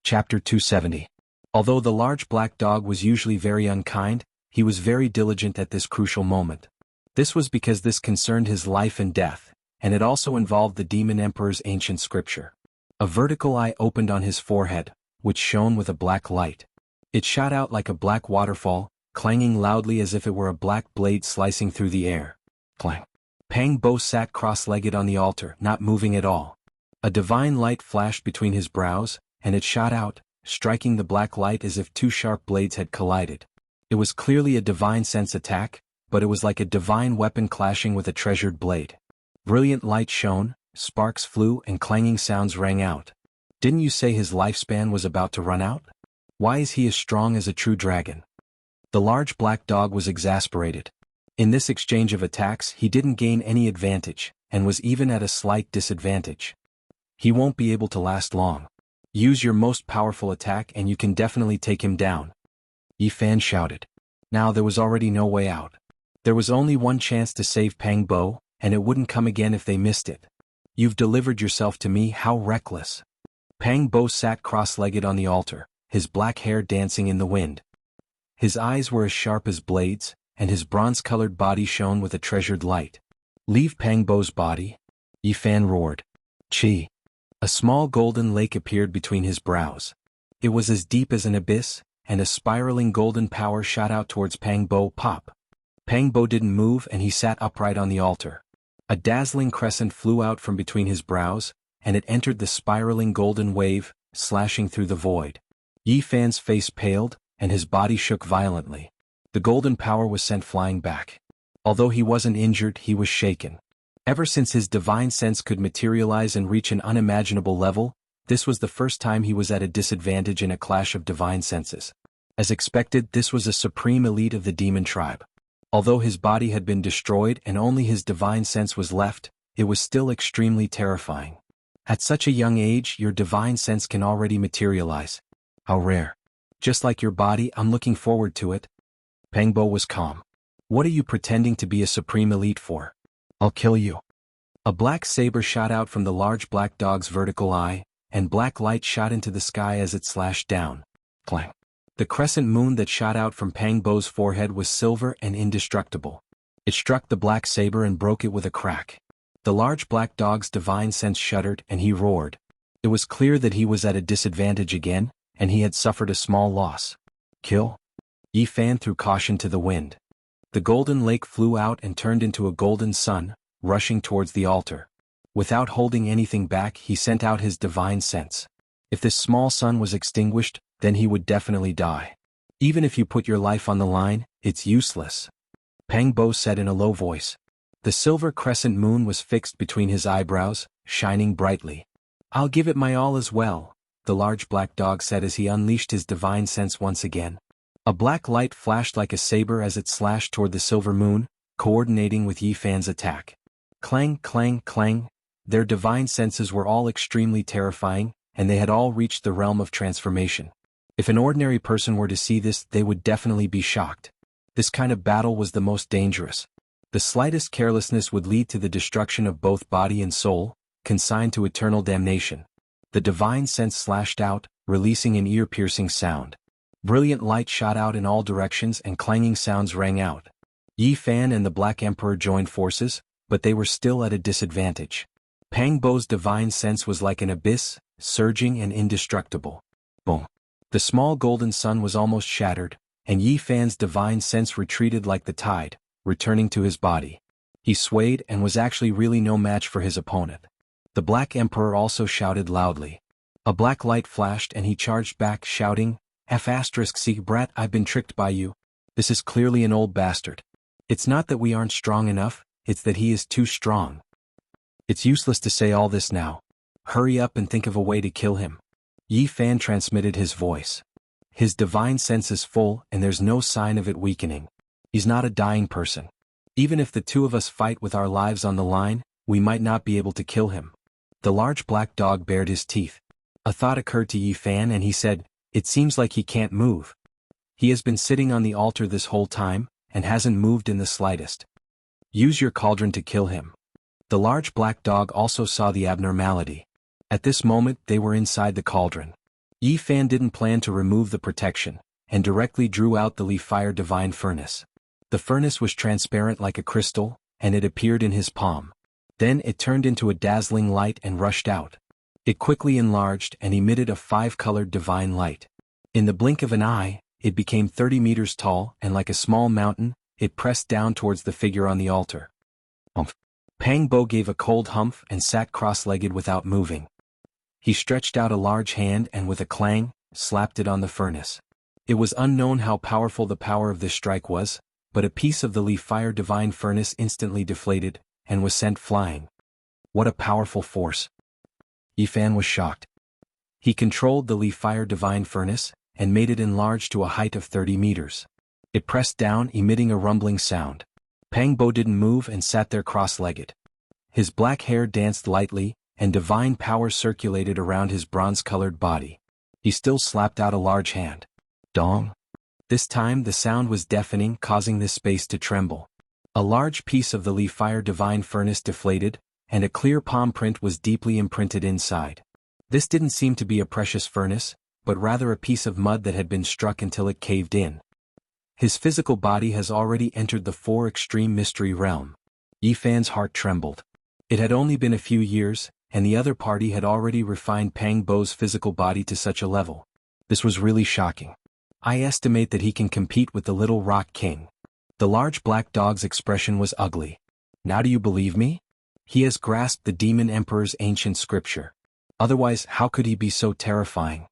Chapter 270. Although the large black dog was usually very unkind, he was very diligent at this crucial moment. This was because this concerned his life and death, and it also involved the demon emperor's ancient scripture. A vertical eye opened on his forehead, which shone with a black light. It shot out like a black waterfall, clanging loudly as if it were a black blade slicing through the air. Clang. Pang Bo sat cross-legged on the altar, not moving at all. A divine light flashed between his brows, and it shot out, striking the black light as if two sharp blades had collided. It was clearly a divine sense attack, but it was like a divine weapon clashing with a treasured blade. Brilliant light shone, sparks flew and clanging sounds rang out. Didn't you say his lifespan was about to run out? Why is he as strong as a true dragon? The large black dog was exasperated. In this exchange of attacks he didn't gain any advantage, and was even at a slight disadvantage. He won't be able to last long. Use your most powerful attack and you can definitely take him down. Yi Fan shouted. Now there was already no way out. There was only one chance to save Pang Bo, and it wouldn't come again if they missed it. You've delivered yourself to me, how reckless. Pang Bo sat cross-legged on the altar, his black hair dancing in the wind. His eyes were as sharp as blades, and his bronze-colored body shone with a treasured light. Leave Pang Bo's body? Yi Fan roared. Chi. A small golden lake appeared between his brows. It was as deep as an abyss, and a spiraling golden power shot out towards Pang Bo. Pop. Pang Bo didn't move and he sat upright on the altar. A dazzling crescent flew out from between his brows, and it entered the spiraling golden wave, slashing through the void. Yi Fan's face paled, and his body shook violently. The golden power was sent flying back. Although he wasn't injured, he was shaken. Ever since his divine sense could materialize and reach an unimaginable level, this was the first time he was at a disadvantage in a clash of divine senses. As expected, this was a supreme elite of the demon tribe. Although his body had been destroyed and only his divine sense was left, it was still extremely terrifying. At such a young age, your divine sense can already materialize. How rare. Just like your body, I'm looking forward to it. Pang Bo was calm. What are you pretending to be a supreme elite for? I'll kill you. A black saber shot out from the large black dog's vertical eye, and black light shot into the sky as it slashed down. Clang. The crescent moon that shot out from Pang Bo's forehead was silver and indestructible. It struck the black saber and broke it with a crack. The large black dog's divine sense shuddered and he roared. It was clear that he was at a disadvantage again, and he had suffered a small loss. Kill? Yi Fan threw caution to the wind. The golden lake flew out and turned into a golden sun, rushing towards the altar. Without holding anything back, he sent out his divine sense. If this small sun was extinguished, then he would definitely die. Even if you put your life on the line, it's useless. Pang Bo said in a low voice. The silver crescent moon was fixed between his eyebrows, shining brightly. I'll give it my all as well, the large black dog said as he unleashed his divine sense once again. A black light flashed like a saber as it slashed toward the silver moon, coordinating with Yi Fan's attack. Clang, clang, clang. Their divine senses were all extremely terrifying, and they had all reached the realm of transformation. If an ordinary person were to see this, they would definitely be shocked. This kind of battle was the most dangerous. The slightest carelessness would lead to the destruction of both body and soul, consigned to eternal damnation. The divine sense slashed out, releasing an ear-piercing sound. Brilliant light shot out in all directions and clanging sounds rang out. Yi Fan and the Black Emperor joined forces, but they were still at a disadvantage. Pang Bo's divine sense was like an abyss, surging and indestructible. Boom. The small golden sun was almost shattered, and Yi Fan's divine sense retreated like the tide, returning to his body. He swayed and was actually really no match for his opponent. The Black Emperor also shouted loudly. A black light flashed and he charged back, shouting, F***, brat, I've been tricked by you. This is clearly an old bastard. It's not that we aren't strong enough, it's that he is too strong. It's useless to say all this now. Hurry up and think of a way to kill him. Yi Fan transmitted his voice. His divine sense is full and there's no sign of it weakening. He's not a dying person. Even if the two of us fight with our lives on the line, we might not be able to kill him. The large black dog bared his teeth. A thought occurred to Yi Fan and he said, It seems like he can't move. He has been sitting on the altar this whole time, and hasn't moved in the slightest. Use your cauldron to kill him. The large black dog also saw the abnormality. At this moment they were inside the cauldron. Yi Fan didn't plan to remove the protection, and directly drew out the Li Fire Divine Furnace. The furnace was transparent like a crystal, and it appeared in his palm. Then it turned into a dazzling light and rushed out. It quickly enlarged and emitted a 5-colored divine light. In the blink of an eye, it became 30 meters tall, and like a small mountain, it pressed down towards the figure on the altar. Humph! Pang Bo gave a cold humph and sat cross-legged without moving. He stretched out a large hand and with a clang, slapped it on the furnace. It was unknown how powerful the power of this strike was, but a piece of the Li Fire Divine Furnace instantly deflated, and was sent flying. What a powerful force! Yi Fan was shocked. He controlled the Li Fire Divine Furnace, and made it enlarge to a height of 30 meters. It pressed down, emitting a rumbling sound. Pang Bo didn't move and sat there cross-legged. His black hair danced lightly, and divine power circulated around his bronze-colored body. He still slapped out a large hand. Dong! This time the sound was deafening, causing this space to tremble. A large piece of the Li Fire Divine Furnace deflated, and a clear palm print was deeply imprinted inside. This didn't seem to be a precious furnace, but rather a piece of mud that had been struck until it caved in. His physical body has already entered the 4 extreme mystery realm. Yi Fan's heart trembled. It had only been a few years, and the other party had already refined Pang Bo's physical body to such a level. This was really shocking. I estimate that he can compete with the Little Rock King. The large black dog's expression was ugly. Now do you believe me? He has grasped the Demon Emperor's ancient scripture. Otherwise, how could he be so terrifying?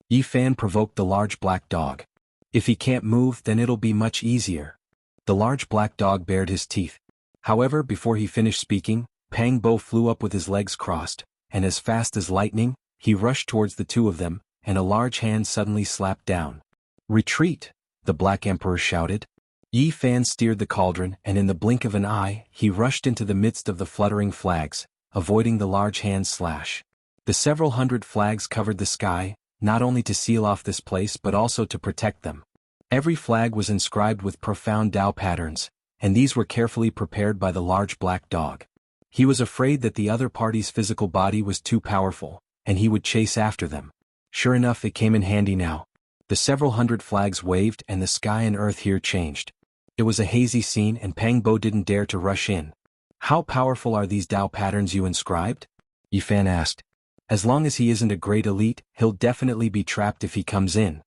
Yi Fan provoked the large black dog. If he can't move, then it'll be much easier. The large black dog bared his teeth. However, before he finished speaking, Pang Bo flew up with his legs crossed, and as fast as lightning, he rushed towards the two of them, and a large hand suddenly slapped down. Retreat! The Black Emperor shouted. Yi Fan steered the cauldron, and in the blink of an eye, he rushed into the midst of the fluttering flags, avoiding the large hand's slash. The several hundred flags covered the sky, not only to seal off this place but also to protect them. Every flag was inscribed with profound Tao patterns, and these were carefully prepared by the large black dog. He was afraid that the other party's physical body was too powerful, and he would chase after them. Sure enough, it came in handy now. The several hundred flags waved and the sky and earth here changed. It was a hazy scene and Pang Bo didn't dare to rush in. How powerful are these Tao patterns you inscribed? Yi Fan asked. As long as he isn't a great elite, he'll definitely be trapped if he comes in.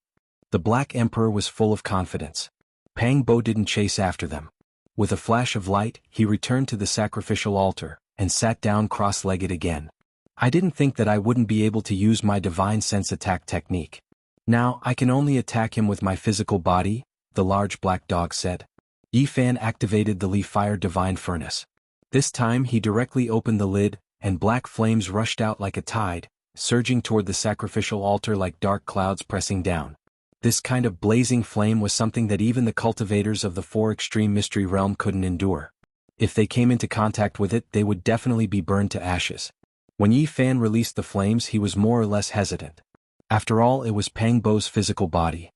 The Black Emperor was full of confidence. Pang Bo didn't chase after them. With a flash of light, he returned to the sacrificial altar, and sat down cross-legged again. I didn't think that I wouldn't be able to use my divine sense attack technique. Now, I can only attack him with my physical body, the large black dog said. Yi Fan activated the Li Fire Divine Furnace. This time he directly opened the lid, and black flames rushed out like a tide, surging toward the sacrificial altar like dark clouds pressing down. This kind of blazing flame was something that even the cultivators of the 4 extreme mystery realm couldn't endure. If they came into contact with it, they would definitely be burned to ashes. When Yi Fan released the flames, he was more or less hesitant. After all, it was Pang Bo's physical body.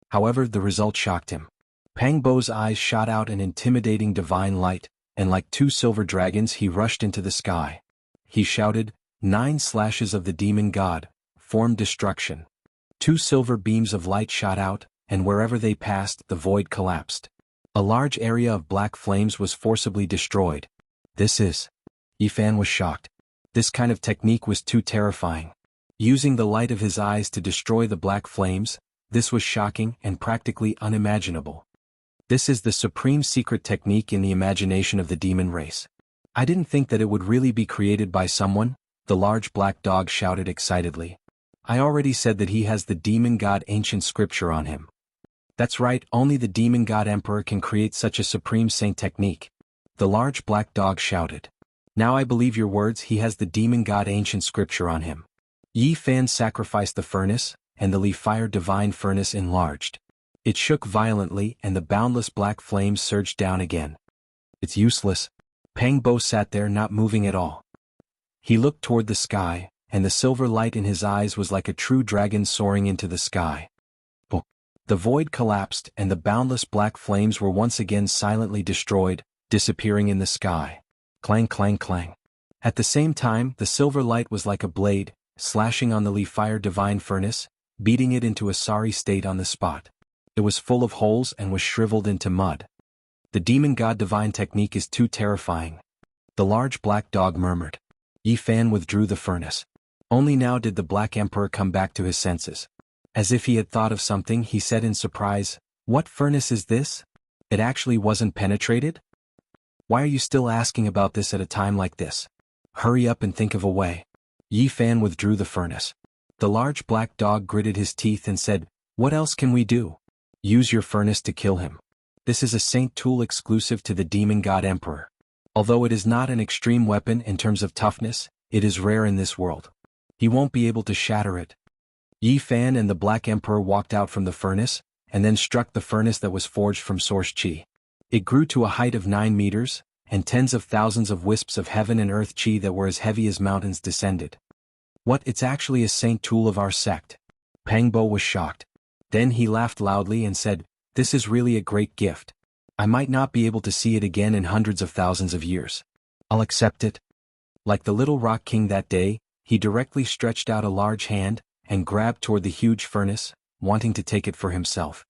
However, the result shocked him. Pang Bo's eyes shot out an intimidating divine light, and like 2 silver dragons he rushed into the sky. He shouted, 9 slashes of the demon god, formed destruction. 2 silver beams of light shot out, and wherever they passed, the void collapsed. A large area of black flames was forcibly destroyed. Yi Fan was shocked. This kind of technique was too terrifying. Using the light of his eyes to destroy the black flames, this was shocking and practically unimaginable. This is the supreme secret technique in the imagination of the demon race. I didn't think that it would really be created by someone, the large black dog shouted excitedly. I already said that he has the demon god ancient scripture on him. That's right, only the demon god emperor can create such a supreme saint technique. The large black dog shouted. Now I believe your words, he has the demon god ancient scripture on him. Yi Fan sacrificed the furnace, and the Li Fire Divine Furnace enlarged. It shook violently and the boundless black flames surged down again. It's useless. Pang Bo sat there not moving at all. He looked toward the sky, and the silver light in his eyes was like a true dragon soaring into the sky. The void collapsed and the boundless black flames were once again silently destroyed, disappearing in the sky. Clang clang clang. At the same time, the silver light was like a blade, slashing on the Li Fire Divine Furnace, beating it into a sorry state on the spot. It was full of holes and was shriveled into mud. The demon god divine technique is too terrifying. The large black dog murmured. Yi Fan withdrew the furnace. Only now did the Black Emperor come back to his senses. As if he had thought of something, he said in surprise, "What furnace is this? It actually wasn't penetrated? Why are you still asking about this at a time like this? Hurry up and think of a way." Yi Fan withdrew the furnace. The large black dog gritted his teeth and said, "What else can we do? Use your furnace to kill him. This is a saint tool exclusive to the demon god emperor. Although it is not an extreme weapon in terms of toughness, it is rare in this world. He won't be able to shatter it." Yi Fan and the Black Emperor walked out from the furnace, and then struck the furnace that was forged from source chi. It grew to a height of 9 meters, and tens of thousands of wisps of heaven and earth chi that were as heavy as mountains descended. "What, it's actually a saint tool of our sect." Pangbo was shocked. Then he laughed loudly and said, "This is really a great gift. I might not be able to see it again in hundreds of thousands of years. I'll accept it." Like the little rock king that day, he directly stretched out a large hand, and grabbed toward the huge furnace, wanting to take it for himself.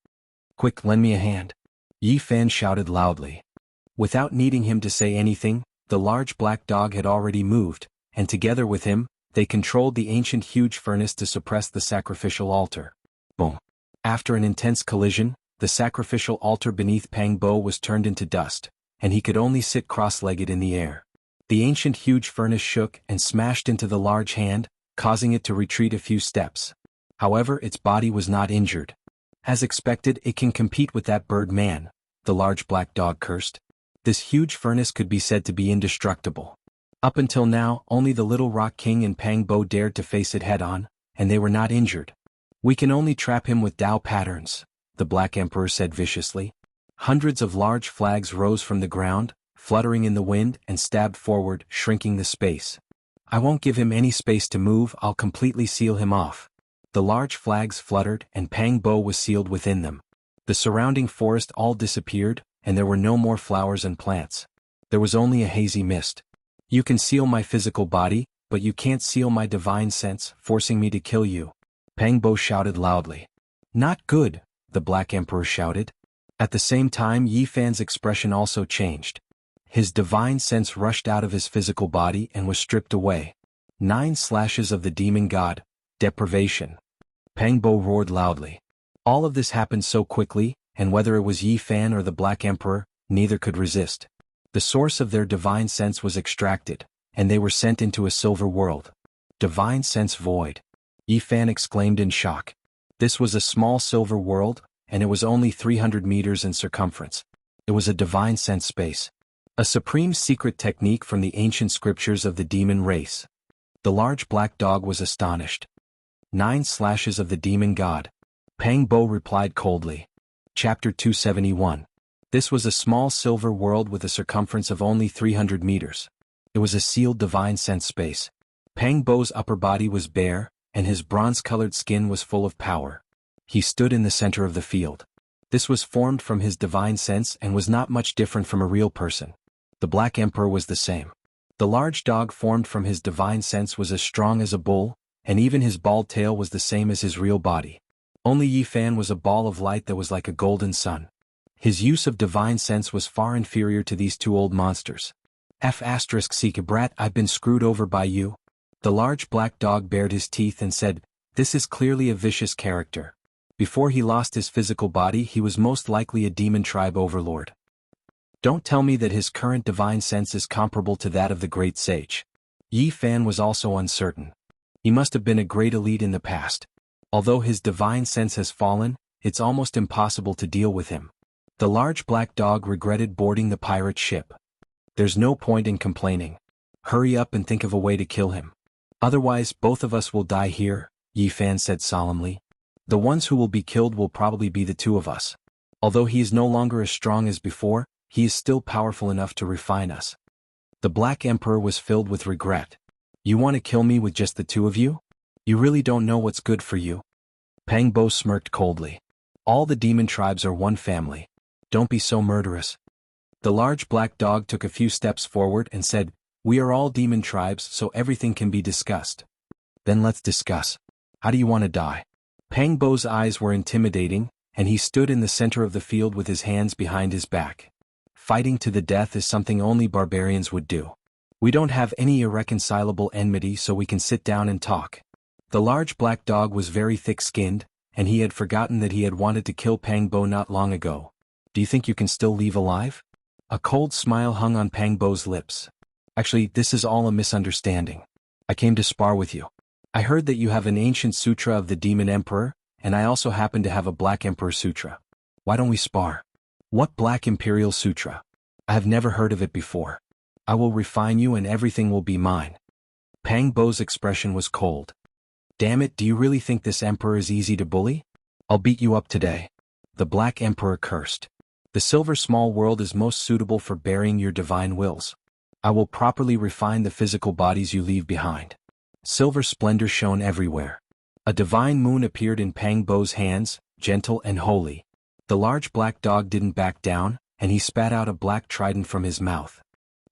"Quick, lend me a hand," Yi Fan shouted loudly. Without needing him to say anything, the large black dog had already moved, and together with him, they controlled the ancient huge furnace to suppress the sacrificial altar. Boom. After an intense collision, the sacrificial altar beneath Pangbo was turned into dust, and he could only sit cross-legged in the air. The ancient huge furnace shook and smashed into the large hand, causing it to retreat a few steps. However, its body was not injured. As expected, it can compete with that bird man, the large black dog cursed. This huge furnace could be said to be indestructible. Up until now, only the little rock king and Pangbo dared to face it head-on, and they were not injured. "We can only trap him with Tao patterns," the Black Emperor said viciously. Hundreds of large flags rose from the ground, fluttering in the wind and stabbed forward, shrinking the space. "I won't give him any space to move, I'll completely seal him off." The large flags fluttered and Pangbo was sealed within them. The surrounding forest all disappeared, and there were no more flowers and plants. There was only a hazy mist. "You can seal my physical body, but you can't seal my divine sense, forcing me to kill you," Pangbo shouted loudly. "Not good," the Black Emperor shouted. At the same time, Yi Fan's expression also changed. His divine sense rushed out of his physical body and was stripped away. 9 slashes of the demon god, deprivation. Pangbo roared loudly. All of this happened so quickly, and whether it was Yi Fan or the Black Emperor, neither could resist. The source of their divine sense was extracted, and they were sent into a silver world. "Divine sense void," Yi Fan exclaimed in shock. This was a small silver world, and it was only 300 meters in circumference. It was a divine sense space. A supreme secret technique from the ancient scriptures of the demon race. The large black dog was astonished. 9 slashes of the demon god. Pangbo replied coldly. Chapter 271. This was a small silver world with a circumference of only 300 meters. It was a sealed divine sense space. Pangbo's upper body was bare, and his bronze-colored skin was full of power. He stood in the center of the field. This was formed from his divine sense and was not much different from a real person. The Black Emperor was the same. The large dog formed from his divine sense was as strong as a bull, and even his bald tail was the same as his real body. Only Yi Fan was a ball of light that was like a golden sun. His use of divine sense was far inferior to these two old monsters. Brat, I've been screwed over by you. The large black dog bared his teeth and said, "This is clearly a vicious character. Before he lost his physical body, he was most likely a demon tribe overlord. Don't tell me that his current divine sense is comparable to that of the great sage." Yi Fan was also uncertain. He must have been a great elite in the past. Although his divine sense has fallen, it's almost impossible to deal with him. The large black dog regretted boarding the pirate ship. "There's no point in complaining. Hurry up and think of a way to kill him. Otherwise, both of us will die here," Yi Fan said solemnly. "The ones who will be killed will probably be the two of us. Although he is no longer as strong as before, he is still powerful enough to refine us." The Black Emperor was filled with regret. "You want to kill me with just the two of you? You really don't know what's good for you." Pangbo smirked coldly. "All the demon tribes are one family. Don't be so murderous." The large black dog took a few steps forward and said, "We are all demon tribes, so everything can be discussed." "Then let's discuss. How do you want to die?" Pang Bo's eyes were intimidating, and he stood in the center of the field with his hands behind his back. Fighting to the death is something only barbarians would do. We don't have any irreconcilable enmity, so we can sit down and talk. The large black dog was very thick-skinned, and he had forgotten that he had wanted to kill Pang Bo not long ago. Do you think you can still leave alive? A cold smile hung on Pang Bo's lips. Actually, this is all a misunderstanding. I came to spar with you. I heard that you have an ancient sutra of the Demon Emperor, and I also happen to have a Black Emperor Sutra. Why don't we spar? What Black Imperial Sutra? I have never heard of it before. I will refine you and everything will be mine. Pang Bo's expression was cold. Damn it, do you really think this emperor is easy to bully? I'll beat you up today. The Black Emperor cursed. The silver small world is most suitable for burying your divine wills. I will properly refine the physical bodies you leave behind. Silver splendor shone everywhere. A divine moon appeared in Pang Bo's hands, gentle and holy. The large black dog didn't back down, and he spat out a black trident from his mouth.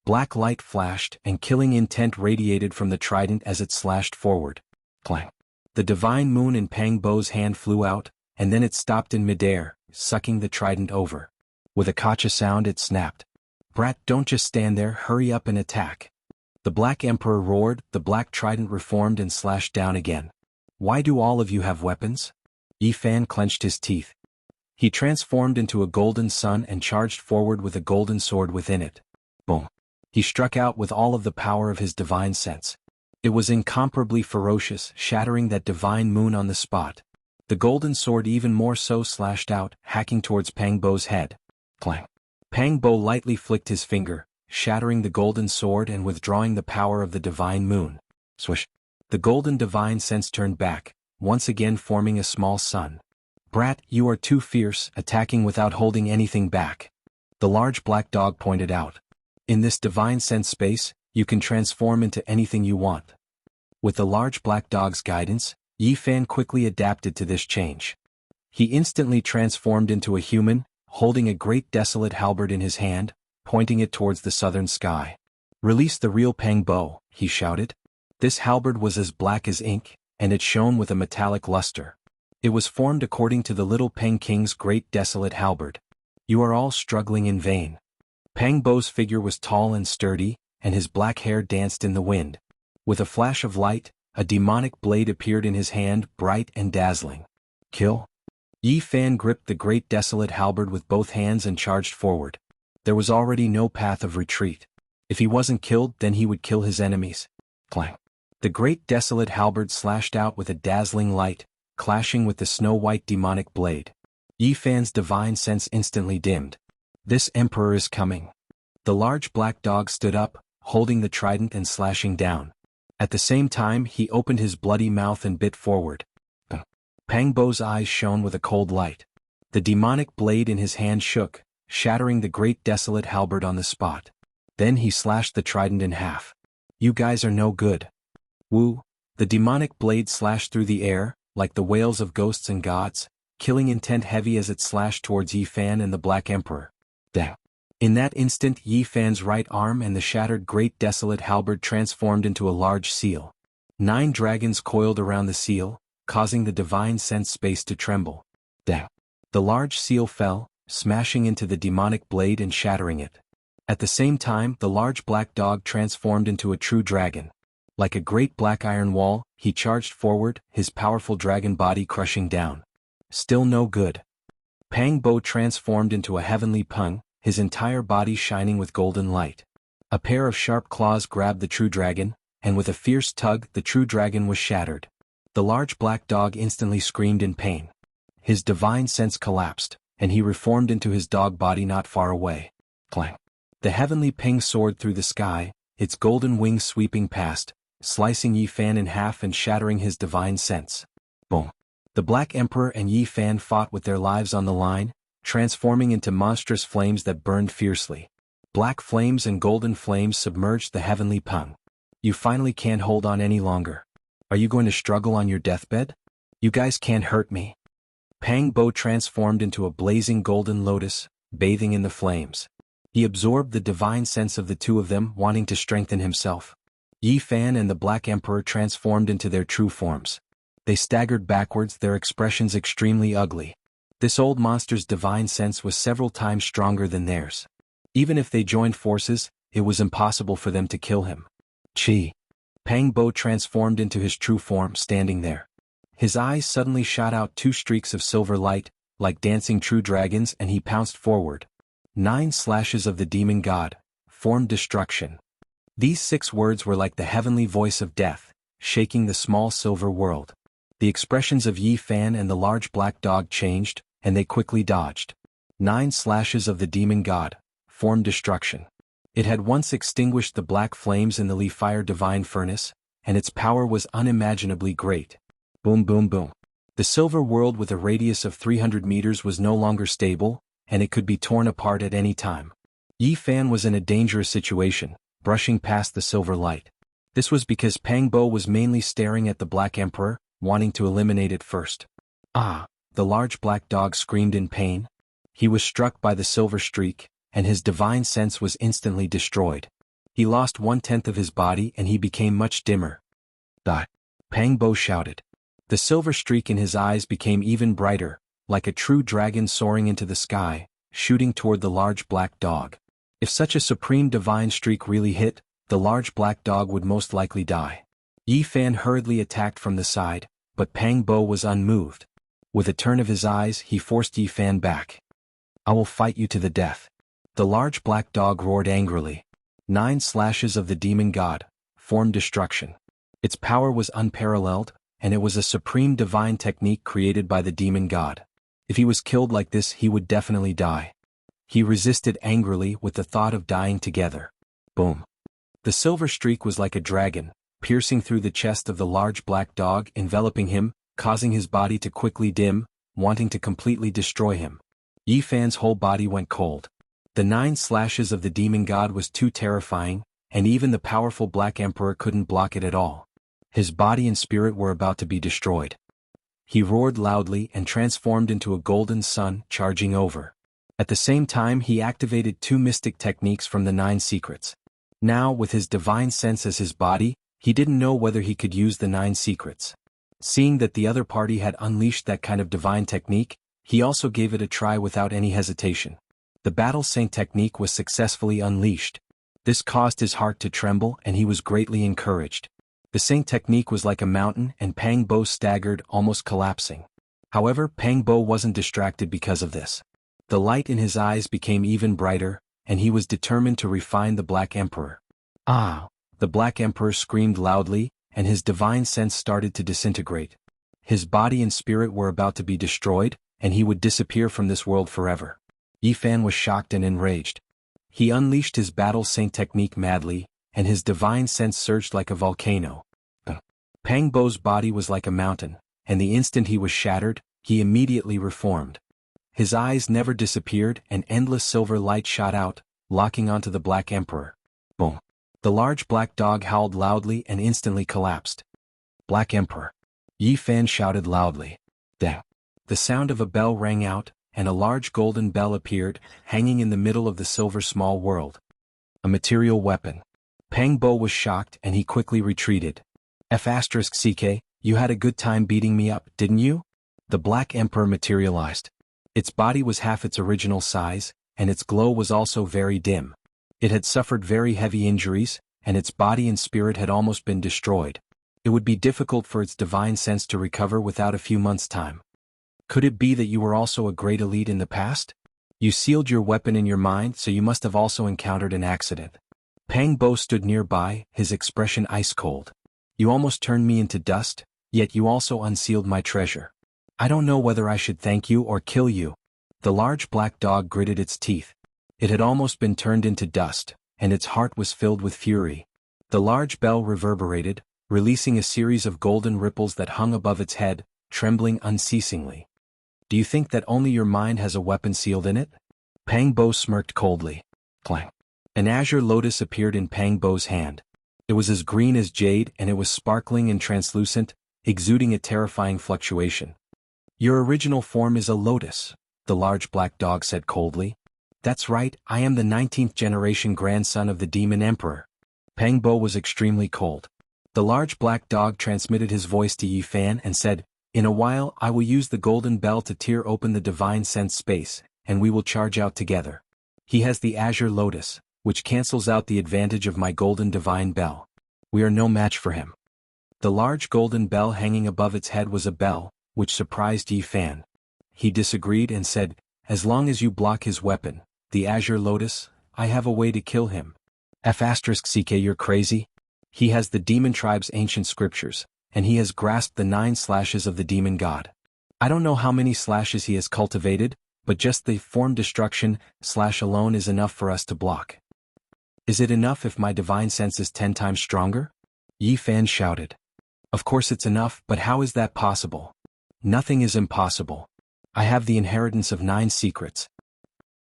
Black light flashed, and killing intent radiated from the trident as it slashed forward. Clang. The divine moon in Pang Bo's hand flew out, and then it stopped in midair, sucking the trident over. With a kacha sound it snapped. Brat, don't just stand there, hurry up and attack. The Black Emperor roared, the black trident reformed and slashed down again. Why do all of you have weapons? Yi Fan clenched his teeth. He transformed into a golden sun and charged forward with a golden sword within it. Boom. He struck out with all of the power of his divine sense. It was incomparably ferocious, shattering that divine moon on the spot. The golden sword even more so slashed out, hacking towards Pang Bo's head. Clang. Pang Bo lightly flicked his finger, shattering the golden sword and withdrawing the power of the divine moon. Swish. The golden divine sense turned back, once again forming a small sun. Brat, you are too fierce, attacking without holding anything back. The large black dog pointed out. In this divine sense space, you can transform into anything you want. With the large black dog's guidance, Yi Fan quickly adapted to this change. He instantly transformed into a human, holding a great desolate halberd in his hand, pointing it towards the southern sky. Release the real Pang Bo, he shouted. This halberd was as black as ink, and it shone with a metallic luster. It was formed according to the little Pang King's great desolate halberd. You are all struggling in vain. Pang Bo's figure was tall and sturdy, and his black hair danced in the wind. With a flash of light, a demonic blade appeared in his hand, bright and dazzling. Kill? Yi Fan gripped the great desolate halberd with both hands and charged forward. There was already no path of retreat. If he wasn't killed, then he would kill his enemies. Clang. The great desolate halberd slashed out with a dazzling light, clashing with the snow-white demonic blade. Yi Fan's divine sense instantly dimmed. This emperor is coming. The large black dog stood up, holding the trident and slashing down. At the same time, he opened his bloody mouth and bit forward. Pang Bo's eyes shone with a cold light. The demonic blade in his hand shook, shattering the great desolate halberd on the spot. Then he slashed the trident in half. You guys are no good. Woo! The demonic blade slashed through the air, like the wails of ghosts and gods, killing intent heavy as it slashed towards Yi Fan and the Black Emperor. Damn. In that instant, Yi Fan's right arm and the shattered great desolate halberd transformed into a large seal. 9 dragons coiled around the seal, causing the divine sense space to tremble. Damn. The large seal fell, smashing into the demonic blade and shattering it. At the same time, the large black dog transformed into a true dragon. Like a great black iron wall, he charged forward, his powerful dragon body crushing down. Still no good. Pang Bo transformed into a heavenly pung, his entire body shining with golden light. A pair of sharp claws grabbed the true dragon, and with a fierce tug, the true dragon was shattered. The large black dog instantly screamed in pain. His divine sense collapsed, and he reformed into his dog body not far away. Clang. The heavenly ping soared through the sky, its golden wings sweeping past, slicing Yi Fan in half and shattering his divine sense. Boom. The Black Emperor and Yi Fan fought with their lives on the line, transforming into monstrous flames that burned fiercely. Black flames and golden flames submerged the heavenly pung. You finally can't hold on any longer. Are you going to struggle on your deathbed? You guys can't hurt me. Pang Bo transformed into a blazing golden lotus, bathing in the flames. He absorbed the divine sense of the two of them, wanting to strengthen himself. Yi Fan and the Black Emperor transformed into their true forms. They staggered backwards, their expressions extremely ugly. This old monster's divine sense was several times stronger than theirs. Even if they joined forces, it was impossible for them to kill him. Chi. Pang Bo transformed into his true form, standing there. His eyes suddenly shot out 2 streaks of silver light, like dancing true dragons, and he pounced forward. 9 slashes of the demon god, formed destruction. These 6 words were like the heavenly voice of death, shaking the small silver world. The expressions of Yi Fan and the large black dog changed, and they quickly dodged. 9 slashes of the demon god, formed destruction. It had once extinguished the black flames in the Li Fire divine furnace, and its power was unimaginably great. Boom boom boom. The silver world with a radius of 300 meters was no longer stable, and it could be torn apart at any time. Yi Fan was in a dangerous situation, brushing past the silver light. This was because Pang Bo was mainly staring at the Black Emperor, wanting to eliminate it first. Ah! The large black dog screamed in pain. He was struck by the silver streak, and his divine sense was instantly destroyed. He lost 1/10 of his body and he became much dimmer. Die! Pang Bo shouted. The silver streak in his eyes became even brighter, like a true dragon soaring into the sky, shooting toward the large black dog. If such a supreme divine streak really hit, the large black dog would most likely die. Yi Fan hurriedly attacked from the side, but Pang Bo was unmoved. With a turn of his eyes, he forced Yi Fan back. I will fight you to the death. The large black dog roared angrily. 9 slashes of the demon god, formed destruction. Its power was unparalleled, and it was a supreme divine technique created by the demon god. If he was killed like this, he would definitely die. He resisted angrily with the thought of dying together. Boom. The silver streak was like a dragon, piercing through the chest of the large black dog, enveloping him, causing his body to quickly dim, wanting to completely destroy him. Yi Fan's whole body went cold. The 9 slashes of the demon god was too terrifying, and even the powerful Black Emperor couldn't block it at all. His body and spirit were about to be destroyed. He roared loudly and transformed into a golden sun, charging over. At the same time, he activated 2 mystic techniques from the 9 secrets. Now, with his divine sense as his body, he didn't know whether he could use the 9 secrets. Seeing that the other party had unleashed that kind of divine technique, he also gave it a try without any hesitation. The Battle Saint technique was successfully unleashed. This caused his heart to tremble and he was greatly encouraged. The Saint technique was like a mountain and Pang Bo staggered, almost collapsing. However, Pang Bo wasn't distracted because of this. The light in his eyes became even brighter, and he was determined to refine the Black Emperor. Ah! The Black Emperor screamed loudly, and his divine sense started to disintegrate. His body and spirit were about to be destroyed, and he would disappear from this world forever. Yi Fan was shocked and enraged. He unleashed his Battle Saint technique madly, and his divine sense surged like a volcano. Pang Bo's body was like a mountain, and the instant he was shattered, he immediately reformed. His eyes never disappeared and endless silver light shot out, locking onto the Black Emperor. Boom. The large black dog howled loudly and instantly collapsed. Black Emperor. Yi Fan shouted loudly. Dang. The sound of a bell rang out, and a large golden bell appeared, hanging in the middle of the silver small world. A material weapon. Pang Bo was shocked and he quickly retreated. F***CK, you had a good time beating me up, didn't you? The Black Emperor materialized. Its body was half its original size, and its glow was also very dim. It had suffered very heavy injuries, and its body and spirit had almost been destroyed. It would be difficult for its divine sense to recover without a few months' time. Could it be that you were also a great elite in the past? You sealed your weapon in your mind, so you must have also encountered an accident. Pang Bo stood nearby, his expression ice-cold. You almost turned me into dust, yet you also unsealed my treasure. I don't know whether I should thank you or kill you. The large black dog gritted its teeth. It had almost been turned into dust, and its heart was filled with fury. The large bell reverberated, releasing a series of golden ripples that hung above its head, trembling unceasingly. Do you think that only your mind has a weapon sealed in it? Pang Bo smirked coldly. Clang. An azure lotus appeared in Pang Bo's hand. It was as green as jade and it was sparkling and translucent, exuding a terrifying fluctuation. Your original form is a lotus, the large black dog said coldly. That's right, I am the 19th generation grandson of the Demon Emperor. Pang Bo was extremely cold. The large black dog transmitted his voice to Yi Fan and said, "In a while I will use the golden bell to tear open the divine sense space, and we will charge out together. He has the azure lotus, which cancels out the advantage of my golden divine bell. We are no match for him." The large golden bell hanging above its head was a bell, which surprised Yi Fan. He disagreed and said, "As long as you block his weapon, the azure lotus, I have a way to kill him." F***ck, you're crazy? He has the demon tribe's ancient scriptures, and he has grasped the 9 slashes of the demon god. I don't know how many slashes he has cultivated, but just the form destruction slash alone is enough for us to block. Is it enough if my divine sense is 10 times stronger? Yi Fan shouted. Of course it's enough, but how is that possible? Nothing is impossible. I have the inheritance of 9 secrets.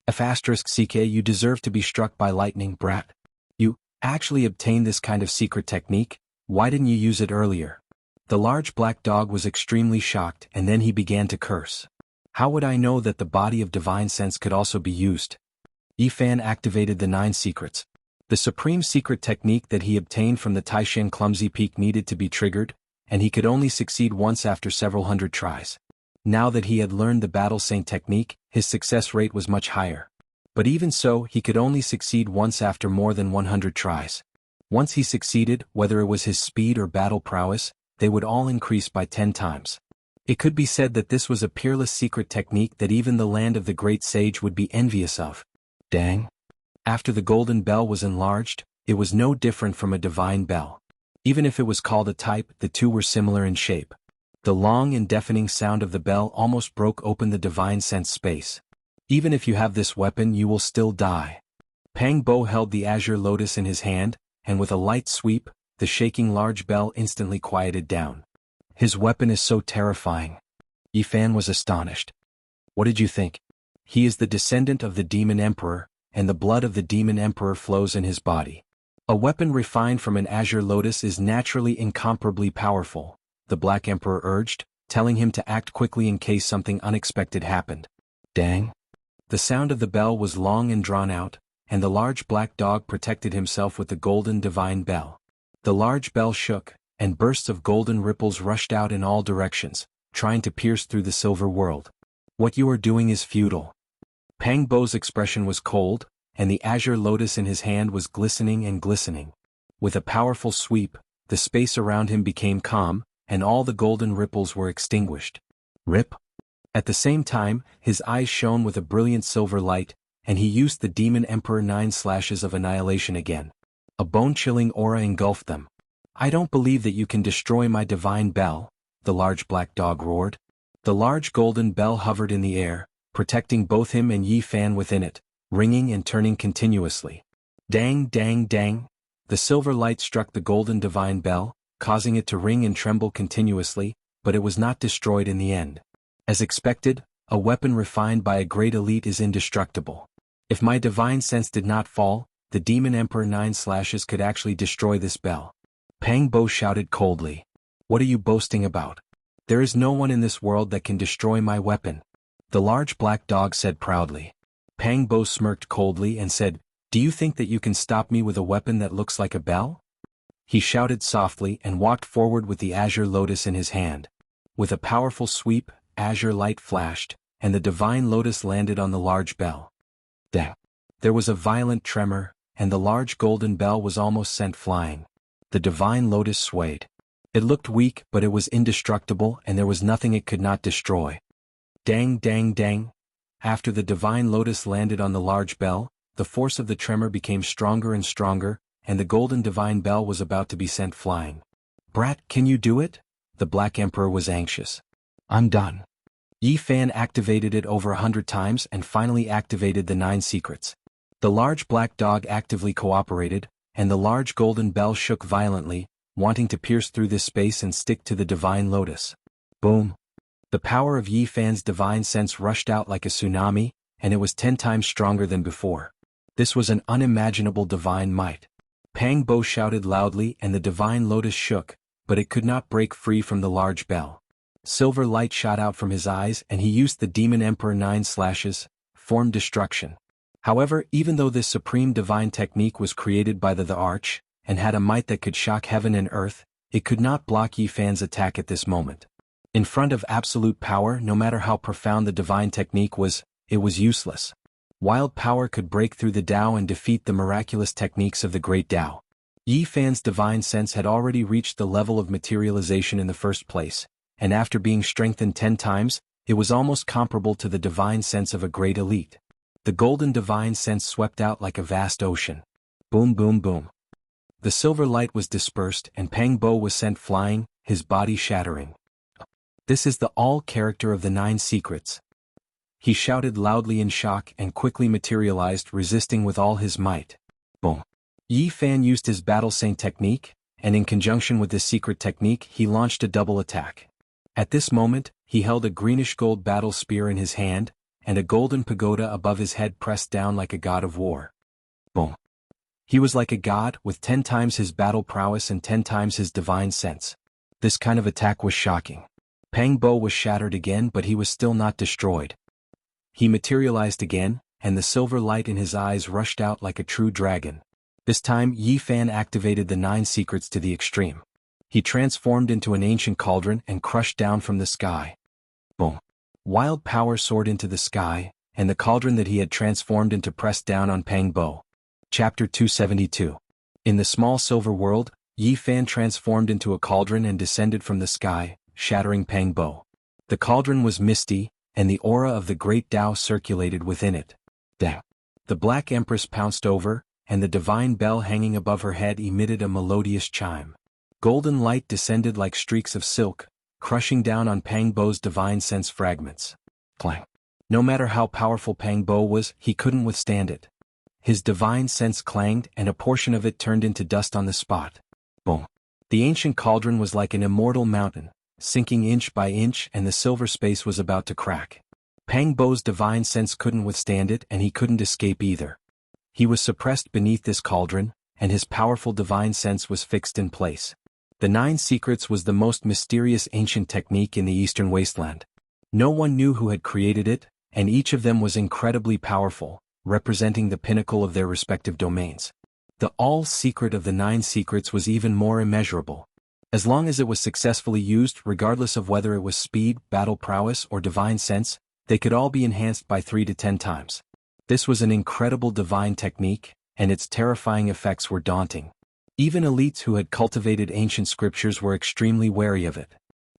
F***ck, you deserve to be struck by lightning, brat. You actually obtained this kind of secret technique? Why didn't you use it earlier? The large black dog was extremely shocked, and then he began to curse. How would I know that the body of divine sense could also be used? Yi Fan activated the 9 secrets. The supreme secret technique that he obtained from the Taishan clumsy peak needed to be triggered, and he could only succeed once after several hundred tries. Now that he had learned the battle saint technique, his success rate was much higher. But even so, he could only succeed once after more than 100 tries. Once he succeeded, whether it was his speed or battle prowess, they would all increase by 10 times. It could be said that this was a peerless secret technique that even the land of the great sage would be envious of. Dang. After the golden bell was enlarged, it was no different from a divine bell. Even if it was called a type, the two were similar in shape. The long and deafening sound of the bell almost broke open the divine sense space. Even if you have this weapon, you will still die. Pang Bo held the azure lotus in his hand, and with a light sweep, the shaking large bell instantly quieted down. His weapon is so terrifying. Yi Fan was astonished. What did you think? He is the descendant of the demon emperor, and the blood of the demon emperor flows in his body. A weapon refined from an azure lotus is naturally incomparably powerful, the Black Emperor urged, telling him to act quickly in case something unexpected happened. Dang. The sound of the bell was long and drawn out, and the large black dog protected himself with the golden divine bell. The large bell shook, and bursts of golden ripples rushed out in all directions, trying to pierce through the silver world. What you are doing is futile. Pang Bo's expression was cold, and the azure lotus in his hand was glistening and glistening. With a powerful sweep, the space around him became calm, and all the golden ripples were extinguished. Rip. At the same time, his eyes shone with a brilliant silver light, and he used the Demon Emperor 9 slashes of annihilation again. A bone-chilling aura engulfed them. I don't believe that you can destroy my divine bell, the large black dog roared. The large golden bell hovered in the air, protecting both him and Yi Fan within it, ringing and turning continuously. Dang, dang, dang. The silver light struck the golden divine bell, causing it to ring and tremble continuously, but it was not destroyed in the end. As expected, a weapon refined by a great elite is indestructible. If my divine sense did not fall, the Demon Emperor 9 slashes could actually destroy this bell. Pang Bo shouted coldly. What are you boasting about? There is no one in this world that can destroy my weapon. The large black dog said proudly. Pang Bo smirked coldly and said, Do you think that you can stop me with a weapon that looks like a bell? He shouted softly and walked forward with the azure lotus in his hand. With a powerful sweep, azure light flashed, and the divine lotus landed on the large bell. Dang! There was a violent tremor, and the large golden bell was almost sent flying. The divine lotus swayed. It looked weak, but it was indestructible, and there was nothing it could not destroy. Dang, dang, dang! After the divine lotus landed on the large bell, the force of the tremor became stronger and stronger, and the golden divine bell was about to be sent flying. Brat, can you do it? The Black Emperor was anxious. I'm done. Yi Fan activated it over 100 times and finally activated the 9 secrets. The large black dog actively cooperated, and the large golden bell shook violently, wanting to pierce through this space and stick to the divine lotus. Boom! The power of Yi Fan's divine sense rushed out like a tsunami, and it was 10 times stronger than before. This was an unimaginable divine might. Pang Bo shouted loudly and the divine lotus shook, but it could not break free from the large bell. Silver light shot out from his eyes and he used the Demon Emperor 9 slashes, form destruction. However, even though this supreme divine technique was created by the Arch, and had a might that could shock heaven and earth, it could not block Yi Fan's attack at this moment. In front of absolute power, no matter how profound the divine technique was, it was useless. Wild power could break through the Tao and defeat the miraculous techniques of the great Tao. Yi Fan's divine sense had already reached the level of materialization in the first place, and after being strengthened 10 times, it was almost comparable to the divine sense of a great elite. The golden divine sense swept out like a vast ocean. Boom boom boom. The silver light was dispersed and Pang Bo was sent flying, his body shattering. This is the all character of the 9 secrets. He shouted loudly in shock and quickly materialized, resisting with all his might. Boom. Yi Fan used his battle saint technique, and in conjunction with this secret technique he launched a double attack. At this moment, he held a greenish-gold battle spear in his hand, and a golden pagoda above his head pressed down like a god of war. Boom. He was like a god, with 10 times his battle prowess and 10 times his divine sense. This kind of attack was shocking. Pang Bo was shattered again, but he was still not destroyed. He materialized again, and the silver light in his eyes rushed out like a true dragon. This time Yi Fan activated the 9 secrets to the extreme. He transformed into an ancient cauldron and crushed down from the sky. Boom. Wild power soared into the sky, and the cauldron that he had transformed into pressed down on Pang Bo. Chapter 272. In the small silver world, Yi Fan transformed into a cauldron and descended from the sky, shattering Pang Bo. The cauldron was misty, and the aura of the great Tao circulated within it. Dang. The Black Empress pounced over, and the divine bell hanging above her head emitted a melodious chime. Golden light descended like streaks of silk, crushing down on Pang Bo's divine sense fragments. Clang. No matter how powerful Pang Bo was, he couldn't withstand it. His divine sense clanged and a portion of it turned into dust on the spot. Boom. The ancient cauldron was like an immortal mountain, sinking inch by inch, and the silver space was about to crack. Pang Bo's divine sense couldn't withstand it, and he couldn't escape either. He was suppressed beneath this cauldron, and his powerful divine sense was fixed in place. The 9 secrets was the most mysterious ancient technique in the Eastern Wasteland. No one knew who had created it, and each of them was incredibly powerful, representing the pinnacle of their respective domains. The all-secret of the 9 secrets was even more immeasurable. As long as it was successfully used, regardless of whether it was speed, battle prowess, or divine sense, they could all be enhanced by 3 to 10 times. This was an incredible divine technique, and its terrifying effects were daunting. Even elites who had cultivated ancient scriptures were extremely wary of it.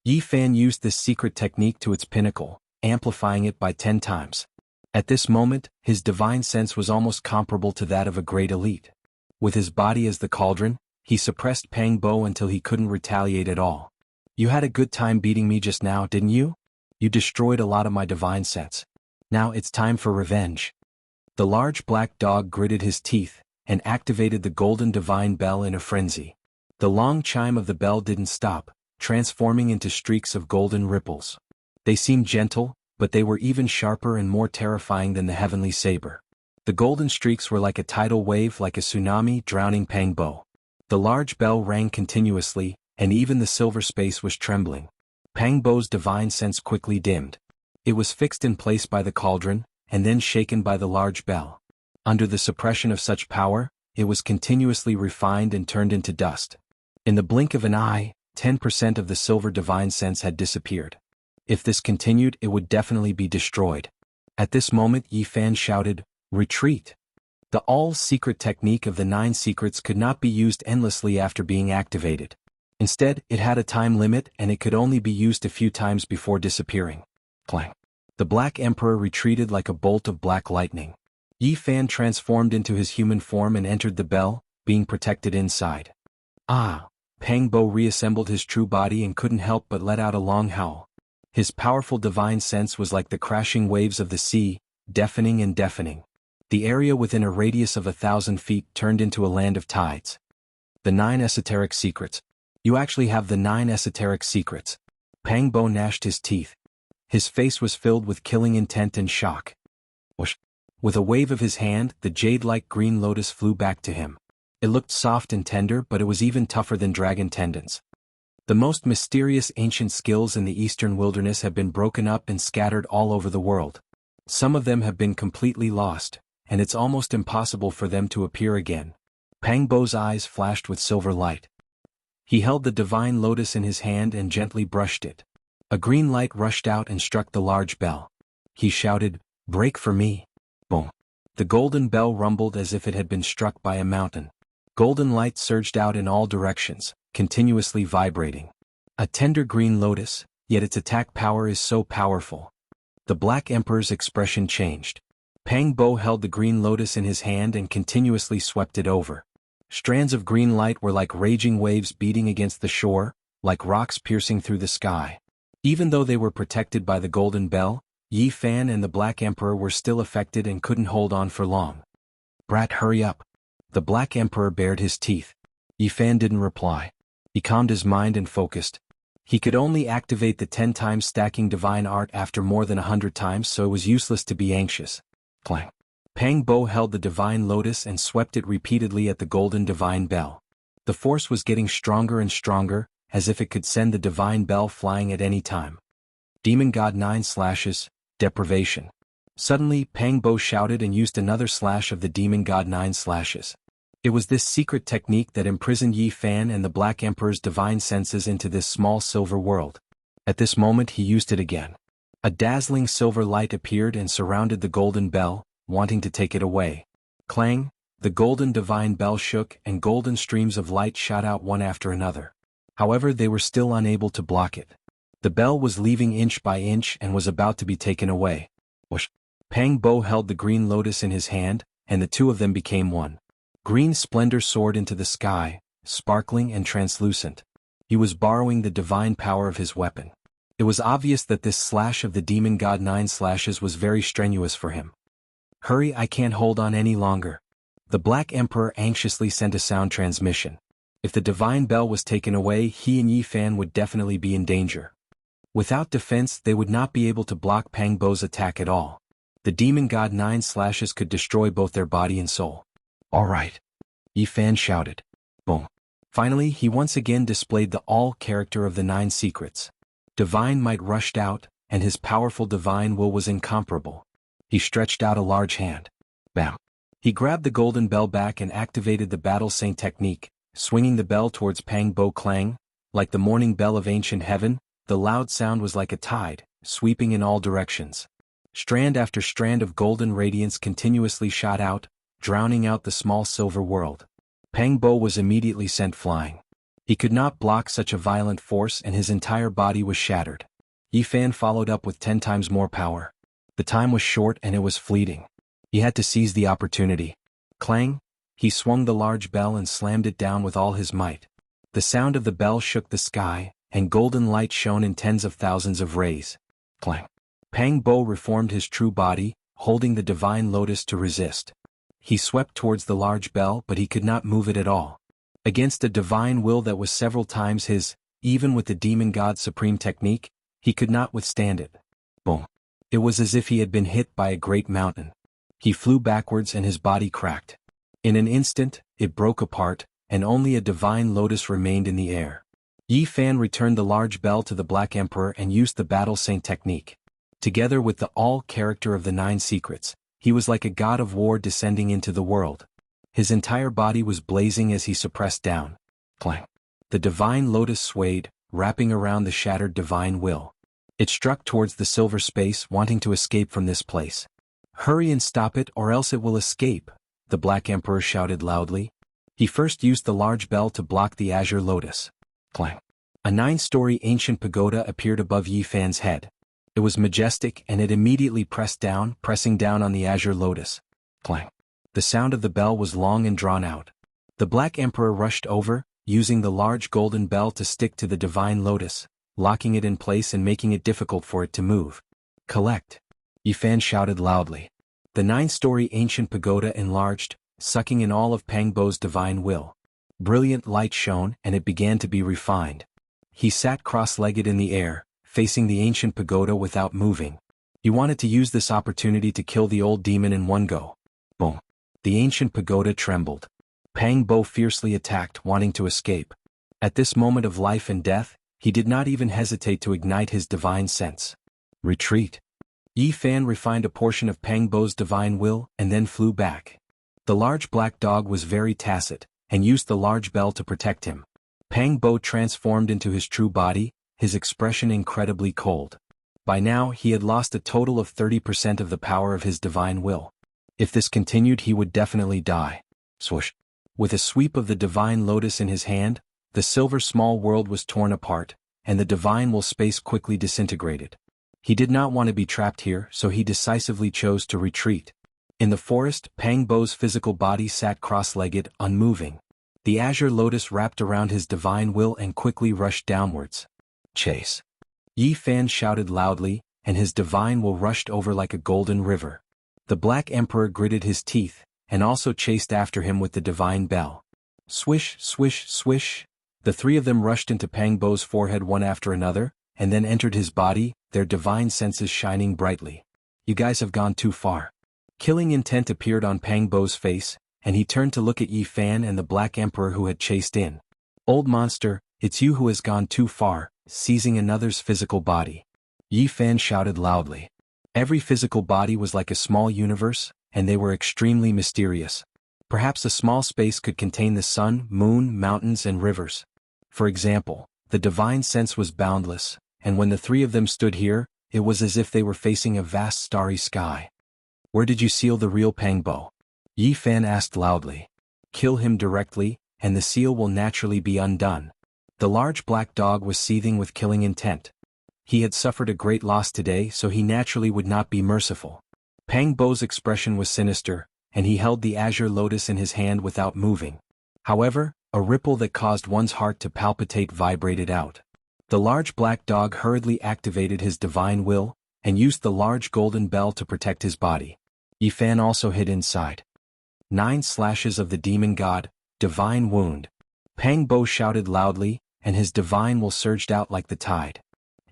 Yi Fan used this secret technique to its pinnacle, amplifying it by 10 times. At this moment, his divine sense was almost comparable to that of a great elite. With his body as the cauldron, he suppressed Pang Bo until he couldn't retaliate at all. You had a good time beating me just now, didn't you? You destroyed a lot of my divine sense. Now it's time for revenge. The large black dog gritted his teeth, and activated the golden divine bell in a frenzy. The long chime of the bell didn't stop, transforming into streaks of golden ripples. They seemed gentle, but they were even sharper and more terrifying than the heavenly saber. The golden streaks were like a tidal wave, like a tsunami drowning Pang Bo. The large bell rang continuously, and even the silver space was trembling. Pang Bo's divine sense quickly dimmed. It was fixed in place by the cauldron, and then shaken by the large bell. Under the suppression of such power, it was continuously refined and turned into dust. In the blink of an eye, 10% of the silver divine sense had disappeared. If this continued, it would definitely be destroyed. At this moment Yi Fan shouted, "Retreat!" The all-secret technique of the 9 secrets could not be used endlessly after being activated. Instead, it had a time limit and it could only be used a few times before disappearing. Clang. The Black Emperor retreated like a bolt of black lightning. Yi Fan transformed into his human form and entered the bell, being protected inside. Ah! Pang Bo reassembled his true body and couldn't help but let out a long howl. His powerful divine sense was like the crashing waves of the sea, deafening and deafening. The area within a radius of 1,000 feet turned into a land of tides. The 9 esoteric secrets. You actually have the 9 esoteric secrets. Pang Bo gnashed his teeth. His face was filled with killing intent and shock. Whoosh. With a wave of his hand, the jade-like green lotus flew back to him. It looked soft and tender, but it was even tougher than dragon tendons. The most mysterious ancient skills in the eastern wilderness have been broken up and scattered all over the world. Some of them have been completely lost, and it's almost impossible for them to appear again. Pang Bo's eyes flashed with silver light. He held the divine lotus in his hand and gently brushed it. A green light rushed out and struck the large bell. He shouted, "Break for me." Boom. The golden bell rumbled as if it had been struck by a mountain. Golden light surged out in all directions, continuously vibrating. A tender green lotus, yet its attack power is so powerful. The Black Emperor's expression changed. Pang Bo held the green lotus in his hand and continuously swept it over. Strands of green light were like raging waves beating against the shore, like rocks piercing through the sky. Even though they were protected by the golden bell, Yi Fan and the Black Emperor were still affected and couldn't hold on for long. "Brat, hurry up." The Black Emperor bared his teeth. Yi Fan didn't reply. He calmed his mind and focused. He could only activate the 10 times stacking divine art after more than 100 times, so it was useless to be anxious. Clang. Pang Bo held the divine lotus and swept it repeatedly at the golden divine bell. The force was getting stronger and stronger, as if it could send the divine bell flying at any time. Demon God 9 slashes, deprivation. Suddenly, Pang Bo shouted and used another slash of the Demon God 9 slashes. It was this secret technique that imprisoned Yi Fan and the Black Emperor's divine senses into this small silver world. At this moment he used it again. A dazzling silver light appeared and surrounded the golden bell, wanting to take it away. Clang! The golden divine bell shook and golden streams of light shot out one after another. However, they were still unable to block it. The bell was leaving inch by inch and was about to be taken away. Whoosh! Pang Bo held the green lotus in his hand, and the two of them became one. Green splendor soared into the sky, sparkling and translucent. He was borrowing the divine power of his weapon. It was obvious that this slash of the Demon God 9 slashes was very strenuous for him. "Hurry, I can't hold on any longer." The Black Emperor anxiously sent a sound transmission. If the divine bell was taken away, he and Yi Fan would definitely be in danger. Without defense, they would not be able to block Pang Bo's attack at all. The Demon God 9 slashes could destroy both their body and soul. "All right," Yi Fan shouted. Boom. Finally, he once again displayed the all character of the 9 secrets. Divine might rushed out, and his powerful divine will was incomparable. He stretched out a large hand. Bam. He grabbed the golden bell back and activated the Battle Saint technique, swinging the bell towards Pang Bo. Clang. Like the morning bell of ancient heaven, the loud sound was like a tide, sweeping in all directions. Strand after strand of golden radiance continuously shot out, drowning out the small silver world. Pang Bo was immediately sent flying. He could not block such a violent force and his entire body was shattered. Yi Fan followed up with 10 times more power. The time was short and it was fleeting. He had to seize the opportunity. Clang! He swung the large bell and slammed it down with all his might. The sound of the bell shook the sky, and golden light shone in tens of thousands of rays. Clang! Pang Bo reformed his true body, holding the divine lotus to resist. He swept towards the large bell but he could not move it at all. Against a divine will that was several times his, even with the Demon God Supreme technique, he could not withstand it. Boom! It was as if he had been hit by a great mountain. He flew backwards and his body cracked. In an instant, it broke apart, and only a divine lotus remained in the air. Yi Fan returned the large bell to the Black Emperor and used the Battle Saint technique. Together with the all character of the 9 secrets, he was like a god of war descending into the world. His entire body was blazing as he suppressed down. Clang! The divine lotus swayed, wrapping around the shattered divine will. It struck towards the silver space, wanting to escape from this place. "Hurry and stop it or else it will escape," the Black Emperor shouted loudly. He first used the large bell to block the azure lotus. Clang! A 9-story ancient pagoda appeared above Yi Fan's head. It was majestic and it immediately pressing down on the azure lotus. Clang! The sound of the bell was long and drawn out. The Black Emperor rushed over, using the large golden bell to stick to the divine lotus, locking it in place and making it difficult for it to move. "Collect!" Yi Fan shouted loudly. The 9-story ancient pagoda enlarged, sucking in all of Pang Bo's divine will. Brilliant light shone and it began to be refined. He sat cross-legged in the air, facing the ancient pagoda without moving. He wanted to use this opportunity to kill the old demon in one go. Boom! The ancient pagoda trembled. Pang Bo fiercely attacked, wanting to escape. At this moment of life and death, he did not even hesitate to ignite his divine sense. Retreat! Yi Fan refined a portion of Pang Bo's divine will and then flew back. The large black dog was very tacit, and used the large bell to protect him. Pang Bo transformed into his true body, his expression incredibly cold. By now he had lost a total of 30% of the power of his divine will. If this continued he would definitely die. Swoosh. With a sweep of the divine lotus in his hand, the silver small world was torn apart, and the divine will space quickly disintegrated. He did not want to be trapped here, so he decisively chose to retreat. In the forest, Pang Bo's physical body sat cross-legged, unmoving. The azure lotus wrapped around his divine will and quickly rushed downwards. Chase! Yi Fan shouted loudly, and his divine will rushed over like a golden river. The Black Emperor gritted his teeth, and also chased after him with the divine bell. Swish, swish, swish! The three of them rushed into Pang Bo's forehead one after another, and then entered his body, their divine senses shining brightly. You guys have gone too far. Killing intent appeared on Pang Bo's face, and he turned to look at Yi Fan and the Black Emperor who had chased in. Old monster, it's you who has gone too far, seizing another's physical body. Yi Fan shouted loudly. Every physical body was like a small universe, and they were extremely mysterious. Perhaps a small space could contain the sun, moon, mountains, and rivers. For example, the divine sense was boundless, and when the three of them stood here, it was as if they were facing a vast starry sky. Where did you seal the real Pang Bo? Yi Fan asked loudly. Kill him directly, and the seal will naturally be undone. The large black dog was seething with killing intent. He had suffered a great loss today, so he naturally would not be merciful. Pang Bo's expression was sinister, and he held the azure lotus in his hand without moving. However, a ripple that caused one's heart to palpitate vibrated out. The large black dog hurriedly activated his divine will, and used the large golden bell to protect his body. Yi Fan also hid inside. 9 slashes of the demon god, divine wound. Pang Bo shouted loudly, and his divine will surged out like the tide.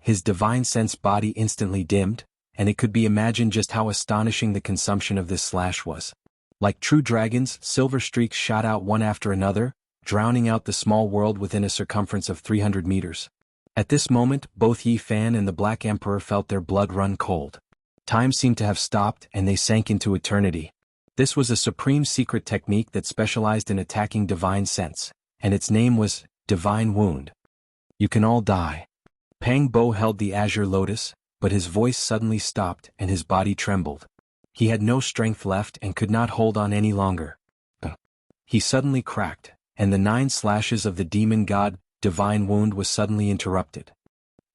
His divine sense body instantly dimmed, and it could be imagined just how astonishing the consumption of this slash was. Like true dragons, silver streaks shot out one after another, drowning out the small world within a circumference of 300 meters. At this moment, both Yi Fan and the Black Emperor felt their blood run cold. Time seemed to have stopped, and they sank into eternity. This was a supreme secret technique that specialized in attacking divine sense, and its name was Divine Wound. You can all die. Pang Bo held the azure lotus, but his voice suddenly stopped and his body trembled. He had no strength left and could not hold on any longer. He suddenly cracked, and the 9 slashes of the demon god, Divine Wound, was suddenly interrupted.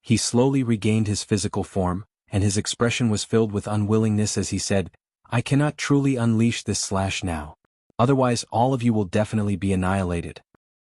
He slowly regained his physical form, and his expression was filled with unwillingness as he said, I cannot truly unleash this slash now. Otherwise all of you will definitely be annihilated.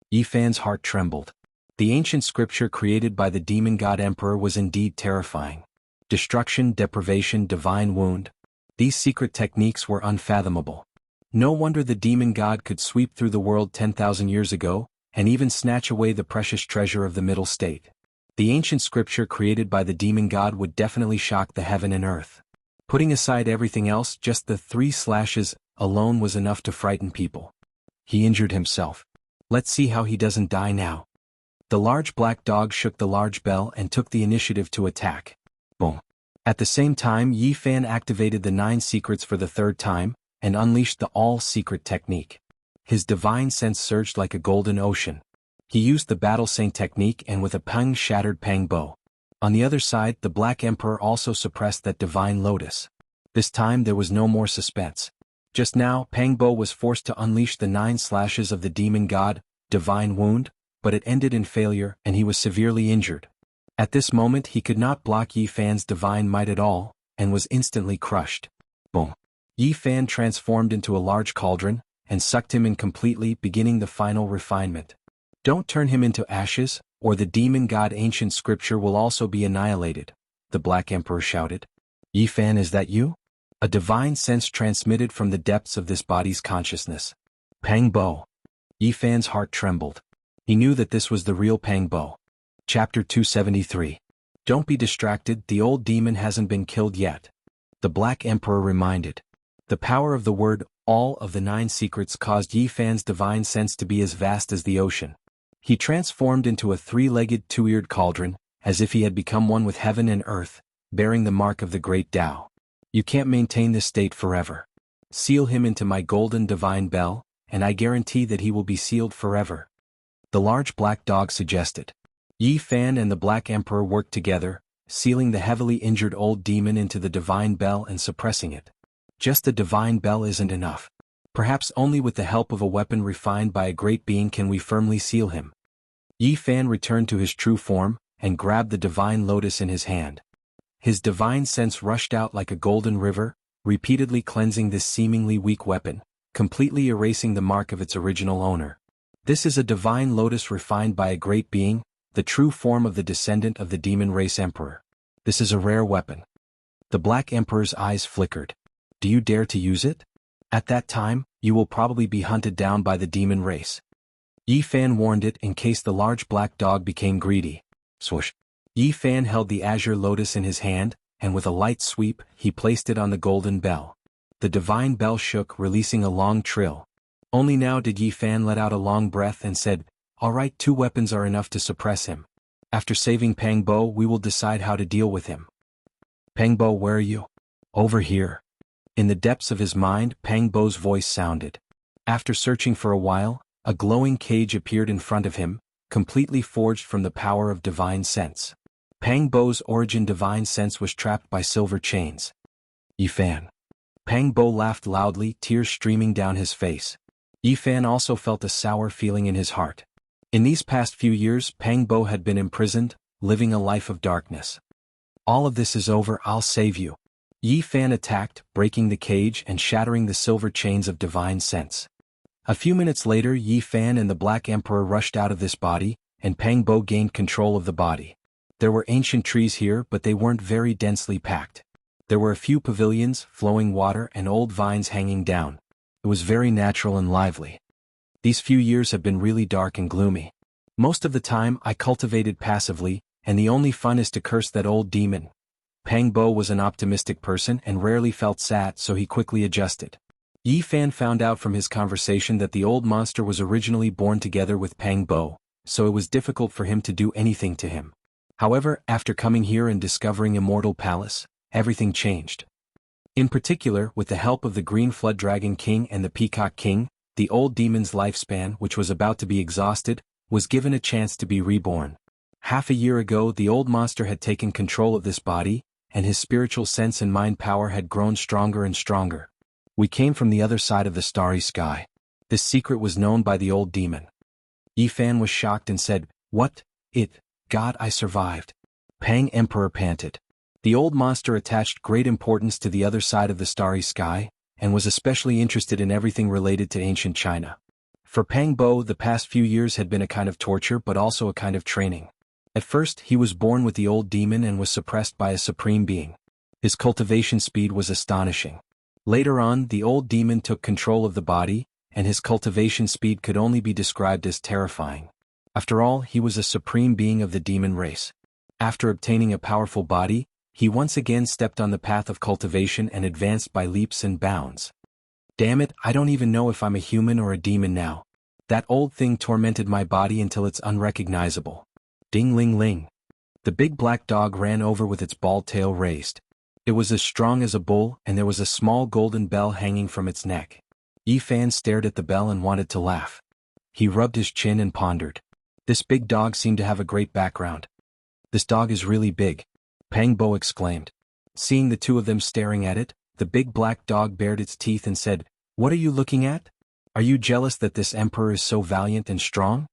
Yi Fan's heart trembled. The ancient scripture created by the demon god emperor was indeed terrifying. Destruction, deprivation, divine wound. These secret techniques were unfathomable. No wonder the demon god could sweep through the world 10,000 years ago, and even snatch away the precious treasure of the middle state. The ancient scripture created by the demon god would definitely shock the heaven and earth. Putting aside everything else, just the 3 slashes alone was enough to frighten people. He injured himself. Let's see how he doesn't die now. The large black dog shook the large bell and took the initiative to attack. Boom. At the same time, Yi Fan activated the 9 secrets for the 3rd time, and unleashed the all-secret technique. His divine sense surged like a golden ocean. He used the Battle Saint technique and with a pang shattered Pang Bo. On the other side, the Black Emperor also suppressed that divine lotus. This time there was no more suspense. Just now, Pang Bo was forced to unleash the 9 slashes of the demon god, Divine Wound, but it ended in failure and he was severely injured. At this moment he could not block Yi Fan's divine might at all, and was instantly crushed. Boom. Yi Fan transformed into a large cauldron, and sucked him in completely, beginning the final refinement. Don't turn him into ashes, or the demon god ancient scripture will also be annihilated, the Black Emperor shouted. Yi Fan, is that you? A divine sense transmitted from the depths of this body's consciousness. Pang Bo. Yi Fan's heart trembled. He knew that this was the real Pang Bo. Chapter 273. Don't be distracted, the old demon hasn't been killed yet. The Black Emperor reminded. The power of the word, all of the 9 secrets caused Yi Fan's divine sense to be as vast as the ocean. He transformed into a 3-legged, 2-eared cauldron, as if he had become one with heaven and earth, bearing the mark of the great Tao. You can't maintain this state forever. Seal him into my golden divine bell, and I guarantee that he will be sealed forever. the large black dog suggested. Yi Fan and the Black Emperor worked together, sealing the heavily injured old demon into the divine bell and suppressing it. Just the divine bell isn't enough. Perhaps only with the help of a weapon refined by a great being can we firmly seal him. Yi Fan returned to his true form, and grabbed the divine lotus in his hand. His divine sense rushed out like a golden river, repeatedly cleansing this seemingly weak weapon, completely erasing the mark of its original owner. This is a divine lotus refined by a great being, the true form of the descendant of the demon race emperor. This is a rare weapon. The Black Emperor's eyes flickered. Do you dare to use it? At that time, you will probably be hunted down by the demon race. Yi Fan warned it in case the large black dog became greedy. Swoosh. Yi Fan held the azure lotus in his hand, and with a light sweep, he placed it on the golden bell. The divine bell shook, releasing a long trill. Only now did Yi Fan let out a long breath and said, "All right, 2 weapons are enough to suppress him. After saving Pang Bo, we will decide how to deal with him." "Pang Bo, where are you?" "Over here." In the depths of his mind, Pang Bo's voice sounded. After searching for a while, a glowing cage appeared in front of him, completely forged from the power of divine sense. Pang Bo's origin divine sense was trapped by silver chains. "Yi Fan." Pang Bo laughed loudly, tears streaming down his face. Yi Fan also felt a sour feeling in his heart. In these past few years, Pang Bo had been imprisoned, living a life of darkness. "All of this is over, I'll save you." Yi Fan attacked, breaking the cage and shattering the silver chains of divine sense. A few minutes later, Yi Fan and the Black Emperor rushed out of this body, and Pang Bo gained control of the body. There were ancient trees here, but they weren't very densely packed. There were a few pavilions, flowing water, and old vines hanging down. It was very natural and lively. These few years have been really dark and gloomy. Most of the time, I cultivated passively, and the only fun is to curse that old demon. Pang Bo was an optimistic person and rarely felt sad, so he quickly adjusted. Yi Fan found out from his conversation that the old monster was originally born together with Pang Bo, so it was difficult for him to do anything to him. However, after coming here and discovering Immortal Palace, everything changed. In particular, with the help of the Green Flood Dragon King and the Peacock King, the old demon's lifespan, which was about to be exhausted, was given a chance to be reborn. Half a year ago, the old monster had taken control of this body, and his spiritual sense and mind power had grown stronger and stronger. "We came from the other side of the starry sky. This secret was known by the old demon." Yi Fan was shocked and said, "What? God, I survived." Pang Emperor panted. The old monster attached great importance to the other side of the starry sky, and was especially interested in everything related to ancient China. For Pang Bo, the past few years had been a kind of torture but also a kind of training. At first, he was born with the old demon and was suppressed by a supreme being. His cultivation speed was astonishing. Later on, the old demon took control of the body, and his cultivation speed could only be described as terrifying. After all, he was a supreme being of the demon race. After obtaining a powerful body, he once again stepped on the path of cultivation and advanced by leaps and bounds. "Damn it, I don't even know if I'm a human or a demon now. That old thing tormented my body until it's unrecognizable." Ding-ling-ling. The big black dog ran over with its bald tail raised. It was as strong as a bull, and there was a small golden bell hanging from its neck. Yi Fan stared at the bell and wanted to laugh. He rubbed his chin and pondered. This big dog seemed to have a great background. "This dog is really big," Pang Bo exclaimed. Seeing the two of them staring at it, the big black dog bared its teeth and said, "What are you looking at? Are you jealous that this emperor is so valiant and strong?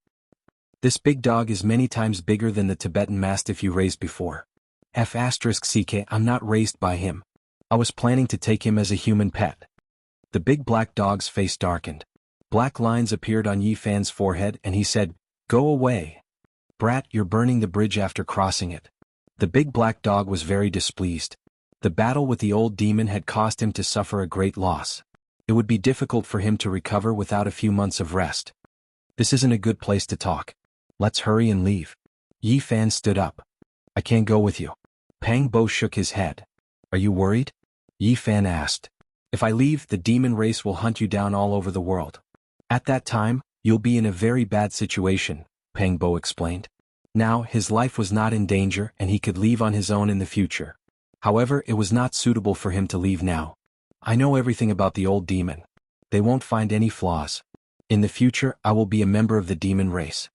This big dog is many times bigger than the Tibetan Mastiff you raised before. *CK, I'm not raised by him. I was planning to take him as a human pet." The big black dog's face darkened. Black lines appeared on Yi Fan's forehead and he said, "Go away. Brat, you're burning the bridge after crossing it." The big black dog was very displeased. The battle with the old demon had caused him to suffer a great loss. It would be difficult for him to recover without a few months of rest. "This isn't a good place to talk. Let's hurry and leave." Yi Fan stood up. "I can't go with you." Pang Bo shook his head. "Are you worried?" Yi Fan asked. "If I leave, the demon race will hunt you down all over the world. At that time, you'll be in a very bad situation," Pang Bo explained. Now, his life was not in danger and he could leave on his own in the future. However, it was not suitable for him to leave now. "I know everything about the old demon. They won't find any flaws. In the future, I will be a member of the demon race.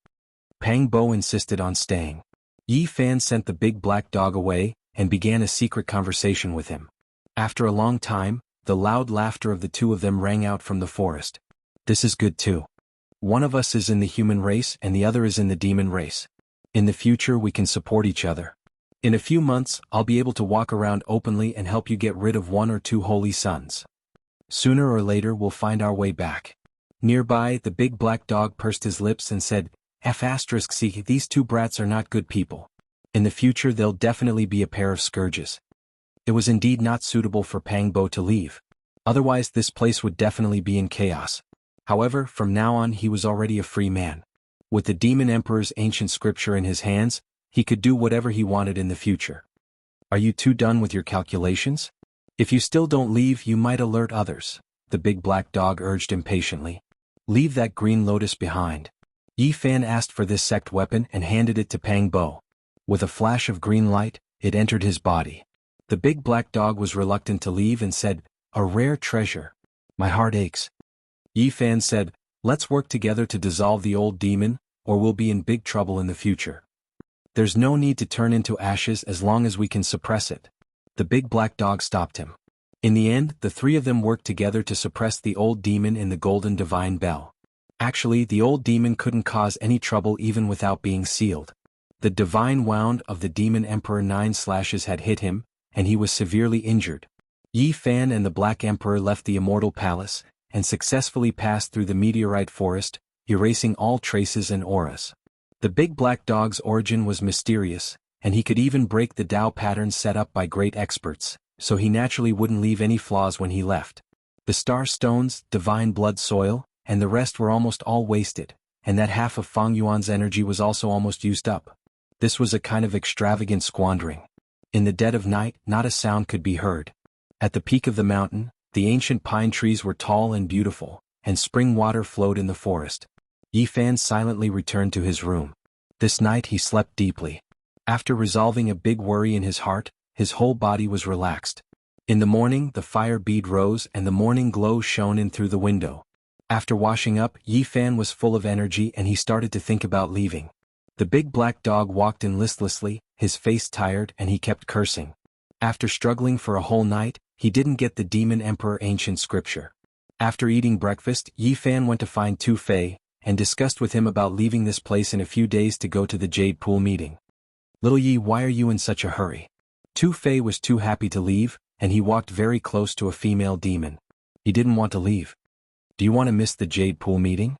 Pang Bo insisted on staying. Yi Fan sent the big black dog away, and began a secret conversation with him. After a long time, the loud laughter of the two of them rang out from the forest. This is good too. One of us is in the human race and the other is in the demon race. In the future we can support each other. In a few months, I'll be able to walk around openly and help you get rid of 1 or 2 holy sons. Sooner or later we'll find our way back. Nearby, the big black dog pursed his lips and said, "See, these 2 brats are not good people. In the future they'll definitely be a pair of scourges." It was indeed not suitable for Pang Bo to leave. Otherwise this place would definitely be in chaos. However, from now on he was already a free man. With the Demon Emperor's ancient scripture in his hands, he could do whatever he wanted in the future. Are you 2 done with your calculations? If you still don't leave, you might alert others, the big black dog urged impatiently. Leave that green lotus behind. Yi Fan asked for this sect weapon and handed it to Pang Bo. With a flash of green light, it entered his body. The big black dog was reluctant to leave and said, "A rare treasure. My heart aches." Yi Fan said, "Let's work together to dissolve the old demon, or we'll be in big trouble in the future. There's no need to turn into ashes as long as we can suppress it." The big black dog stopped him. In the end, the 3 of them worked together to suppress the old demon in the golden divine bell. Actually, the old demon couldn't cause any trouble even without being sealed. The divine wound of the demon emperor 9 slashes had hit him, and he was severely injured. Yi Fan and the Black Emperor left the Immortal Palace, and successfully passed through the meteorite forest, erasing all traces and auras. The big black dog's origin was mysterious, and he could even break the Tao patterns set up by great experts, so he naturally wouldn't leave any flaws when he left. The star stones, divine blood soil, and the rest were almost all wasted, and that half of Fang Yuan's energy was also almost used up. This was a kind of extravagant squandering. In the dead of night, not a sound could be heard. At the peak of the mountain, the ancient pine trees were tall and beautiful, and spring water flowed in the forest. Yi Fan silently returned to his room. This night he slept deeply. After resolving a big worry in his heart, his whole body was relaxed. In the morning the fire bead rose and the morning glow shone in through the window. After washing up, Yi Fan was full of energy and he started to think about leaving. The big black dog walked in listlessly, his face tired, and he kept cursing. After struggling for a whole night, he didn't get the Demon Emperor ancient scripture. After eating breakfast, Yi Fan went to find Tu Fei, and discussed with him about leaving this place in a few days to go to the Jade Pool meeting. "Little Yi, why are you in such a hurry?" Tu Fei was too happy to leave, and he walked very close to a female demon. He didn't want to leave. "Do you want to miss the Jade Pool meeting?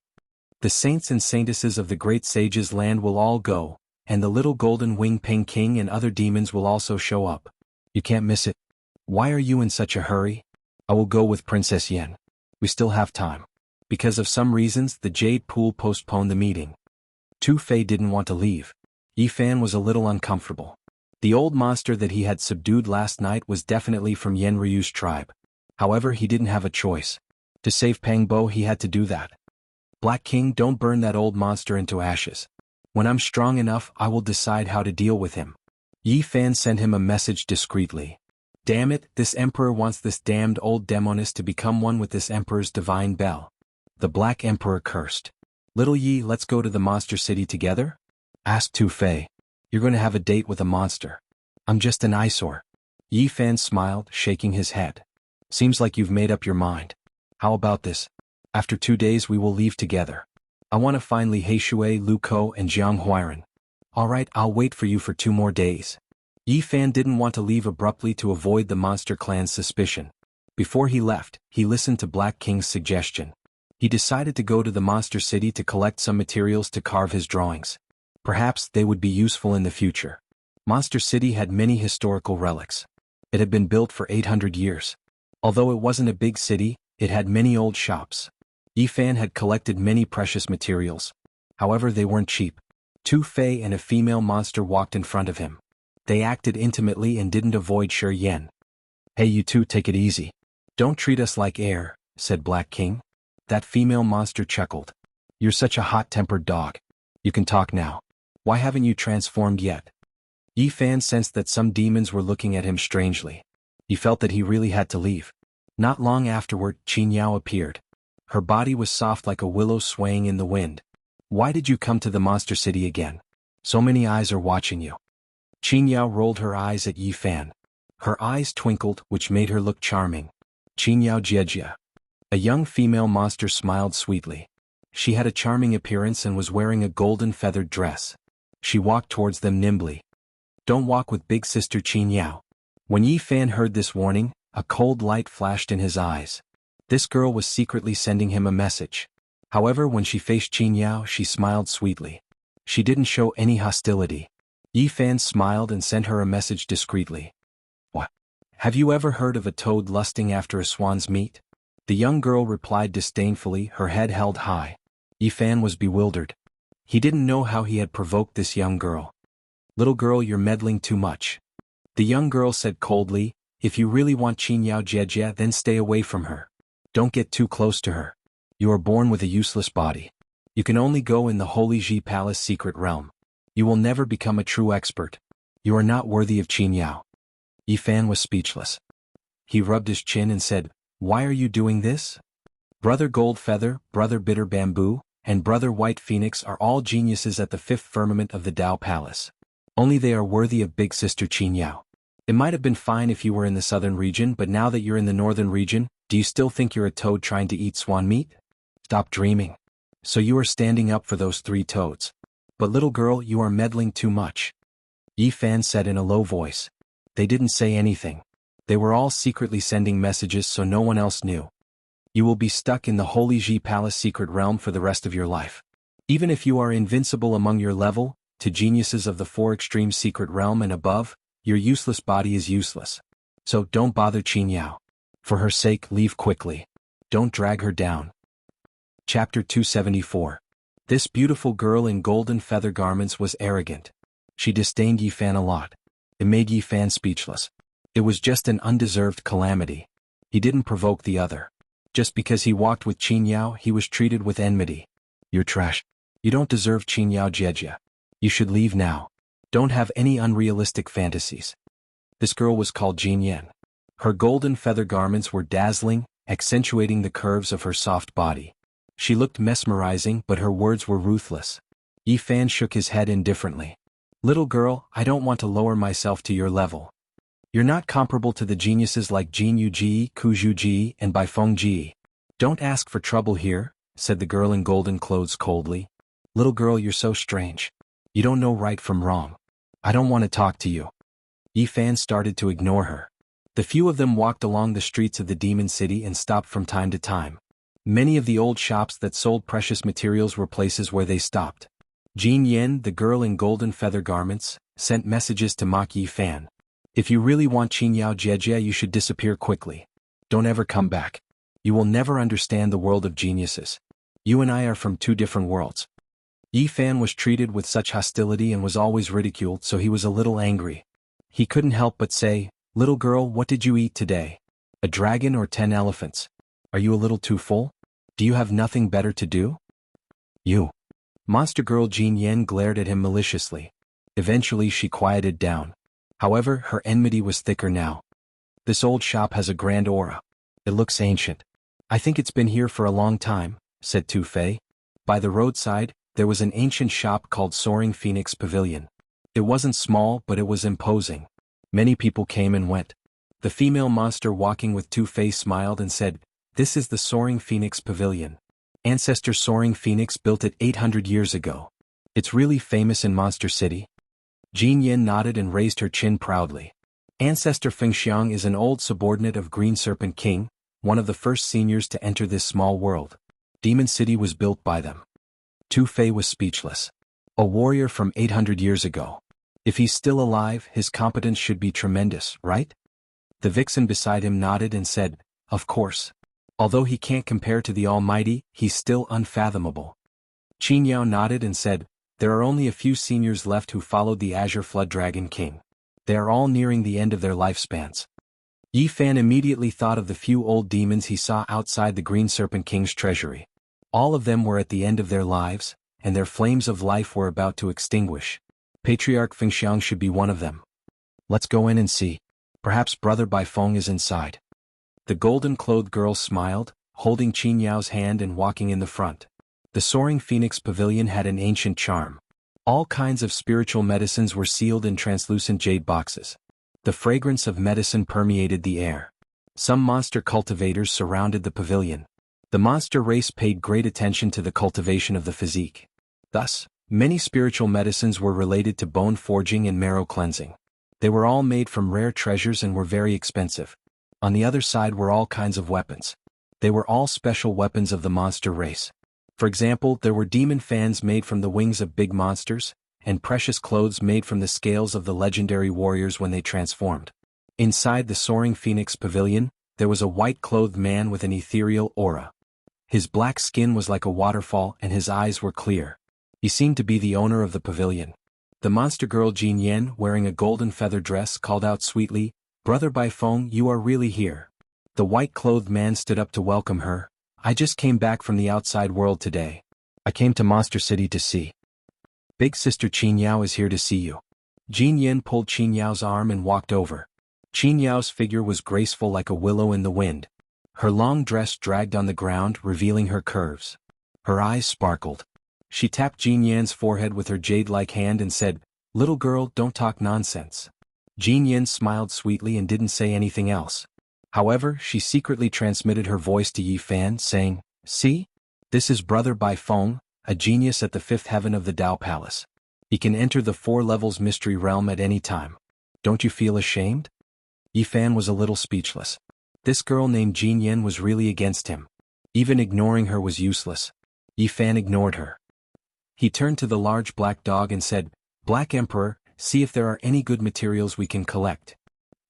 The saints and saintesses of the great sages' land will all go, and the little golden wing Peng King and other demons will also show up. You can't miss it. Why are you in such a hurry?" "I will go with Princess Yen. We still have time." Because of some reasons, the Jade Pool postponed the meeting. Tu Fei didn't want to leave. Yi Fan was a little uncomfortable. The old monster that he had subdued last night was definitely from Yen Ryu's tribe. However, he didn't have a choice. To save Pang Bo, he had to do that. "Black King, don't burn that old monster into ashes. When I'm strong enough, I will decide how to deal with him." Yi Fan sent him a message discreetly. "Damn it, this emperor wants this damned old demoness to become one with this emperor's divine bell." The Black Emperor cursed. "Little Yi, let's go to the monster city together?" asked Tu Fei. "You're going to have a date with a monster. I'm just an eyesore." Yi Fan smiled, shaking his head. "Seems like you've made up your mind. How about this? After 2 days we will leave together. I want to find Li Heishui, Lu Ko, and Jianghu. Alright, I'll wait for you for 2 more days." Yi Fan didn't want to leave abruptly to avoid the monster clan's suspicion. Before he left, he listened to Black King's suggestion. He decided to go to the monster city to collect some materials to carve his drawings. Perhaps they would be useful in the future. Monster City had many historical relics. It had been built for 800 years. Although it wasn't a big city, it had many old shops. Yi Fan had collected many precious materials. However, they weren't cheap. Tu Fei and a female monster walked in front of him. They acted intimately and didn't avoid Shi Yen. "Hey, you two, take it easy. Don't treat us like air," said Black King. That female monster chuckled. "You're such a hot-tempered dog. You can talk now. Why haven't you transformed yet?" Yi Fan sensed that some demons were looking at him strangely. He felt that he really had to leave. Not long afterward, Qin Yao appeared. Her body was soft like a willow swaying in the wind. Why did you come to the monster city again? So many eyes are watching you. Qin Yao rolled her eyes at Yi Fan. Her eyes twinkled, which made her look charming. Qin Yao Jiejia. A young female monster smiled sweetly. She had a charming appearance and was wearing a golden feathered dress. She walked towards them nimbly. Don't walk with big sister Qin Yao. When Yi Fan heard this warning, a cold light flashed in his eyes. This girl was secretly sending him a message. However, when she faced Qin Yao, she smiled sweetly. She didn't show any hostility. Yi Fan smiled and sent her a message discreetly. What? Have you ever heard of a toad lusting after a swan's meat? The young girl replied disdainfully, her head held high. Yi Fan was bewildered. He didn't know how he had provoked this young girl. Little girl, you're meddling too much. The young girl said coldly, if you really want Qin Yao Jiejia, then stay away from her. Don't get too close to her. You are born with a useless body. You can only go in the Holy Ji Palace secret realm. You will never become a true expert. You are not worthy of Qin Yao. Yi Fan was speechless. He rubbed his chin and said, why are you doing this? Brother Gold Feather, Brother Bitter Bamboo, and Brother White Phoenix are all geniuses at the fifth firmament of the Tao Palace. Only they are worthy of big sister Qin Yao. It might have been fine if you were in the southern region, but now that you're in the northern region, do you still think you're a toad trying to eat swan meat? Stop dreaming. So you are standing up for those 3 toads. But little girl, you are meddling too much. Yi Fan said in a low voice. They didn't say anything. They were all secretly sending messages so no one else knew. You will be stuck in the Holy Ji Palace secret realm for the rest of your life. Even if you are invincible among your level, to geniuses of the 4 extreme secret realm and above, your useless body is useless. So don't bother Qin Yao. For her sake, leave quickly. Don't drag her down. Chapter 274. This beautiful girl in golden feather garments was arrogant. She disdained Yi Fan a lot. It made Yi Fan speechless. It was just an undeserved calamity. He didn't provoke the other. Just because he walked with Qin Yao, he was treated with enmity. You're trash. You don't deserve Qin Yao Jiejia. You should leave now. Don't have any unrealistic fantasies. This girl was called Jin Yan. Her golden feather garments were dazzling, accentuating the curves of her soft body. She looked mesmerizing, but her words were ruthless. Yi Fan shook his head indifferently. Little girl, I don't want to lower myself to your level. You're not comparable to the geniuses like Jin Yu Ji, Ku Zhu Ji, and Bai Feng Ji. Don't ask for trouble here, said the girl in golden clothes coldly. Little girl, you're so strange. You don't know right from wrong. I don't want to talk to you. Yi Fan started to ignore her. The few of them walked along the streets of the demon city and stopped from time to time. Many of the old shops that sold precious materials were places where they stopped. Jin Yan, the girl in golden feather garments, sent messages to mock Yi Fan. If you really want Qin Yao Jiejia, you should disappear quickly. Don't ever come back. You will never understand the world of geniuses. You and I are from 2 different worlds. Yi Fan was treated with such hostility and was always ridiculed, so he was a little angry. He couldn't help but say, little girl, what did you eat today? A dragon or 10 elephants? Are you a little too full? Do you have nothing better to do? You. Monster girl Jin Yan glared at him maliciously. Eventually she quieted down. However, her enmity was thicker now. This old shop has a grand aura. It looks ancient. I think it's been here for a long time, said Tu Fei. By the roadside, there was an ancient shop called Soaring Phoenix Pavilion. It wasn't small, but it was imposing. Many people came and went. The female monster walking with Tu Fei smiled and said, this is the Soaring Phoenix Pavilion. Ancestor Soaring Phoenix built it 800 years ago. It's really famous in Monster City. Jin Yan nodded and raised her chin proudly. Ancestor Fengxiang is an old subordinate of Green Serpent King, one of the first seniors to enter this small world. Demon City was built by them. Tu Fei was speechless. A warrior from 800 years ago. If he's still alive, his competence should be tremendous, right? The vixen beside him nodded and said, of course. Although he can't compare to the Almighty, he's still unfathomable. Qin Yao nodded and said, there are only a few seniors left who followed the Azure Flood Dragon King. They are all nearing the end of their lifespans. Yi Fan immediately thought of the few old demons he saw outside the Green Serpent King's treasury. All of them were at the end of their lives, and their flames of life were about to extinguish. Patriarch Fengxiang should be one of them. Let's go in and see. Perhaps Brother Bai Feng is inside. The golden-clothed girl smiled, holding Qin Yao's hand and walking in the front. The Soaring Phoenix Pavilion had an ancient charm. All kinds of spiritual medicines were sealed in translucent jade boxes. The fragrance of medicine permeated the air. Some monster cultivators surrounded the pavilion. The monster race paid great attention to the cultivation of the physique. Thus, many spiritual medicines were related to bone forging and marrow cleansing. They were all made from rare treasures and were very expensive. On the other side were all kinds of weapons. They were all special weapons of the monster race. For example, there were demon fans made from the wings of big monsters, and precious clothes made from the scales of the legendary warriors when they transformed. Inside the Soaring Phoenix Pavilion, there was a white-clothed man with an ethereal aura. His black skin was like a waterfall and his eyes were clear. He seemed to be the owner of the pavilion. The monster girl Jin Yen, wearing a golden feather dress, called out sweetly, "Brother Bai Feng, you are really here." The white-clothed man stood up to welcome her. "I just came back from the outside world today. I came to Monster City to see. Big sister Qin Yao is here to see you." Jin Yen pulled Qin Yao's arm and walked over. Qin Yao's figure was graceful like a willow in the wind. Her long dress dragged on the ground, revealing her curves. Her eyes sparkled. She tapped Jin Yan's forehead with her jade-like hand and said, "Little girl, don't talk nonsense." Jin Yan smiled sweetly and didn't say anything else. However, she secretly transmitted her voice to Yi Fan, saying, "See? This is Brother Bai Feng, a genius at the fifth heaven of the Dao Palace. He can enter the 4 levels mystery realm at any time. Don't you feel ashamed?" Yi Fan was a little speechless. This girl named Jin Yan was really against him. Even ignoring her was useless. Yi Fan ignored her. He turned to the large black dog and said, "Black Emperor, see if there are any good materials we can collect."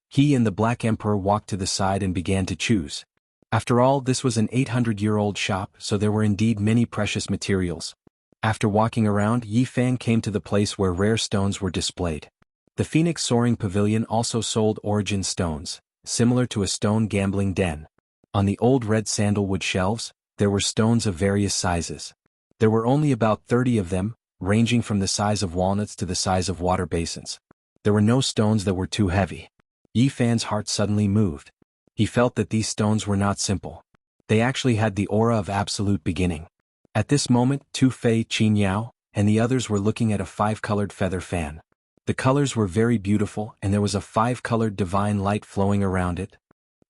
He and the Black Emperor walked to the side and began to choose. After all, this was an 800-year-old shop, so there were indeed many precious materials. After walking around, Yi Fan came to the place where rare stones were displayed. The Phoenix Soaring Pavilion also sold origin stones, similar to a stone gambling den. On the old red sandalwood shelves, there were stones of various sizes. There were only about 30 of them, ranging from the size of walnuts to the size of water basins. There were no stones that were too heavy. Yi Fan's heart suddenly moved. He felt that these stones were not simple. They actually had the aura of absolute beginning. At this moment, Tu Fei, Qin Yao, and the others were looking at a 5-colored feather fan. The colors were very beautiful and there was a 5-colored divine light flowing around it.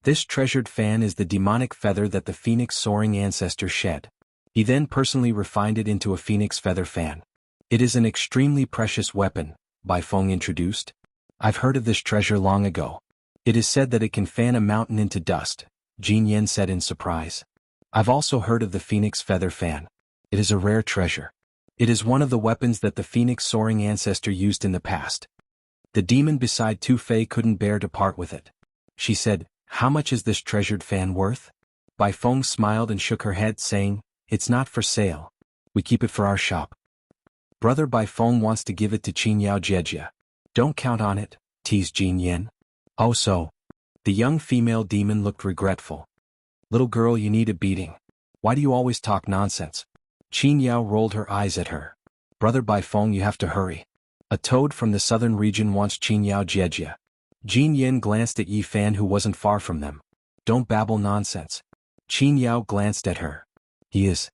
This treasured fan is the demonic feather that the Phoenix Soaring ancestor shed. He then personally refined it into a phoenix feather fan. "It is an extremely precious weapon," Bai Feng introduced. "I've heard of this treasure long ago. It is said that it can fan a mountain into dust," Jin Yan said in surprise. "I've also heard of the phoenix feather fan. It is a rare treasure. It is one of the weapons that the Phoenix Soaring ancestor used in the past." The demon beside Tu Fei couldn't bear to part with it. She said, "How much is this treasured fan worth?" Bai Feng smiled and shook her head, saying, "It's not for sale. We keep it for our shop. Brother Bai Feng wants to give it to Qin Yao Jejia. Don't count on it," teased Jin Yan. "Oh so." The young female demon looked regretful. "Little girl, you need a beating. Why do you always talk nonsense?" Qin Yao rolled her eyes at her. "Brother Bai Feng, you have to hurry. A toad from the southern region wants Qin Yao Jejia." Jin Yan glanced at Yi Fan, who wasn't far from them. "Don't babble nonsense." Qin Yao glanced at her. "He is."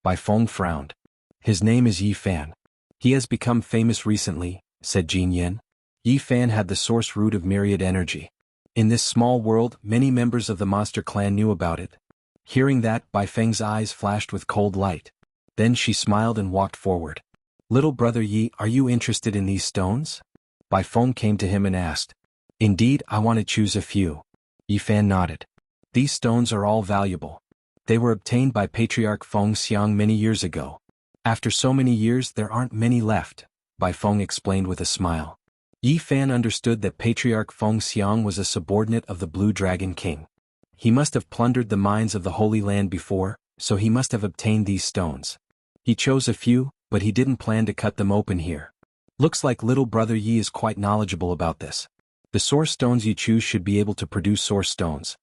Bai Feng frowned. "His name is Yi Fan. He has become famous recently," said Jin Yan. Yi Fan had the source root of myriad energy. In this small world, many members of the monster clan knew about it. Hearing that, Bai Feng's eyes flashed with cold light. Then she smiled and walked forward. "Little brother Yi, are you interested in these stones?" Bai Feng came to him and asked. "Indeed, I want to choose a few." Yi Fan nodded. "These stones are all valuable. They were obtained by Patriarch Feng Xiang many years ago. After so many years, there aren't many left," Bai Feng explained with a smile. Yi Fan understood that Patriarch Feng Xiang was a subordinate of the Blue Dragon King. He must have plundered the mines of the Holy Land before, so he must have obtained these stones. He chose a few, but he didn't plan to cut them open here. "Looks like little brother Yi is quite knowledgeable about this. The source stones you choose should be able to produce source stones."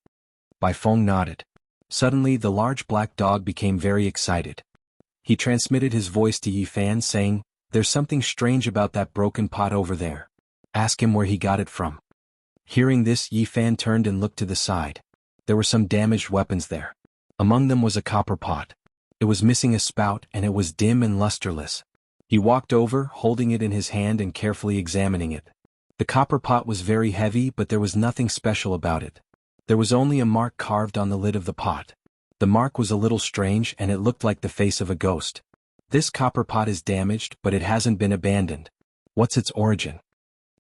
Bai Feng nodded. Suddenly the large black dog became very excited. He transmitted his voice to Yi Fan, saying, "There's something strange about that broken pot over there. Ask him where he got it from." Hearing this, Yi Fan turned and looked to the side. There were some damaged weapons there. Among them was a copper pot. It was missing a spout and it was dim and lusterless. He walked over, holding it in his hand and carefully examining it. The copper pot was very heavy, but there was nothing special about it. There was only a mark carved on the lid of the pot. The mark was a little strange and it looked like the face of a ghost. This copper pot is damaged, but it hasn't been abandoned. What's its origin?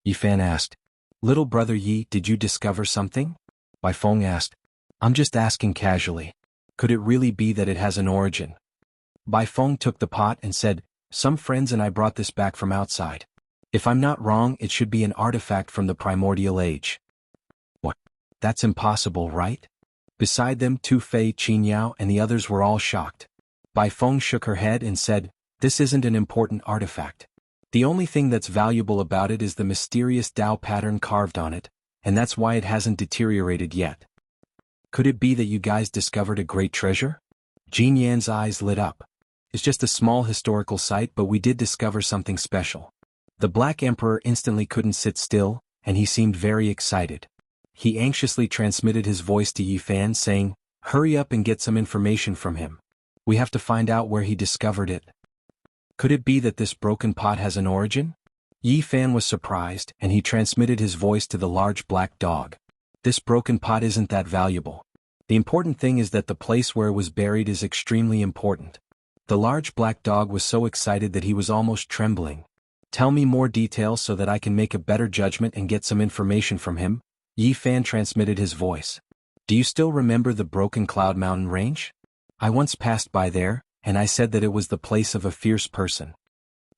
Yifan asked. Little brother Yi, did you discover something? Bai Feng asked. I'm just asking casually. Could it really be that it has an origin? Bai Feng took the pot and said, some friends and I brought this back from outside. If I'm not wrong, it should be an artifact from the primordial age. What? That's impossible, right? Beside them, Tu Fei, Qin Yao and the others were all shocked. Bai Feng shook her head and said, this isn't an important artifact. The only thing that's valuable about it is the mysterious Tao pattern carved on it, and that's why it hasn't deteriorated yet. Could it be that you guys discovered a great treasure? Jin Yan's eyes lit up. It's just a small historical site, but we did discover something special. The Black Emperor instantly couldn't sit still, and he seemed very excited. He anxiously transmitted his voice to Yifan saying, hurry up and get some information from him. We have to find out where he discovered it. Could it be that this broken pot has an origin? Yifan was surprised, and he transmitted his voice to the large black dog. This broken pot isn't that valuable. The important thing is that the place where it was buried is extremely important. The large black dog was so excited that he was almost trembling. Tell me more details so that I can make a better judgment and get some information from him. Yifan transmitted his voice. Do you still remember the Broken Cloud Mountain range? I once passed by there, and I said that it was the place of a fierce person.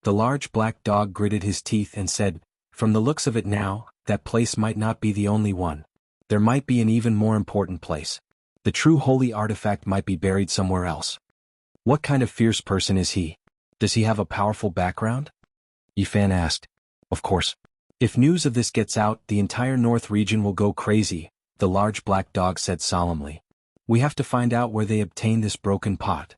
The large black dog gritted his teeth and said, from the looks of it now, that place might not be the only one. There might be an even more important place. The true holy artifact might be buried somewhere else. What kind of fierce person is he? Does he have a powerful background? Yifan asked. Of course. If news of this gets out, the entire North region will go crazy, the large black dog said solemnly. We have to find out where they obtained this broken pot.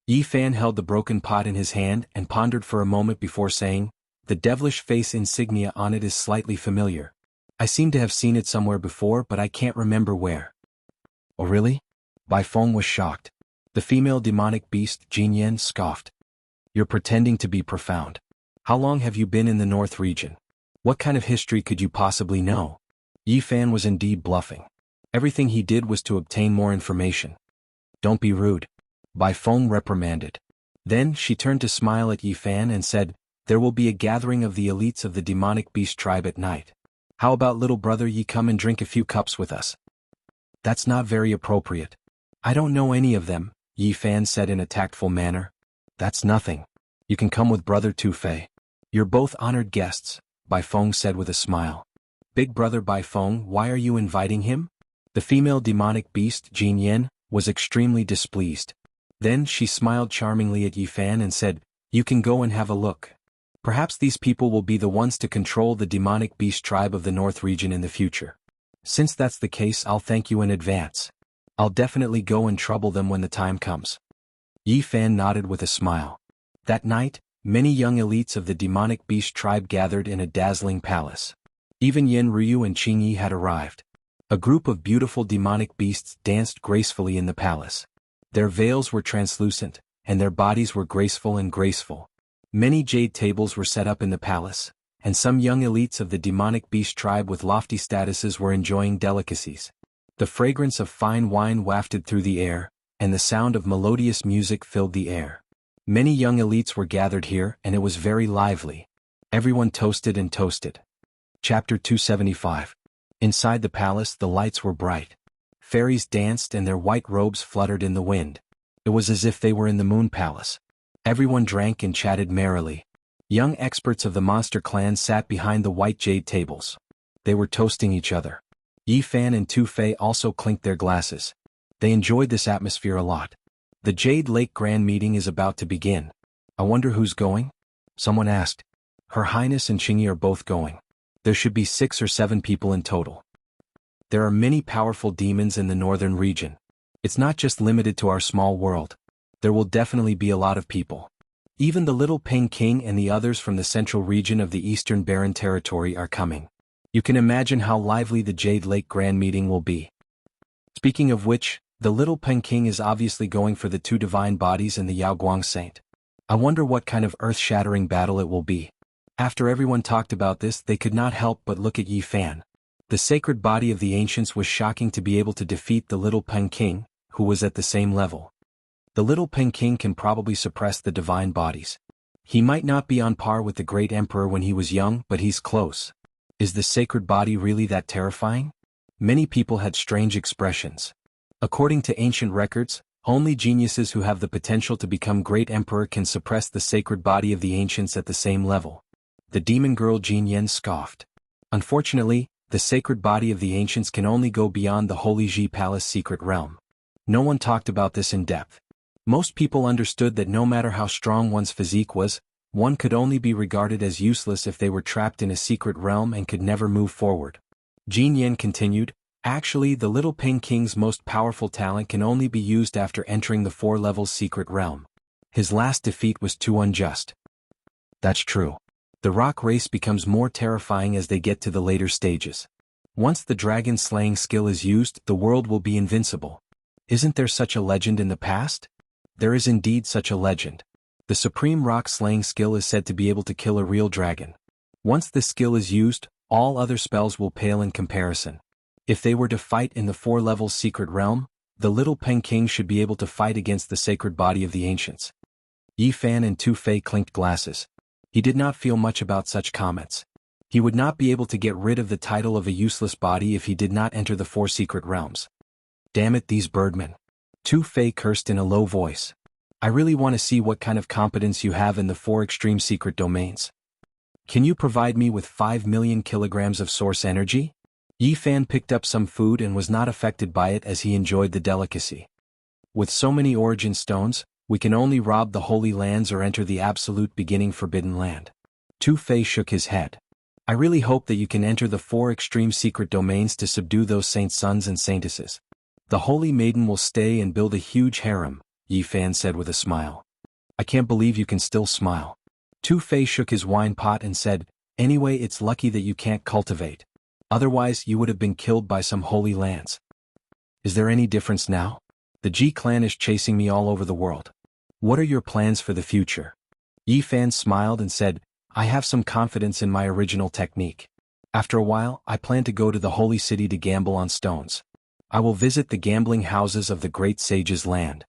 Yifan held the broken pot in his hand and pondered for a moment before saying, the devilish face insignia on it is slightly familiar. I seem to have seen it somewhere before, but I can't remember where. Oh really? Bai Feng was shocked. The female demonic beast, Jin Yan, scoffed. You're pretending to be profound. How long have you been in the North region? What kind of history could you possibly know? Yifan was indeed bluffing. Everything he did was to obtain more information. Don't be rude. Bai Feng reprimanded. Then she turned to smile at Yifan and said, there will be a gathering of the elites of the demonic beast tribe at night. How about little brother Yi come and drink a few cups with us? That's not very appropriate. I don't know any of them, Yifan said in a tactful manner. That's nothing. You can come with brother Tu Fei. You're both honored guests, Bai Feng said with a smile. Big brother Bai Feng, why are you inviting him? The female demonic beast, Jin Yan, was extremely displeased. Then she smiled charmingly at Yifan and said, you can go and have a look. Perhaps these people will be the ones to control the demonic beast tribe of the North region in the future. Since that's the case, I'll thank you in advance. I'll definitely go and trouble them when the time comes. Yifan nodded with a smile. That night, many young elites of the demonic beast tribe gathered in a dazzling palace. Even Yen Ryu and Qingyi had arrived. A group of beautiful demonic beasts danced gracefully in the palace. Their veils were translucent, and their bodies were graceful and graceful. Many jade tables were set up in the palace, and some young elites of the demonic beast tribe with lofty statuses were enjoying delicacies. The fragrance of fine wine wafted through the air, and the sound of melodious music filled the air. Many young elites were gathered here, and it was very lively. Everyone toasted and toasted. Chapter 275. Inside the palace, the lights were bright. Fairies danced and their white robes fluttered in the wind. It was as if they were in the moon palace. Everyone drank and chatted merrily. Young experts of the monster clan sat behind the white jade tables. They were toasting each other. Yifan and Tu Fei also clinked their glasses. They enjoyed this atmosphere a lot. The Jade Lake Grand Meeting is about to begin. I wonder who's going? Someone asked. Her Highness and Qingyi are both going. There should be 6 or 7 people in total. There are many powerful demons in the northern region. It's not just limited to our small world. There will definitely be a lot of people. Even the little Peng King and the others from the central region of the Eastern Barren Territory are coming. You can imagine how lively the Jade Lake Grand Meeting will be. Speaking of which, The little Peking is obviously going for the two divine bodies and the Yaoguang saint. I wonder what kind of earth-shattering battle it will be. After everyone talked about this, they could not help but look at Yi Fan. The sacred body of the ancients was shocking to be able to defeat the little Peking, who was at the same level. The little Peking can probably suppress the divine bodies. He might not be on par with the great emperor when he was young, but he's close. Is the sacred body really that terrifying? Many people had strange expressions. According to ancient records, only geniuses who have the potential to become great emperor can suppress the sacred body of the ancients at the same level. The demon girl Jin Yen scoffed. Unfortunately, the sacred body of the ancients can only go beyond the Holy Ji Palace secret realm. No one talked about this in depth. Most people understood that no matter how strong one's physique was, one could only be regarded as useless if they were trapped in a secret realm and could never move forward. Jin Yen continued, actually the little Peking's most powerful talent can only be used after entering the 4-level secret realm. His last defeat was too unjust. That's true. The rock race becomes more terrifying as they get to the later stages. Once the dragon slaying skill is used, the world will be invincible. Isn't there such a legend in the past? There is indeed such a legend. The supreme rock slaying skill is said to be able to kill a real dragon. Once this skill is used, all other spells will pale in comparison. If they were to fight in the 4-level secret realm, the little Peking should be able to fight against the sacred body of the ancients. Yi Fan and Tu Fei clinked glasses. He did not feel much about such comments. He would not be able to get rid of the title of a useless body if he did not enter the 4 secret realms. Damn it, these birdmen. Tu Fei cursed in a low voice. I really want to see what kind of competence you have in the 4 extreme secret domains. Can you provide me with 5 million kilograms of source energy? Yi Fan picked up some food and was not affected by it as he enjoyed the delicacy. With so many origin stones, we can only rob the Holy Lands or enter the absolute beginning Forbidden Land. Tu Fei shook his head. I really hope that you can enter the 4 extreme secret domains to subdue those saint sons and saintesses. The Holy Maiden will stay and build a huge harem, Yi Fan said with a smile. I can't believe you can still smile. Tu Fei shook his wine pot and said, anyway, it's lucky that you can't cultivate. Otherwise, you would have been killed by some holy lands. Is there any difference now? The Ji clan is chasing me all over the world. What are your plans for the future? Yi Fan smiled and said, I have some confidence in my original technique. After a while, I plan to go to the holy city to gamble on stones. I will visit the gambling houses of the great sage's land.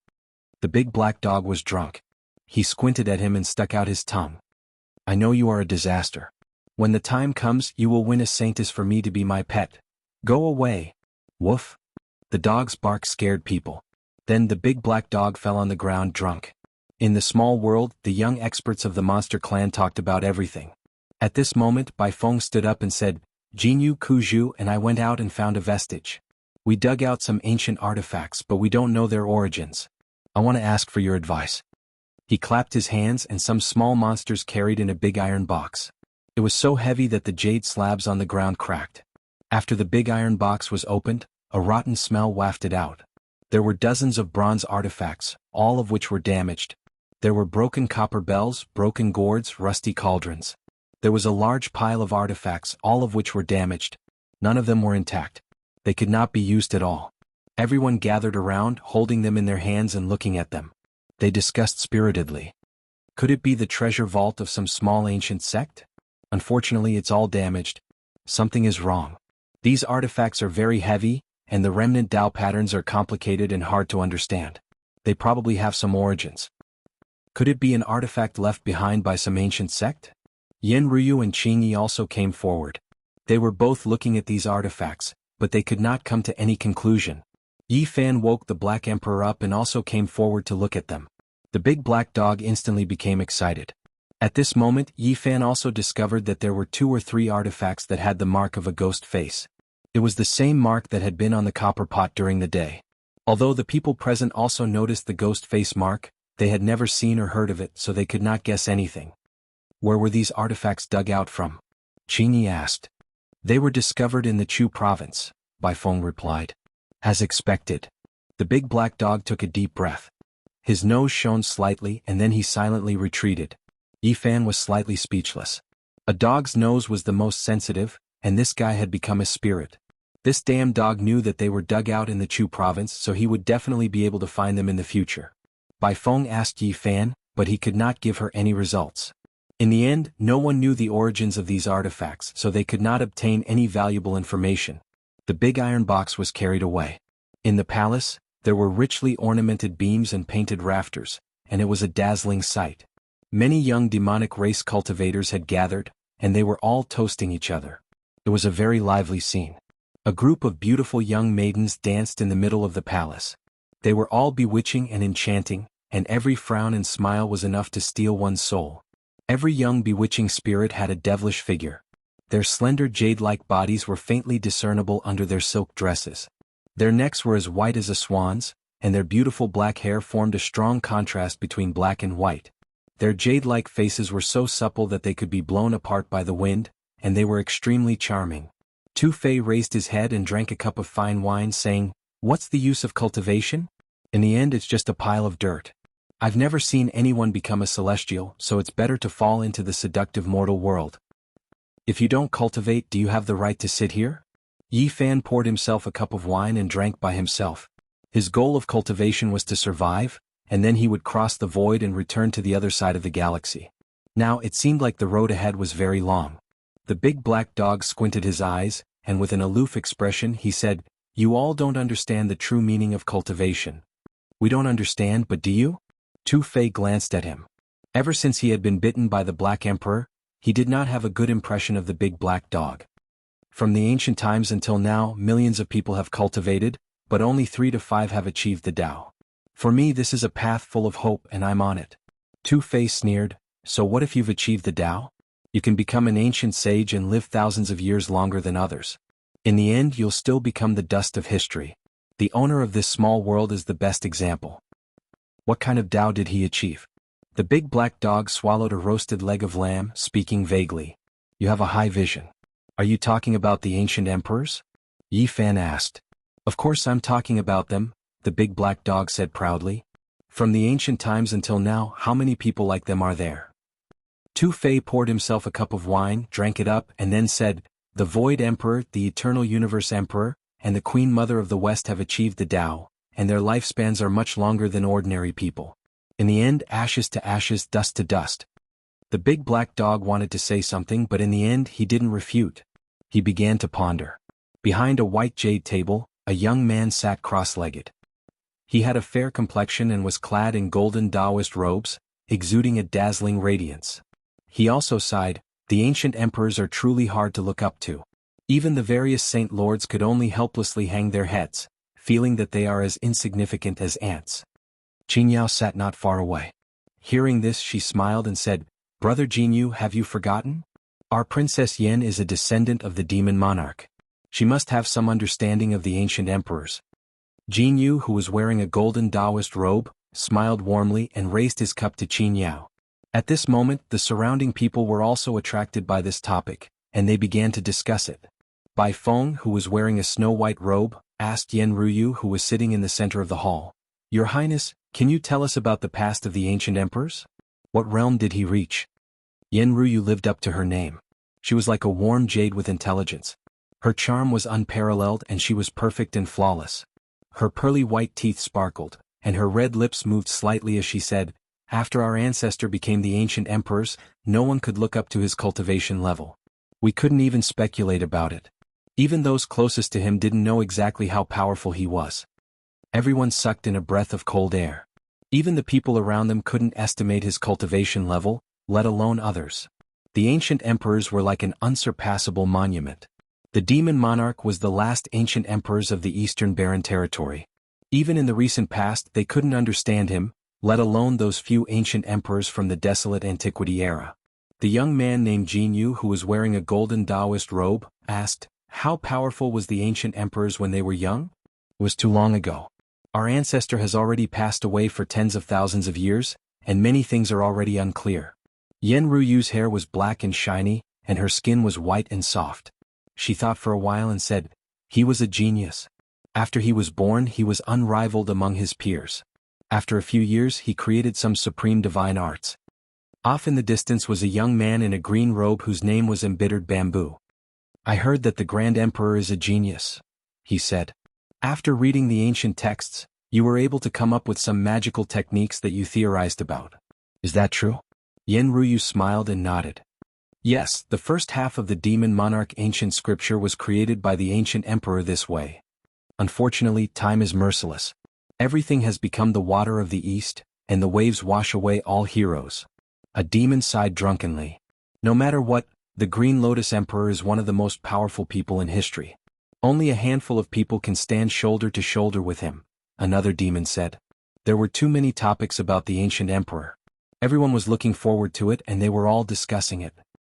The big black dog was drunk. He squinted at him and stuck out his tongue. I know you are a disaster. When the time comes, you will win a saintess for me to be my pet. Go away. Woof. The dog's bark scared people. Then the big black dog fell on the ground drunk. In the small world, the young experts of the monster clan talked about everything. At this moment, Bai Feng stood up and said, Jinyu Kuzhu and I went out and found a vestige. We dug out some ancient artifacts, but we don't know their origins. I want to ask for your advice. He clapped his hands and some small monsters carried in a big iron box. It was so heavy that the jade slabs on the ground cracked. After the big iron box was opened, a rotten smell wafted out. There were dozens of bronze artifacts, all of which were damaged. There were broken copper bells, broken gourds, rusty cauldrons. There was a large pile of artifacts, all of which were damaged. None of them were intact. They could not be used at all. Everyone gathered around, holding them in their hands and looking at them. They discussed spiritedly. Could it be the treasure vault of some small ancient sect? Unfortunately, it's all damaged. Something is wrong. These artifacts are very heavy, and the remnant Dao patterns are complicated and hard to understand. They probably have some origins. Could it be an artifact left behind by some ancient sect? Yen Ryu and Qing Yi also came forward. They were both looking at these artifacts, but they could not come to any conclusion. Yi Fan woke the Black Emperor up and also came forward to look at them. The big black dog instantly became excited. At this moment, Yi Fan also discovered that there were 2 or 3 artifacts that had the mark of a ghost face. It was the same mark that had been on the copper pot during the day. Although the people present also noticed the ghost face mark, they had never seen or heard of it, so they could not guess anything. Where were these artifacts dug out from? Qing Yi asked. They were discovered in the Chu province, Bai Feng replied. As expected. The big black dog took a deep breath. His nose shone slightly and then he silently retreated. Yi Fan was slightly speechless. A dog's nose was the most sensitive, and this guy had become a spirit. This damn dog knew that they were dug out in the Chu province, so he would definitely be able to find them in the future. Bai Feng asked Yi Fan, but he could not give her any results. In the end, no one knew the origins of these artifacts, so they could not obtain any valuable information. The big iron box was carried away. In the palace, there were richly ornamented beams and painted rafters, and it was a dazzling sight. Many young demonic race cultivators had gathered, and they were all toasting each other. It was a very lively scene. A group of beautiful young maidens danced in the middle of the palace. They were all bewitching and enchanting, and every frown and smile was enough to steal one's soul. Every young bewitching spirit had a devilish figure. Their slender jade-like bodies were faintly discernible under their silk dresses. Their necks were as white as a swan's, and their beautiful black hair formed a strong contrast between black and white. Their jade-like faces were so supple that they could be blown apart by the wind, and they were extremely charming. Tu Fei raised his head and drank a cup of fine wine, saying, "What's the use of cultivation? In the end it's just a pile of dirt. I've never seen anyone become a celestial, so it's better to fall into the seductive mortal world. If you don't cultivate, do you have the right to sit here?" Yi Fan poured himself a cup of wine and drank by himself. His goal of cultivation was to survive, and then he would cross the void and return to the other side of the galaxy. Now it seemed like the road ahead was very long. The big black dog squinted his eyes, and with an aloof expression he said, "You all don't understand the true meaning of cultivation." "We don't understand, but do you?" Tu Fei glanced at him. Ever since he had been bitten by the Black Emperor, he did not have a good impression of the big black dog. From the ancient times until now, millions of people have cultivated, but only 3 to 5 have achieved the Tao. For me, this is a path full of hope, and I'm on it. Tu Fei sneered, "So what if you've achieved the Tao? You can become an ancient sage and live thousands of years longer than others. In the end, you'll still become the dust of history. The owner of this small world is the best example." What kind of Tao did he achieve? The big black dog swallowed a roasted leg of lamb, speaking vaguely. "You have a high vision. Are you talking about the ancient emperors?" Yi Fan asked. "Of course I'm talking about them," the big black dog said proudly. "From the ancient times until now, how many people like them are there?" Tu Fei poured himself a cup of wine, drank it up, and then said, "The Void Emperor, the Eternal Universe Emperor, and the Queen Mother of the West have achieved the Tao, and their lifespans are much longer than ordinary people. In the end, ashes to ashes, dust to dust." The big black dog wanted to say something, but in the end he didn't refute. He began to ponder. Behind a white jade table, a young man sat cross-legged. He had a fair complexion and was clad in golden Taoist robes, exuding a dazzling radiance. He also sighed, "The ancient emperors are truly hard to look up to. Even the various saint lords could only helplessly hang their heads, feeling that they are as insignificant as ants." Qingyao sat not far away. Hearing this, she smiled and said, "Brother Jianghu, have you forgotten? Our Princess Yan is a descendant of the demon monarch. She must have some understanding of the ancient emperors." Jianghu, who was wearing a golden Taoist robe, smiled warmly and raised his cup to Qingyao. At this moment, the surrounding people were also attracted by this topic, and they began to discuss it. Bai Feng, who was wearing a snow-white robe, asked Yen Ruyu, who was sitting in the center of the hall, "Your Highness, can you tell us about the past of the ancient emperors? What realm did he reach?" Yen Ruyu lived up to her name. She was like a warm jade with intelligence. Her charm was unparalleled and she was perfect and flawless. Her pearly white teeth sparkled, and her red lips moved slightly as she said, "After our ancestor became the ancient emperors, no one could look up to his cultivation level. We couldn't even speculate about it. Even those closest to him didn't know exactly how powerful he was. Everyone sucked in a breath of cold air. Even the people around them couldn't estimate his cultivation level, let alone others. The ancient emperors were like an unsurpassable monument. The demon monarch was the last ancient emperors of the Eastern Barren Territory. Even in the recent past they couldn't understand him, let alone those few ancient emperors from the desolate antiquity era." The young man named Jianghu, who was wearing a golden Taoist robe, asked, "How powerful was the ancient emperors when they were young?" "It was too long ago. Our ancestor has already passed away for tens of thousands of years, and many things are already unclear." Yen Ruyu's hair was black and shiny, and her skin was white and soft. She thought for a while and said, "He was a genius. After he was born, he was unrivaled among his peers. After a few years, he created some supreme divine arts." Off in the distance was a young man in a green robe whose name was Embittered Bamboo. "I heard that the Grand Emperor is a genius. he said. After reading the ancient texts, you were able to come up with some magical techniques that you theorized about. Is that true? Yen Ruyu smiled and nodded. Yes, the first half of the Demon Monarch ancient scripture was created by the ancient emperor this way. Unfortunately, time is merciless. Everything has become the water of the east, and the waves wash away all heroes. A demon sighed drunkenly. No matter what, the Green Lotus Emperor is one of the most powerful people in history. Only a handful of people can stand shoulder to shoulder with him, another demon said. There were too many topics about the ancient emperor. Everyone was looking forward to it and they were all discussing it.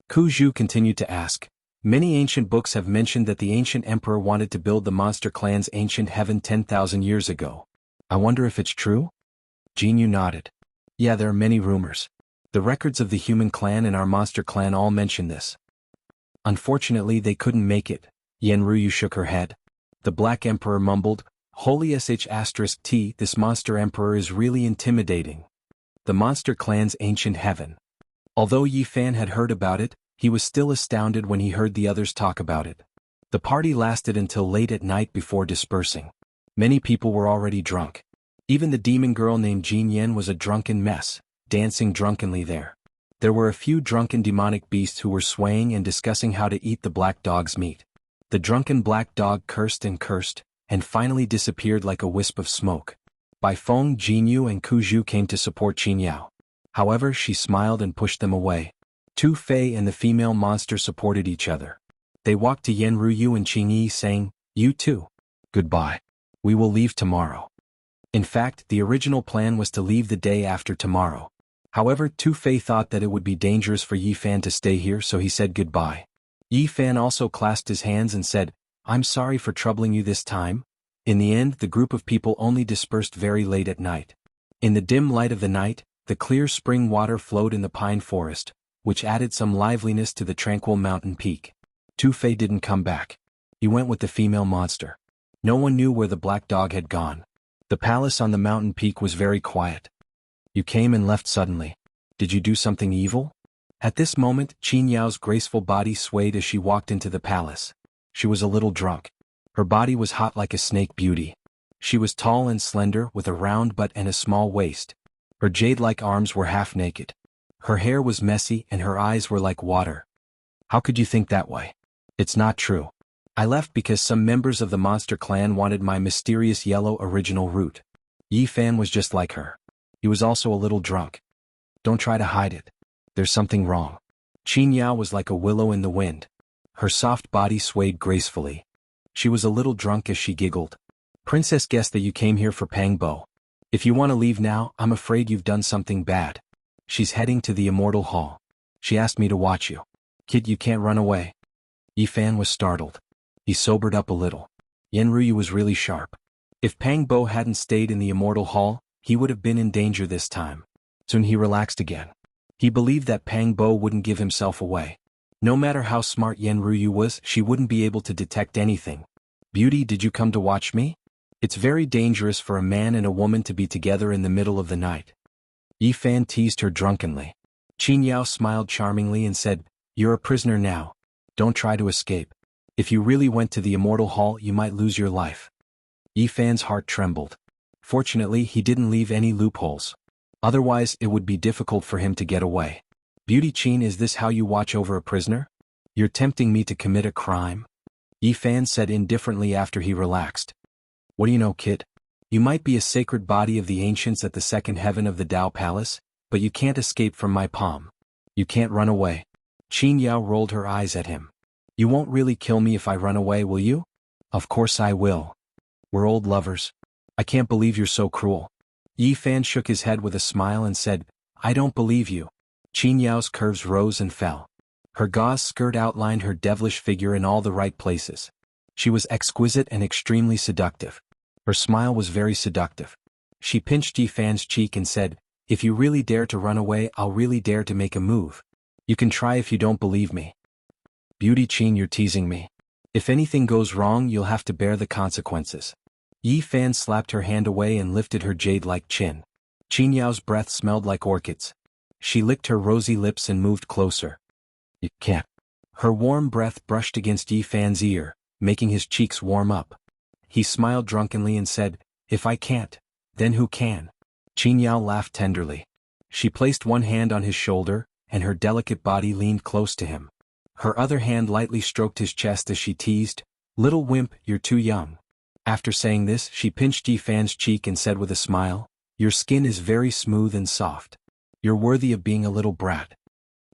Ku Zhu continued to ask. Many ancient books have mentioned that the ancient emperor wanted to build the monster clan's ancient heaven 10,000 years ago. I wonder if it's true? Jianghu nodded. Yeah, there are many rumors. The records of the human clan and our monster clan all mention this. Unfortunately, they couldn't make it. Yen Ruyu shook her head. The Black Emperor mumbled, Holy sh*t, this monster emperor is really intimidating. The monster clan's ancient heaven. Although Yi Fan had heard about it, he was still astounded when he heard the others talk about it. The party lasted until late at night before dispersing. Many people were already drunk. Even the demon girl named Jin Yen was a drunken mess, dancing drunkenly there. There were a few drunken demonic beasts who were swaying and discussing how to eat the black dog's meat. The drunken black dog cursed, and finally disappeared like a wisp of smoke. Bai Feng, Jinyu and Ku Zhu came to support Qin Yao. However, she smiled and pushed them away. Tu Fei and the female monster supported each other. They walked to Yen Ruyu and Qing Yi saying, You too. Goodbye. We will leave tomorrow. In fact, the original plan was to leave the day after tomorrow. However, Tu Fei thought that it would be dangerous for Yi Fan to stay here, so he said goodbye. Yi Fan also clasped his hands and said, I'm sorry for troubling you this time. In the end, the group of people only dispersed very late at night. In the dim light of the night, the clear spring water flowed in the pine forest, which added some liveliness to the tranquil mountain peak. Tu Fei didn't come back. He went with the female monster. No one knew where the black dog had gone. The palace on the mountain peak was very quiet. You came and left suddenly. Did you do something evil? At this moment, Qin Yao's graceful body swayed as she walked into the palace. She was a little drunk. Her body was hot like a snake beauty. She was tall and slender with a round butt and a small waist. Her jade-like arms were half naked. Her hair was messy and her eyes were like water. How could you think that way? It's not true. I left because some members of the monster clan wanted my mysterious yellow original root. Yi Fan was just like her. He was also a little drunk. Don't try to hide it. There's something wrong. Qin Yao was like a willow in the wind. Her soft body swayed gracefully. She was a little drunk as she giggled. Princess guessed that you came here for Pang Bo. If you want to leave now, I'm afraid you've done something bad. She's heading to the Immortal Hall. She asked me to watch you. Kid, you can't run away. Yi Fan was startled. He sobered up a little. Yen Ruyu was really sharp. If Pang Bo hadn't stayed in the Immortal Hall, he would have been in danger this time. Soon he relaxed again. He believed that Pang Bo wouldn't give himself away. No matter how smart Yen Ruyu was, she wouldn't be able to detect anything. Beauty, did you come to watch me? It's very dangerous for a man and a woman to be together in the middle of the night. Yi Fan teased her drunkenly. Qin Yao smiled charmingly and said, You're a prisoner now. Don't try to escape. If you really went to the Immortal Hall, you might lose your life. Yi Fan's heart trembled. Fortunately, he didn't leave any loopholes. Otherwise, it would be difficult for him to get away. Beauty Qin, is this how you watch over a prisoner? You're tempting me to commit a crime? Yi Fan said indifferently after he relaxed. What do you know, kid? You might be a sacred body of the ancients at the second heaven of the Dao Palace, but you can't escape from my palm. You can't run away. Qin Yao rolled her eyes at him. You won't really kill me if I run away, will you? Of course I will. We're old lovers. I can't believe you're so cruel. Yi Fan shook his head with a smile and said, I don't believe you. Qin Yao's curves rose and fell. Her gauze skirt outlined her devilish figure in all the right places. She was exquisite and extremely seductive. Her smile was very seductive. She pinched Yi Fan's cheek and said, If you really dare to run away, I'll really dare to make a move. You can try if you don't believe me. Beauty Qin, you're teasing me. If anything goes wrong, you'll have to bear the consequences. Yi Fan slapped her hand away and lifted her jade-like chin. Qin Yao's breath smelled like orchids. She licked her rosy lips and moved closer. You can't. Her warm breath brushed against Yi Fan's ear, making his cheeks warm up. He smiled drunkenly and said, "If I can't, then who can?" Qin Yao laughed tenderly. She placed one hand on his shoulder, and her delicate body leaned close to him. Her other hand lightly stroked his chest as she teased, "Little wimp, you're too young." After saying this, she pinched Yi Fan's cheek and said with a smile, "Your skin is very smooth and soft. You're worthy of being a little brat."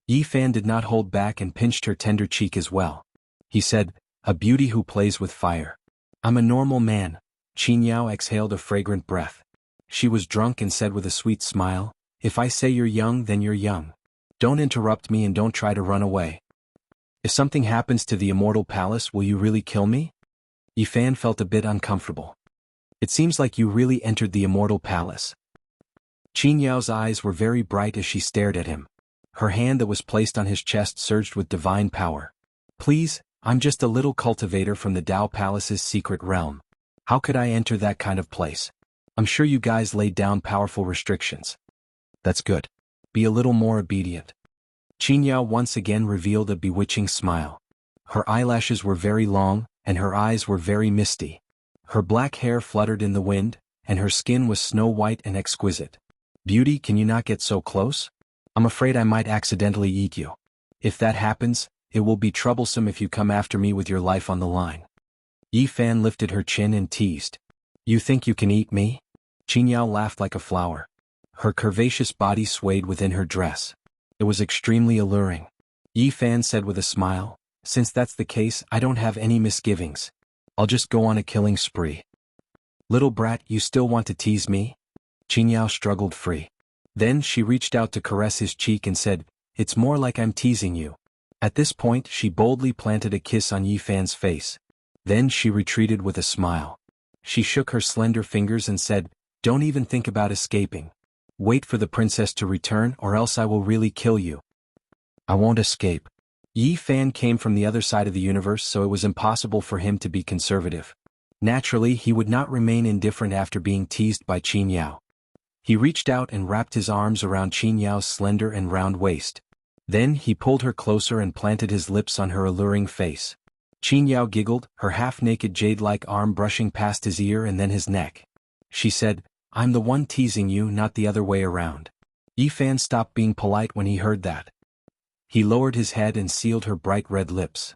Yi Fan did not hold back and pinched her tender cheek as well. He said, "A beauty who plays with fire." "I'm a normal man." Qin Yao exhaled a fragrant breath. She was drunk and said with a sweet smile, "If I say you're young, then you're young. Don't interrupt me and don't try to run away. If something happens to the Immortal Palace, will you really kill me?" Yi Fan felt a bit uncomfortable. "It seems like you really entered the Immortal Palace." Qin Yao's eyes were very bright as she stared at him. Her hand that was placed on his chest surged with divine power. "Please, I'm just a little cultivator from the Dao Palace's secret realm. How could I enter that kind of place? I'm sure you guys laid down powerful restrictions." "That's good. Be a little more obedient." Qin Yao once again revealed a bewitching smile. Her eyelashes were very long, and her eyes were very misty. Her black hair fluttered in the wind, and her skin was snow white and exquisite. "Beauty, can you not get so close? I'm afraid I might accidentally eat you. If that happens, it will be troublesome if you come after me with your life on the line." Yi Fan lifted her chin and teased, "You think you can eat me?" Qin Yao laughed like a flower. Her curvaceous body swayed within her dress. It was extremely alluring. Yi Fan said with a smile, "Since that's the case, I don't have any misgivings. I'll just go on a killing spree." "Little brat, you still want to tease me?" Qin Yao struggled free. Then she reached out to caress his cheek and said, "It's more like I'm teasing you." At this point, she boldly planted a kiss on Yi Fan's face. Then she retreated with a smile. She shook her slender fingers and said, "Don't even think about escaping. Wait for the princess to return or else I will really kill you." "I won't escape." Yi Fan came from the other side of the universe, so it was impossible for him to be conservative. Naturally, he would not remain indifferent after being teased by Qin Yao. He reached out and wrapped his arms around Qin Yao's slender and round waist. Then he pulled her closer and planted his lips on her alluring face. Qin Yao giggled, her half-naked jade-like arm brushing past his ear and then his neck. She said, "I'm the one teasing you, not the other way around." Yi Fan stopped being polite when he heard that. He lowered his head and sealed her bright red lips.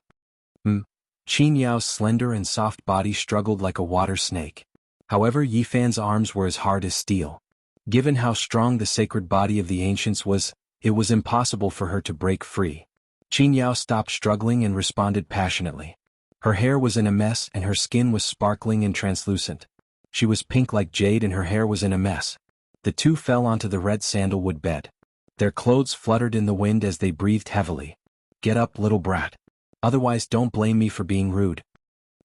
Qin Yao's slender and soft body struggled like a water snake. However, Yi Fan's arms were as hard as steel. Given how strong the sacred body of the ancients was, it was impossible for her to break free. Qin Yao stopped struggling and responded passionately. Her hair was in a mess and her skin was sparkling and translucent. She was pink like jade and her hair was in a mess. The two fell onto the red sandalwood bed. Their clothes fluttered in the wind as they breathed heavily. "Get up, little brat. Otherwise don't blame me for being rude."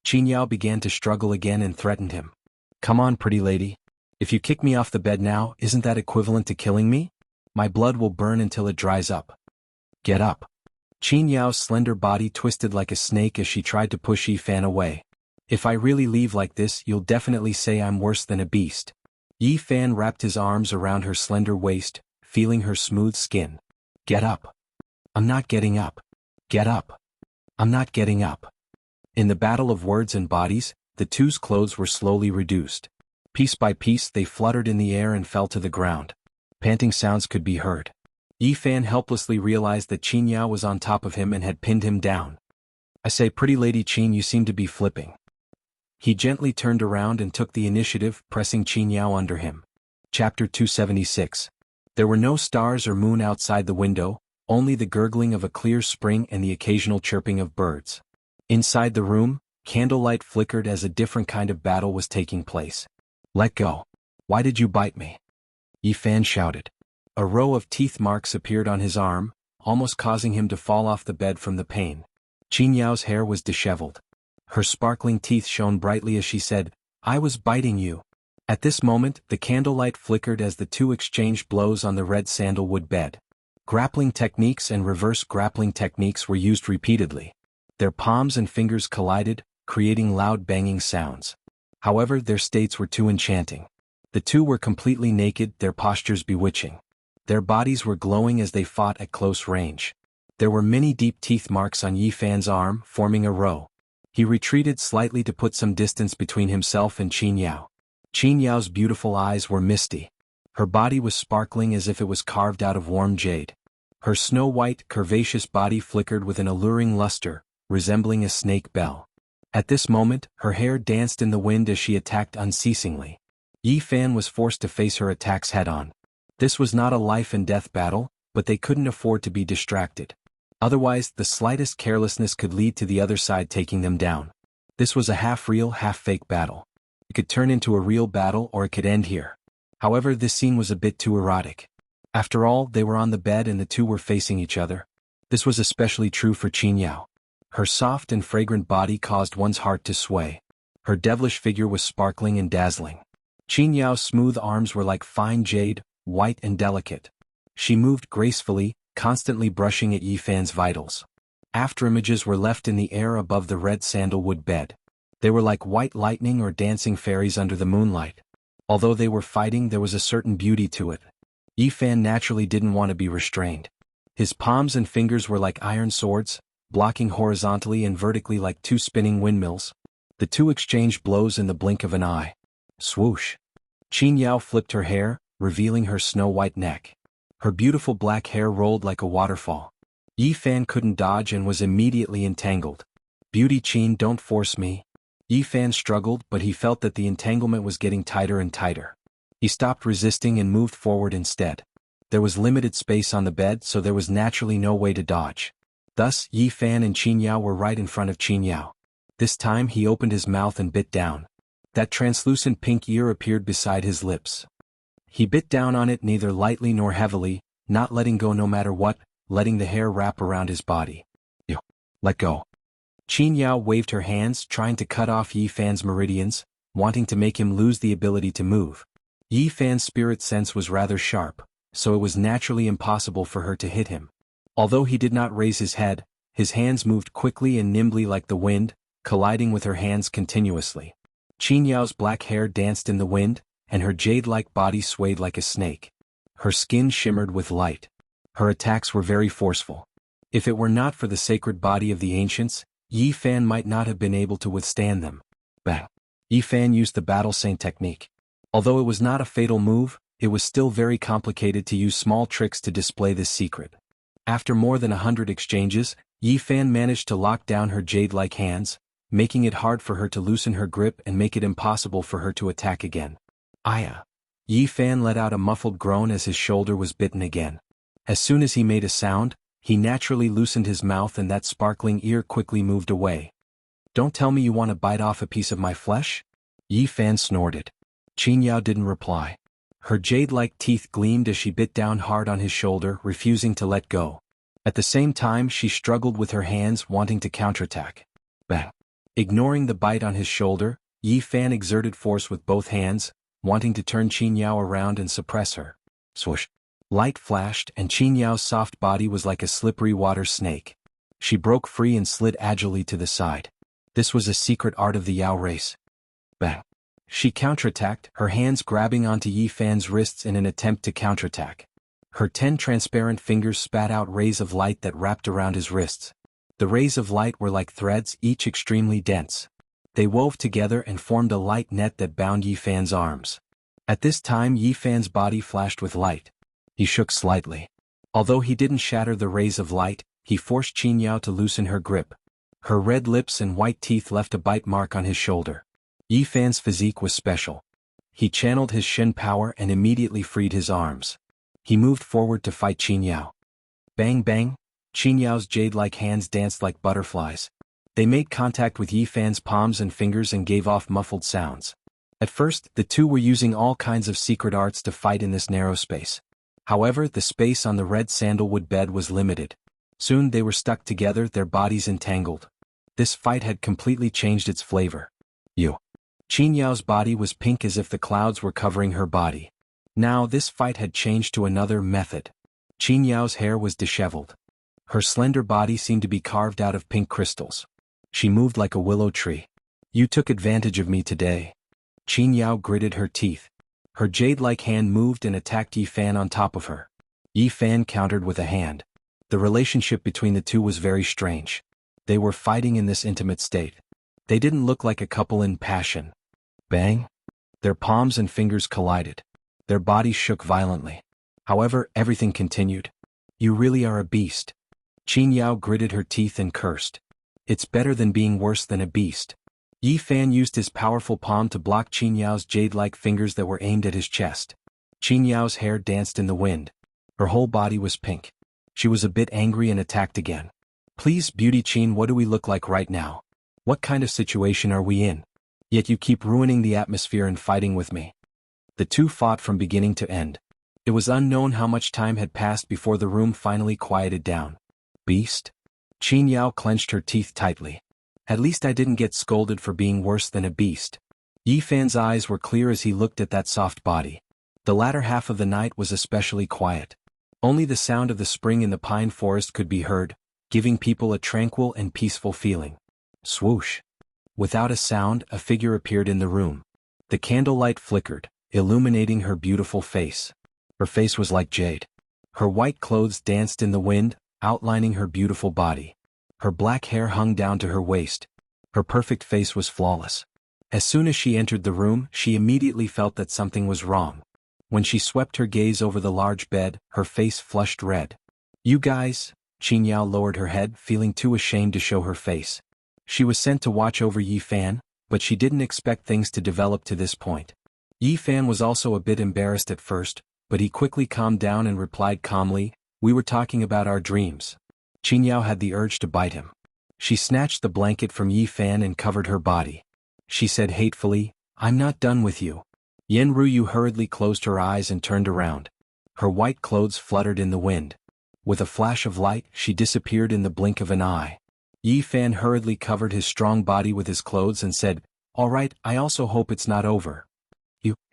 Qin Yao began to struggle again and threatened him. "Come on, pretty lady. If you kick me off the bed now, isn't that equivalent to killing me? My blood will burn until it dries up. Get up." Qin Yao's slender body twisted like a snake as she tried to push Yi Fan away. "If I really leave like this, you'll definitely say I'm worse than a beast." Yi Fan wrapped his arms around her slender waist, feeling her smooth skin. "Get up." "I'm not getting up." "Get up." "I'm not getting up." In the battle of words and bodies, the two's clothes were slowly reduced. Piece by piece they fluttered in the air and fell to the ground. Panting sounds could be heard. Yi Fan helplessly realized that Qin Yao was on top of him and had pinned him down. "I say, pretty lady Qin, you seem to be flipping." He gently turned around and took the initiative, pressing Qin Yao under him. Chapter 276. There were no stars or moon outside the window, only the gurgling of a clear spring and the occasional chirping of birds. Inside the room, candlelight flickered as a different kind of battle was taking place. "Let go. Why did you bite me?" Yi Fan shouted. A row of teeth marks appeared on his arm, almost causing him to fall off the bed from the pain. Qin Yao's hair was disheveled. Her sparkling teeth shone brightly as she said, "I was biting you." At this moment, the candlelight flickered as the two exchanged blows on the red sandalwood bed. Grappling techniques and reverse grappling techniques were used repeatedly. Their palms and fingers collided, creating loud banging sounds. However, their states were too enchanting. The two were completely naked, their postures bewitching. Their bodies were glowing as they fought at close range. There were many deep teeth marks on Yi Fan's arm, forming a row. He retreated slightly to put some distance between himself and Qin Yao. Qin Yao's beautiful eyes were misty. Her body was sparkling as if it was carved out of warm jade. Her snow-white, curvaceous body flickered with an alluring luster, resembling a snake bell. At this moment, her hair danced in the wind as she attacked unceasingly. Yi Fan was forced to face her attacks head-on. This was not a life-and-death battle, but they couldn't afford to be distracted. Otherwise, the slightest carelessness could lead to the other side taking them down. This was a half-real, half-fake battle. It could turn into a real battle or it could end here. However, this scene was a bit too erotic. After all, they were on the bed and the two were facing each other. This was especially true for Qin Yao. Her soft and fragrant body caused one's heart to sway. Her devilish figure was sparkling and dazzling. Qin Yao's smooth arms were like fine jade, white and delicate. She moved gracefully, constantly brushing at Yi Fan's vitals. Afterimages were left in the air above the red sandalwood bed. They were like white lightning or dancing fairies under the moonlight. Although they were fighting, there was a certain beauty to it. Yi Fan naturally didn't want to be restrained. His palms and fingers were like iron swords, blocking horizontally and vertically like two spinning windmills. The two exchanged blows in the blink of an eye. Swoosh! Qin Yao flipped her hair, revealing her snow-white neck. Her beautiful black hair rolled like a waterfall. Yi Fan couldn't dodge and was immediately entangled. Beauty Qin, don't force me. Yi Fan struggled, but he felt that the entanglement was getting tighter and tighter. He stopped resisting and moved forward instead. There was limited space on the bed, so there was naturally no way to dodge. Thus, Yi Fan and Qin Yao were right in front of Qin Yao. This time he opened his mouth and bit down. That translucent pink ear appeared beside his lips. He bit down on it neither lightly nor heavily, not letting go no matter what, letting the hair wrap around his body. Ew. Let go. Qin Yao waved her hands, trying to cut off Yi Fan's meridians, wanting to make him lose the ability to move. Yi Fan's spirit sense was rather sharp, so it was naturally impossible for her to hit him. Although he did not raise his head, his hands moved quickly and nimbly like the wind, colliding with her hands continuously. Qin Yao's black hair danced in the wind, and her jade-like body swayed like a snake. Her skin shimmered with light. Her attacks were very forceful. If it were not for the sacred body of the ancients, Yi Fan might not have been able to withstand them. Bang! Yi Fan used the battle saint technique. Although it was not a fatal move, it was still very complicated to use small tricks to display this secret. After more than 100 exchanges, Yi Fan managed to lock down her jade-like hands, making it hard for her to loosen her grip and make it impossible for her to attack again. Aya! Yi Fan let out a muffled groan as his shoulder was bitten again. As soon as he made a sound, he naturally loosened his mouth and that sparkling ear quickly moved away. Don't tell me you want to bite off a piece of my flesh? Yi Fan snorted. Qin Yao didn't reply. Her jade-like teeth gleamed as she bit down hard on his shoulder, refusing to let go. At the same time, she struggled with her hands, wanting to counterattack. Bang! Ignoring the bite on his shoulder, Yi Fan exerted force with both hands, wanting to turn Qin Yao around and suppress her. Swoosh! Light flashed and Qin Yao's soft body was like a slippery water snake. She broke free and slid agilely to the side. This was a secret art of the Yao race. Bang! She counterattacked, her hands grabbing onto Yi Fan's wrists in an attempt to counterattack. Her 10 transparent fingers spat out rays of light that wrapped around his wrists. The rays of light were like threads, each extremely dense. They wove together and formed a light net that bound Yi Fan's arms. At this time Yi Fan's body flashed with light. He shook slightly. Although he didn't shatter the rays of light, he forced Qin Yao to loosen her grip. Her red lips and white teeth left a bite mark on his shoulder. Yi Fan's physique was special. He channeled his Shen power and immediately freed his arms. He moved forward to fight Qin Yao. Bang bang! Qin Yao's jade-like hands danced like butterflies. They made contact with Yi Fan's palms and fingers and gave off muffled sounds. At first, the two were using all kinds of secret arts to fight in this narrow space. However, the space on the red sandalwood bed was limited. Soon they were stuck together, their bodies entangled. This fight had completely changed its flavor. Qin Yao's body was pink as if the clouds were covering her body. Now this fight had changed to another method. Qin Yao's hair was disheveled. Her slender body seemed to be carved out of pink crystals. She moved like a willow tree. You took advantage of me today. Qin Yao gritted her teeth. Her jade-like hand moved and attacked Yi Fan on top of her. Yi Fan countered with a hand. The relationship between the two was very strange. They were fighting in this intimate state. They didn't look like a couple in passion. Bang! Their palms and fingers collided. Their bodies shook violently. However, everything continued. You really are a beast. Qin Yao gritted her teeth and cursed. It's better than being worse than a beast. Yi Fan used his powerful palm to block Qin Yao's jade-like fingers that were aimed at his chest. Qin Yao's hair danced in the wind. Her whole body was pink. She was a bit angry and attacked again. Please, Beauty Qin, what do we look like right now? What kind of situation are we in? Yet you keep ruining the atmosphere and fighting with me. The two fought from beginning to end. It was unknown how much time had passed before the room finally quieted down. Beast? Qin Yao clenched her teeth tightly. At least I didn't get scolded for being worse than a beast. Yi Fan's eyes were clear as he looked at that soft body. The latter half of the night was especially quiet. Only the sound of the spring in the pine forest could be heard, giving people a tranquil and peaceful feeling. Swoosh! Without a sound, a figure appeared in the room. The candlelight flickered, illuminating her beautiful face. Her face was like jade. Her white clothes danced in the wind, outlining her beautiful body. Her black hair hung down to her waist. Her perfect face was flawless. As soon as she entered the room, she immediately felt that something was wrong. When she swept her gaze over the large bed, her face flushed red. You guys? Qin Yao lowered her head, feeling too ashamed to show her face. She was sent to watch over Yi Fan, but she didn't expect things to develop to this point. Yi Fan was also a bit embarrassed at first, but he quickly calmed down and replied calmly, we were talking about our dreams. Qin Yao had the urge to bite him. She snatched the blanket from Yi Fan and covered her body. She said hatefully, I'm not done with you. Yen Ruyu hurriedly closed her eyes and turned around. Her white clothes fluttered in the wind. With a flash of light, she disappeared in the blink of an eye. Yi Fan hurriedly covered his strong body with his clothes and said, all right, I also hope it's not over.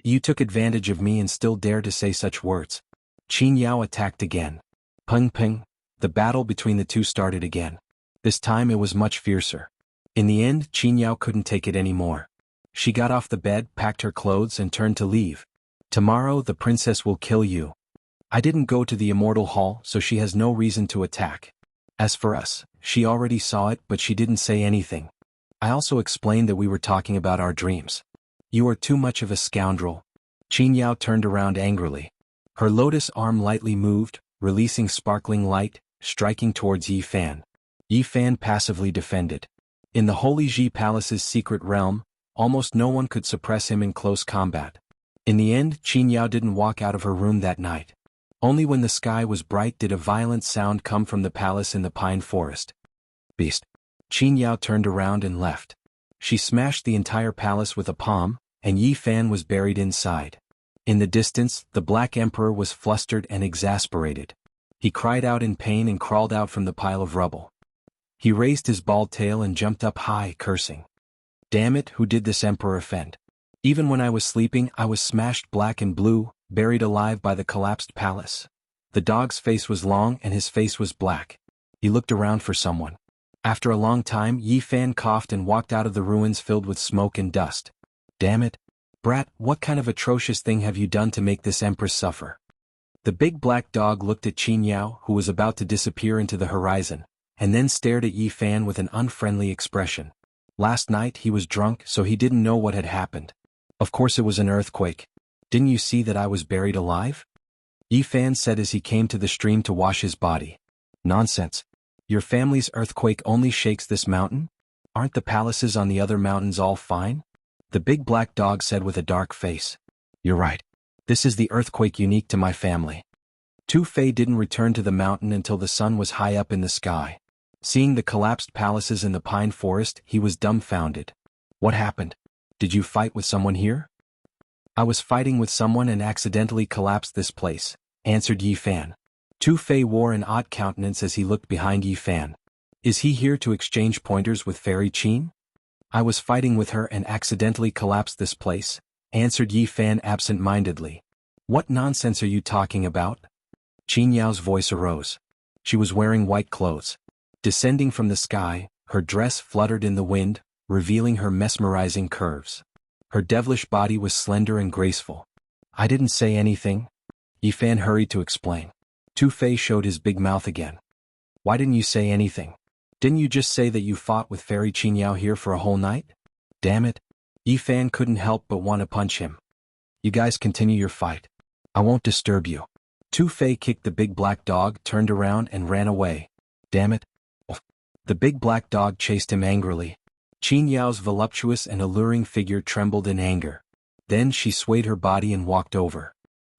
You took advantage of me and still dare to say such words. Qin Yao attacked again. Peng peng. The battle between the two started again. This time it was much fiercer. In the end, Qin Yao couldn't take it anymore. She got off the bed, packed her clothes and turned to leave. Tomorrow the princess will kill you. I didn't go to the Immortal Hall, so she has no reason to attack. As for us, she already saw it, but she didn't say anything. I also explained that we were talking about our dreams. You are too much of a scoundrel. Qin Yao turned around angrily. Her lotus arm lightly moved, releasing sparkling light, striking towards Yi Fan. Yi Fan passively defended. In the Holy Ji Palace's secret realm, almost no one could suppress him in close combat. In the end, Qin Yao didn't walk out of her room that night. Only when the sky was bright did a violent sound come from the palace in the pine forest. Beast. Qin Yao turned around and left. She smashed the entire palace with a palm, and Yi Fan was buried inside. In the distance, the Black Emperor was flustered and exasperated. He cried out in pain and crawled out from the pile of rubble. He raised his bald tail and jumped up high, cursing. Damn it, who did this emperor offend? Even when I was sleeping, I was smashed black and blue, buried alive by the collapsed palace. The dog's face was long and his face was black. He looked around for someone. After a long time, Yi Fan coughed and walked out of the ruins filled with smoke and dust. Damn it. Brat, what kind of atrocious thing have you done to make this empress suffer? The big black dog looked at Qin Yao, who was about to disappear into the horizon, and then stared at Yi Fan with an unfriendly expression. Last night he was drunk, so he didn't know what had happened. Of course it was an earthquake. Didn't you see that I was buried alive? Yi Fan said as he came to the stream to wash his body. Nonsense. Your family's earthquake only shakes this mountain? Aren't the palaces on the other mountains all fine? The big black dog said with a dark face. You're right. This is the earthquake unique to my family. Tu Fei didn't return to the mountain until the sun was high up in the sky. Seeing the collapsed palaces in the pine forest, he was dumbfounded. What happened? Did you fight with someone here? I was fighting with someone and accidentally collapsed this place, answered Yi Fan. Tu Fei wore an odd countenance as he looked behind Yi Fan. Is he here to exchange pointers with Fairy Qin? I was fighting with her and accidentally collapsed this place, answered Yi Fan absent-mindedly. What nonsense are you talking about? Qin Yao's voice arose. She was wearing white clothes. Descending from the sky, her dress fluttered in the wind, revealing her mesmerizing curves. Her devilish body was slender and graceful. I didn't say anything. Yi Fan hurried to explain. Tu Fei showed his big mouth again. Why didn't you say anything? Didn't you just say that you fought with Fairy Qingyao here for a whole night? Damn it. Yi Fan couldn't help but want to punch him. You guys continue your fight. I won't disturb you. Tu Fei kicked the big black dog, turned around and ran away. Damn it. Oh. The big black dog chased him angrily. Qinyao's voluptuous and alluring figure trembled in anger. Then she swayed her body and walked over.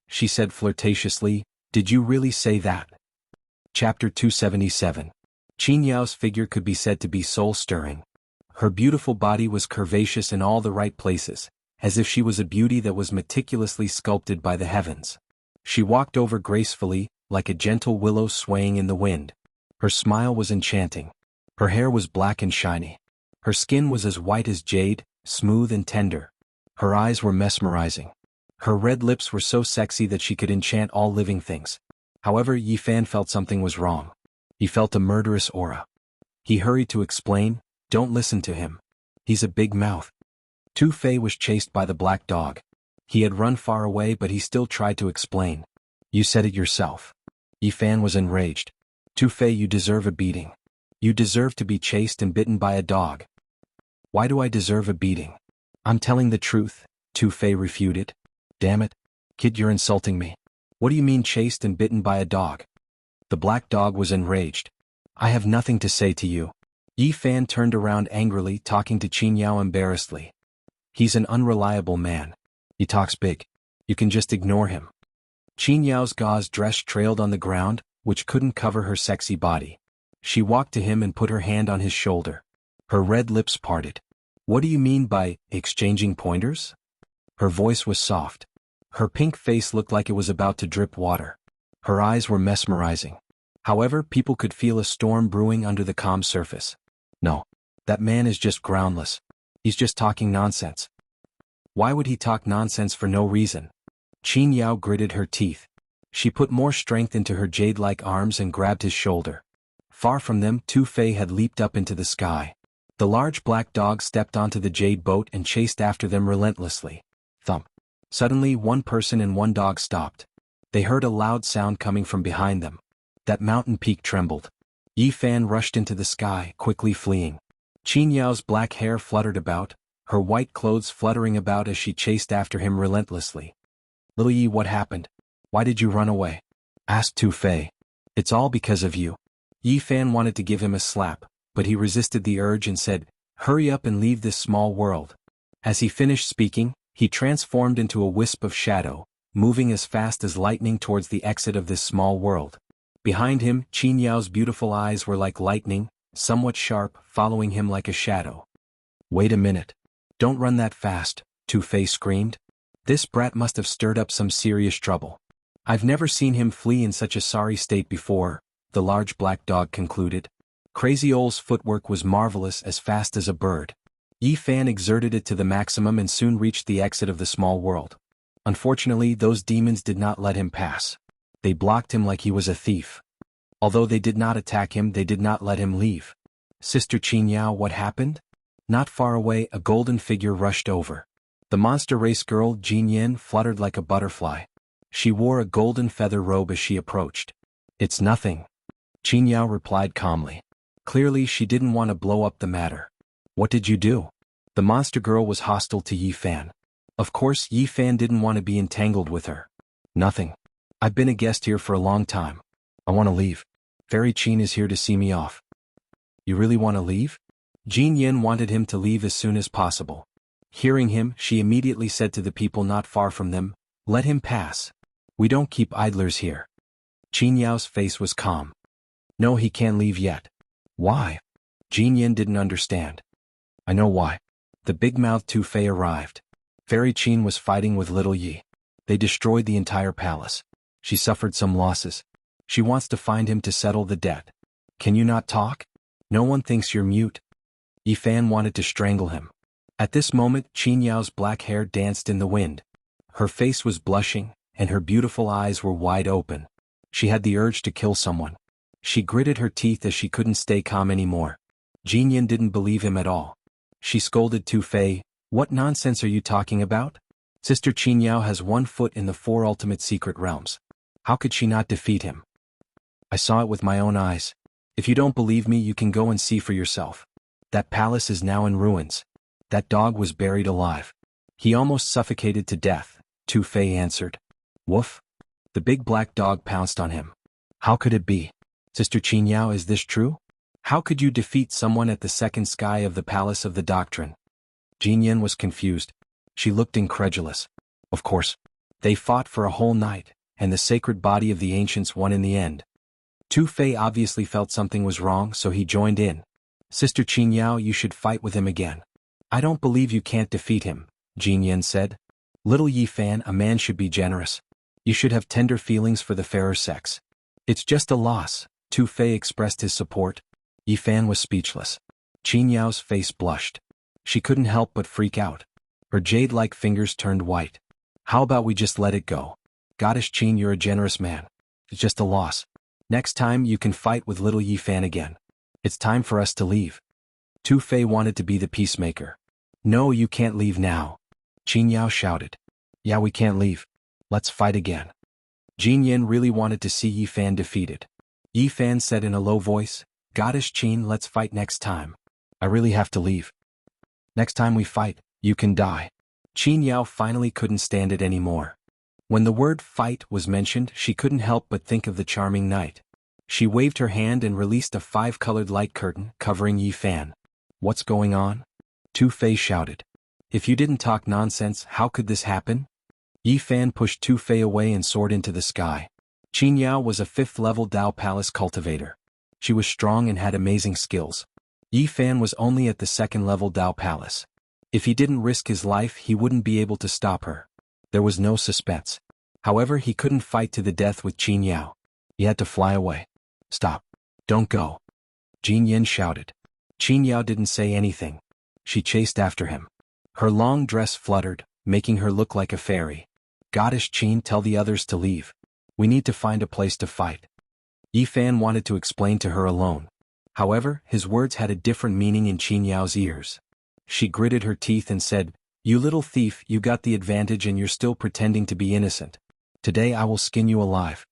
She said flirtatiously, "Did you really say that?" Chapter 277. Qinyao's figure could be said to be soul-stirring. Her beautiful body was curvaceous in all the right places, as if she was a beauty that was meticulously sculpted by the heavens. She walked over gracefully, like a gentle willow swaying in the wind. Her smile was enchanting. Her hair was black and shiny. Her skin was as white as jade, smooth and tender. Her eyes were mesmerizing. Her red lips were so sexy that she could enchant all living things. However, Yi Fan felt something was wrong. He felt a murderous aura. He hurried to explain, "Don't listen to him. He's a big mouth." Tu Fei was chased by the black dog. He had run far away, but he still tried to explain. "You said it yourself." Yi Fan was enraged. "Tu Fei, you deserve a beating. You deserve to be chased and bitten by a dog." "Why do I deserve a beating? I'm telling the truth," Tu Fei refuted. "Damn it. Kid, you're insulting me. What do you mean chased and bitten by a dog?" The black dog was enraged. "I have nothing to say to you." Yi Fan turned around angrily, talking to Qingyao embarrassedly. "He's an unreliable man. He talks big. You can just ignore him." Qinyao's gauze dress trailed on the ground, which couldn't cover her sexy body. She walked to him and put her hand on his shoulder. Her red lips parted. "What do you mean by exchanging pointers?" Her voice was soft. Her pink face looked like it was about to drip water. Her eyes were mesmerizing. However, people could feel a storm brewing under the calm surface. "No. That man is just groundless. He's just talking nonsense." "Why would he talk nonsense for no reason?" Qingyao gritted her teeth. She put more strength into her jade-like arms and grabbed his shoulder. Far from them, Tu Fei had leaped up into the sky. The large black dog stepped onto the jade boat and chased after them relentlessly. Thump. Suddenly, one person and one dog stopped. They heard a loud sound coming from behind them. That mountain peak trembled. Yi Fan rushed into the sky, quickly fleeing. Qinyao's black hair fluttered about, her white clothes fluttering about as she chased after him relentlessly. "Little Yi, what happened? Why did you run away?" asked Tu Fei. "It's all because of you." Yi Fan wanted to give him a slap, but he resisted the urge and said, "Hurry up and leave this small world." As he finished speaking, he transformed into a wisp of shadow, moving as fast as lightning towards the exit of this small world. Behind him, Qinyao's beautiful eyes were like lightning, somewhat sharp, following him like a shadow. "Wait a minute. Don't run that fast," Tu Fei screamed. "This brat must have stirred up some serious trouble. I've never seen him flee in such a sorry state before," the large black dog concluded. Crazy Ole's footwork was marvelous, as fast as a bird. Yi Fan exerted it to the maximum and soon reached the exit of the small world. Unfortunately, those demons did not let him pass. They blocked him like he was a thief. Although they did not attack him, they did not let him leave. "Sister Qingyao, what happened?" Not far away, a golden figure rushed over. The monster race girl, Jin Yin, fluttered like a butterfly. She wore a golden feather robe as she approached. "It's nothing," Qingyao replied calmly. Clearly, she didn't want to blow up the matter. "What did you do?" The monster girl was hostile to Yi Fan. Of course, Yi Fan didn't want to be entangled with her. "Nothing. I've been a guest here for a long time. I want to leave. Fairy Qin is here to see me off." "You really want to leave?" Jin Yin wanted him to leave as soon as possible. Hearing him, she immediately said to the people not far from them, "Let him pass. We don't keep idlers here." Qinyao's face was calm. "No, he can't leave yet." "Why?" Jin Yin didn't understand. "I know why." The big-mouthed Tu Fei arrived. Fairy Qin was fighting with little Yi. They destroyed the entire palace. She suffered some losses. She wants to find him to settle the debt. "Can you not talk? No one thinks you're mute." Yi Fan wanted to strangle him. At this moment, Qinyao's black hair danced in the wind. Her face was blushing, and her beautiful eyes were wide open. She had the urge to kill someone. She gritted her teeth as she couldn't stay calm anymore. Jin Yin didn't believe him at all. She scolded Tu Fei, "What nonsense are you talking about? Sister Qingyao has 1 foot in the 4 ultimate secret realms. How could she not defeat him?" "I saw it with my own eyes." If you don't believe me, you can go and see for yourself. That palace is now in ruins. That dog was buried alive. He almost suffocated to death, Tu Fei answered. Woof. The big black dog pounced on him. How could it be? Sister Qingyao, is this true? How could you defeat someone at the second sky of the Palace of the Doctrine? Jinyan was confused. She looked incredulous. Of course. They fought for a whole night, and the sacred body of the ancients won in the end. Tu Fei obviously felt something was wrong, so he joined in. Sister Qingyao, you should fight with him again. I don't believe you can't defeat him, Jinyan said. Little Yi Fan, a man should be generous. You should have tender feelings for the fairer sex. It's just a loss. Tu Fei expressed his support. Yi Fan was speechless. Qinyao's face blushed. She couldn't help but freak out. Her jade-like fingers turned white. How about we just let it go? Goddess Qin, you're a generous man. It's just a loss. Next time you can fight with little Yi Fan again. It's time for us to leave. Tu Fei wanted to be the peacemaker. No, you can't leave now. Qinyao shouted. Yeah, we can't leave. Let's fight again. Jinyan really wanted to see Yi Fan defeated. Yi Fan said in a low voice, Goddess Qin, let's fight next time. I really have to leave. Next time we fight, you can die. Qinyao finally couldn't stand it anymore. When the word fight was mentioned, she couldn't help but think of the charming knight. She waved her hand and released a 5-colored light curtain covering Yi Fan. What's going on? Tu Fei shouted. If you didn't talk nonsense, how could this happen? Yi Fan pushed Tu Fei away and soared into the sky. Qinyao was a 5th-level Dao Palace cultivator. She was strong and had amazing skills. Yi Fan was only at the 2nd-level Dao Palace. If he didn't risk his life, he wouldn't be able to stop her. There was no suspense. However, he couldn't fight to the death with Qinyao. He had to fly away. Stop. Don't go. Jin Yin shouted. Qinyao didn't say anything. She chased after him. Her long dress fluttered, making her look like a fairy. Goddess Qin, tell the others to leave. We need to find a place to fight. Yi Fan wanted to explain to her alone. However, his words had a different meaning in Qinyao's ears. She gritted her teeth and said, You little thief, you got the advantage and you're still pretending to be innocent. Today I will skin you alive.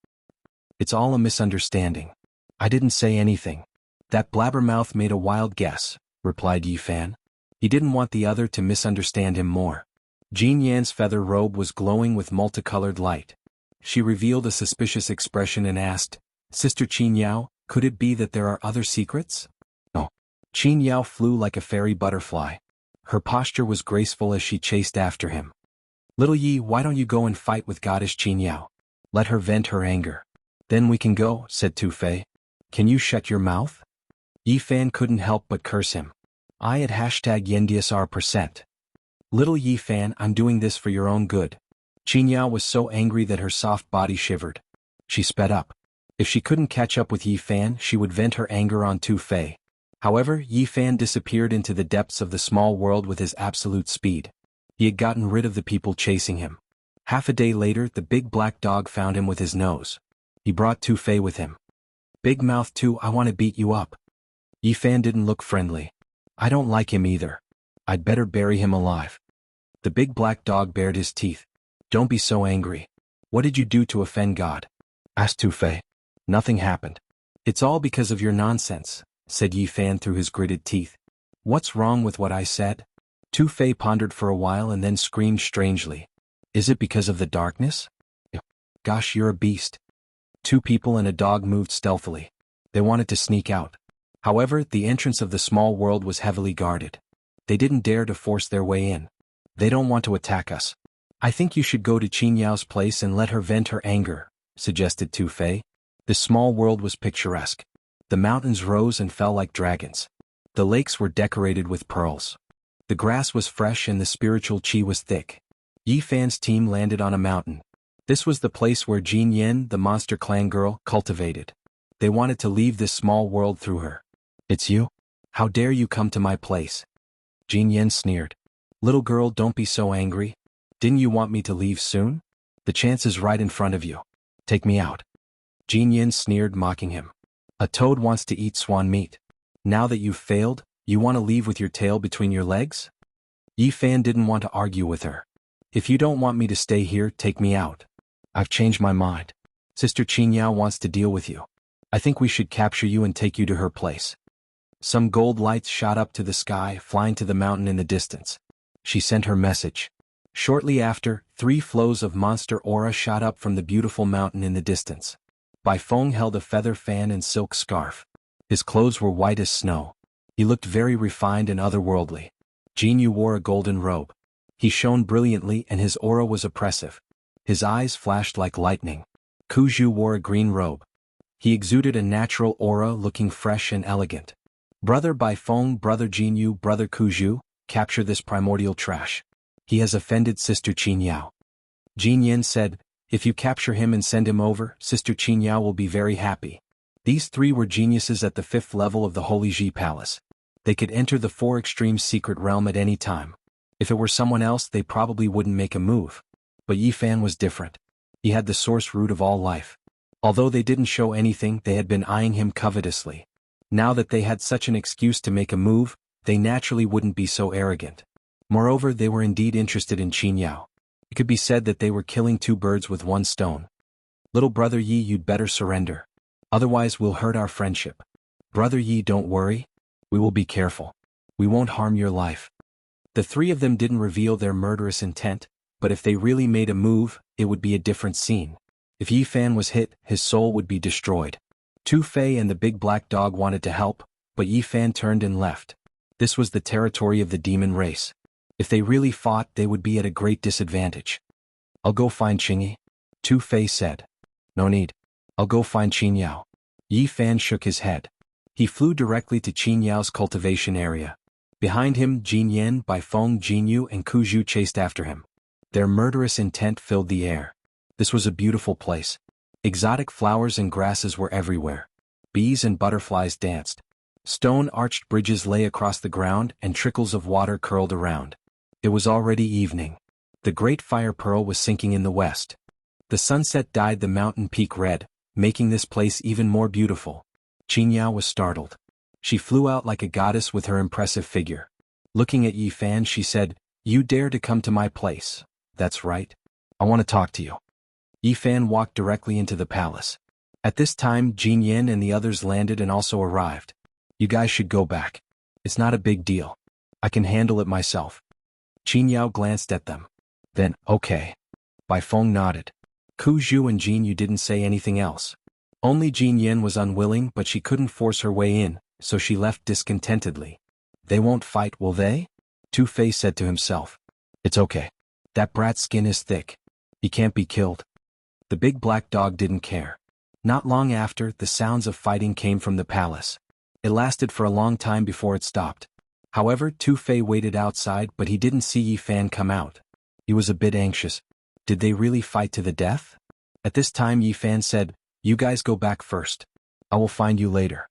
It's all a misunderstanding. I didn't say anything. That blabbermouth made a wild guess, replied Yi Fan. He didn't want the other to misunderstand him more. Jin Yan's feather robe was glowing with multicolored light. She revealed a suspicious expression and asked, Sister Qinyao, could it be that there are other secrets? No. Qinyao flew like a fairy butterfly. Her posture was graceful as she chased after him. Little Yi, why don't you go and fight with Goddess Qinyao? Let her vent her anger. Then we can go, said Tu Fei. Can you shut your mouth? Yi Fan couldn't help but curse him. I at #YenDSR%. Little Yi Fan, I'm doing this for your own good. Qinyao was so angry that her soft body shivered. She sped up. If she couldn't catch up with Yi Fan, she would vent her anger on Tu Fei. However, Yi Fan disappeared into the depths of the small world with his absolute speed. He had gotten rid of the people chasing him. Half a day later, the big black dog found him with his nose. He brought Tu Fei with him. Big Mouth 2, I want to beat you up. Yi Fan didn't look friendly. I don't like him either. I'd better bury him alive. The big black dog bared his teeth. Don't be so angry. What did you do to offend God? Asked Tu Fei. Nothing happened. It's all because of your nonsense, said Yi Fan through his gritted teeth. What's wrong with what I said? Tu Fei pondered for a while and then screamed strangely. Is it because of the darkness? Gosh, you're a beast. 2 people and a dog moved stealthily. They wanted to sneak out. However, the entrance of the small world was heavily guarded. They didn't dare to force their way in. They don't want to attack us. I think you should go to Qinyao's place and let her vent her anger, suggested Tu Fei. The small world was picturesque. The mountains rose and fell like dragons. The lakes were decorated with pearls. The grass was fresh and the spiritual qi was thick. Yi Fan's team landed on a mountain. This was the place where Jin Yen, the monster clan girl, cultivated. They wanted to leave this small world through her. It's you? How dare you come to my place? Jin Yen sneered. Little girl, don't be so angry. Didn't you want me to leave soon? The chance is right in front of you. Take me out. Jin Yen sneered, mocking him. A toad wants to eat swan meat. Now that you've failed, you want to leave with your tail between your legs? Yi Fan didn't want to argue with her. If you don't want me to stay here, take me out. I've changed my mind. Sister Qinyao wants to deal with you. I think we should capture you and take you to her place. Some gold lights shot up to the sky, flying to the mountain in the distance. She sent her message. Shortly after, 3 flows of monster aura shot up from the beautiful mountain in the distance. Bai Feng held a feather fan and silk scarf. His clothes were white as snow. He looked very refined and otherworldly. Jianghu wore a golden robe. He shone brilliantly and his aura was oppressive. His eyes flashed like lightning. Kuzhu wore a green robe. He exuded a natural aura, looking fresh and elegant. Brother Bai Feng, Brother Jianghu, Brother Kuzhu, capture this primordial trash. He has offended Sister Qin Yao. Jin Yin said, if you capture him and send him over, Sister Qin Yao will be very happy. These 3 were geniuses at the 5th level of the Holy Ji Palace. They could enter the 4 Extremes secret realm at any time. If it were someone else, they probably wouldn't make a move. But Yi Fan was different. He had the source root of all life. Although they didn't show anything, they had been eyeing him covetously. Now that they had such an excuse to make a move, they naturally wouldn't be so arrogant. Moreover, they were indeed interested in Qin Yao. It could be said that they were killing 2 birds with 1 stone. Little brother Yi, you'd better surrender. Otherwise we'll hurt our friendship. Brother Yi, don't worry. We will be careful. We won't harm your life. The 3 of them didn't reveal their murderous intent, but if they really made a move, it would be a different scene. If Yi Fan was hit, his soul would be destroyed. Tu Fei and the big black dog wanted to help, but Yi Fan turned and left. This was the territory of the demon race. If they really fought, they would be at a great disadvantage. I'll go find Qingyi, Tu Fei said. No need. I'll go find Qin Yao. Yi Fan shook his head. He flew directly to Qin Yao's cultivation area. Behind him, Jin Yen, Bai Feng, Jinyu and Kuzhu chased after him. Their murderous intent filled the air. This was a beautiful place. Exotic flowers and grasses were everywhere. Bees and butterflies danced. Stone-arched bridges lay across the ground and trickles of water curled around. It was already evening. The great fire pearl was sinking in the west. The sunset dyed the mountain peak red, making this place even more beautiful. Qin Yao was startled. She flew out like a goddess with her impressive figure. Looking at Yi Fan, she said, "You dare to come to my place? That's right. I want to talk to you." Yi Fan walked directly into the palace. At this time, Jin Yin and the others landed and also arrived. "You guys should go back. It's not a big deal. I can handle it myself." Qin Yao glanced at them. Then, okay. Bai Feng nodded. Kuzhu and Jinyu didn't say anything else. Only Jin Yin was unwilling, but she couldn't force her way in, so she left discontentedly. They won't fight, will they? Tu Fei said to himself. It's okay. That brat's skin is thick. He can't be killed. The big black dog didn't care. Not long after, the sounds of fighting came from the palace. It lasted for a long time before it stopped. However, Tu Fei waited outside, but he didn't see Yi Fan come out. He was a bit anxious. Did they really fight to the death? At this time, Yi Fan said, "You guys go back first. I will find you later."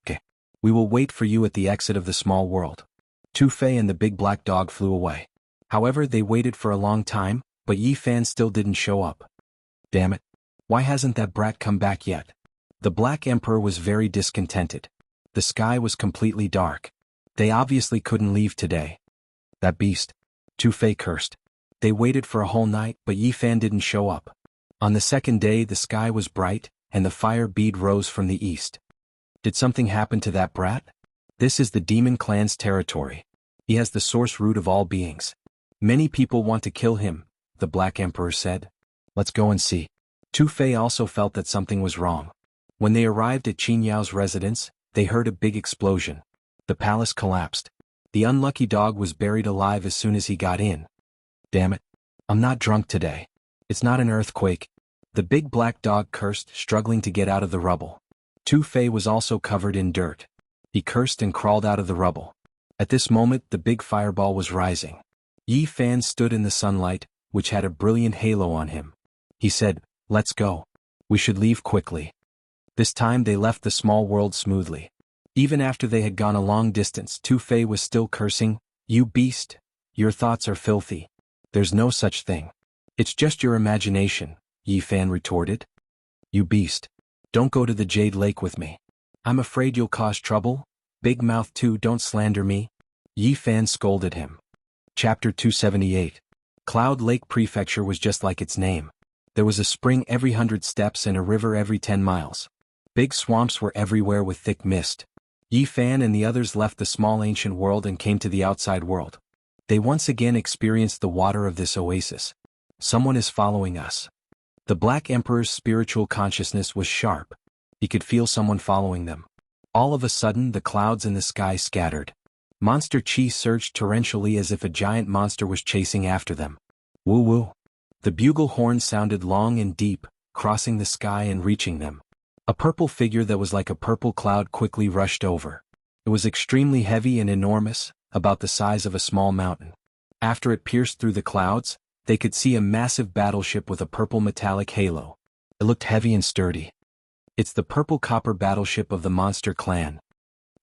Okay. We will wait for you at the exit of the small world. Tu Fei and the big black dog flew away. However, they waited for a long time, but Yi Fan still didn't show up. Damn it. Why hasn't that brat come back yet? The Black Emperor was very discontented. The sky was completely dark. They obviously couldn't leave today. That beast. Tu Fei cursed. They waited for a whole night, but Yi Fan didn't show up. On the second day, the sky was bright, and the fire bead rose from the east. Did something happen to that brat? This is the demon clan's territory. He has the source root of all beings. Many people want to kill him, the Black Emperor said. Let's go and see. Tu Fei also felt that something was wrong. When they arrived at Qin Yao's residence, they heard a big explosion. The palace collapsed. The unlucky dog was buried alive as soon as he got in. Damn it. I'm not drunk today. It's not an earthquake. The big black dog cursed, struggling to get out of the rubble. Tu Fei was also covered in dirt. He cursed and crawled out of the rubble. At this moment, the big fireball was rising. Yi Fan stood in the sunlight, which had a brilliant halo on him. He said, "Let's go. We should leave quickly." This time they left the small world smoothly. Even after they had gone a long distance, Tu Fei was still cursing, "You beast! Your thoughts are filthy. There's no such thing. It's just your imagination," Yi Fan retorted. "You beast. Don't go to the Jade Lake with me. I'm afraid you'll cause trouble. Big mouth too, don't slander me." Yi Fan scolded him. Chapter 278. Cloud Lake Prefecture was just like its name. There was a spring every 100 steps and a river every 10 miles. Big swamps were everywhere with thick mist. Yi Fan and the others left the small ancient world and came to the outside world. They once again experienced the water of this oasis. Someone is following us. The Black Emperor's spiritual consciousness was sharp. He could feel someone following them. All of a sudden the clouds in the sky scattered. Monster chi surged torrentially as if a giant monster was chasing after them. Woo woo. The bugle horn sounded long and deep, crossing the sky and reaching them. A purple figure that was like a purple cloud quickly rushed over. It was extremely heavy and enormous, about the size of a small mountain. After it pierced through the clouds, they could see a massive battleship with a purple metallic halo. It looked heavy and sturdy. It's the purple copper battleship of the monster clan.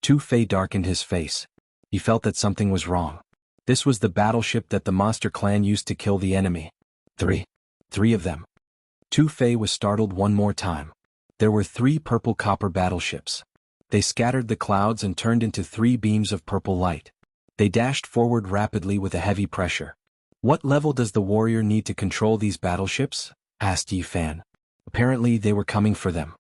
Tu Fei darkened his face. He felt that something was wrong. This was the battleship that the monster clan used to kill the enemy. Three of them. Tu Fei was startled one more time. There were 3 purple copper battleships. They scattered the clouds and turned into 3 beams of purple light. They dashed forward rapidly with a heavy pressure. What level does the warrior need to control these battleships? Asked Yi Fan. Apparently they were coming for them.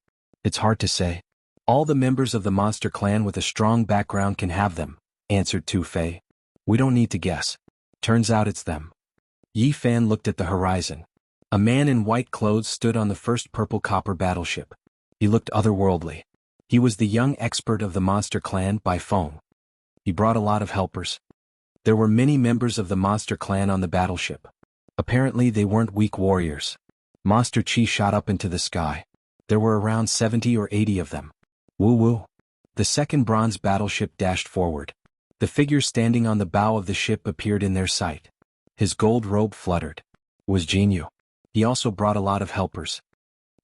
It's hard to say. All the members of the monster clan with a strong background can have them, answered Tu Fei. We don't need to guess. Turns out it's them. Yi Fan looked at the horizon. A man in white clothes stood on the first purple copper battleship. He looked otherworldly. He was the young expert of the monster clan Bai Feng. He brought a lot of helpers. There were many members of the monster clan on the battleship. Apparently they weren't weak warriors. Monster chi shot up into the sky. There were around 70 or 80 of them. Woo woo. The second bronze battleship dashed forward. The figure standing on the bow of the ship appeared in their sight. His gold robe fluttered. It was Jianghu. He also brought a lot of helpers.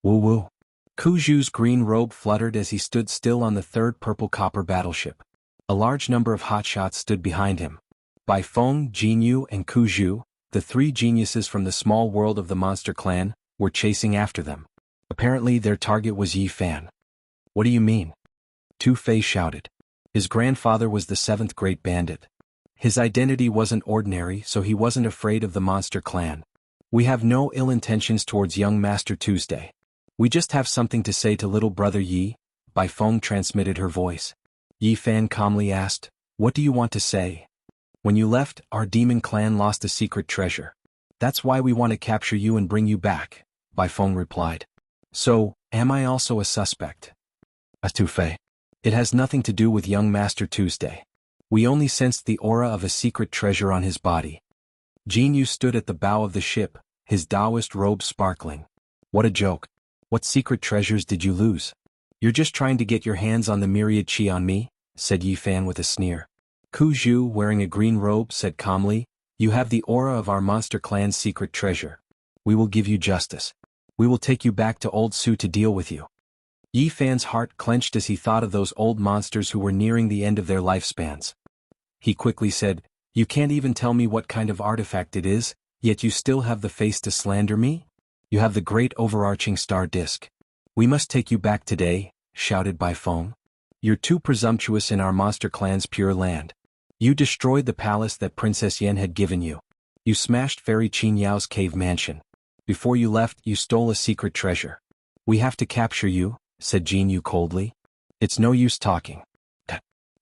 Woo woo. Kuzhu's green robe fluttered as he stood still on the third purple copper battleship. A large number of hotshots stood behind him. Bai Feng, Jianghu, and Kuzhu, the 3 geniuses from the small world of the monster clan, were chasing after them. Apparently their target was Yi Fan. What do you mean? Tu Fei shouted. His grandfather was the 7th great bandit. His identity wasn't ordinary, so he wasn't afraid of the monster clan. We have no ill intentions towards young Master Tuesday. We just have something to say to little brother Yi, Bai Feng transmitted her voice. Yi Fan calmly asked, what do you want to say? When you left, our demon clan lost a secret treasure. That's why we want to capture you and bring you back, Bai Feng replied. So, am I also a suspect? Asked Tu Fei. It has nothing to do with young Master Tuesday. We only sensed the aura of a secret treasure on his body. Jianghu stood at the bow of the ship, his Taoist robe sparkling. What a joke. What secret treasures did you lose? You're just trying to get your hands on the myriad chi on me, said Yi Fan with a sneer. Kuzhu, wearing a green robe, said calmly, you have the aura of our monster clan's secret treasure. We will give you justice. We will take you back to Old Su to deal with you. Yi Fan's heart clenched as he thought of those old monsters who were nearing the end of their lifespans. He quickly said, you can't even tell me what kind of artifact it is, yet you still have the face to slander me? You have the great overarching star disk. We must take you back today, shouted Bai Feng. You're too presumptuous in our monster clan's pure land. You destroyed the palace that Princess Yan had given you. You smashed Fairy Qin Yao's cave mansion. Before you left, you stole a secret treasure. We have to capture you, said Jianghu coldly. It's no use talking.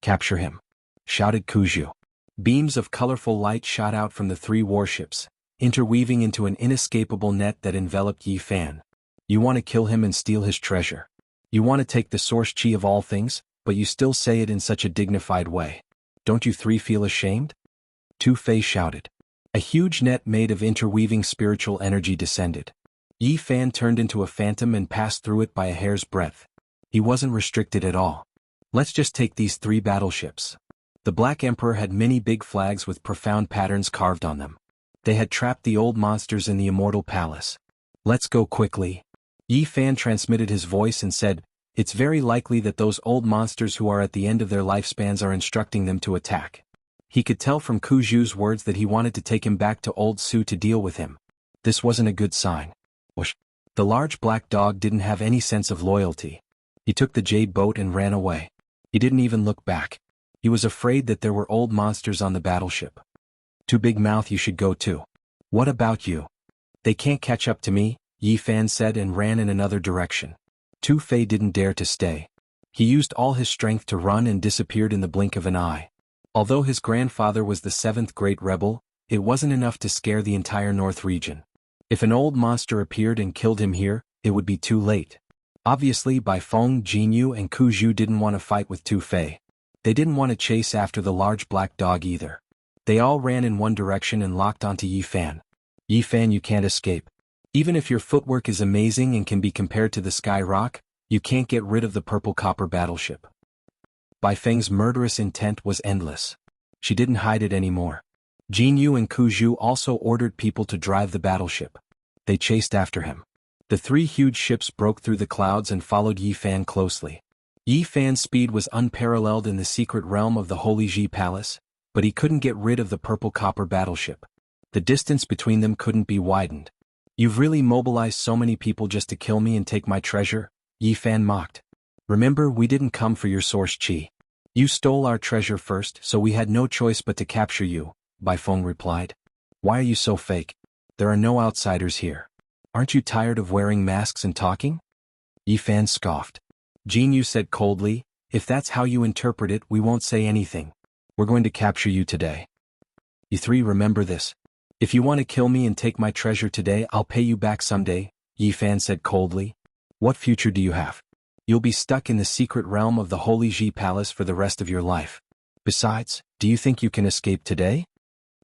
Capture him, shouted Kuzhu. Beams of colorful light shot out from the 3 warships, interweaving into an inescapable net that enveloped Yi Fan. You want to kill him and steal his treasure. You want to take the source chi of all things, but you still say it in such a dignified way. Don't you 3 feel ashamed? Tu Fei shouted. A huge net made of interweaving spiritual energy descended. Yi Fan turned into a phantom and passed through it by a hair's breadth. He wasn't restricted at all. Let's just take these 3 battleships. The Black Emperor had many big flags with profound patterns carved on them. They had trapped the old monsters in the immortal palace. Let's go quickly. Yi Fan transmitted his voice and said, it's very likely that those old monsters who are at the end of their lifespans are instructing them to attack. He could tell from Kuzhu's words that he wanted to take him back to Old Su to deal with him. This wasn't a good sign. Whoosh. The large black dog didn't have any sense of loyalty. He took the jade boat and ran away. He didn't even look back. He was afraid that there were old monsters on the battleship. To Big Mouth you should go too. What about you? They can't catch up to me, Yi Fan said and ran in another direction. Tu Fei didn't dare to stay. He used all his strength to run and disappeared in the blink of an eye. Although his grandfather was the seventh great rebel, it wasn't enough to scare the entire north region. If an old monster appeared and killed him here, it would be too late. Obviously, Bai Feng, Jianghu and Ku Zhu didn't want to fight with Tu Fei. They didn't want to chase after the large black dog either. They all ran in one direction and locked onto Yi Fan. Yi Fan, you can't escape. Even if your footwork is amazing and can be compared to the Sky Rock, you can't get rid of the purple copper battleship. Bai Feng's murderous intent was endless. She didn't hide it anymore. Jianghu and Ku Zhu also ordered people to drive the battleship. They chased after him. The three huge ships broke through the clouds and followed Yi Fan closely. Yi Fan's speed was unparalleled in the secret realm of the Holy Ji Palace, but he couldn't get rid of the purple copper battleship. The distance between them couldn't be widened. You've really mobilized so many people just to kill me and take my treasure? Yi Fan mocked. Remember, we didn't come for your source chi. You stole our treasure first, so we had no choice but to capture you, Bai Feng replied. Why are you so fake? There are no outsiders here. Aren't you tired of wearing masks and talking? Yi Fan scoffed. Jianghu said coldly, if that's how you interpret it, we won't say anything. We're going to capture you today. You three, remember this. If you want to kill me and take my treasure today, I'll pay you back someday, Yi Fan said coldly. What future do you have? You'll be stuck in the secret realm of the Holy Ji Palace for the rest of your life. Besides, do you think you can escape today?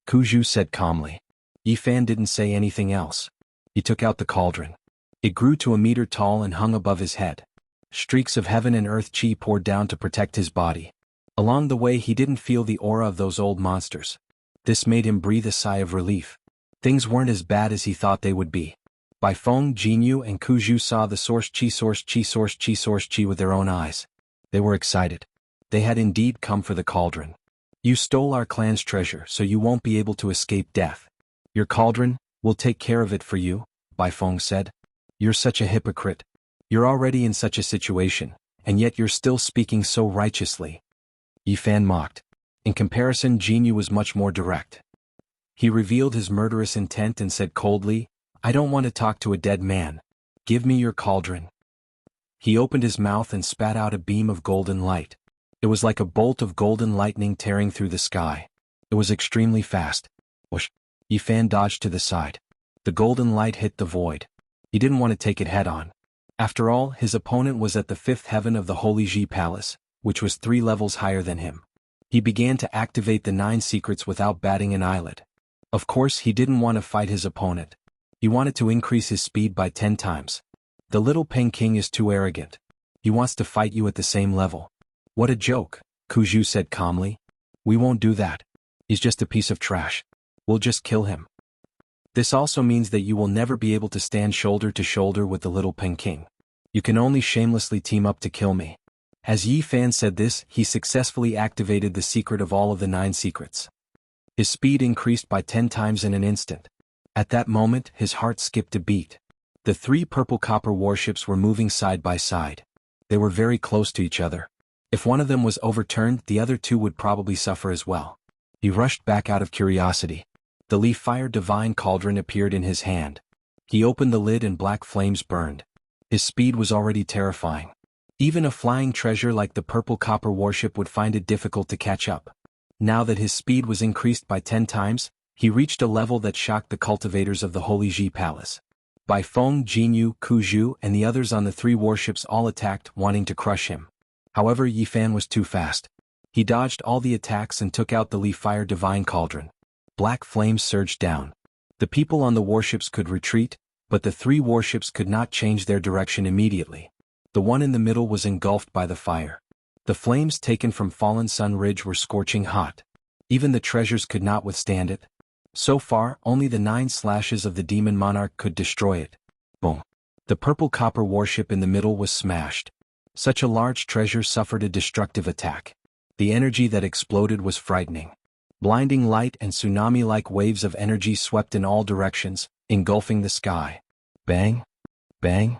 Ku Zhu said calmly. Yi Fan didn't say anything else. He took out the cauldron. It grew to a meter tall and hung above his head. Streaks of heaven and earth chi poured down to protect his body. Along the way he didn't feel the aura of those old monsters. This made him breathe a sigh of relief. Things weren't as bad as he thought they would be. Bai Feng, Jianghu and Ku Zhu saw the source chi with their own eyes. They were excited. They had indeed come for the cauldron. You stole our clan's treasure, so you won't be able to escape death. Your cauldron, we'll take care of it for you, Bai Feng said. You're such a hypocrite. You're already in such a situation, and yet you're still speaking so righteously. Yi Fan mocked. In comparison, Jianghu was much more direct. He revealed his murderous intent and said coldly, I don't want to talk to a dead man. Give me your cauldron. He opened his mouth and spat out a beam of golden light. It was like a bolt of golden lightning tearing through the sky. It was extremely fast. Whoosh! Yi Fan dodged to the side. The golden light hit the void. He didn't want to take it head-on. After all, his opponent was at the fifth heaven of the Holy Ji Palace, which was 3 levels higher than him. He began to activate the 9 secrets without batting an eyelid. Of course, he didn't want to fight his opponent. He wanted to increase his speed by 10 times. The little Peking is too arrogant. He wants to fight you at the same level. What a joke, Ku Zhu said calmly. We won't do that. He's just a piece of trash. We'll just kill him. This also means that you will never be able to stand shoulder to shoulder with the little Peking. You can only shamelessly team up to kill me. As Yi Fan said this, he successfully activated the secret of all of the 9 secrets. His speed increased by 10 times in an instant. At that moment, his heart skipped a beat. The 3 purple copper warships were moving side by side. They were very close to each other. If one of them was overturned, the other 2 would probably suffer as well. He rushed back out of curiosity. The Li Fire Divine Cauldron appeared in his hand. He opened the lid and black flames burned. His speed was already terrifying. Even a flying treasure like the purple copper warship would find it difficult to catch up. Now that his speed was increased by 10 times, he reached a level that shocked the cultivators of the Holy Ji Palace. Bai Feng, Jianghu, Ku Zhu and the others on the 3 warships all attacked, wanting to crush him. However, Yi Fan was too fast. He dodged all the attacks and took out the Li Fire Divine Cauldron. Black flames surged down. The people on the warships could retreat, but the 3 warships could not change their direction immediately. The one in the middle was engulfed by the fire. The flames taken from Fallen Sun Ridge were scorching hot. Even the treasures could not withstand it. So far, only the 9 slashes of the Demon Monarch could destroy it. Boom. The purple copper warship in the middle was smashed. Such a large treasure suffered a destructive attack. The energy that exploded was frightening. Blinding light and tsunami-like waves of energy swept in all directions, engulfing the sky. Bang! Bang!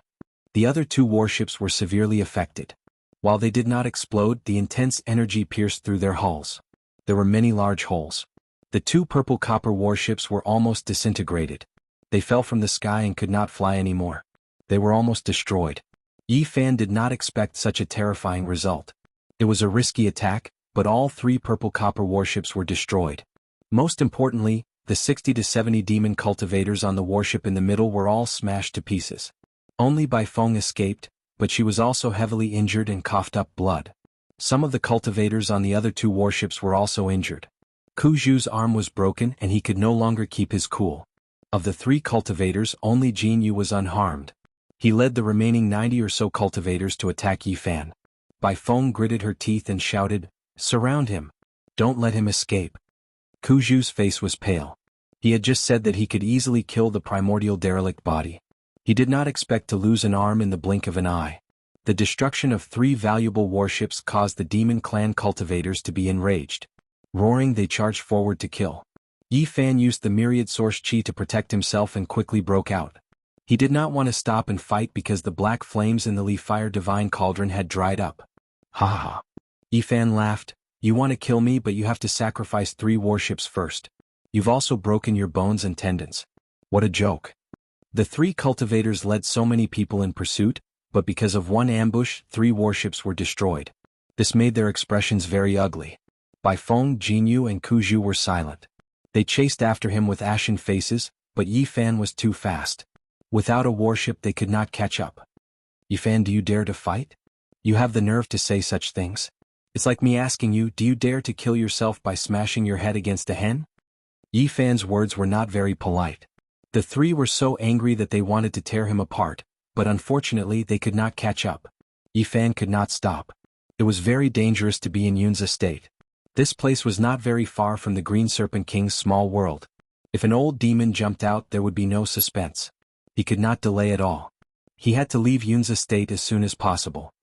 The other 2 warships were severely affected. While they did not explode, the intense energy pierced through their hulls. There were many large holes. The 2 purple copper warships were almost disintegrated. They fell from the sky and could not fly anymore. They were almost destroyed. Yi Fan did not expect such a terrifying result. It was a risky attack, but all 3 purple copper warships were destroyed. Most importantly, the 60 to 70 demon cultivators on the warship in the middle were all smashed to pieces. Only Bai Feng escaped, but she was also heavily injured and coughed up blood. Some of the cultivators on the other 2 warships were also injured. Ku Zhu's arm was broken and he could no longer keep his cool. Of the 3 cultivators, only Jianghu was unharmed. He led the remaining 90 or so cultivators to attack Yi Fan. Bai Feng gritted her teeth and shouted, "Surround him! Don't let him escape!" Ku Zhu's face was pale. He had just said that he could easily kill the primordial derelict body. He did not expect to lose an arm in the blink of an eye. The destruction of 3 valuable warships caused the demon clan cultivators to be enraged. Roaring, they charged forward to kill. Yi Fan used the myriad source chi to protect himself and quickly broke out. He did not want to stop and fight because the black flames in the Li Fire Divine Cauldron had dried up. Ha ha ha. Yi Fan laughed. "You want to kill me, but you have to sacrifice 3 warships first. You've also broken your bones and tendons." What a joke. The 3 cultivators led so many people in pursuit, but because of one ambush, 3 warships were destroyed. This made their expressions very ugly. Bai Feng, Jianghu and Ku Zhu were silent. They chased after him with ashen faces, but Yi Fan was too fast. Without a warship they could not catch up. "Yi Fan, do you dare to fight? You have the nerve to say such things. It's like me asking you, do you dare to kill yourself by smashing your head against a hen?" Yi Fan's words were not very polite. The 3 were so angry that they wanted to tear him apart, but unfortunately they could not catch up. Yi Fan could not stop. It was very dangerous to be in Yun's estate. This place was not very far from the Green Serpent King's small world. If an old demon jumped out, there would be no suspense. He could not delay at all. He had to leave Yun's estate as soon as possible.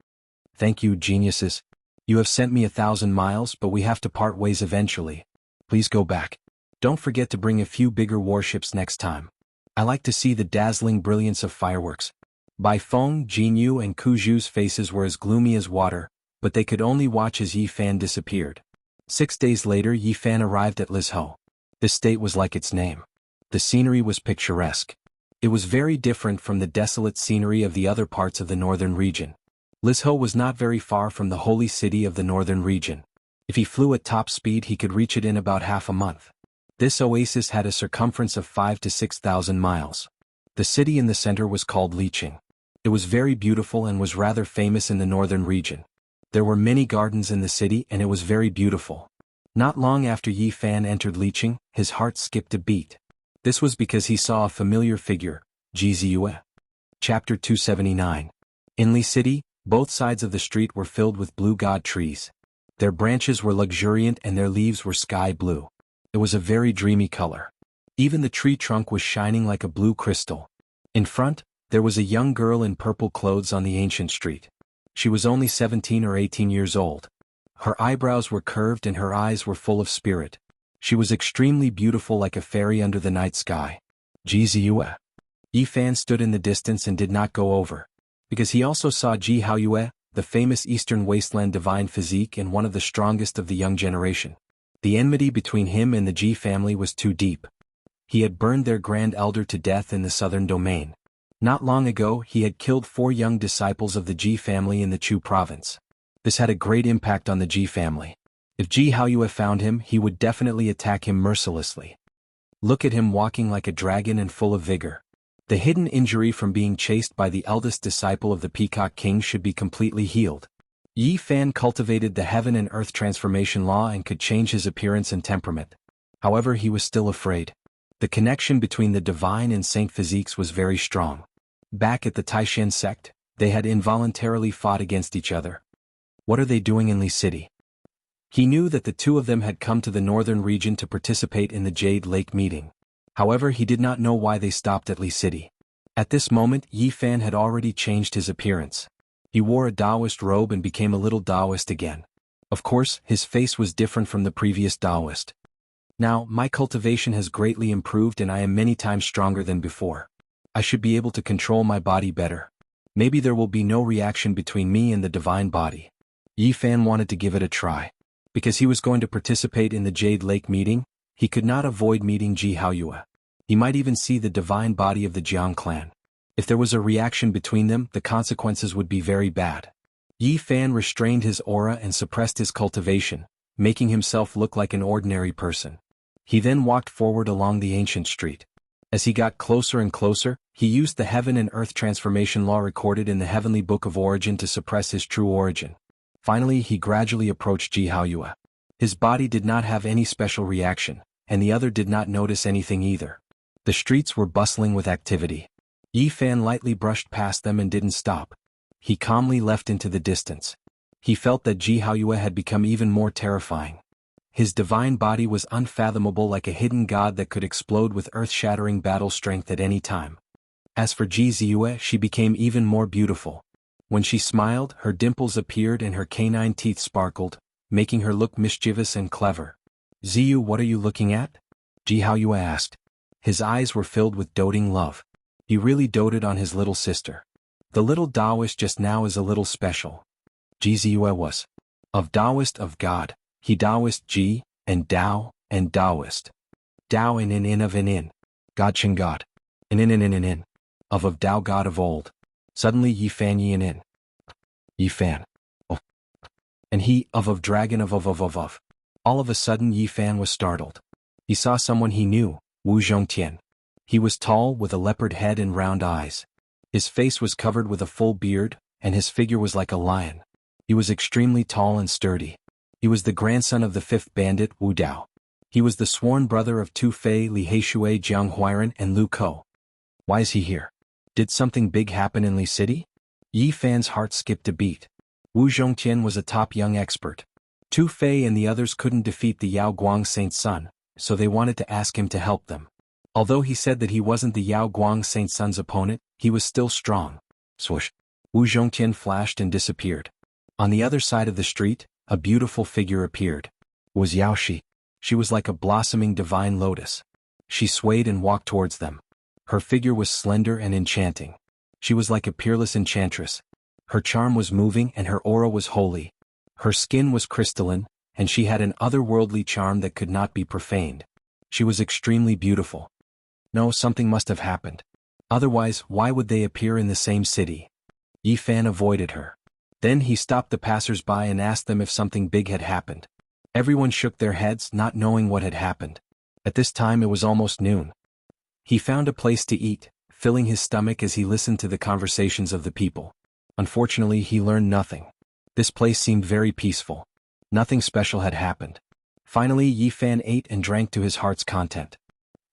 "Thank you, geniuses. You have sent me 1,000 miles, but we have to part ways eventually. Please go back. Don't forget to bring a few bigger warships next time. I like to see the dazzling brilliance of fireworks." Bai Feng, Jianghu and Ku Zhu's faces were as gloomy as water, but they could only watch as Yi Fan disappeared. 6 days later Yi Fan arrived at Lizhou. This state was like its name. The scenery was picturesque. It was very different from the desolate scenery of the other parts of the northern region. Lizhou was not very far from the holy city of the northern region. If he flew at top speed he could reach it in about half a month. This oasis had a circumference of 5,000 to 6,000 miles. The city in the center was called Liqing. It was very beautiful and was rather famous in the northern region. There were many gardens in the city and it was very beautiful. Not long after Yi Fan entered Liqing, his heart skipped a beat. This was because he saw a familiar figure, Ji Ziyue. Chapter 279. In Li City, both sides of the street were filled with blue god trees. Their branches were luxuriant and their leaves were sky blue. It was a very dreamy color. Even the tree trunk was shining like a blue crystal. In front, there was a young girl in purple clothes on the ancient street. She was only 17 or 18 years old. Her eyebrows were curved and her eyes were full of spirit. She was extremely beautiful like a fairy under the night sky. Ji Ziyue. Yi Fan stood in the distance and did not go over. Because he also saw Ji Haoyue, the famous Eastern Wasteland divine physique and one of the strongest of the young generation. The enmity between him and the Ji family was too deep. He had burned their grand elder to death in the southern domain. Not long ago he had killed 4 young disciples of the Ji family in the Chu province. This had a great impact on the Ji family. If Ji Haoyue found him, he would definitely attack him mercilessly. Look at him walking like a dragon and full of vigor. The hidden injury from being chased by the eldest disciple of the Peacock King should be completely healed. Yi Fan cultivated the heaven and earth transformation law and could change his appearance and temperament. However, he was still afraid. The connection between the divine and saint physiques was very strong. Back at the Taishan sect, they had involuntarily fought against each other. What are they doing in Li City? He knew that the 2 of them had come to the northern region to participate in the Jade Lake meeting. However, he did not know why they stopped at Li City. At this moment, Yi Fan had already changed his appearance. He wore a Taoist robe and became a little Taoist again. Of course, his face was different from the previous Taoist. "Now, my cultivation has greatly improved and I am many times stronger than before. I should be able to control my body better. Maybe there will be no reaction between me and the divine body." Yi Fan wanted to give it a try. Because he was going to participate in the Jade Lake meeting, he could not avoid meeting Ji Haoyue. He might even see the divine body of the Jiang clan. If there was a reaction between them, the consequences would be very bad. Yi Fan restrained his aura and suppressed his cultivation, making himself look like an ordinary person. He then walked forward along the ancient street. As he got closer and closer, he used the heaven and earth transformation law recorded in the heavenly book of origin to suppress his true origin. Finally, he gradually approached Jianghu. His body did not have any special reaction, and the other did not notice anything either. The streets were bustling with activity. Yi Fan lightly brushed past them and didn't stop. He calmly left into the distance. He felt that Jianghu had become even more terrifying. His divine body was unfathomable, like a hidden god that could explode with earth-shattering battle strength at any time. As for Jianghu, she became even more beautiful. When she smiled, her dimples appeared and her canine teeth sparkled, making her look mischievous and clever. "Ziyu, what are you looking at?" Jianghu asked. His eyes were filled with doting love. He really doted on his little sister. The little Taoist just now is a little special. Jianghu was of Taoist of God, he Taoist Ji, and Tao, and Taoist. Tao in of in, God Shen God, in, of Tao God of old. Suddenly Yi Fan in. Yi Fan. Oh. And he of dragon of. All of a sudden Yi Fan was startled. He saw someone he knew, Wu Zhongtian. He was tall, with a leopard head and round eyes. His face was covered with a full beard, and his figure was like a lion. He was extremely tall and sturdy. He was the grandson of the fifth bandit, Wu Dao. He was the sworn brother of Tu Fei, Li Heishui, Jiang Huiran, and Lu Ko. Why is he here? Did something big happen in Li City? Yi Fan's heart skipped a beat. Wu Zhongtian was a top young expert. Tu Fei and the others couldn't defeat the Yao Guang Saint's son, so they wanted to ask him to help them. Although he said that he wasn't the Yao Guang Saint's son's opponent, he was still strong. Swoosh. Wu Zhongtian flashed and disappeared. On the other side of the street, a beautiful figure appeared. It was Yao Shi. She was like a blossoming divine lotus. She swayed and walked towards them. Her figure was slender and enchanting. She was like a peerless enchantress. Her charm was moving and her aura was holy. Her skin was crystalline, and she had an otherworldly charm that could not be profaned. She was extremely beautiful. No, something must have happened. Otherwise, why would they appear in the same city? Yi Fan avoided her. Then he stopped the passers-by and asked them if something big had happened. Everyone shook their heads, not knowing what had happened. At this time it was almost noon. He found a place to eat, filling his stomach as he listened to the conversations of the people. Unfortunately, he learned nothing. This place seemed very peaceful. Nothing special had happened. Finally, Yi Fan ate and drank to his heart's content.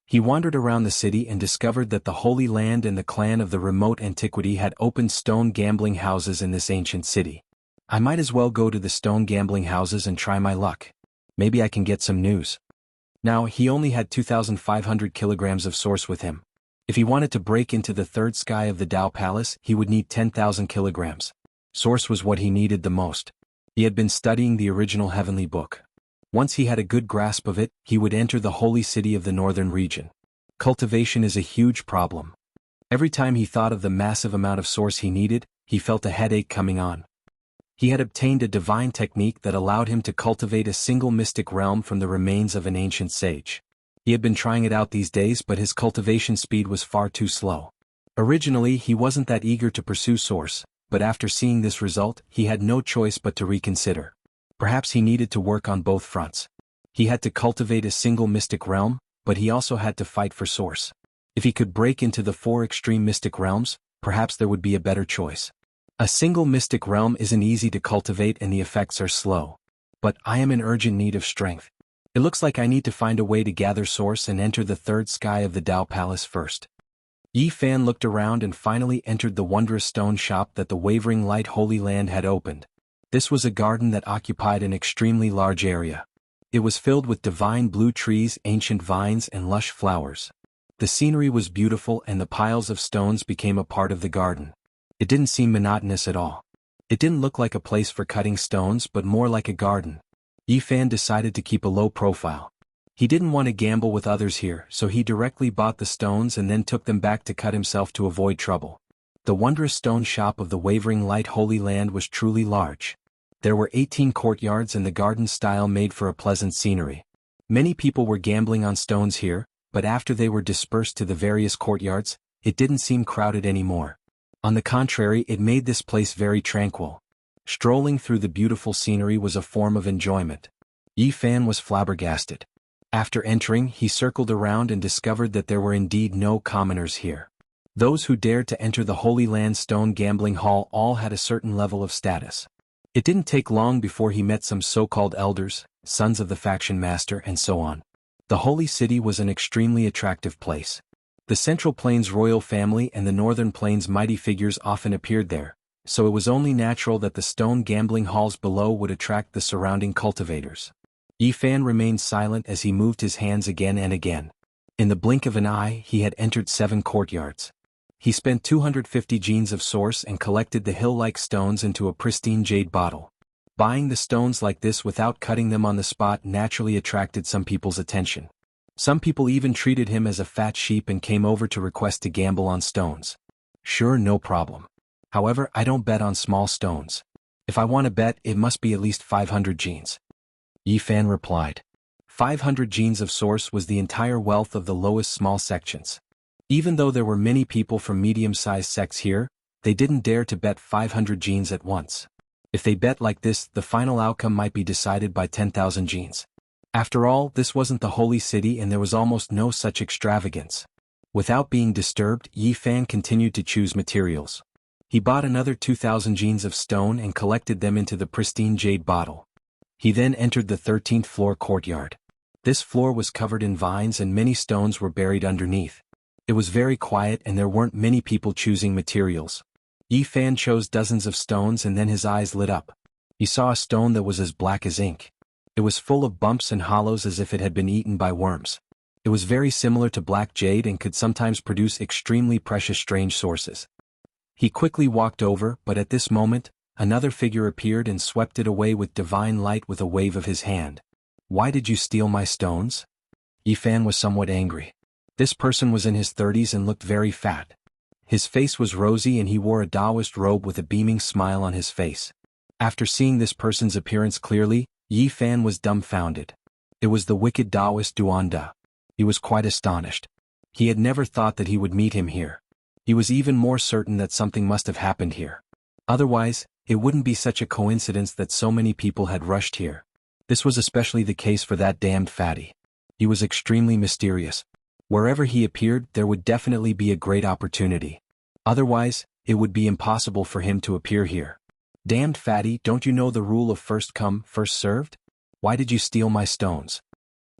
He wandered around the city and discovered that the Holy Land and the clan of the remote antiquity had opened stone gambling houses in this ancient city. I might as well go to the stone gambling houses and try my luck. Maybe I can get some news. Now, he only had 2,500 kilograms of source with him. If he wanted to break into the third sky of the Tao Palace, he would need 10,000 kilograms. Source was what he needed the most. He had been studying the original heavenly book. Once he had a good grasp of it, he would enter the holy city of the northern region. Cultivation is a huge problem. Every time he thought of the massive amount of source he needed, he felt a headache coming on. He had obtained a divine technique that allowed him to cultivate a single mystic realm from the remains of an ancient sage. He had been trying it out these days, but his cultivation speed was far too slow. Originally, he wasn't that eager to pursue source, but after seeing this result, he had no choice but to reconsider. Perhaps he needed to work on both fronts. He had to cultivate a single mystic realm, but he also had to fight for source. If he could break into the 4 extreme mystic realms, perhaps there would be a better choice. A single mystic realm isn't easy to cultivate and the effects are slow. But I am in urgent need of strength. It looks like I need to find a way to gather source and enter the third sky of the Tao Palace first. Yi Fan looked around and finally entered the wondrous stone shop that the Wavering Light Holy Land had opened. This was a garden that occupied an extremely large area. It was filled with divine blue trees, ancient vines, and lush flowers. The scenery was beautiful and the piles of stones became a part of the garden. It didn't seem monotonous at all. It didn't look like a place for cutting stones but more like a garden. Yi Fan decided to keep a low profile. He didn't want to gamble with others here, so he directly bought the stones and then took them back to cut himself to avoid trouble. The wondrous stone shop of the Wavering Light Holy Land was truly large. There were 18 courtyards and the garden style made for a pleasant scenery. Many people were gambling on stones here, but after they were dispersed to the various courtyards, it didn't seem crowded anymore. On the contrary, it made this place very tranquil. Strolling through the beautiful scenery was a form of enjoyment. Yi Fan was flabbergasted. After entering, he circled around and discovered that there were indeed no commoners here. Those who dared to enter the Holy Land Stone Gambling Hall all had a certain level of status. It didn't take long before he met some so-called elders, sons of the faction master, and so on. The Holy City was an extremely attractive place. The Central Plains royal family and the Northern Plains mighty figures often appeared there, so it was only natural that the stone gambling halls below would attract the surrounding cultivators. Yi Fan remained silent as he moved his hands again and again. In the blink of an eye, he had entered 7 courtyards. He spent 250 genes of source and collected the hill-like stones into a pristine jade bottle. Buying the stones like this without cutting them on the spot naturally attracted some people's attention. Some people even treated him as a fat sheep and came over to request to gamble on stones. Sure, no problem. However, I don't bet on small stones. If I want to bet, it must be at least 500 genes. Yi Fan replied. 500 genes of source was the entire wealth of the lowest small sections. Even though there were many people from medium-sized sects here, they didn't dare to bet 500 genes at once. If they bet like this, the final outcome might be decided by 10,000 genes. After all, this wasn't the Holy City and there was almost no such extravagance. Without being disturbed, Yi Fan continued to choose materials. He bought another 2,000 genes of stone and collected them into the pristine jade bottle. He then entered the 13th floor courtyard. This floor was covered in vines and many stones were buried underneath. It was very quiet and there weren't many people choosing materials. Yi Fan chose dozens of stones and then his eyes lit up. He saw a stone that was as black as ink. It was full of bumps and hollows as if it had been eaten by worms. It was very similar to black jade and could sometimes produce extremely precious strange sources. He quickly walked over, but at this moment, another figure appeared and swept it away with divine light with a wave of his hand. Why did you steal my stones? Yi Fan was somewhat angry. This person was in his 30s and looked very fat. His face was rosy and he wore a Taoist robe with a beaming smile on his face. After seeing this person's appearance clearly, Yi Fan was dumbfounded. It was the wicked Taoist Duanda. He was quite astonished. He had never thought that he would meet him here. He was even more certain that something must have happened here. Otherwise, it wouldn't be such a coincidence that so many people had rushed here. This was especially the case for that damned fatty. He was extremely mysterious. Wherever he appeared, there would definitely be a great opportunity. Otherwise, it would be impossible for him to appear here. Damned fatty, don't you know the rule of first come, first served? Why did you steal my stones?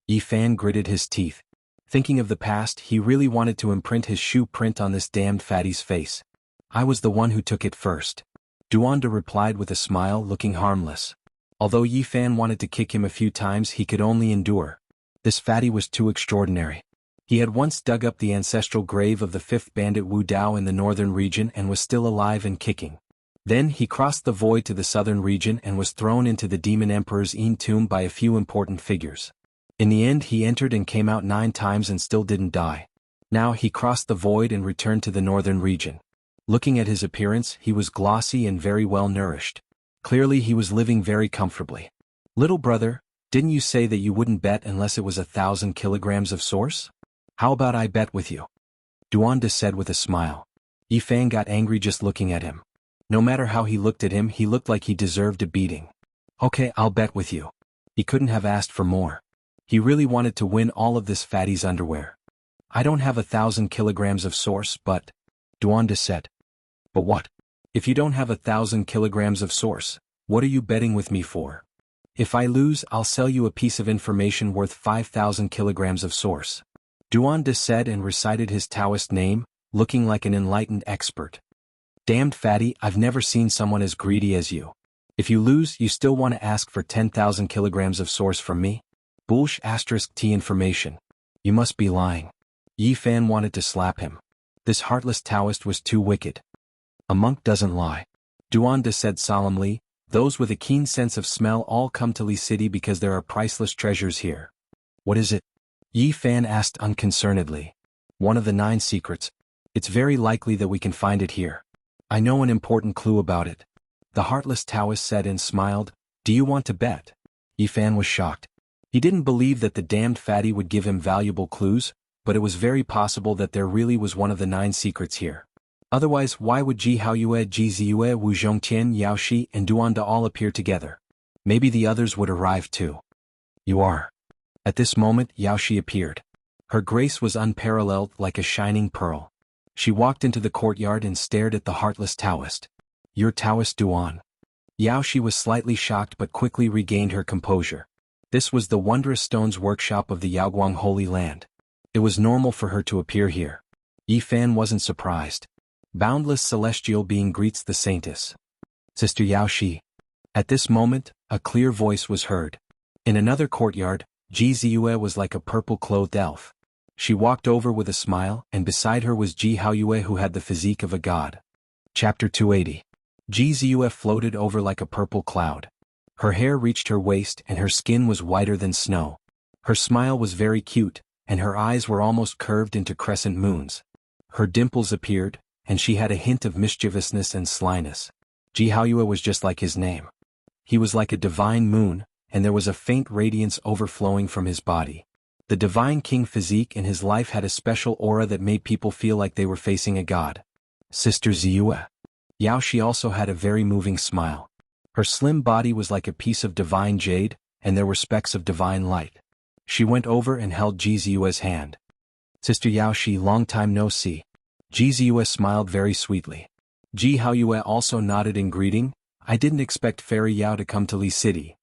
Yi Fan gritted his teeth. Thinking of the past, he really wanted to imprint his shoe print on this damned fatty's face. I was the one who took it first. Duanda replied with a smile, looking harmless. Although Yi Fan wanted to kick him a few times, he could only endure. This fatty was too extraordinary. He had once dug up the ancestral grave of the 5th bandit Wu Dao in the northern region and was still alive and kicking. Then he crossed the void to the southern region and was thrown into the Demon Emperor's tomb by a few important figures. In the end he entered and came out 9 times and still didn't die. Now he crossed the void and returned to the northern region. Looking at his appearance, he was glossy and very well nourished. Clearly he was living very comfortably. Little brother, didn't you say that you wouldn't bet unless it was 1,000 kilograms of source? How about I bet with you? Duanda said with a smile. Yi Fan got angry just looking at him. No matter how he looked at him, he looked like he deserved a beating. Okay, I'll bet with you. He couldn't have asked for more. He really wanted to win all of this fatty's underwear. I don't have 1,000 kilograms of source, but... Duanda said. But what? If you don't have 1,000 kilograms of source, what are you betting with me for? If I lose, I'll sell you a piece of information worth 5,000 kilograms of source. Duanda said and recited his Taoist name, looking like an enlightened expert. Damned fatty, I've never seen someone as greedy as you. If you lose, you still want to ask for 10,000 kilograms of source from me? Bullsh *T information. You must be lying. Yi Fan wanted to slap him. This heartless Taoist was too wicked. A monk doesn't lie. Duanda said solemnly, those with a keen sense of smell all come to Li City because there are priceless treasures here. What is it? Yi Fan asked unconcernedly. One of the 9 secrets. It's very likely that we can find it here. I know an important clue about it. The heartless Taoist said and smiled. Do you want to bet? Yi Fan was shocked. He didn't believe that the damned fatty would give him valuable clues, but it was very possible that there really was one of the 9 secrets here. Otherwise, why would Ji Haoyue, Ji Ziyue, Wu Zhongtian, Yao Shi, and Duanda all appear together? Maybe the others would arrive too. You are. At this moment, Yao Shi appeared. Her grace was unparalleled, like a shining pearl. She walked into the courtyard and stared at the heartless Taoist. Your Taoist Duan. Yao Shi was slightly shocked but quickly regained her composure. This was the wondrous stones workshop of the Yaoguang Holy Land. It was normal for her to appear here. Yi Fan wasn't surprised. Boundless celestial being greets the saintess. Sister Yao Shi. At this moment, a clear voice was heard. In another courtyard, Ji Ziyue was like a purple-clothed elf. She walked over with a smile, and beside her was Ji Haoyue, who had the physique of a god. Chapter 280. Ji Ziyue floated over like a purple cloud. Her hair reached her waist and her skin was whiter than snow. Her smile was very cute, and her eyes were almost curved into crescent moons. Her dimples appeared, and she had a hint of mischievousness and slyness. Ji Haoyue was just like his name. He was like a divine moon, and there was a faint radiance overflowing from his body. The divine king physique in his life had a special aura that made people feel like they were facing a god. Sister Ziyue. Yao Shi also had a very moving smile. Her slim body was like a piece of divine jade, and there were specks of divine light. She went over and held Ji Ziyue's hand. Sister Yao Shi, long time no see. Ji Ziyue smiled very sweetly. Ji Haoyue also nodded in greeting. I didn't expect Fairy Yao to come to Li City.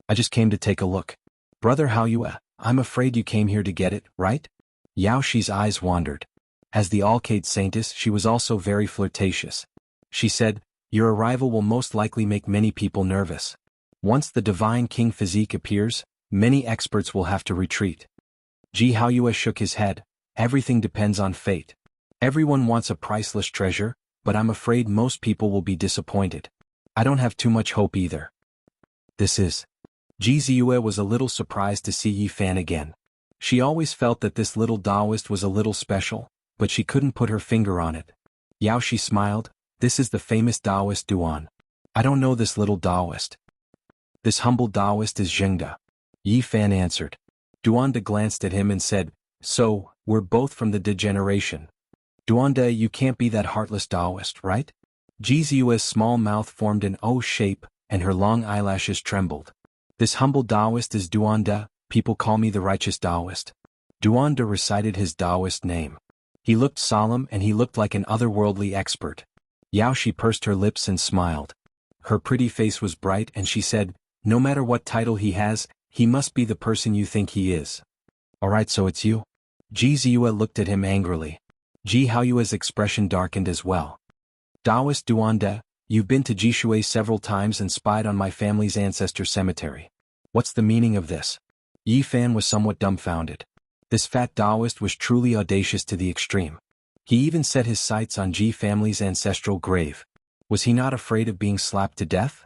I just came to take a look. Brother Haoyue, I'm afraid you came here to get it, right? Yao Shi's eyes wandered. As the Alcade Saintess, she was also very flirtatious. She said, your arrival will most likely make many people nervous. Once the divine king physique appears, many experts will have to retreat. Ji Haoyue shook his head. Everything depends on fate. Everyone wants a priceless treasure, but I'm afraid most people will be disappointed. I don't have too much hope either. This is. Ji Ziyue was a little surprised to see Yi Fan again. She always felt that this little Taoist was a little special, but she couldn't put her finger on it. Yao Shi smiled. This is the famous Taoist Duan. I don't know this little Taoist. This humble Taoist is Zhengde. Yi Fan answered. Duanda glanced at him and said, so, we're both from the degeneration. Duanda, you can't be that heartless Taoist, right? Ji Ziyue's small mouth formed an O shape, and her long eyelashes trembled. This humble Taoist is Duanda, people call me the righteous Taoist. Duanda recited his Taoist name. He looked solemn and he looked like an otherworldly expert. Yao Shi pursed her lips and smiled. Her pretty face was bright and she said, no matter what title he has, he must be the person you think he is. Alright, so it's you? Ji Ziyue looked at him angrily. Ji Haoyue's expression darkened as well. Taoist Duanda, you've been to Jishui several times and spied on my family's ancestor cemetery. What's the meaning of this? Yi Fan was somewhat dumbfounded. This fat Taoist was truly audacious to the extreme. He even set his sights on Ji family's ancestral grave. Was he not afraid of being slapped to death?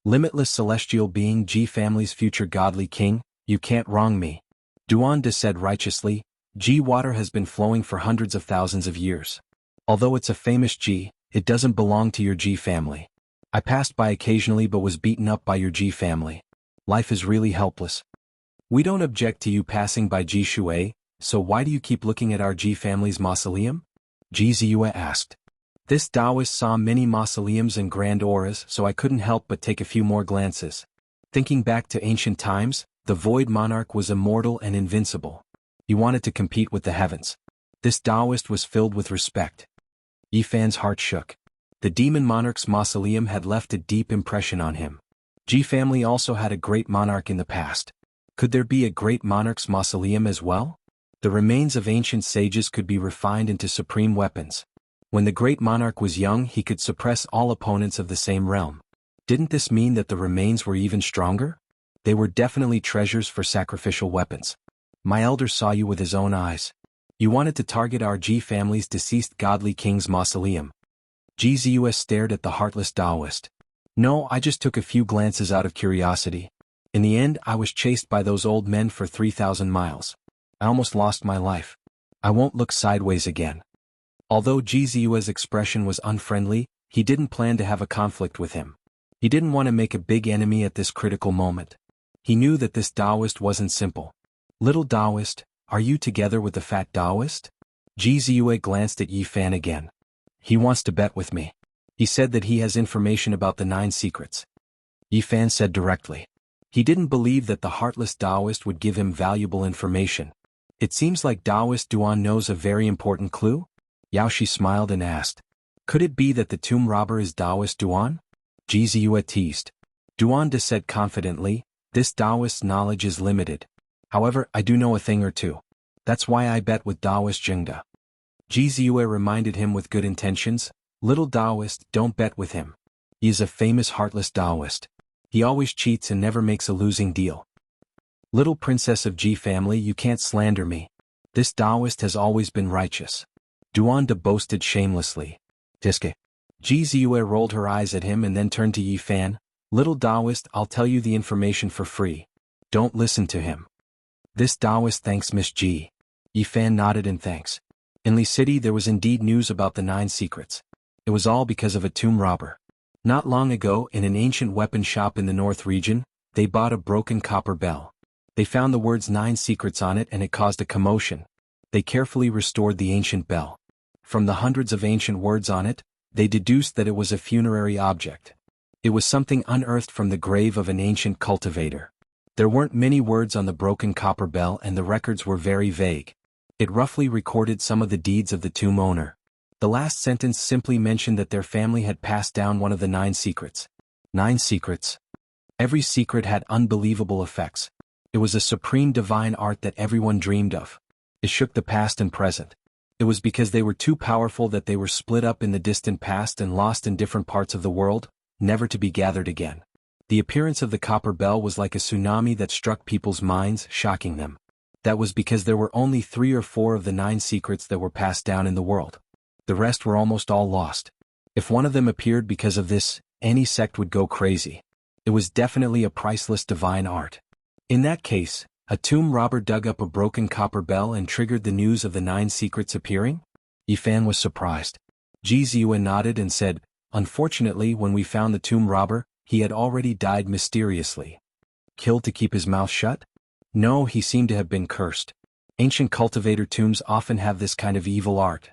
Limitless celestial being, Ji family's future godly king, you can't wrong me. Duanda said righteously, Ji water has been flowing for hundreds of thousands of years. Although it's a famous Ji, it doesn't belong to your Ji family. I passed by occasionally but was beaten up by your Ji family. Life is really helpless. We don't object to you passing by Ji Shui, so why do you keep looking at our Ji family's mausoleum? Ji Ziyue asked. This Taoist saw many mausoleums and grand auras, so I couldn't help but take a few more glances. Thinking back to ancient times, the Void Monarch was immortal and invincible. He wanted to compete with the heavens. This Taoist was filled with respect. Yi Fan's heart shook. The Demon Monarch's mausoleum had left a deep impression on him. Ji family also had a great monarch in the past. Could there be a great monarch's mausoleum as well? The remains of ancient sages could be refined into supreme weapons. When the great monarch was young, he could suppress all opponents of the same realm. Didn't this mean that the remains were even stronger? They were definitely treasures for sacrificial weapons. My elder saw you with his own eyes. You wanted to target our Ji family's deceased godly king's mausoleum. Ji Ziyue stared at the heartless Taoist. No, I just took a few glances out of curiosity. In the end, I was chased by those old men for 3,000 miles. I almost lost my life. I won't look sideways again. Although Ji Ziyue's expression was unfriendly, he didn't plan to have a conflict with him. He didn't want to make a big enemy at this critical moment. He knew that this Taoist wasn't simple. Little Taoist, Are you together with the fat Taoist? Ji Ziyue glanced at Yi Fan again. He wants to bet with me. He said that he has information about the 9 secrets. Yi Fan said directly. He didn't believe that the heartless Taoist would give him valuable information. It seems like Taoist Duan knows a very important clue? Yao Shi smiled and asked. Could it be that the tomb robber is Taoist Duan? Ji Ziyue teased. Duan De said confidently, this Taoist's knowledge is limited. However, I do know a thing or two. That's why I bet with Taoist Jingda. Ji Ziyue reminded him with good intentions, little Taoist, don't bet with him. He is a famous heartless Taoist. He always cheats and never makes a losing deal. Little princess of Ji family, you can't slander me. This Taoist has always been righteous. Duan De boasted shamelessly. Tiske. Ji Ziyue rolled her eyes at him and then turned to Yi Fan. Little Taoist, I'll tell you the information for free. Don't listen to him. This Taoist thanks Miss Ji. Yi Fan nodded in thanks. In Li City there was indeed news about the 9 secrets. It was all because of a tomb robber. Not long ago, in an ancient weapon shop in the north region, they bought a broken copper bell. They found the words 9 secrets on it and it caused a commotion. They carefully restored the ancient bell. From the hundreds of ancient words on it, they deduced that it was a funerary object. It was something unearthed from the grave of an ancient cultivator. There weren't many words on the broken copper bell and the records were very vague. It roughly recorded some of the deeds of the tomb owner. The last sentence simply mentioned that their family had passed down one of the 9 secrets. 9 secrets. Every secret had unbelievable effects. It was a supreme divine art that everyone dreamed of. It shook the past and present. It was because they were too powerful that they were split up in the distant past and lost in different parts of the world, never to be gathered again. The appearance of the copper bell was like a tsunami that struck people's minds, shocking them. That was because there were only 3 or 4 of the 9 secrets that were passed down in the world. The rest were almost all lost. If one of them appeared because of this, any sect would go crazy. It was definitely a priceless divine art. In that case, a tomb robber dug up a broken copper bell and triggered the news of the 9 secrets appearing? Yi Fan was surprised. Ji Ziyue nodded and said, unfortunately when we found the tomb robber, he had already died mysteriously. Killed to keep his mouth shut? No, he seemed to have been cursed. Ancient cultivator tombs often have this kind of evil art.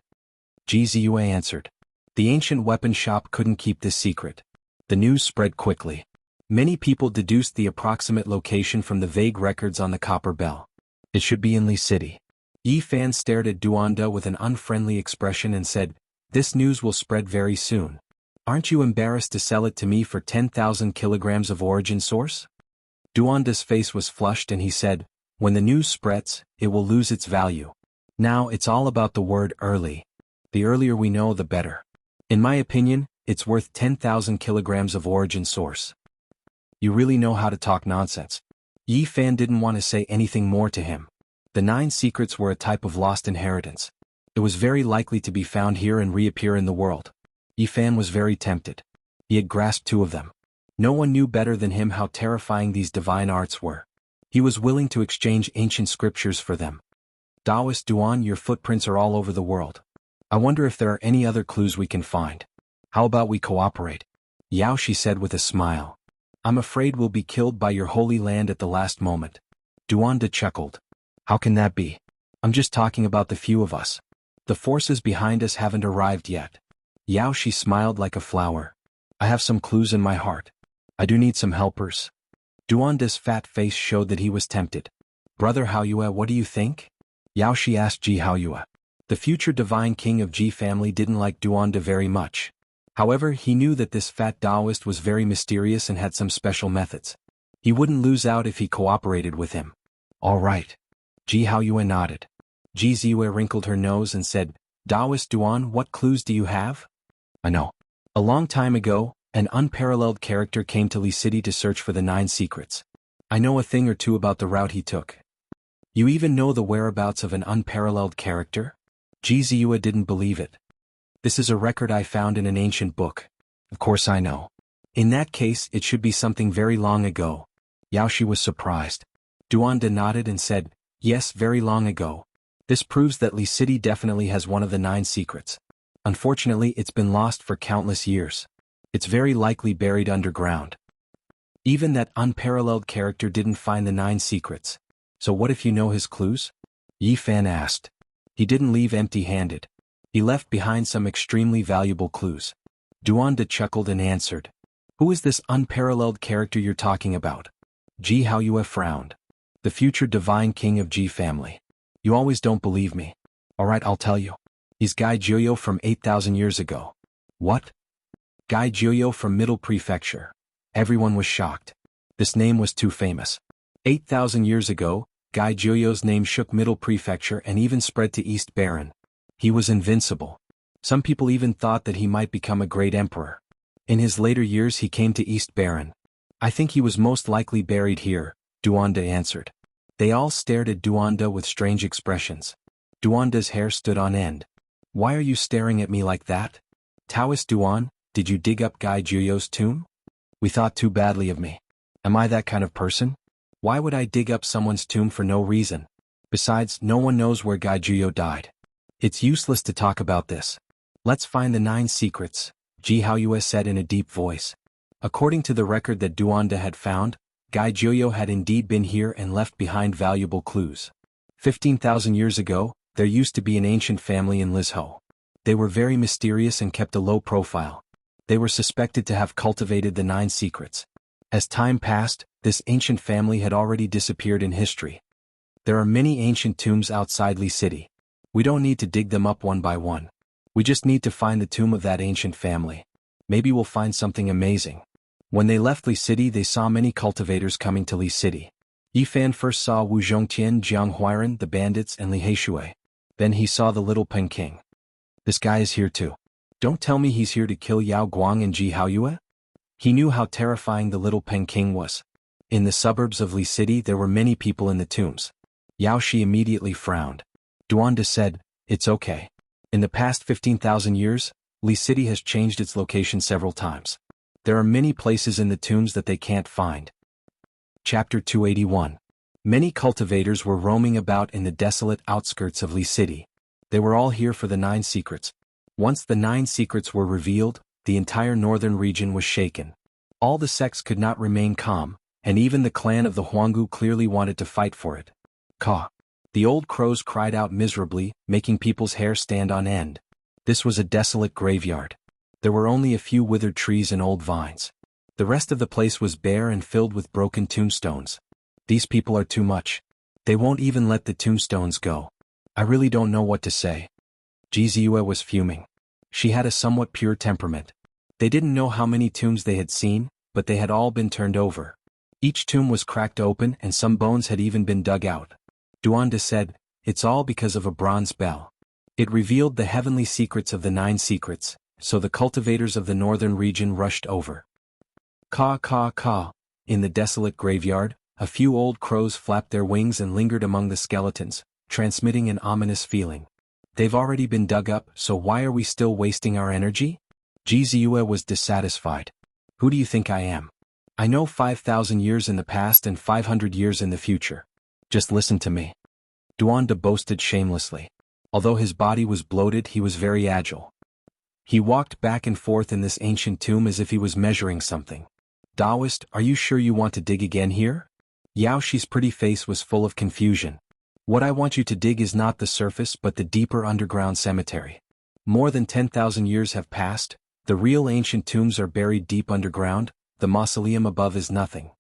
Ji Ziyue answered. The ancient weapon shop couldn't keep this secret. The news spread quickly. Many people deduced the approximate location from the vague records on the copper bell. It should be in Li City. Yi Fan stared at Duan De with an unfriendly expression and said, this news will spread very soon. Aren't you embarrassed to sell it to me for 10,000 kilograms of origin source? Duan De's face was flushed and he said, when the news spreads, it will lose its value. Now it's all about the word early. The earlier we know, the better. In my opinion, it's worth 10,000 kilograms of origin source. You really know how to talk nonsense. Yi Fan didn't want to say anything more to him. The 9 secrets were a type of lost inheritance. It was very likely to be found here and reappear in the world. Yi Fan was very tempted. He had grasped 2 of them. No one knew better than him how terrifying these divine arts were. He was willing to exchange ancient scriptures for them. Taoist Duan, your footprints are all over the world. I wonder if there are any other clues we can find. How about we cooperate? Yao Shi said with a smile. I'm afraid we'll be killed by your holy land at the last moment. Duan De chuckled. How can that be? I'm just talking about the few of us. The forces behind us haven't arrived yet. Yao Shi smiled like a flower. I have some clues in my heart. I do need some helpers. Duan De's fat face showed that he was tempted. Brother Haoyue, what do you think? Yao Shi asked Ji Haoyue. The future divine king of Ji family didn't like Duan De very much. However, he knew that this fat Taoist was very mysterious and had some special methods. He wouldn't lose out if he cooperated with him. All right. Ji Haoyue nodded. Ji Ziyue wrinkled her nose and said, Taoist Duan, what clues do you have? I know. A long time ago, an unparalleled character came to Li City to search for the 9 secrets. I know a thing or two about the route he took. You even know the whereabouts of an unparalleled character? Ji Ziyue didn't believe it. This is a record I found in an ancient book. Of course I know. In that case, it should be something very long ago. Yao Shi was surprised. Duan De nodded and said, yes, very long ago. This proves that Li City definitely has one of the 9 secrets. Unfortunately, it's been lost for countless years. It's very likely buried underground. Even that unparalleled character didn't find the 9 secrets. So what if you know his clues? Yi Fan asked. He didn't leave empty-handed. He left behind some extremely valuable clues. Duanda chuckled and answered. Who is this unparalleled character you're talking about? Ji Haoyue frowned. The future divine king of Ji family. You always don't believe me. Alright, I'll tell you. He's Gai Jiuyo from 8,000 years ago. What? Gai Jiuyo from Middle Prefecture. Everyone was shocked. This name was too famous. 8,000 years ago, Gai Jiuyo's name shook Middle Prefecture and even spread to East Baron. He was invincible. Some people even thought that he might become a great emperor. In his later years he came to East Baron. I think he was most likely buried here, Duanda answered. They all stared at Duanda with strange expressions. Duanda's hair stood on end. Why are you staring at me like that? Taoist Duan, did you dig up Gai Jiuyo's tomb? We thought too badly of me. Am I that kind of person? Why would I dig up someone's tomb for no reason? Besides, no one knows where Gai Jiuyo died. It's useless to talk about this. Let's find the 9 secrets, Ji Haoyue said in a deep voice. According to the record that Duanda had found, Gai Jiuyo had indeed been here and left behind valuable clues. 15,000 years ago, there used to be an ancient family in Lizhou. They were very mysterious and kept a low profile. They were suspected to have cultivated the 9 secrets. As time passed, this ancient family had already disappeared in history. There are many ancient tombs outside Li City. We don't need to dig them up one by one. We just need to find the tomb of that ancient family. Maybe we'll find something amazing. When they left Li City they saw many cultivators coming to Li City. Yi Fan first saw Wu Zhongtian, Jiang Huiran, the bandits and Li Heishui. Then he saw the little Pen King. This guy is here too. Don't tell me he's here to kill Yao Guang and Ji Haoyue? He knew how terrifying the little Pen King was. In the suburbs of Li City there were many people in the tombs. Yao Shi immediately frowned. Duanda said, it's okay. In the past 15,000 years, Li City has changed its location several times. There are many places in the tombs that they can't find. Chapter 281. Many cultivators were roaming about in the desolate outskirts of Li City. They were all here for the 9 secrets. Once the 9 secrets were revealed, the entire northern region was shaken. All the sects could not remain calm, and even the clan of the Huanggu clearly wanted to fight for it. Caw. The old crows cried out miserably, making people's hair stand on end. This was a desolate graveyard. There were only a few withered trees and old vines. The rest of the place was bare and filled with broken tombstones. These people are too much. They won't even let the tombstones go. I really don't know what to say. Ji Ziyue was fuming. She had a somewhat pure temperament. They didn't know how many tombs they had seen, but they had all been turned over. Each tomb was cracked open and some bones had even been dug out. Duanda said, it's all because of a bronze bell. It revealed the heavenly secrets of the 9 secrets, so the cultivators of the northern region rushed over. Caw caw caw. In the desolate graveyard, a few old crows flapped their wings and lingered among the skeletons, transmitting an ominous feeling. They've already been dug up, so why are we still wasting our energy? Ji Ziyue was dissatisfied. Who do you think I am? I know 5,000 years in the past and 500 years in the future. Just listen to me. Duanda boasted shamelessly. Although his body was bloated he was very agile. He walked back and forth in this ancient tomb as if he was measuring something. Taoist, are you sure you want to dig again here? Yao Shi's pretty face was full of confusion. What I want you to dig is not the surface but the deeper underground cemetery. More than 10,000 years have passed, the real ancient tombs are buried deep underground, the mausoleum above is nothing.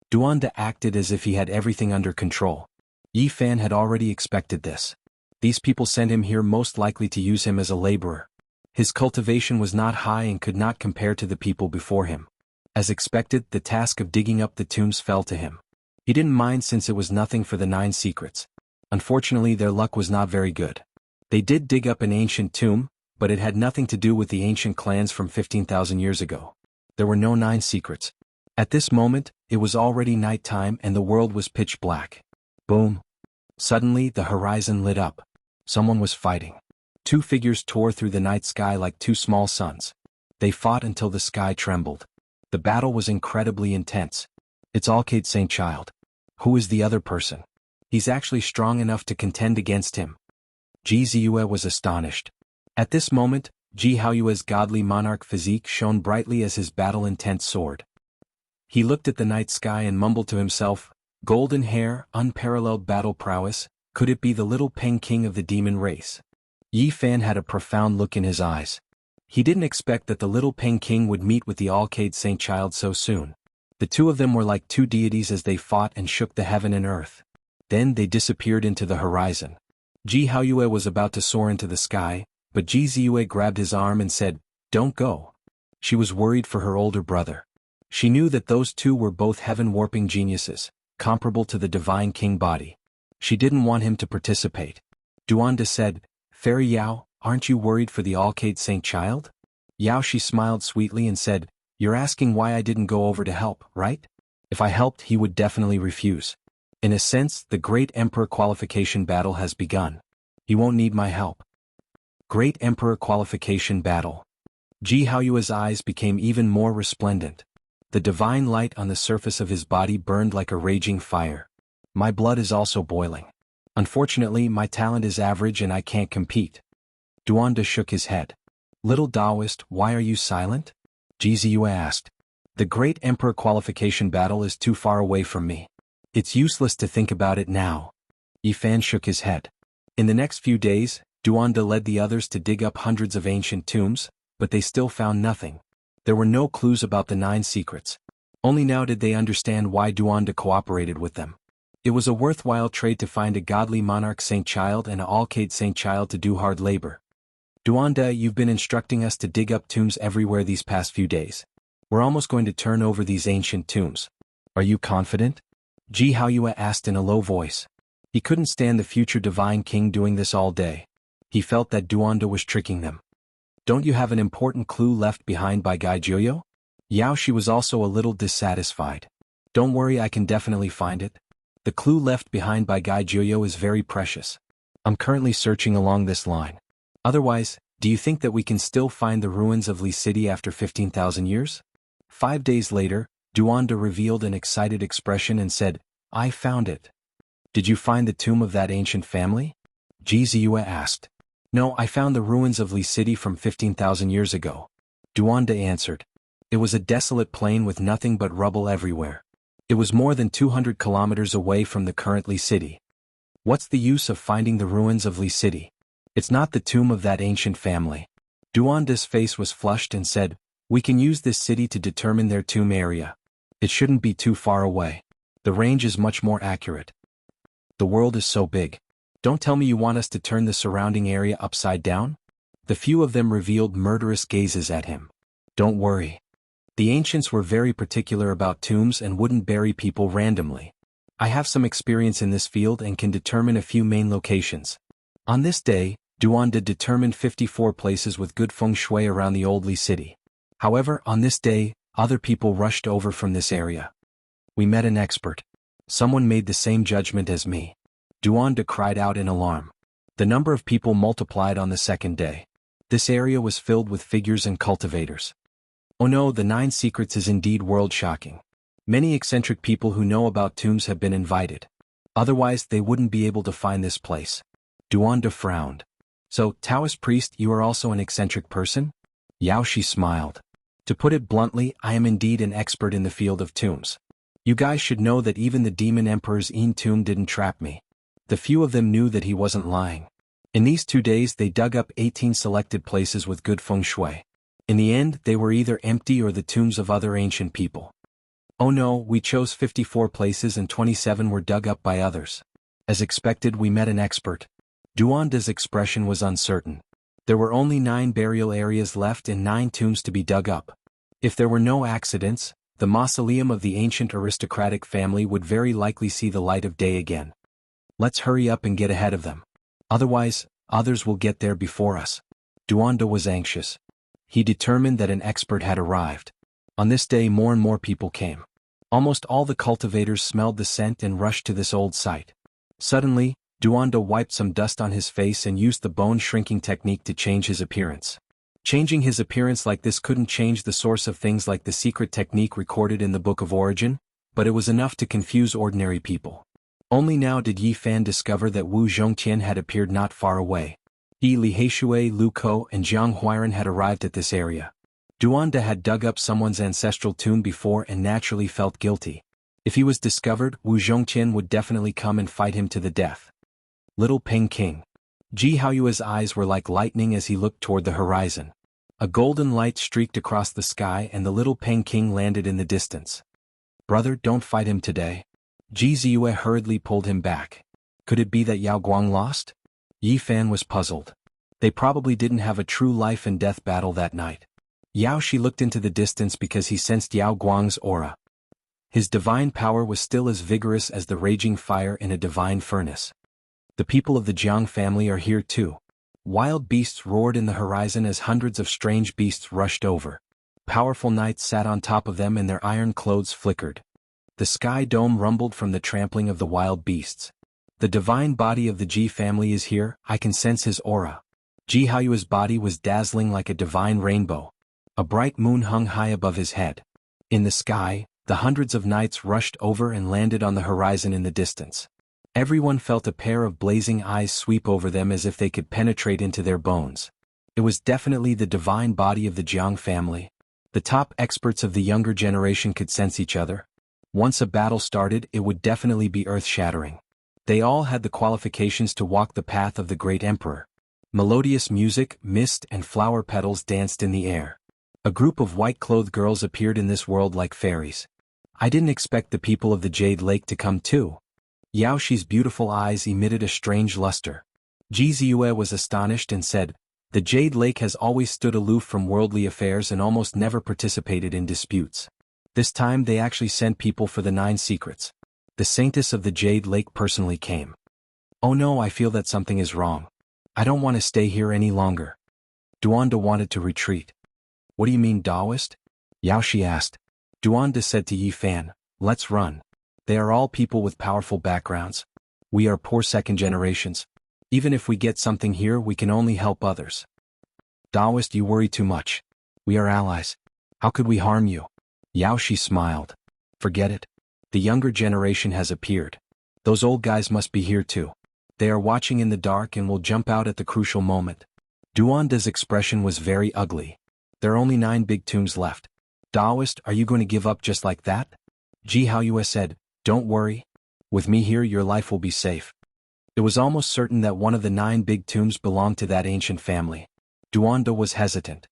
Duanda acted as if he had everything under control. Yi Fan had already expected this. These people sent him here most likely to use him as a laborer. His cultivation was not high and could not compare to the people before him. As expected, the task of digging up the tombs fell to him. He didn't mind since it was nothing for the 9 secrets. Unfortunately their luck was not very good. They did dig up an ancient tomb, but it had nothing to do with the ancient clans from 15,000 years ago. There were no 9 secrets. At this moment, it was already nighttime and the world was pitch black. Boom. Suddenly the horizon lit up. Someone was fighting. 2 figures tore through the night sky like 2 small suns. They fought until the sky trembled. The battle was incredibly intense. It's Alcade Saint Child. Who is the other person? He's actually strong enough to contend against him. Ji Ziyue was astonished. At this moment, Ji Haoyue's godly monarch physique shone brightly as his battle-intent soared. He looked at the night sky and mumbled to himself, golden hair, unparalleled battle prowess, Could it be the little Peng King of the demon race? Yi Fan had a profound look in his eyes. He didn't expect that the little Peng King would meet with the All-Cade Saint Child so soon. The two of them were like two deities as they fought and shook the heaven and earth. Then they disappeared into the horizon. Ji Haoyue was about to soar into the sky, but Ji Ziyue grabbed his arm and said, "Don't go." She was worried for her older brother. She knew that those two were both heaven-warping geniuses, comparable to the divine king body. She didn't want him to participate. Duanda said, "Fairy Yao, aren't you worried for the All-Cade Saint Child?" Yao she smiled sweetly and said, "You're asking why I didn't go over to help, right? If I helped he would definitely refuse. In a sense, the Great Emperor qualification battle has begun. He won't need my help." Great Emperor qualification battle. Ji Haoyue's eyes became even more resplendent. The divine light on the surface of his body burned like a raging fire. "My blood is also boiling. Unfortunately, my talent is average and I can't compete." Duanda shook his head. "Little Taoist, why are you silent?" Ji Ziyue asked. "The Great Emperor qualification battle is too far away from me. It's useless to think about it now." Yi Fan shook his head. In the next few days, Duanda led the others to dig up hundreds of ancient tombs, but they still found nothing. There were no clues about the 9 secrets. Only now did they understand why Duanda cooperated with them. It was a worthwhile trade to find a godly monarch Saint Child and an All-Cade Saint Child to do hard labor. "Duanda, you've been instructing us to dig up tombs everywhere these past few days. We're almost going to turn over these ancient tombs. Are you confident?" Ji Haoyue asked in a low voice. He couldn't stand the future divine king doing this all day. He felt that Duanda was tricking them. "Don't you have an important clue left behind by Gai Jiuyo?" Yao she was also a little dissatisfied. "Don't worry, I can definitely find it. The clue left behind by Gai Jiuyo is very precious. I'm currently searching along this line. Otherwise, do you think that we can still find the ruins of Li City after 15,000 years? 5 days later, Duanda revealed an excited expression and said, "I found it." "Did you find the tomb of that ancient family?" Ji Ziyue asked. "No, I found the ruins of Li City from 15,000 years ago." Duanda answered. It was a desolate plain with nothing but rubble everywhere. It was more than 200 kilometers away from the current Li City. "What's the use of finding the ruins of Li City? It's not the tomb of that ancient family." Duanda's face was flushed and said, "We can use this city to determine their tomb area. It shouldn't be too far away. The range is much more accurate. The world is so big. Don't tell me you want us to turn the surrounding area upside down?" The few of them revealed murderous gazes at him. "Don't worry. The ancients were very particular about tombs and wouldn't bury people randomly. I have some experience in this field and can determine a few main locations." On this day, Duanda determined 54 places with good feng shui around the old Li City. However, on this day, other people rushed over from this area. "We met an expert. Someone made the same judgment as me." Duanda cried out in alarm. The number of people multiplied on the second day. This area was filled with figures and cultivators. Oh no, the 9 secrets is indeed world-shocking. Many eccentric people who know about tombs have been invited. Otherwise they wouldn't be able to find this place. Duanda frowned. "So, Taoist priest, you are also an eccentric person?" Yao Shi smiled. "To put it bluntly, I am indeed an expert in the field of tombs. You guys should know that even the demon emperor's tomb didn't trap me." The few of them knew that he wasn't lying. In these 2 days they dug up 18 selected places with good feng shui. In the end, they were either empty or the tombs of other ancient people. "Oh no, we chose 54 places and 27 were dug up by others. As expected, we met an expert." Duanda's expression was uncertain. There were only 9 burial areas left and 9 tombs to be dug up. If there were no accidents, the mausoleum of the ancient aristocratic family would very likely see the light of day again. "Let's hurry up and get ahead of them. Otherwise, others will get there before us." Duanda was anxious. He determined that an expert had arrived. On this day more and more people came. Almost all the cultivators smelled the scent and rushed to this old site. Suddenly, Duanda wiped some dust on his face and used the bone shrinking technique to change his appearance. Changing his appearance like this couldn't change the source of things like the secret technique recorded in the Book of Origin, but it was enough to confuse ordinary people. Only now did Yi Fan discover that Wu Zhongqian had appeared not far away. He, Li Heishui, Lu Ko, and Jiang Huiran had arrived at this area. Duanda had dug up someone's ancestral tomb before and naturally felt guilty. If he was discovered, Wu Zhongqian would definitely come and fight him to the death. Little Peng King. Ji Haoyue's eyes were like lightning as he looked toward the horizon. A golden light streaked across the sky and the little Peng King landed in the distance. Brother, don't fight him today. Ji Ziyue hurriedly pulled him back. Could it be that Yao Guang lost? Yi Fan was puzzled. They probably didn't have a true life and death battle that night. Yao Shi looked into the distance because he sensed Yao Guang's aura. His divine power was still as vigorous as the raging fire in a divine furnace. The people of the Jiang family are here too. Wild beasts roared in the horizon as hundreds of strange beasts rushed over. Powerful knights sat on top of them and their iron clothes flickered. The sky dome rumbled from the trampling of the wild beasts. The divine body of the Ji family is here, I can sense his aura. Ji Haoyue's body was dazzling like a divine rainbow. A bright moon hung high above his head. In the sky, the hundreds of knights rushed over and landed on the horizon in the distance. Everyone felt a pair of blazing eyes sweep over them as if they could penetrate into their bones. It was definitely the divine body of the Jiang family. The top experts of the younger generation could sense each other. Once a battle started, it would definitely be earth-shattering. They all had the qualifications to walk the path of the great emperor. Melodious music, mist, and flower petals danced in the air. A group of white-clothed girls appeared in this world like fairies. I didn't expect the people of the Jade Lake to come too. Yao Shi's beautiful eyes emitted a strange luster. Ji Ziyue was astonished and said, the Jade Lake has always stood aloof from worldly affairs and almost never participated in disputes. This time they actually sent people for the 9 secrets. The saintess of the Jade Lake personally came. Oh no, I feel that something is wrong. I don't want to stay here any longer. Duanda wanted to retreat. What do you mean, Taoist? Yao Shi asked. Duanda said to Yi Fan, let's run. They are all people with powerful backgrounds. We are poor second generations. Even if we get something here, we can only help others. Taoist, you worry too much. We are allies. How could we harm you? Yao Shi smiled. Forget it. The younger generation has appeared. Those old guys must be here too. They are watching in the dark and will jump out at the crucial moment. Duanda's expression was very ugly. There are only 9 big tombs left. Taoist, are you going to give up just like that? Ji Haoyue said, don't worry. With me here, your life will be safe. It was almost certain that one of the 9 big tombs belonged to that ancient family. Duanda was hesitant.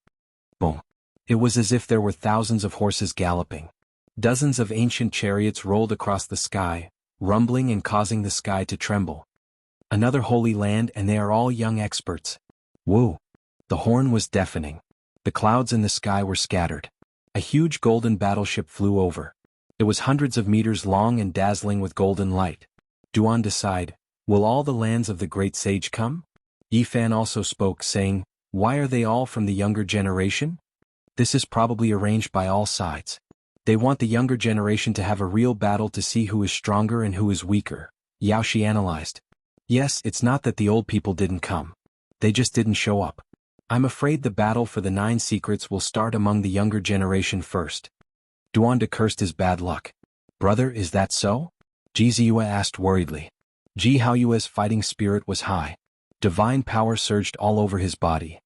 Boom. It was as if there were thousands of horses galloping. Dozens of ancient chariots rolled across the sky, rumbling and causing the sky to tremble. Another holy land, and they are all young experts. Woo! The horn was deafening. The clouds in the sky were scattered. A huge golden battleship flew over. It was hundreds of meters long and dazzling with golden light. Duanda sighed, will all the lands of the great sage come? Yi Fan also spoke, saying, why are they all from the younger generation? This is probably arranged by all sides. They want the younger generation to have a real battle to see who is stronger and who is weaker. Yao Shi analyzed. Yes, it's not that the old people didn't come. They just didn't show up. I'm afraid the battle for the 9 secrets will start among the younger generation first. Duanda cursed his bad luck. Brother, is that so? Ji Ziyue asked worriedly. Ji Haoyue's fighting spirit was high. Divine power surged all over his body.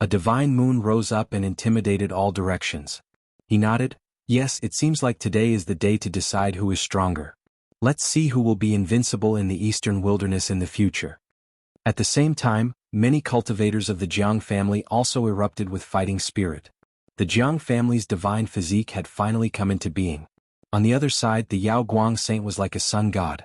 A divine moon rose up and intimidated all directions. He nodded. Yes, it seems like today is the day to decide who is stronger. Let's see who will be invincible in the eastern wilderness in the future. At the same time, many cultivators of the Jiang family also erupted with fighting spirit. The Jiang family's divine physique had finally come into being. On the other side, the Yao Guang saint was like a sun god.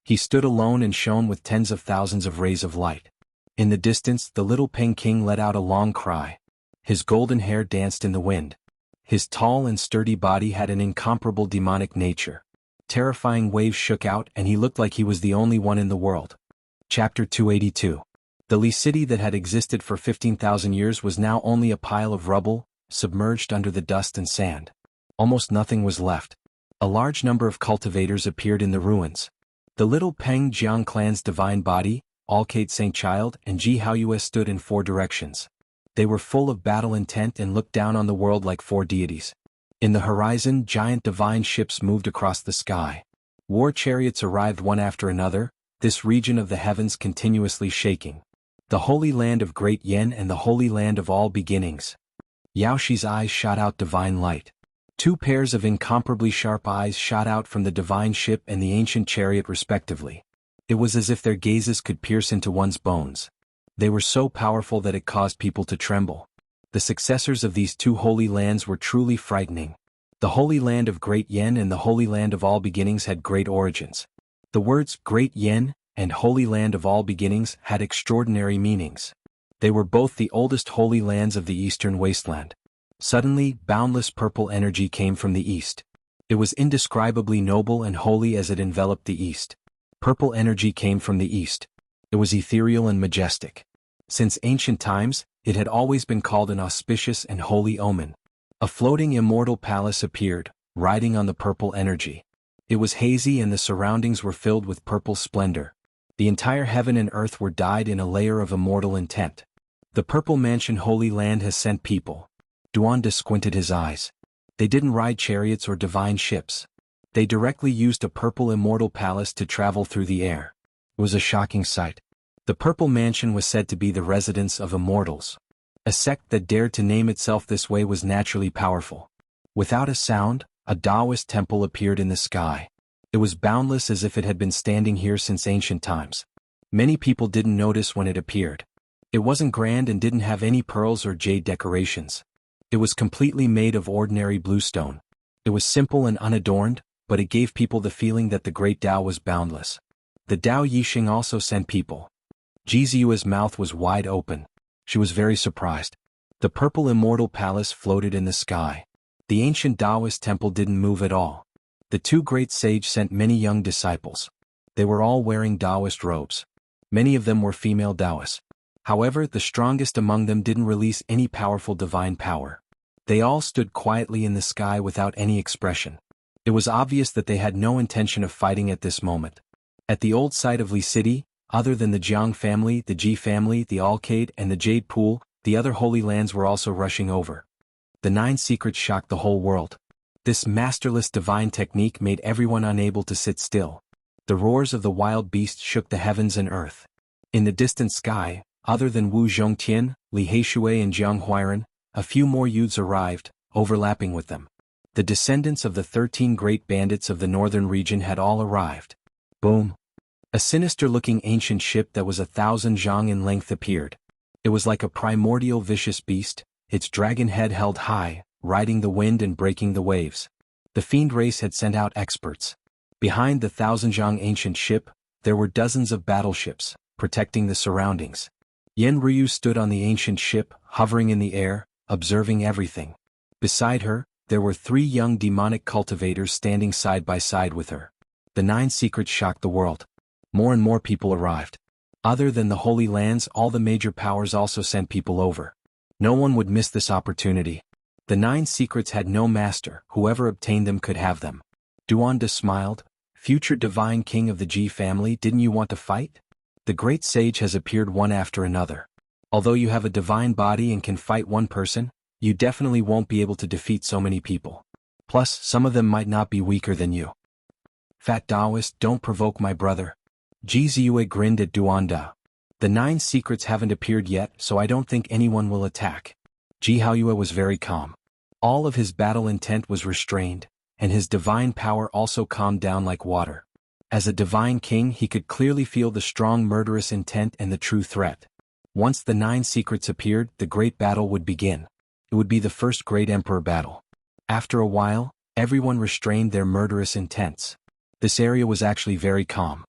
He stood alone and shone with tens of thousands of rays of light. In the distance, the little Peng King let out a long cry. His golden hair danced in the wind. His tall and sturdy body had an incomparable demonic nature. Terrifying waves shook out and he looked like he was the only one in the world. Chapter 282. The Li city that had existed for 15,000 years was now only a pile of rubble, submerged under the dust and sand. Almost nothing was left. A large number of cultivators appeared in the ruins. The little Peng Jiang clan's divine body, Alcate Saint Child, and Ji Haoyue stood in 4 directions. They were full of battle intent and looked down on the world like 4 deities. In the horizon, giant divine ships moved across the sky. War chariots arrived one after another, this region of the heavens continuously shaking. The holy land of Great Yen and the holy land of all beginnings. Yao Shi's eyes shot out divine light. 2 pairs of incomparably sharp eyes shot out from the divine ship and the ancient chariot respectively. It was as if their gazes could pierce into one's bones. They were so powerful that it caused people to tremble. The successors of these two holy lands were truly frightening. The Holy Land of Great Yen and the Holy Land of All Beginnings had great origins. The words Great Yen and Holy Land of All Beginnings had extraordinary meanings. They were both the oldest holy lands of the eastern wasteland. Suddenly, boundless purple energy came from the east. It was indescribably noble and holy as it enveloped the east. Purple energy came from the east. It was ethereal and majestic. Since ancient times, it had always been called an auspicious and holy omen. A floating immortal palace appeared, riding on the purple energy. It was hazy and the surroundings were filled with purple splendor. The entire heaven and earth were dyed in a layer of immortal intent. The purple mansion Holy Land has sent people. Duanda squinted his eyes. They didn't ride chariots or divine ships. They directly used a purple immortal palace to travel through the air. It was a shocking sight. The purple mansion was said to be the residence of immortals. A sect that dared to name itself this way was naturally powerful. Without a sound, a Taoist temple appeared in the sky. It was boundless as if it had been standing here since ancient times. Many people didn't notice when it appeared. It wasn't grand and didn't have any pearls or jade decorations. It was completely made of ordinary bluestone. It was simple and unadorned, but it gave people the feeling that the great Tao was boundless. The Tao Yixing also sent people. Jizua's mouth was wide open. She was very surprised. The purple immortal palace floated in the sky. The ancient Taoist temple didn't move at all. The two great sages sent many young disciples. They were all wearing Taoist robes. Many of them were female Taoists. However, the strongest among them didn't release any powerful divine power. They all stood quietly in the sky without any expression. It was obvious that they had no intention of fighting at this moment. At the old site of Li City, other than the Jiang family, the Ji family, the Alcade, and the Jade Pool, the other holy lands were also rushing over. The 9 secrets shocked the whole world. This masterless divine technique made everyone unable to sit still. The roars of the wild beasts shook the heavens and earth. In the distant sky, other than Wu Zhongtian, Li Heishui and Jiang Huiran, a few more youths arrived, overlapping with them. The descendants of the 13 great bandits of the northern region had all arrived. Boom! A sinister-looking ancient ship that was 1,000 zhang in length appeared. It was like a primordial vicious beast, its dragon head held high, riding the wind and breaking the waves. The fiend race had sent out experts. Behind the 1,000 zhang ancient ship, there were dozens of battleships, protecting the surroundings. Yen Ryu stood on the ancient ship, hovering in the air, observing everything. Beside her, there were 3 young demonic cultivators standing side by side with her. The 9 secrets shocked the world. More and more people arrived. Other than the Holy Lands, all the major powers also sent people over. No one would miss this opportunity. The 9 secrets had no master, whoever obtained them could have them. Duanda smiled. Future divine king of the Ji family, didn't you want to fight? The great sage has appeared one after another. Although you have a divine body and can fight one person, you definitely won't be able to defeat so many people. Plus, some of them might not be weaker than you. Fat Taoist, don't provoke my brother. Ji Ziyue grinned at Duanda. The 9 secrets haven't appeared yet, so I don't think anyone will attack. Ji Haoyue was very calm. All of his battle intent was restrained, and his divine power also calmed down like water. As a divine king, he could clearly feel the strong murderous intent and the true threat. Once the 9 secrets appeared, the great battle would begin. It would be the first great emperor battle. After a while, everyone restrained their murderous intents. This area was actually very calm.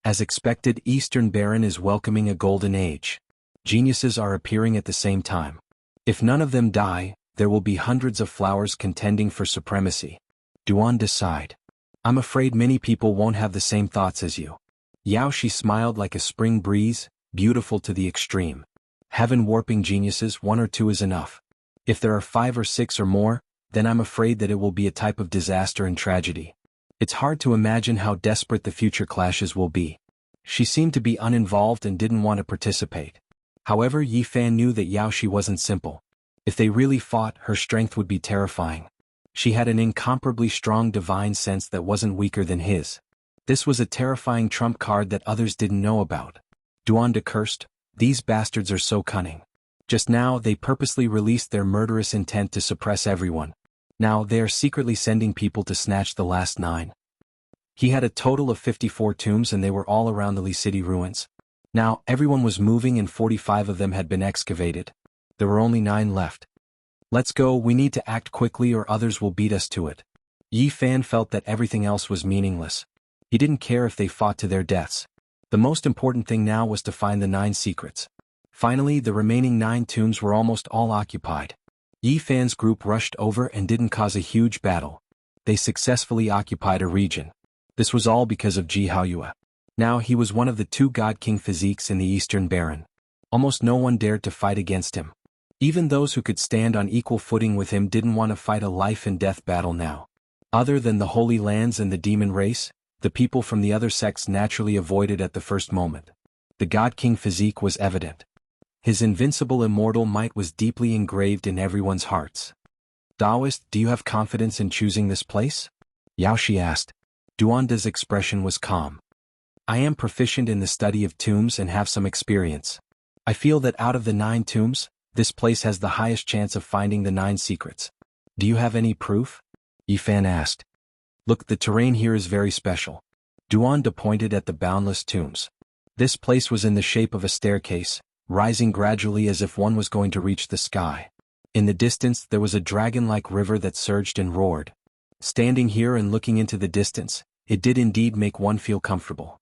As expected, Eastern Baron is welcoming a golden age. Geniuses are appearing at the same time. If none of them die, there will be hundreds of flowers contending for supremacy. Duanda sighed. I'm afraid many people won't have the same thoughts as you. Yao Shi smiled like a spring breeze, beautiful to the extreme. Heaven-warping geniuses, 1 or 2 is enough. If there are 5 or 6 or more, then I'm afraid that it will be a type of disaster and tragedy. It's hard to imagine how desperate the future clashes will be. She seemed to be uninvolved and didn't want to participate. However, Yi Fan knew that Yao Shi wasn't simple. If they really fought, her strength would be terrifying. She had an incomparably strong divine sense that wasn't weaker than his. This was a terrifying trump card that others didn't know about. Duanda cursed, these bastards are so cunning. Just now, they purposely released their murderous intent to suppress everyone. Now, they are secretly sending people to snatch the last 9. He had a total of 54 tombs and they were all around the Li City ruins. Now, everyone was moving and 45 of them had been excavated. There were only 9 left. Let's go, we need to act quickly or others will beat us to it. Yi Fan felt that everything else was meaningless. He didn't care if they fought to their deaths. The most important thing now was to find the 9 secrets. Finally, the remaining 9 tombs were almost all occupied. Yi Fan's group rushed over and didn't cause a huge battle. They successfully occupied a region. This was all because of Ji Haoyue. Now he was one of the 2 God King physiques in the Eastern Baron. Almost no one dared to fight against him. Even those who could stand on equal footing with him didn't want to fight a life-and-death battle now. Other than the Holy Lands and the demon race, the people from the other sects naturally avoided at the first moment. The God King physique was evident. His invincible immortal might was deeply engraved in everyone's hearts. Taoist, do you have confidence in choosing this place? Yao Shi asked. Duanda's expression was calm. I am proficient in the study of tombs and have some experience. I feel that out of the 9 tombs, this place has the highest chance of finding the 9 secrets. Do you have any proof? Yi Fan asked. Look, the terrain here is very special. Duanda pointed at the boundless tombs. This place was in the shape of a staircase, rising gradually as if one was going to reach the sky. In the distance there was a dragon-like river that surged and roared. Standing here and looking into the distance, it did indeed make one feel comfortable.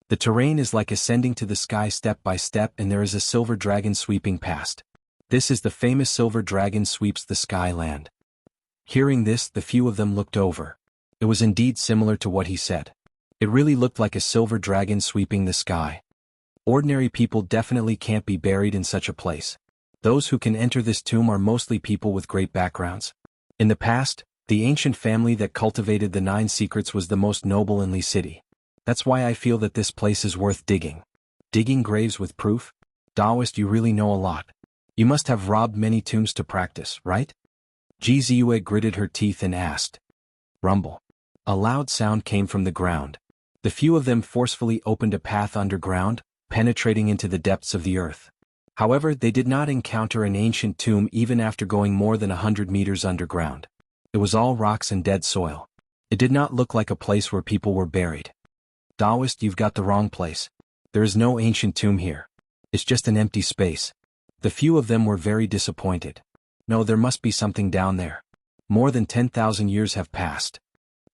The terrain is like ascending to the sky step by step and there is a silver dragon sweeping past. This is the famous silver dragon sweeps the sky land. Hearing this, the few of them looked over. It was indeed similar to what he said. It really looked like a silver dragon sweeping the sky. Ordinary people definitely can't be buried in such a place. Those who can enter this tomb are mostly people with great backgrounds. In the past, the ancient family that cultivated the 9 secrets was the most noble in Li City. That's why I feel that this place is worth digging. Digging graves with proof? Taoist, you really know a lot. You must have robbed many tombs to practice, right? Ji Ziyue gritted her teeth and asked. Rumble. A loud sound came from the ground. The few of them forcefully opened a path underground, penetrating into the depths of the earth. However, they did not encounter an ancient tomb even after going more than 100 meters underground. It was all rocks and dead soil. It did not look like a place where people were buried. Taoist, you've got the wrong place. There is no ancient tomb here. It's just an empty space. The few of them were very disappointed. No, there must be something down there. More than 10,000 years have passed.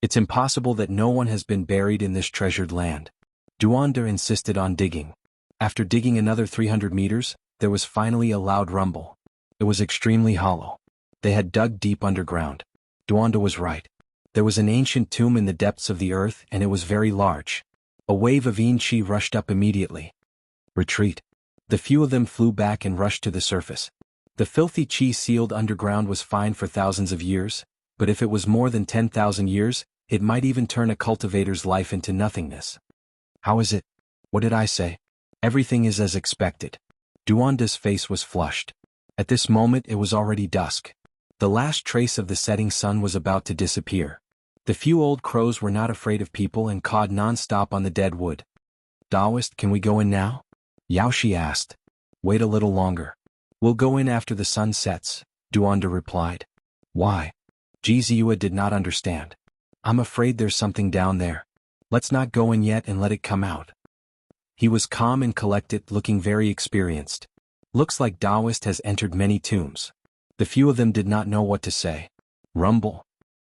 It's impossible that no one has been buried in this treasured land. Duanda insisted on digging. After digging another 300 meters, there was finally a loud rumble. It was extremely hollow. They had dug deep underground. Duanda was right. There was an ancient tomb in the depths of the earth and it was very large. A wave of yin qi rushed up immediately. Retreat. The few of them flew back and rushed to the surface. The filthy qi sealed underground was fine for thousands of years, but if it was more than 10,000 years, it might even turn a cultivator's life into nothingness. How is it? What did I say? Everything is as expected. Duanda's face was flushed. At this moment it was already dusk. The last trace of the setting sun was about to disappear. The few old crows were not afraid of people and cawed non-stop on the dead wood. Taoist, can we go in now? Yao Shi asked. Wait a little longer. We'll go in after the sun sets, Duanda replied. Why? Ji Ziyue did not understand. I'm afraid there's something down there. Let's not go in yet and let it come out. He was calm and collected, looking very experienced. Looks like Taoist has entered many tombs. The few of them did not know what to say. Rumble.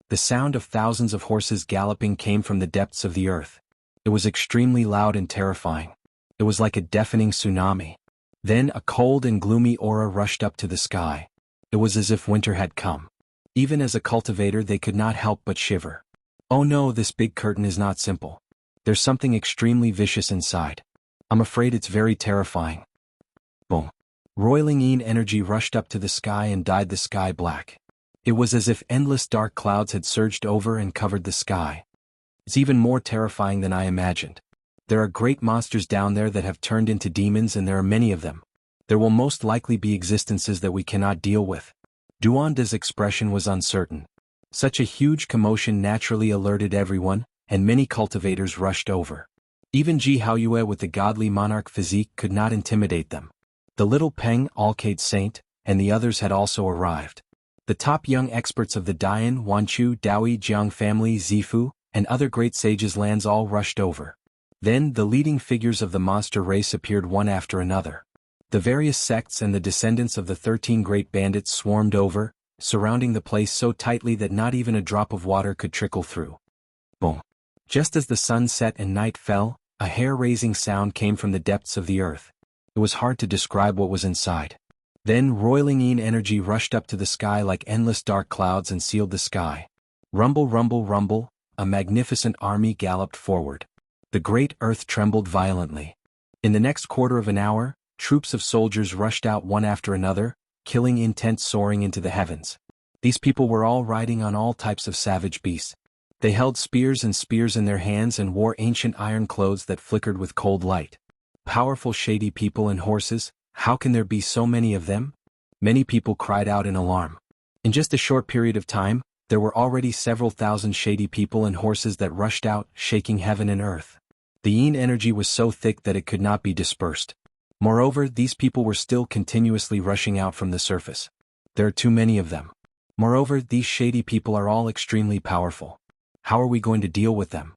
The sound of thousands of horses galloping came from the depths of the earth. It was extremely loud and terrifying. It was like a deafening tsunami. Then a cold and gloomy aura rushed up to the sky. It was as if winter had come. Even as a cultivator they could not help but shiver. Oh no, this big curtain is not simple. There's something extremely vicious inside. I'm afraid it's very terrifying. Boom. Roiling yin energy rushed up to the sky and dyed the sky black. It was as if endless dark clouds had surged over and covered the sky. It's even more terrifying than I imagined. There are great monsters down there that have turned into demons and there are many of them. There will most likely be existences that we cannot deal with. Duanda's expression was uncertain. Such a huge commotion naturally alerted everyone, and many cultivators rushed over. Even Ji Haoyue with the godly monarch physique could not intimidate them. The little Peng, Alcade Saint, and the others had also arrived. The top young experts of the Dian, Wanchu, Daoi, Jiang family, Zifu, and other great sages' lands all rushed over. Then the leading figures of the monster race appeared one after another. The various sects and the descendants of the 13 great bandits swarmed over, surrounding the place so tightly that not even a drop of water could trickle through. Boom! Just as the sun set and night fell, a hair-raising sound came from the depths of the earth. It was hard to describe what was inside. Then roiling energy rushed up to the sky like endless dark clouds and sealed the sky. Rumble, rumble, rumble, a magnificent army galloped forward. The great earth trembled violently. In the next quarter of an hour, troops of soldiers rushed out one after another, killing intent soaring into the heavens. These people were all riding on all types of savage beasts. They held spears in their hands and wore ancient iron clothes that flickered with cold light. Powerful shady people and horses, how can there be so many of them? Many people cried out in alarm. In just a short period of time, there were already several thousand shady people and horses that rushed out, shaking heaven and earth. The yin energy was so thick that it could not be dispersed. Moreover, these people were still continuously rushing out from the surface. There are too many of them. Moreover, these shady people are all extremely powerful. How are we going to deal with them?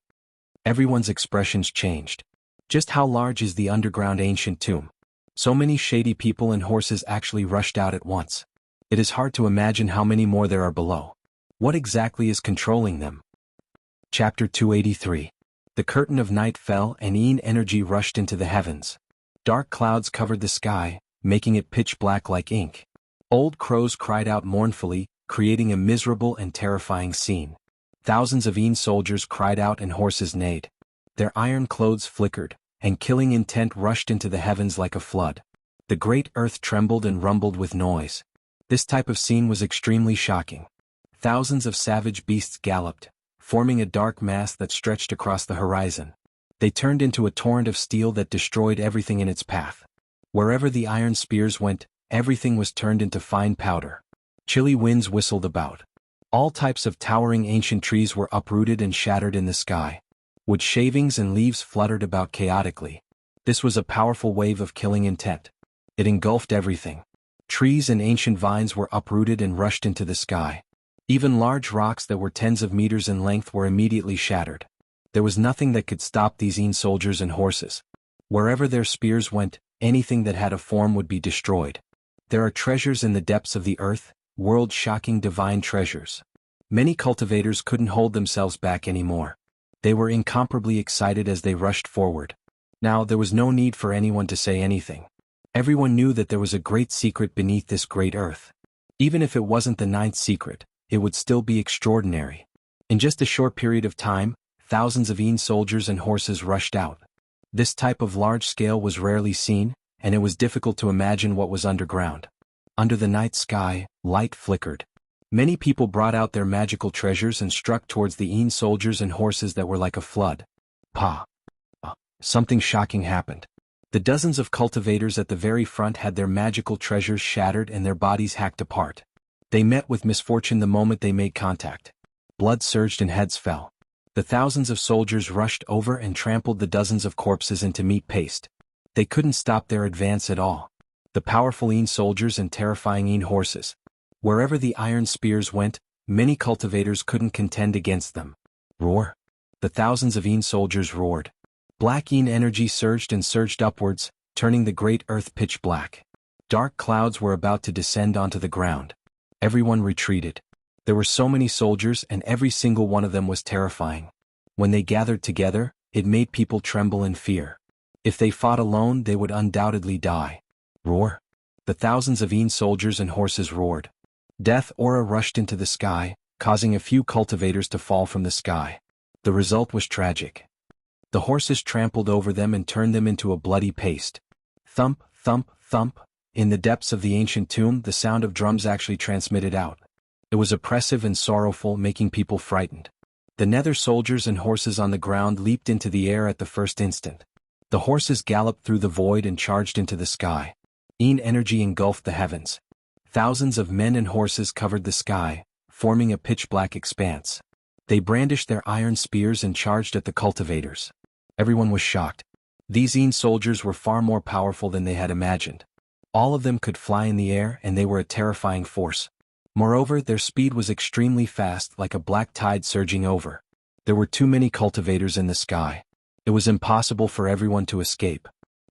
Everyone's expressions changed. Just how large is the underground ancient tomb? So many shady people and horses actually rushed out at once. It is hard to imagine how many more there are below. What exactly is controlling them? Chapter 283. The curtain of night fell and yin energy rushed into the heavens. Dark clouds covered the sky, making it pitch black like ink. Old crows cried out mournfully, creating a miserable and terrifying scene. Thousands of yin soldiers cried out and horses neighed. Their iron clothes flickered, and killing intent rushed into the heavens like a flood. The great earth trembled and rumbled with noise. This type of scene was extremely shocking. Thousands of savage beasts galloped, forming a dark mass that stretched across the horizon. They turned into a torrent of steel that destroyed everything in its path. Wherever the iron spears went, everything was turned into fine powder. Chilly winds whistled about. All types of towering ancient trees were uprooted and shattered in the sky. Wood shavings and leaves fluttered about chaotically. This was a powerful wave of killing intent. It engulfed everything. Trees and ancient vines were uprooted and rushed into the sky. Even large rocks that were tens of meters in length were immediately shattered. There was nothing that could stop these yin soldiers and horses. Wherever their spears went, anything that had a form would be destroyed. There are treasures in the depths of the earth, world-shocking divine treasures. Many cultivators couldn't hold themselves back anymore. They were incomparably excited as they rushed forward. Now there was no need for anyone to say anything. Everyone knew that there was a great secret beneath this great earth. Even if it wasn't the ninth secret, it would still be extraordinary. In just a short period of time, thousands of yin soldiers and horses rushed out. This type of large scale was rarely seen, and it was difficult to imagine what was underground. Under the night sky, light flickered. Many people brought out their magical treasures and struck towards the yin soldiers and horses that were like a flood. Something shocking happened. The dozens of cultivators at the very front had their magical treasures shattered and their bodies hacked apart. They met with misfortune the moment they made contact. Blood surged and heads fell. The thousands of soldiers rushed over and trampled the dozens of corpses into meat paste. They couldn't stop their advance at all. The powerful yin soldiers and terrifying yin horses. Wherever the iron spears went, many cultivators couldn't contend against them. Roar! The thousands of yin soldiers roared. Black yin energy surged and surged upwards, turning the great earth pitch black. Dark clouds were about to descend onto the ground. Everyone retreated. There were so many soldiers and every single one of them was terrifying. When they gathered together, it made people tremble in fear. If they fought alone, they would undoubtedly die. Roar! The thousands of yin soldiers and horses roared. Death aura rushed into the sky, causing a few cultivators to fall from the sky. The result was tragic. The horses trampled over them and turned them into a bloody paste. Thump, thump, thump. In the depths of the ancient tomb, the sound of drums actually transmitted out. It was oppressive and sorrowful, making people frightened. The nether soldiers and horses on the ground leaped into the air at the first instant. The horses galloped through the void and charged into the sky. Yin energy engulfed the heavens. Thousands of men and horses covered the sky, forming a pitch-black expanse. They brandished their iron spears and charged at the cultivators. Everyone was shocked. These yin soldiers were far more powerful than they had imagined. All of them could fly in the air and they were a terrifying force. Moreover, their speed was extremely fast, like a black tide surging over. There were too many cultivators in the sky. It was impossible for everyone to escape.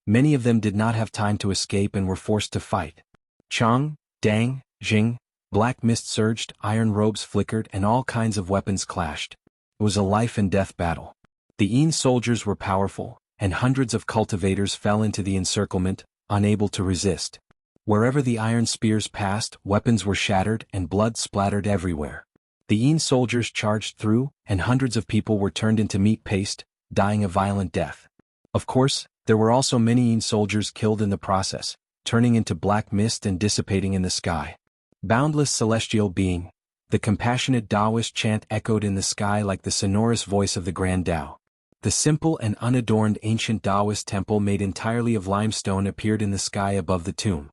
Many of them did not have time to escape and were forced to fight. Chang, Dang, Jing, black mist surged, iron robes flickered, and all kinds of weapons clashed. It was a life-and-death battle. The Yin soldiers were powerful, and hundreds of cultivators fell into the encirclement, unable to resist. Wherever the iron spears passed, weapons were shattered and blood splattered everywhere. The Yin soldiers charged through, and hundreds of people were turned into meat paste, dying a violent death. Of course, there were also many Yin soldiers killed in the process, turning into black mist and dissipating in the sky. Boundless celestial being, the compassionate Taoist chant echoed in the sky like the sonorous voice of the Grand Tao. The simple and unadorned ancient Taoist temple made entirely of limestone appeared in the sky above the tomb.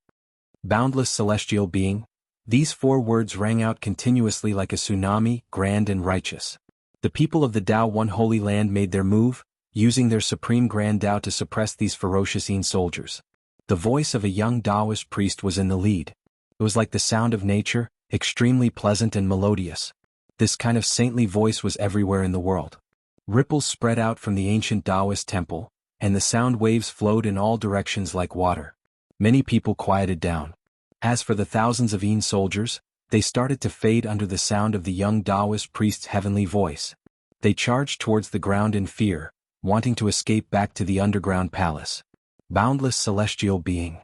Boundless celestial being, these 4 words rang out continuously like a tsunami, grand and righteous. The people of the Tao One Holy Land made their move, using their supreme Grand Tao to suppress these ferocious Yin soldiers. The voice of a young Taoist priest was in the lead. It was like the sound of nature, extremely pleasant and melodious. This kind of saintly voice was everywhere in the world. Ripples spread out from the ancient Taoist temple, and the sound waves flowed in all directions like water. Many people quieted down. As for the thousands of Yin soldiers, they started to fade under the sound of the young Taoist priest's heavenly voice. They charged towards the ground in fear, wanting to escape back to the underground palace. Boundless celestial being.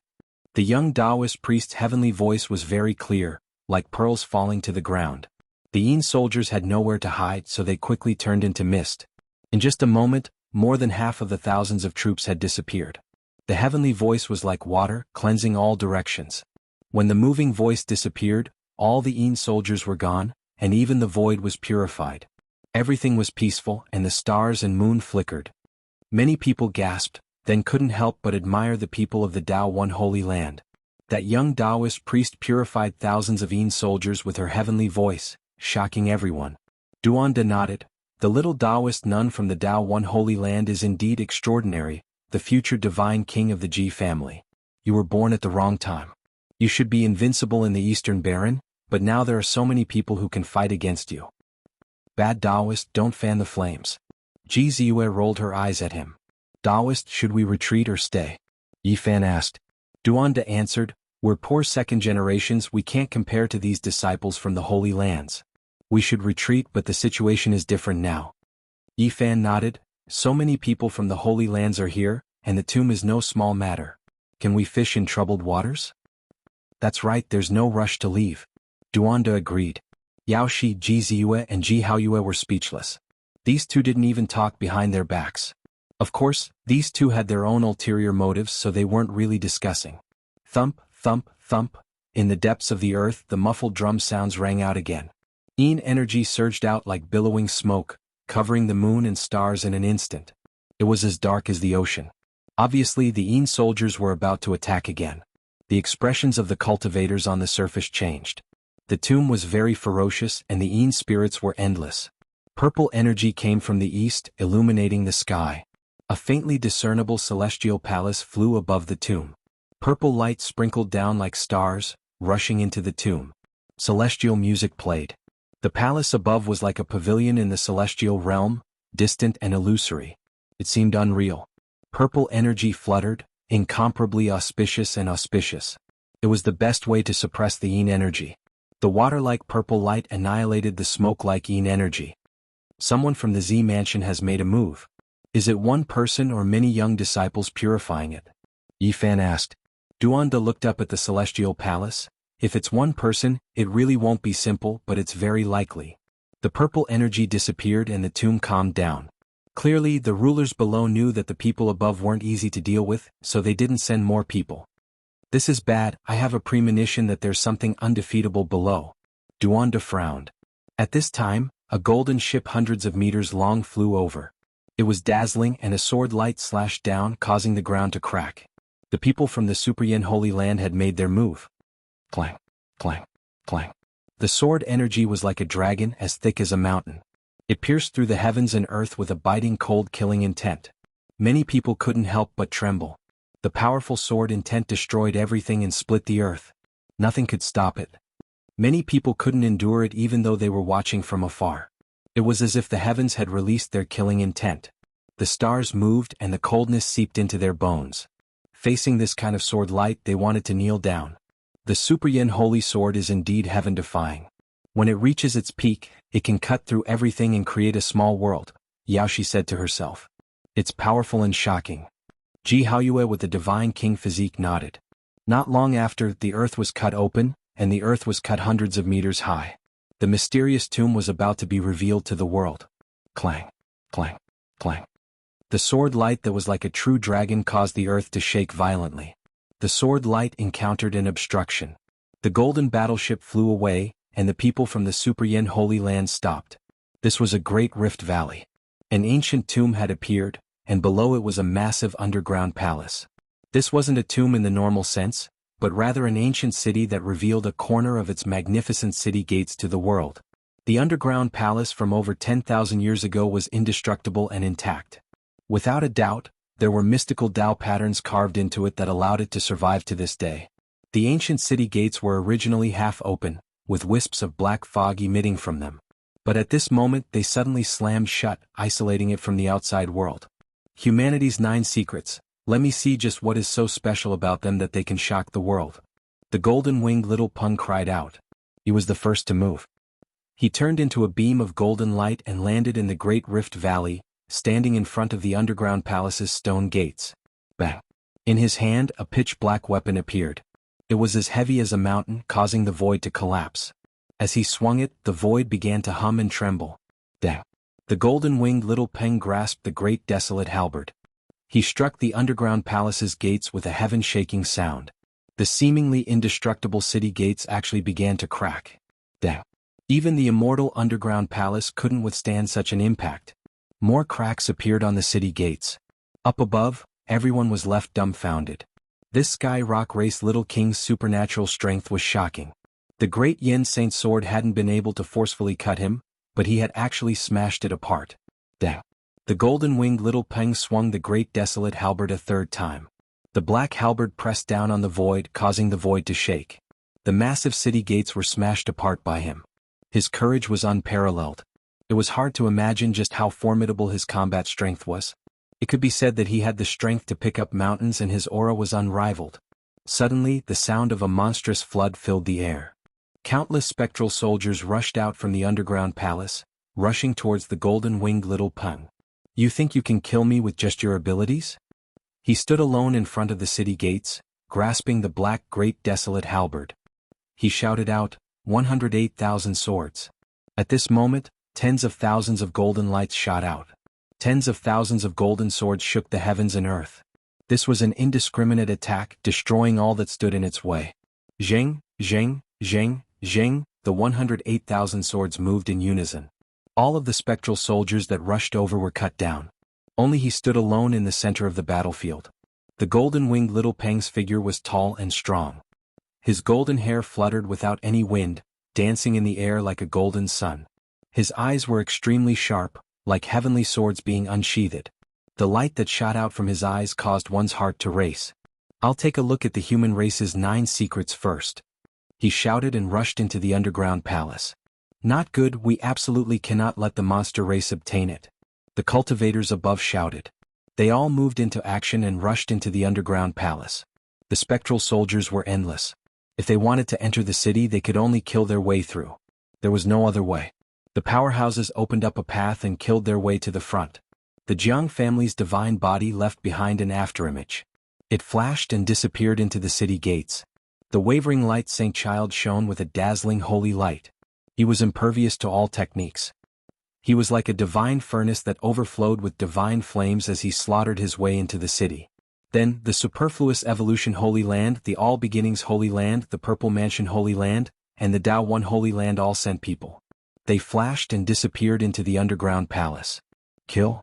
The young Taoist priest's heavenly voice was very clear, like pearls falling to the ground. The Yin soldiers had nowhere to hide, so they quickly turned into mist. In just a moment, more than half of the thousands of troops had disappeared. The heavenly voice was like water, cleansing all directions. When the moving voice disappeared, all the Yin soldiers were gone, and even the void was purified. Everything was peaceful, and the stars and moon flickered. Many people gasped, then couldn't help but admire the people of the Tao One Holy Land. That young Taoist priest purified thousands of Yin soldiers with her heavenly voice, shocking everyone. Duanda nodded. The little Taoist nun from the Tao One Holy Land is indeed extraordinary, the future divine king of the Ji family. You were born at the wrong time. You should be invincible in the Eastern Baron, but now there are so many people who can fight against you. Bad Taoist, don't fan the flames. Ji Ziyue rolled her eyes at him. Taoist, should we retreat or stay? Yifan asked. Duanda answered, we're poor second generations, we can't compare to these disciples from the Holy Lands. We should retreat, but the situation is different now. Yifan nodded. So many people from the Holy Lands are here, and the tomb is no small matter. Can we fish in troubled waters? That's right, there's no rush to leave. Duanda agreed. Yao Shi, Ji Ziyue and Ji Haoyue were speechless. These two didn't even talk behind their backs. Of course, these two had their own ulterior motives, so they weren't really discussing. Thump, thump, thump. In the depths of the earth, the muffled drum sounds rang out again. Yin energy surged out like billowing smoke, covering the moon and stars in an instant. It was as dark as the ocean. Obviously, the Yin soldiers were about to attack again. The expressions of the cultivators on the surface changed. The tomb was very ferocious, and the Yin spirits were endless. Purple energy came from the east, illuminating the sky. A faintly discernible celestial palace flew above the tomb. Purple light sprinkled down like stars, rushing into the tomb. Celestial music played. The palace above was like a pavilion in the celestial realm, distant and illusory. It seemed unreal. Purple energy fluttered, incomparably auspicious and auspicious. It was the best way to suppress the Yin energy. The water-like purple light annihilated the smoke-like Yin energy. Someone from the Z mansion has made a move. Is it one person or many young disciples purifying it? Yifan asked. Duanda looked up at the celestial palace. If it's one person, it really won't be simple, but it's very likely. The purple energy disappeared and the tomb calmed down. Clearly, the rulers below knew that the people above weren't easy to deal with, so they didn't send more people. This is bad, I have a premonition that there's something undefeatable below. Duanda frowned. At this time, a golden ship hundreds of meters long flew over. It was dazzling and a sword light slashed down, causing the ground to crack. The people from the Super Yin Holy Land had made their move. Clang, clang, clang. The sword energy was like a dragon, as thick as a mountain. It pierced through the heavens and earth with a biting cold killing intent. Many people couldn't help but tremble. The powerful sword intent destroyed everything and split the earth. Nothing could stop it. Many people couldn't endure it even though they were watching from afar. It was as if the heavens had released their killing intent. The stars moved and the coldness seeped into their bones. Facing this kind of sword light, they wanted to kneel down. The Super Yin Holy Sword is indeed heaven-defying. When it reaches its peak, it can cut through everything and create a small world, Yaoshi said to herself. It's powerful and shocking. Ji Haoyue with the divine king physique nodded. Not long after, the earth was cut open, and the earth was cut hundreds of meters high. The mysterious tomb was about to be revealed to the world. Clang, clang, clang. The sword light that was like a true dragon caused the earth to shake violently. The sword light encountered an obstruction. The golden battleship flew away, and the people from the Super Yin Holy Land stopped. This was a great rift valley. An ancient tomb had appeared, and below it was a massive underground palace. This wasn't a tomb in the normal sense, but rather an ancient city that revealed a corner of its magnificent city gates to the world. The underground palace from over 10,000 years ago was indestructible and intact. Without a doubt, there were mystical Dao patterns carved into it that allowed it to survive to this day. The ancient city gates were originally half open, with wisps of black fog emitting from them. But at this moment they suddenly slammed shut, isolating it from the outside world. Humanity's 9 secrets. Let me see just what is so special about them that they can shock the world. The golden-winged little Peng cried out. He was the first to move. He turned into a beam of golden light and landed in the Great Rift Valley, standing in front of the underground palace's stone gates. Bang! In his hand, a pitch-black weapon appeared. It was as heavy as a mountain, causing the void to collapse. As he swung it, the void began to hum and tremble. Dang! The golden-winged little Peng grasped the great desolate halberd. He struck the underground palace's gates with a heaven-shaking sound. The seemingly indestructible city gates actually began to crack. Dang! Even the immortal underground palace couldn't withstand such an impact. More cracks appeared on the city gates. Up above, everyone was left dumbfounded. This sky rock race little king's supernatural strength was shocking. The great Yin Saint sword hadn't been able to forcefully cut him, but he had actually smashed it apart. Dang! The golden-winged little Peng swung the great desolate halberd a third time. The black halberd pressed down on the void, causing the void to shake. The massive city gates were smashed apart by him. His courage was unparalleled. It was hard to imagine just how formidable his combat strength was. It could be said that he had the strength to pick up mountains and his aura was unrivaled. Suddenly, the sound of a monstrous flood filled the air. Countless spectral soldiers rushed out from the underground palace, rushing towards the golden-winged little Peng. You think you can kill me with just your abilities? He stood alone in front of the city gates, grasping the black great desolate halberd. He shouted out, 108,000 swords. At this moment, tens of thousands of golden lights shot out. Tens of thousands of golden swords shook the heavens and earth. This was an indiscriminate attack, destroying all that stood in its way. Zheng, zheng, zheng, zheng, the 108,000 swords moved in unison. All of the spectral soldiers that rushed over were cut down. Only he stood alone in the center of the battlefield. The golden-winged little Peng's figure was tall and strong. His golden hair fluttered without any wind, dancing in the air like a golden sun. His eyes were extremely sharp, like heavenly swords being unsheathed. The light that shot out from his eyes caused one's heart to race. I'll take a look at the human race's 9 secrets first. He shouted and rushed into the underground palace. Not good, we absolutely cannot let the monster race obtain it. The cultivators above shouted. They all moved into action and rushed into the underground palace. The spectral soldiers were endless. If they wanted to enter the city, they could only kill their way through. There was no other way. The powerhouses opened up a path and killed their way to the front. The Jianghu family's divine body left behind an afterimage. It flashed and disappeared into the city gates. The wavering light Saint Child shone with a dazzling holy light. He was impervious to all techniques. He was like a divine furnace that overflowed with divine flames as he slaughtered his way into the city. Then, the Superfluous Evolution Holy Land, the All Beginnings Holy Land, the Purple Mansion Holy Land, and the Tao One Holy Land all sent people. They flashed and disappeared into the underground palace. Kill?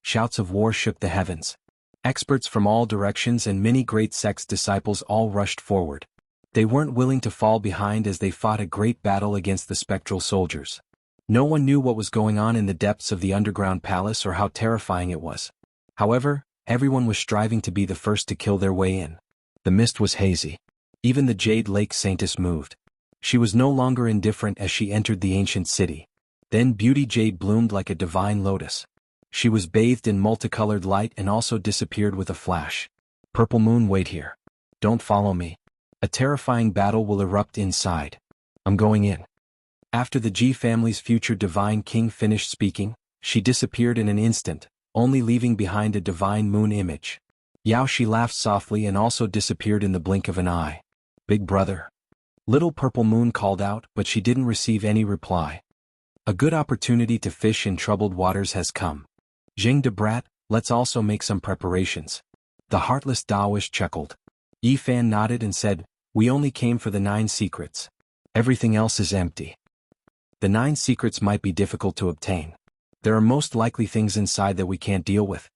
Shouts of war shook the heavens. Experts from all directions and many great sects' disciples all rushed forward. They weren't willing to fall behind as they fought a great battle against the spectral soldiers. No one knew what was going on in the depths of the underground palace or how terrifying it was. However, everyone was striving to be the first to kill their way in. The mist was hazy. Even the Jade Lake Saintess moved. She was no longer indifferent as she entered the ancient city. Then Beauty Jade bloomed like a divine lotus. She was bathed in multicolored light and also disappeared with a flash. Purple Moon, wait here. Don't follow me. A terrifying battle will erupt inside. I'm going in. After the Ji family's future divine king finished speaking, she disappeared in an instant, only leaving behind a divine moon image. Yao Shi laughed softly and also disappeared in the blink of an eye. Big brother. Little Purple Moon called out, but she didn't receive any reply. A good opportunity to fish in troubled waters has come. Jing de brat, let's also make some preparations. The heartless Daoist chuckled. Yi Fan nodded and said, we only came for the 9 secrets. Everything else is empty. The 9 secrets might be difficult to obtain. There are most likely things inside that we can't deal with.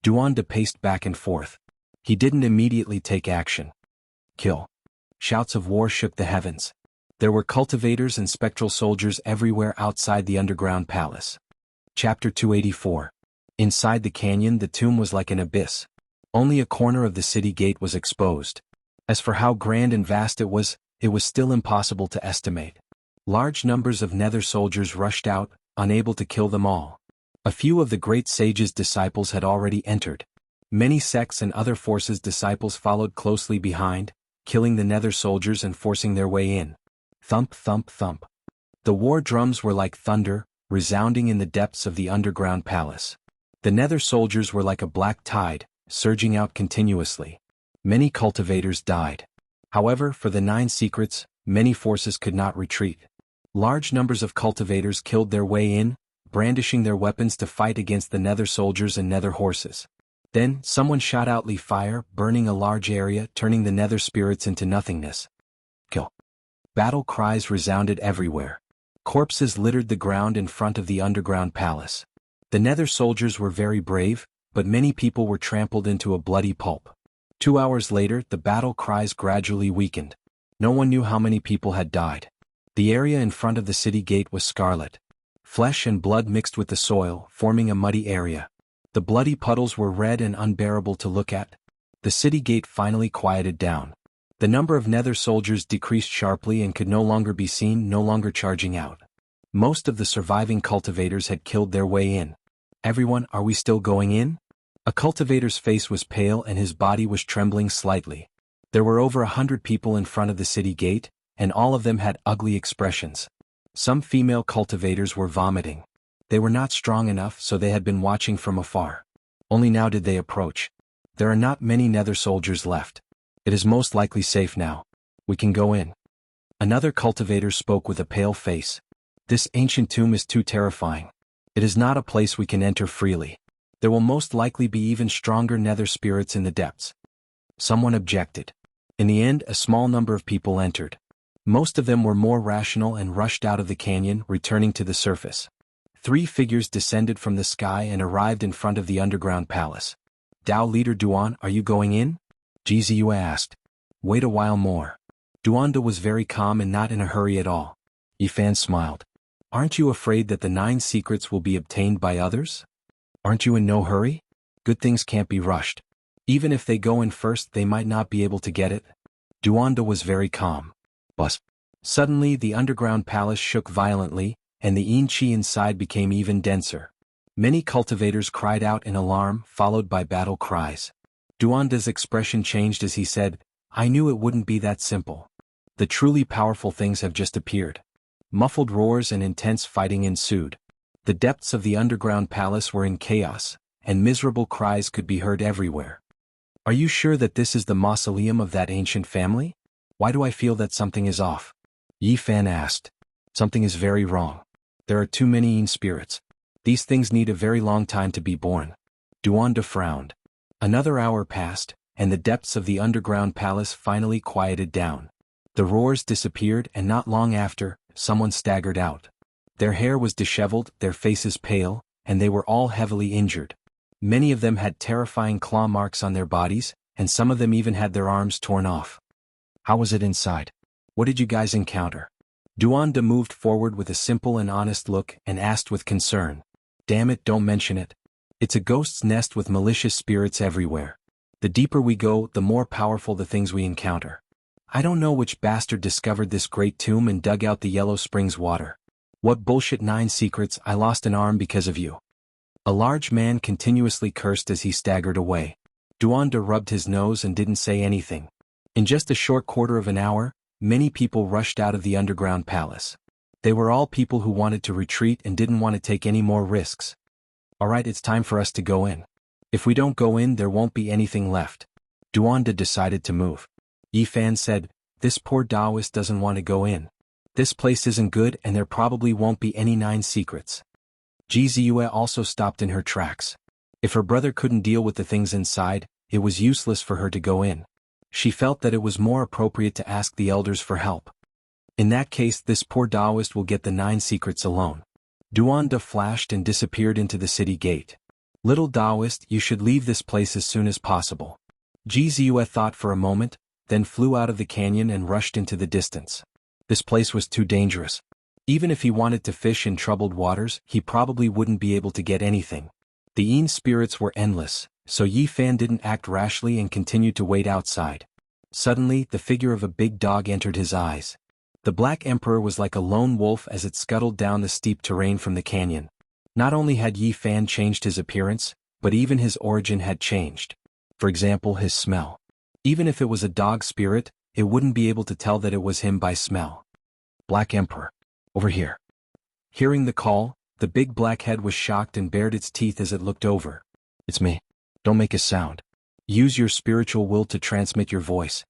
Duanda paced back and forth. He didn't immediately take action. Kill. Shouts of war shook the heavens. There were cultivators and spectral soldiers everywhere outside the underground palace. Chapter 284. Inside the canyon, the tomb was like an abyss. Only a corner of the city gate was exposed. As for how grand and vast it was still impossible to estimate. Large numbers of nether soldiers rushed out, unable to kill them all. A few of the great sage's disciples had already entered. Many sects and other forces' disciples followed closely behind, killing the nether soldiers and forcing their way in. Thump, thump, thump. The war drums were like thunder, resounding in the depths of the underground palace. The nether soldiers were like a black tide, surging out continuously. Many cultivators died. However, for the 9 secrets, many forces could not retreat. Large numbers of cultivators killed their way in, brandishing their weapons to fight against the nether soldiers and nether horses. Then, someone shot out fire, burning a large area, turning the nether spirits into nothingness. Kill. Battle cries resounded everywhere. Corpses littered the ground in front of the underground palace. The nether soldiers were very brave, but many people were trampled into a bloody pulp. 2 hours later, the battle cries gradually weakened. No one knew how many people had died. The area in front of the city gate was scarlet. Flesh and blood mixed with the soil, forming a muddy area. The bloody puddles were red and unbearable to look at. The city gate finally quieted down. The number of nether soldiers decreased sharply and could no longer be seen, no longer charging out. Most of the surviving cultivators had killed their way in. Everyone, are we still going in? A cultivator's face was pale and his body was trembling slightly. There were over 100 people in front of the city gate, and all of them had ugly expressions. Some female cultivators were vomiting. They were not strong enough, so they had been watching from afar. Only now did they approach. There are not many nether soldiers left. It is most likely safe now. We can go in. Another cultivator spoke with a pale face. This ancient tomb is too terrifying. It is not a place we can enter freely. There will most likely be even stronger nether spirits in the depths. Someone objected. In the end, a small number of people entered. Most of them were more rational and rushed out of the canyon, returning to the surface. 3 figures descended from the sky and arrived in front of the underground palace. Dao leader Duan, are you going in? Jiziyu asked. Wait a while more. Duanda was very calm and not in a hurry at all. Yifan smiled. Aren't you afraid that the 9 secrets will be obtained by others? Aren't you in no hurry? Good things can't be rushed. Even if they go in first, they might not be able to get it. Duanda was very calm. Bus. Suddenly the underground palace shook violently, and the yin qi inside became even denser. Many cultivators cried out in alarm, followed by battle cries. Duanda's expression changed as he said, I knew it wouldn't be that simple. The truly powerful things have just appeared. Muffled roars and intense fighting ensued. The depths of the underground palace were in chaos, and miserable cries could be heard everywhere. Are you sure that this is the mausoleum of that ancient family? Why do I feel that something is off? Yi Fan asked. Something is very wrong. There are too many yin spirits. These things need a very long time to be born. Duanda frowned. Another hour passed, and the depths of the underground palace finally quieted down. The roars disappeared, and not long after, someone staggered out. Their hair was disheveled, their faces pale, and they were all heavily injured. Many of them had terrifying claw marks on their bodies, and some of them even had their arms torn off. How was it inside? What did you guys encounter? Duanda moved forward with a simple and honest look and asked with concern. Damn it, don't mention it. It's a ghost's nest with malicious spirits everywhere. The deeper we go, the more powerful the things we encounter. I don't know which bastard discovered this great tomb and dug out the Yellow Springs water. What bullshit 9 secrets, I lost an arm because of you. A large man continuously cursed as he staggered away. Duanda rubbed his nose and didn't say anything. In just a short quarter of an hour, many people rushed out of the underground palace. They were all people who wanted to retreat and didn't want to take any more risks. Alright, it's time for us to go in. If we don't go in, there won't be anything left. Duanda decided to move. Yifan said, this poor Taoist doesn't want to go in. This place isn't good and there probably won't be any 9 secrets. Ji Ziyue also stopped in her tracks. If her brother couldn't deal with the things inside, it was useless for her to go in. She felt that it was more appropriate to ask the elders for help. In that case, this poor Taoist will get the 9 secrets alone. Duanda flashed and disappeared into the city gate. Little Taoist, you should leave this place as soon as possible. Ji Ziyue thought for a moment, then flew out of the canyon and rushed into the distance. This place was too dangerous. Even if he wanted to fish in troubled waters, he probably wouldn't be able to get anything. The Yin spirits were endless, so Yifan didn't act rashly and continued to wait outside. Suddenly, the figure of a big dog entered his eyes. The Black Emperor was like a lone wolf as it scuttled down the steep terrain from the canyon. Not only had Yifan changed his appearance, but even his origin had changed. For example, his smell. Even if it was a dog spirit, it wouldn't be able to tell that it was him by smell. Black Emperor. Over here. Hearing the call, the big black head was shocked and bared its teeth as it looked over. It's me. Don't make a sound. Use your spiritual will to transmit your voice.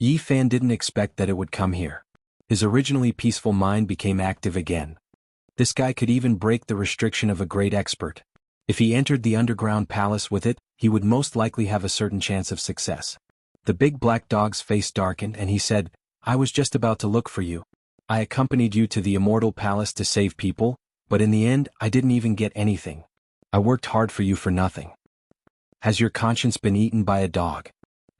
Yifan didn't expect that it would come here. His originally peaceful mind became active again. This guy could even break the restriction of a great expert. If he entered the underground palace with it, he would most likely have a certain chance of success. The big black dog's face darkened and he said, I was just about to look for you. I accompanied you to the Immortal Palace to save people, but in the end, I didn't even get anything. I worked hard for you for nothing. Has your conscience been eaten by a dog?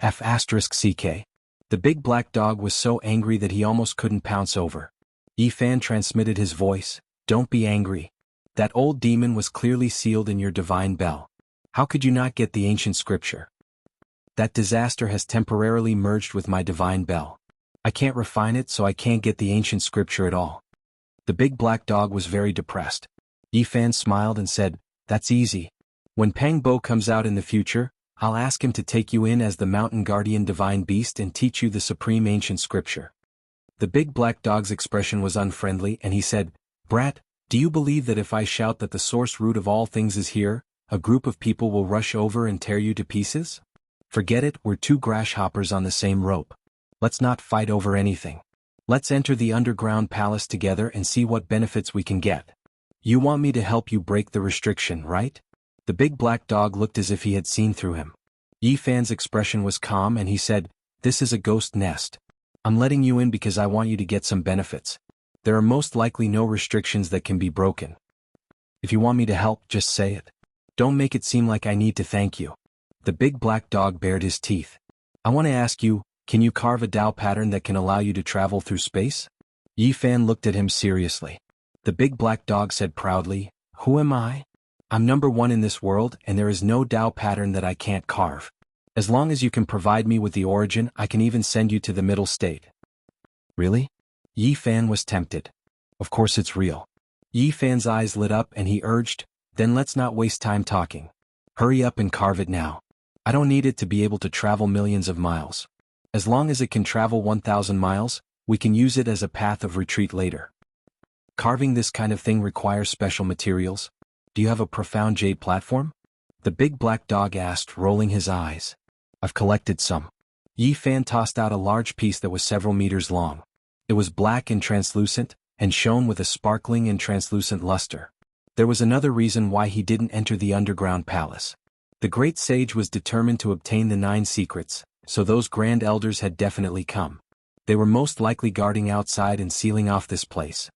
F***CK. The big black dog was so angry that he almost couldn't pounce over. Yifan transmitted his voice, don't be angry. That old demon was clearly sealed in your divine bell. How could you not get the ancient scripture? That disaster has temporarily merged with my divine bell. I can't refine it, so I can't get the ancient scripture at all. The big black dog was very depressed. Yifan smiled and said, that's easy. When Pang Bo comes out in the future, I'll ask him to take you in as the mountain guardian divine beast and teach you the supreme ancient scripture. The big black dog's expression was unfriendly and he said, Brat, do you believe that if I shout that the source root of all things is here, a group of people will rush over and tear you to pieces? Forget it, we're 2 grasshoppers on the same rope. Let's not fight over anything. Let's enter the underground palace together and see what benefits we can get. You want me to help you break the restriction, right? The big black dog looked as if he had seen through him. Yifan's expression was calm and he said, this is a ghost nest. I'm letting you in because I want you to get some benefits. There are most likely no restrictions that can be broken. If you want me to help, just say it. Don't make it seem like I need to thank you. The big black dog bared his teeth. I want to ask you, can you carve a Tao pattern that can allow you to travel through space? Yifan looked at him seriously. The big black dog said proudly, who am I? I'm number 1 in this world and there is no Tao pattern that I can't carve. As long as you can provide me with the origin, I can even send you to the middle state. Really? Yifan was tempted. Of course it's real. Yifan's eyes lit up and he urged, then let's not waste time talking. Hurry up and carve it now. I don't need it to be able to travel millions of miles. As long as it can travel 1,000 miles, we can use it as a path of retreat later. Carving this kind of thing requires special materials. Do you have a profound jade platform? The big black dog asked, rolling his eyes. I've collected some. Yifan tossed out a large piece that was several meters long. It was black and translucent, and shone with a sparkling and translucent luster. There was another reason why he didn't enter the underground palace. The great sage was determined to obtain the 9 secrets, so those grand elders had definitely come. They were most likely guarding outside and sealing off this place.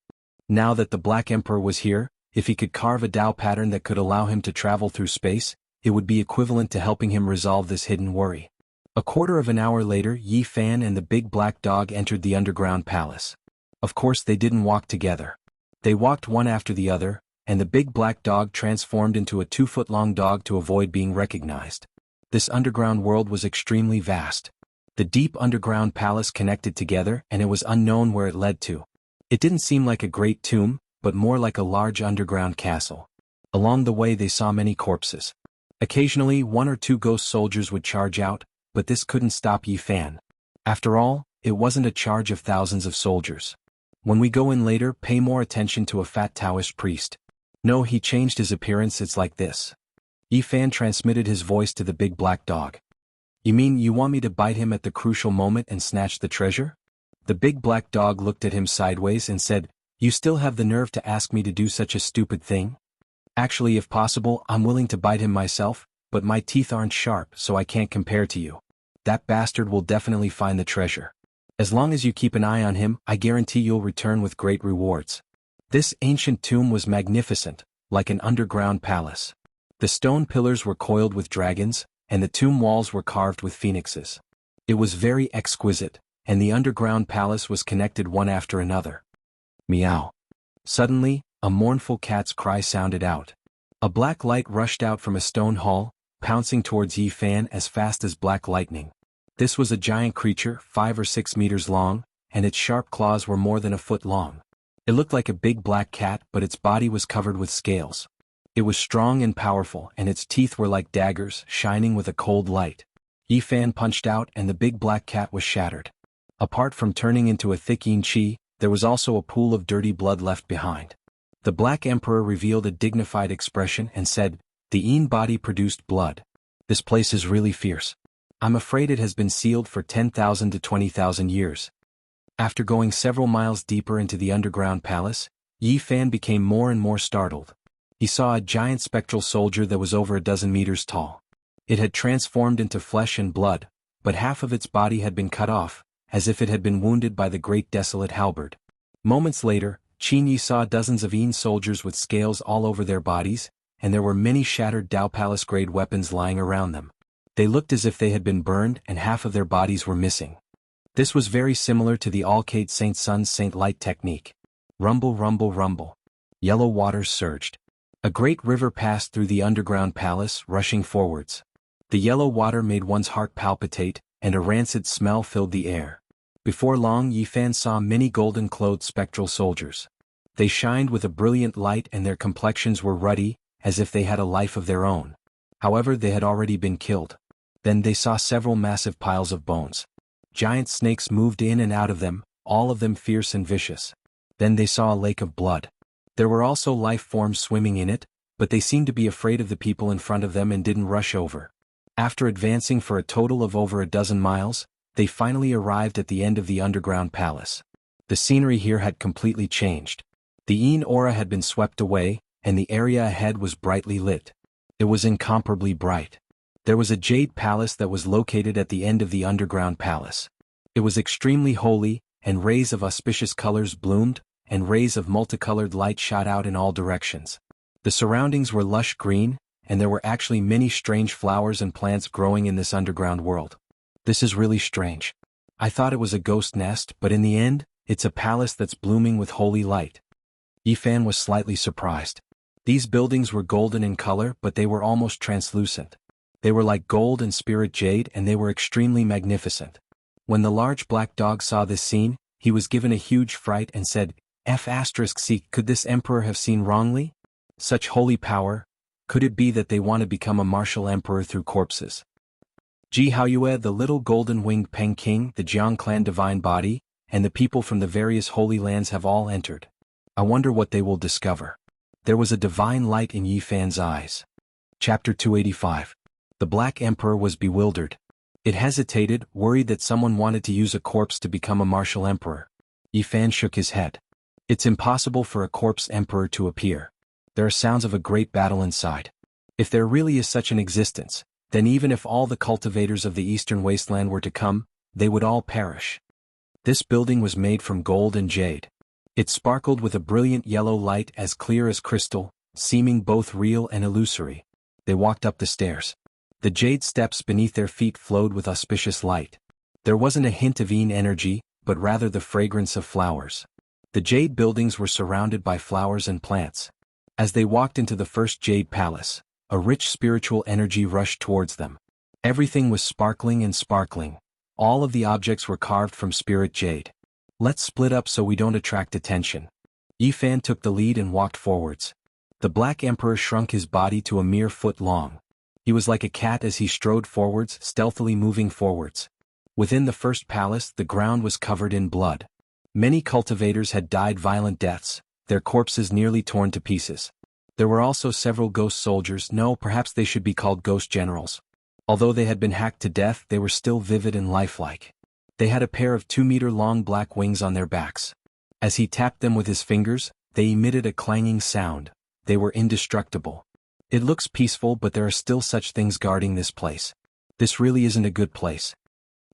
Now that the Black Emperor was here, if he could carve a Tao pattern that could allow him to travel through space, it would be equivalent to helping him resolve this hidden worry. A quarter of an hour later, Yifan and the big black dog entered the underground palace. Of course they didn't walk together. They walked one after the other, and the big black dog transformed into a 2-foot-long dog to avoid being recognized. This underground world was extremely vast. The deep underground palace connected together and it was unknown where it led to. It didn't seem like a great tomb, but more like a large underground castle. Along the way they saw many corpses. Occasionally 1 or 2 ghost soldiers would charge out, but this couldn't stop Yi Fan. After all, it wasn't a charge of thousands of soldiers. When we go in later, pay more attention to a fat Taoist priest. No, he changed his appearance, it's like this. Yi Fan transmitted his voice to the big black dog. You mean you want me to bite him at the crucial moment and snatch the treasure? The big black dog looked at him sideways and said, You still have the nerve to ask me to do such a stupid thing? Actually, if possible, I'm willing to bite him myself, but my teeth aren't sharp, so I can't compare to you. That bastard will definitely find the treasure. As long as you keep an eye on him, I guarantee you'll return with great rewards. This ancient tomb was magnificent, like an underground palace. The stone pillars were coiled with dragons, and the tomb walls were carved with phoenixes. It was very exquisite, and the underground palace was connected one after another. Meow. Suddenly, a mournful cat's cry sounded out. A black light rushed out from a stone hall, pouncing towards Yi Fan as fast as black lightning. This was a giant creature, 5 or 6 meters long, and its sharp claws were more than a foot long. It looked like a big black cat, but its body was covered with scales. It was strong and powerful, and its teeth were like daggers, shining with a cold light. Yi Fan punched out, and the big black cat was shattered. Apart from turning into a thick yin qi, there was also a pool of dirty blood left behind. The Black Emperor revealed a dignified expression and said, The yin body produced blood. This place is really fierce. I'm afraid it has been sealed for 10,000 to 20,000 years. After going several miles deeper into the underground palace, Yi Fan became more and more startled. He saw a giant spectral soldier that was over a dozen meters tall. It had transformed into flesh and blood, but half of its body had been cut off, as if it had been wounded by the great desolate halberd. Moments later, Qin Yi saw dozens of yin soldiers with scales all over their bodies, and there were many shattered Dao Palace-grade weapons lying around them. They looked as if they had been burned and half of their bodies were missing. This was very similar to the Alcate Saint Sun Saint Light technique. Rumble, rumble, rumble. Yellow waters surged. A great river passed through the underground palace, rushing forwards. The yellow water made one's heart palpitate, and a rancid smell filled the air. Before long, Yi Fan saw many golden-clothed spectral soldiers. They shined with a brilliant light and their complexions were ruddy, as if they had a life of their own. However, they had already been killed. Then they saw several massive piles of bones. Giant snakes moved in and out of them, all of them fierce and vicious. Then they saw a lake of blood. There were also life forms swimming in it, but they seemed to be afraid of the people in front of them and didn't rush over. After advancing for a total of over a dozen miles, they finally arrived at the end of the underground palace. The scenery here had completely changed. The yin aura had been swept away, and the area ahead was brightly lit. It was incomparably bright. There was a jade palace that was located at the end of the underground palace. It was extremely holy, and rays of auspicious colors bloomed, and rays of multicolored light shot out in all directions. The surroundings were lush green, and there were actually many strange flowers and plants growing in this underground world. This is really strange. I thought it was a ghost nest, but in the end, it's a palace that's blooming with holy light. Yi Fan was slightly surprised. These buildings were golden in color, but they were almost translucent. They were like gold and spirit jade, and they were extremely magnificent. When the large black dog saw this scene, he was given a huge fright and said, F***C, could this emperor have seen wrongly? Such holy power, could it be that they want to become a martial emperor through corpses? Ji Haoyue, the little golden-winged Peng King, the Jiang clan divine body, and the people from the various holy lands have all entered. I wonder what they will discover. There was a divine light in Yi Fan's eyes. Chapter 285. The Black Emperor was bewildered. It hesitated, worried that someone wanted to use a corpse to become a martial emperor. Yi Fan shook his head. It's impossible for a corpse emperor to appear. There are sounds of a great battle inside. If there really is such an existence, then even if all the cultivators of the eastern wasteland were to come, they would all perish. This building was made from gold and jade. It sparkled with a brilliant yellow light as clear as crystal, seeming both real and illusory. They walked up the stairs. The jade steps beneath their feet flowed with auspicious light. There wasn't a hint of yin energy, but rather the fragrance of flowers. The jade buildings were surrounded by flowers and plants. As they walked into the first jade palace, a rich spiritual energy rushed towards them. Everything was sparkling and sparkling. All of the objects were carved from spirit jade. Let's split up so we don't attract attention. Yi Fan took the lead and walked forwards. The Black Emperor shrunk his body to a mere foot long. He was like a cat as he strode forwards, stealthily moving forwards. Within the first palace, the ground was covered in blood. Many cultivators had died violent deaths, their corpses nearly torn to pieces. There were also several ghost soldiers, no, perhaps they should be called ghost generals. Although they had been hacked to death, they were still vivid and lifelike. They had a pair of 2-meter-long black wings on their backs. As he tapped them with his fingers, they emitted a clanging sound. They were indestructible. It looks peaceful, but there are still such things guarding this place. This really isn't a good place.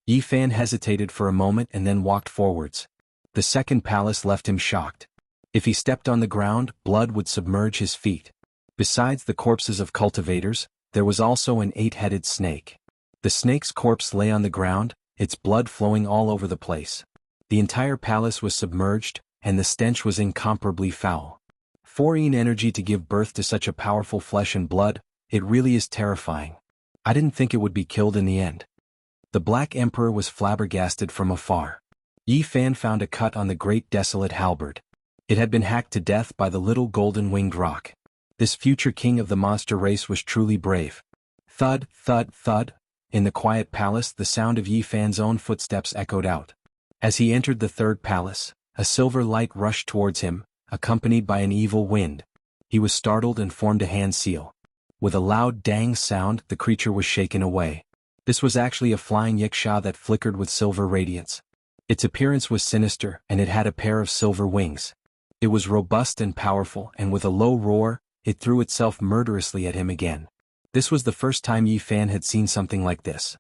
Yi Fan hesitated for a moment and then walked forwards. The second palace left him shocked. If he stepped on the ground, blood would submerge his feet. Besides the corpses of cultivators, there was also an 8-headed snake. The snake's corpse lay on the ground, its blood flowing all over the place. The entire palace was submerged, and the stench was incomparably foul. Foreign energy to give birth to such a powerful flesh and blood, it really is terrifying. I didn't think it would be killed in the end. The Black Emperor was flabbergasted from afar. Yi Fan found a cut on the great desolate halberd. It had been hacked to death by the little golden-winged rock. This future king of the monster race was truly brave. Thud, thud, thud. In the quiet palace, the sound of Yi Fan's own footsteps echoed out. As he entered the third palace, a silver light rushed towards him, accompanied by an evil wind. He was startled and formed a hand seal. With a loud dang sound, the creature was shaken away. This was actually a flying yiksha that flickered with silver radiance. Its appearance was sinister, and it had a pair of silver wings. It was robust and powerful, and with a low roar, it threw itself murderously at him again. This was the first time Yi Fan had seen something like this.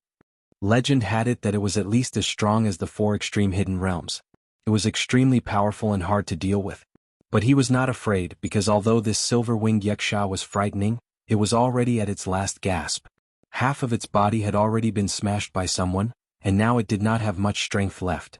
Legend had it that it was at least as strong as the 4 extreme hidden realms. It was extremely powerful and hard to deal with. But he was not afraid, because although this silver-winged yiksha was frightening, it was already at its last gasp. Half of its body had already been smashed by someone, and now it did not have much strength left.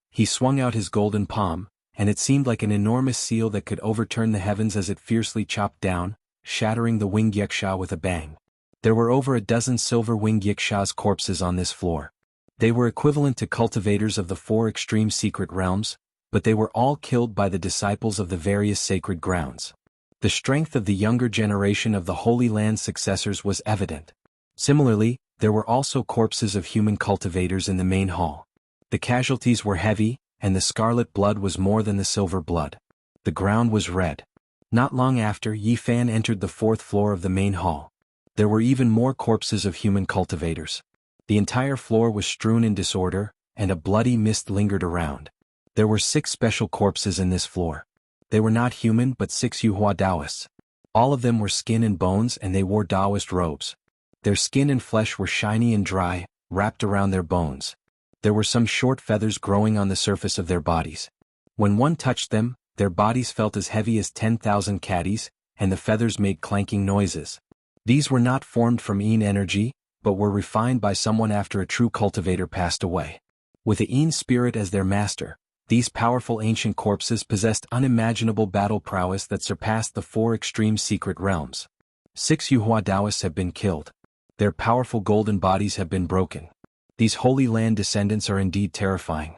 He swung out his golden palm, and it seemed like an enormous seal that could overturn the heavens as it fiercely chopped down, shattering the winged yiksha with a bang. There were over a dozen silver-winged yiksha's corpses on this floor. They were equivalent to cultivators of the 4 extreme secret realms, but they were all killed by the disciples of the various sacred grounds. The strength of the younger generation of the Holy Land's successors was evident. Similarly, there were also corpses of human cultivators in the main hall. The casualties were heavy, and the scarlet blood was more than the silver blood. The ground was red. Not long after, Yi Fan entered the 4th floor of the main hall. There were even more corpses of human cultivators. The entire floor was strewn in disorder, and a bloody mist lingered around. There were 6 special corpses in this floor. They were not human but 6 Yuhua Taoists. All of them were skin and bones, and they wore Taoist robes. Their skin and flesh were shiny and dry, wrapped around their bones. There were some short feathers growing on the surface of their bodies. When one touched them, their bodies felt as heavy as 10,000 caddies, and the feathers made clanking noises. These were not formed from Yin energy, but were refined by someone after a true cultivator passed away. With the Yin spirit as their master, these powerful ancient corpses possessed unimaginable battle prowess that surpassed the 4 extreme secret realms. 6 Yuhua Taoists have been killed. Their powerful golden bodies have been broken. These Holy Land descendants are indeed terrifying.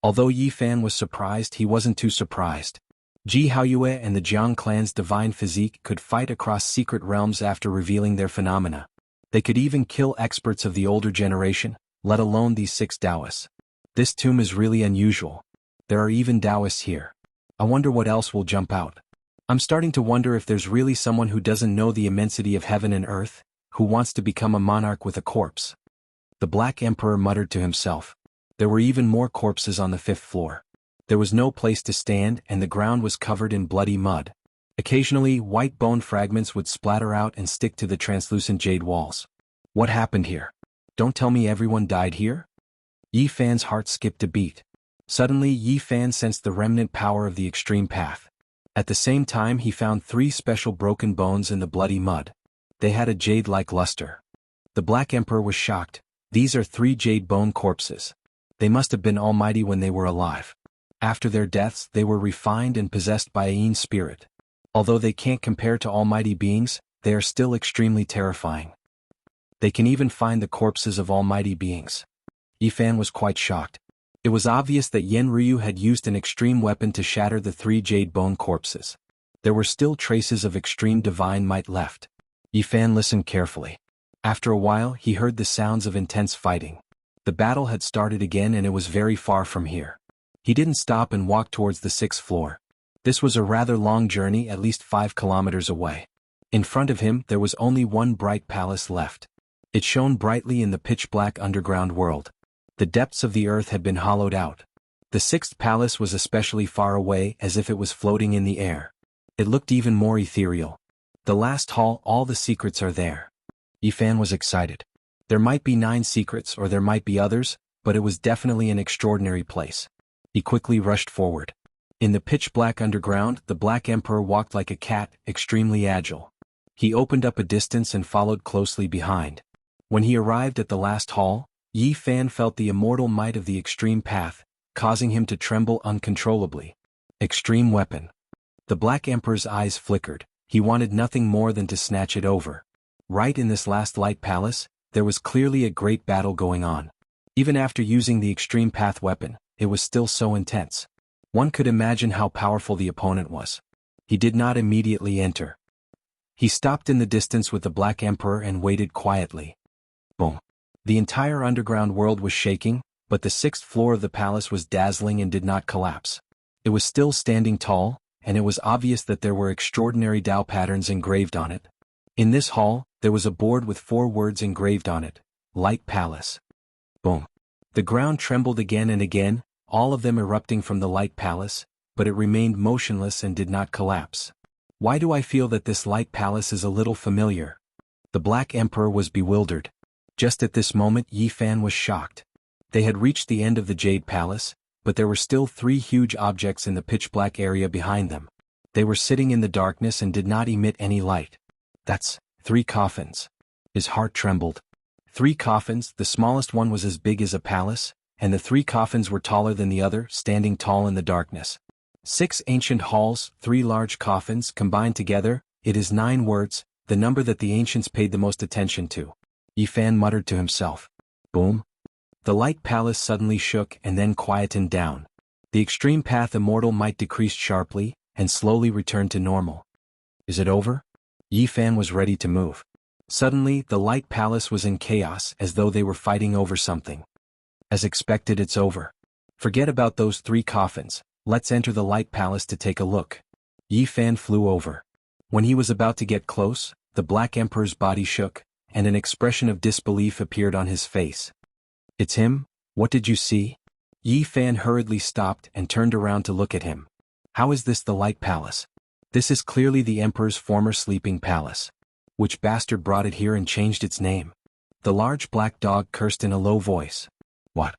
Although Yi Fan was surprised, he wasn't too surprised. Ji Haoyue and the Jiang clan's divine physique could fight across secret realms after revealing their phenomena. They could even kill experts of the older generation, let alone these 6 Taoists. This tomb is really unusual. There are even Taoists here. I wonder what else will jump out. I'm starting to wonder if there's really someone who doesn't know the immensity of heaven and earth, who wants to become a monarch with a corpse. The Black Emperor muttered to himself. There were even more corpses on the 5th floor. There was no place to stand, and the ground was covered in bloody mud. Occasionally, white bone fragments would splatter out and stick to the translucent jade walls. What happened here? Don't tell me everyone died here? Yi Fan's heart skipped a beat. Suddenly, Yi Fan sensed the remnant power of the extreme path. At the same time, he found 3 special broken bones in the bloody mud. They had a jade-like luster. The Black Emperor was shocked. These are 3 jade bone corpses. They must have been almighty when they were alive. After their deaths, they were refined and possessed by a Yin spirit. Although they can't compare to almighty beings, they are still extremely terrifying. They can even find the corpses of almighty beings. Yi Fan was quite shocked. It was obvious that Yen Ryu had used an extreme weapon to shatter the 3 jade bone corpses. There were still traces of extreme divine might left. Yi Fan listened carefully. After a while he heard the sounds of intense fighting. The battle had started again and it was very far from here. He didn't stop and walked towards the 6th floor. This was a rather long journey, at least 5 kilometers away. In front of him there was only one bright palace left. It shone brightly in the pitch-black underground world. The depths of the earth had been hollowed out. The 6th palace was especially far away, as if it was floating in the air. It looked even more ethereal. The last hall, all the secrets are there. Yi Fan was excited. There might be 9 secrets or there might be others, but it was definitely an extraordinary place. He quickly rushed forward. In the pitch-black underground, the Black Emperor walked like a cat, extremely agile. He opened up a distance and followed closely behind. When he arrived at the last hall, Yi Fan felt the immortal might of the extreme path, causing him to tremble uncontrollably. Extreme weapon. The Black Emperor's eyes flickered. He wanted nothing more than to snatch it over. Right in this last light palace, there was clearly a great battle going on. Even after using the extreme path weapon, it was still so intense. One could imagine how powerful the opponent was. He did not immediately enter. He stopped in the distance with the Black Emperor and waited quietly. Boom. The entire underground world was shaking, but the 6th floor of the palace was dazzling and did not collapse. It was still standing tall, and it was obvious that there were extraordinary Tao patterns engraved on it. In this hall, there was a board with 4 words engraved on it: Light Palace. Boom. The ground trembled again and again, all of them erupting from the Light Palace, but it remained motionless and did not collapse. Why do I feel that this Light Palace is a little familiar? The Black Emperor was bewildered. Just at this moment Yi Fan was shocked. They had reached the end of the Jade Palace, but there were still 3 huge objects in the pitch-black area behind them. They were sitting in the darkness and did not emit any light. That's 3 coffins. His heart trembled. 3 coffins, the smallest one was as big as a palace, and the 3 coffins were taller than the other, standing tall in the darkness. 6 ancient halls, 3 large coffins, combined together, it is 9 words, the number that the ancients paid the most attention to. Yi Fan muttered to himself. Boom. The Light Palace suddenly shook and then quietened down. The extreme path immortal might decreased sharply, and slowly returned to normal. Is it over? Yi Fan was ready to move. Suddenly, the Light Palace was in chaos, as though they were fighting over something. As expected, it's over. Forget about those 3 coffins, let's enter the Light Palace to take a look. Yi Fan flew over. When he was about to get close, the Black Emperor's body shook, and an expression of disbelief appeared on his face. It's him? What did you see? Yi Fan hurriedly stopped and turned around to look at him. How is this the Light Palace? This is clearly the Emperor's former sleeping palace. Which bastard brought it here and changed its name? The large black dog cursed in a low voice. What?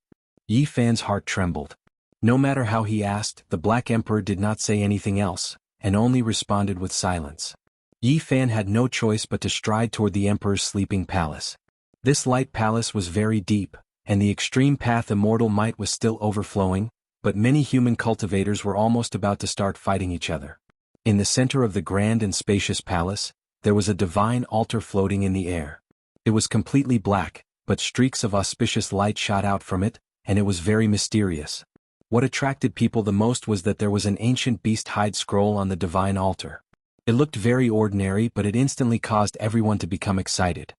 Yi Fan's heart trembled. No matter how he asked, the Black Emperor did not say anything else, and only responded with silence. Yi Fan had no choice but to stride toward the Emperor's sleeping palace. This Light Palace was very deep, and the extreme path immortal might was still overflowing, but many human cultivators were almost about to start fighting each other. In the center of the grand and spacious palace, there was a divine altar floating in the air. It was completely black, but streaks of auspicious light shot out from it, and it was very mysterious. What attracted people the most was that there was an ancient beast-hide scroll on the divine altar. It looked very ordinary, but it instantly caused everyone to become excited.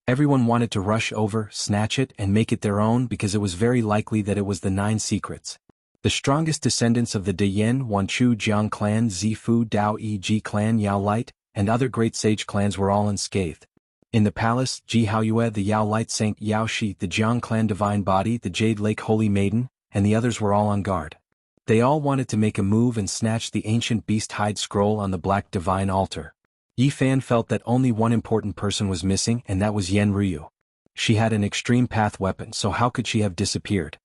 Everyone wanted to rush over, snatch it, and make it their own because it was very likely that it was the 9 secrets. The strongest descendants of the Deyan, Wanchu Jiang clan, Zifu Dao Yi clan, Yao Light, and other great sage clans were all unscathed. In the palace, Ji Haoyue the Yao Light Saint Yao Shi, the Jiang clan Divine Body, the Jade Lake Holy Maiden, and the others were all on guard. They all wanted to make a move and snatch the ancient beast-hide scroll on the black divine altar. Yi Fan felt that only one important person was missing, and that was Yen Ryu. She had an extreme path weapon, so how could she have disappeared?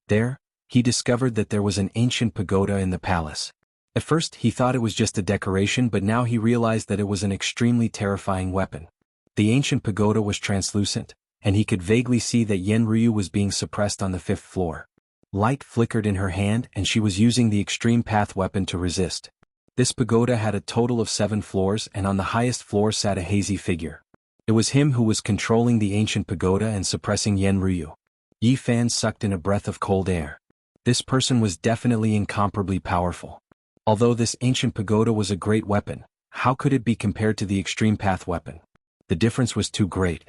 There, he discovered that there was an ancient pagoda in the palace. At first he thought it was just a decoration, but now he realized that it was an extremely terrifying weapon. The ancient pagoda was translucent, and he could vaguely see that Yen Ryu was being suppressed on the 5th floor. Light flickered in her hand and she was using the extreme path weapon to resist. This pagoda had a total of 7 floors, and on the highest floor sat a hazy figure. It was him who was controlling the ancient pagoda and suppressing Yen Ryu. Yi Fan sucked in a breath of cold air. This person was definitely incomparably powerful. Although this ancient pagoda was a great weapon, how could it be compared to the extreme path weapon? The difference was too great.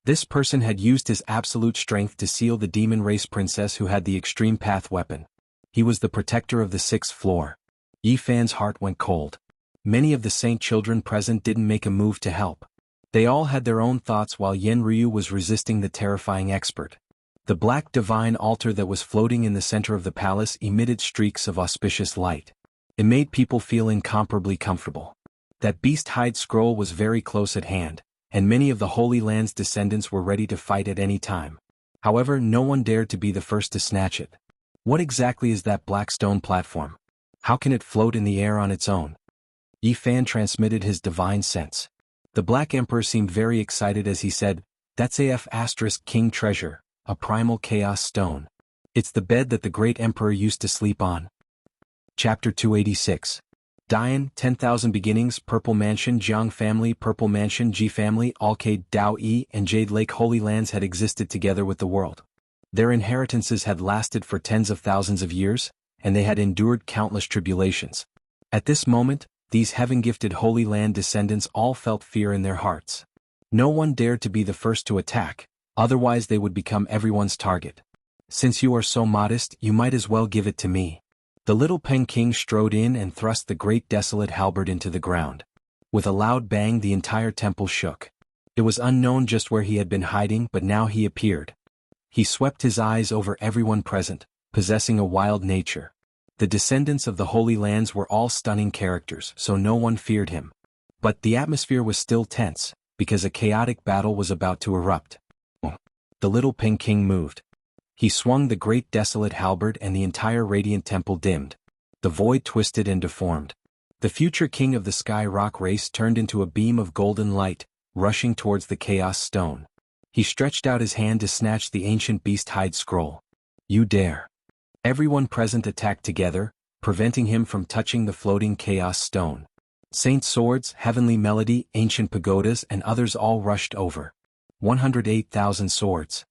This person had used his absolute strength to seal the demon race princess who had the extreme path weapon. He was the protector of the 6th floor. Yi Fan's heart went cold. Many of the saint children present didn't make a move to help. They all had their own thoughts while Yen Ryu was resisting the terrifying expert. The black divine altar that was floating in the center of the palace emitted streaks of auspicious light. It made people feel incomparably comfortable. That beast-hide scroll was very close at hand, and many of the Holy Land's descendants were ready to fight at any time. However, no one dared to be the first to snatch it. What exactly is that black stone platform? How can it float in the air on its own? Yi Fan transmitted his divine sense. The Black Emperor seemed very excited as he said, "That's King treasure, a primal chaos stone. It's the bed that the great emperor used to sleep on." Chapter 286. Dian, 10,000 Beginnings, Purple Mansion, Jiang Family, Purple Mansion, Ji Family, Alcade, Dao Yi, and Jade Lake Holy Lands had existed together with the world. Their inheritances had lasted for tens of thousands of years, and they had endured countless tribulations. At this moment, these heaven-gifted Holy Land descendants all felt fear in their hearts. No one dared to be the first to attack, otherwise they would become everyone's target. "Since you are so modest, you might as well give it to me." The little Pen King strode in and thrust the great desolate halberd into the ground. With a loud bang, the entire temple shook. It was unknown just where he had been hiding, but now he appeared. He swept his eyes over everyone present, possessing a wild nature. The descendants of the Holy Lands were all stunning characters, so no one feared him. But the atmosphere was still tense, because a chaotic battle was about to erupt. The little Pen King moved. He swung the great desolate halberd and the entire radiant temple dimmed. The void twisted and deformed. The future king of the Sky Rock race turned into a beam of golden light, rushing towards the Chaos Stone. He stretched out his hand to snatch the ancient beast-hide scroll. "You dare." Everyone present attacked together, preventing him from touching the floating Chaos Stone. Saint Swords, Heavenly Melody, Ancient Pagodas and others all rushed over. 108,000 swords.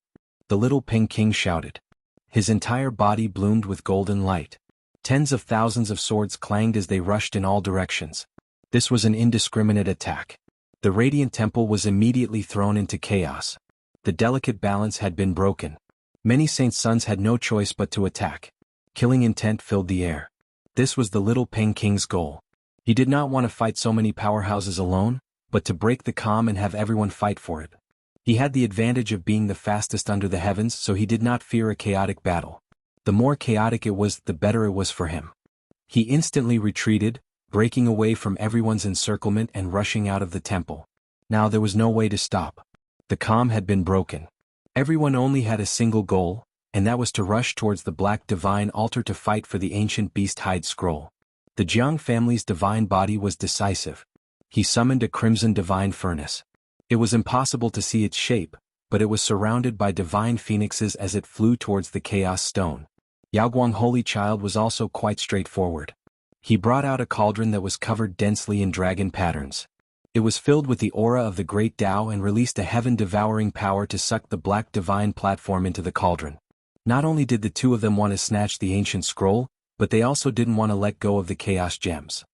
The little Pen King shouted. His entire body bloomed with golden light. Tens of thousands of swords clanged as they rushed in all directions. This was an indiscriminate attack. The radiant temple was immediately thrown into chaos. The delicate balance had been broken. Many saints' sons had no choice but to attack. Killing intent filled the air. This was the little Pen King's goal. He did not want to fight so many powerhouses alone, but to break the calm and have everyone fight for it. He had the advantage of being the fastest under the heavens, so he did not fear a chaotic battle. The more chaotic it was, the better it was for him. He instantly retreated, breaking away from everyone's encirclement and rushing out of the temple. Now there was no way to stop. The calm had been broken. Everyone only had a single goal, and that was to rush towards the black divine altar to fight for the ancient beast-hide scroll. The Jiang family's divine body was decisive. He summoned a crimson divine furnace. It was impossible to see its shape, but it was surrounded by divine phoenixes as it flew towards the Chaos Stone. Yaoguang Holy Child was also quite straightforward. He brought out a cauldron that was covered densely in dragon patterns. It was filled with the aura of the great Tao and released a heaven-devouring power to suck the black divine platform into the cauldron. Not only did the two of them want to snatch the ancient scroll, but they also didn't want to let go of the chaos gems.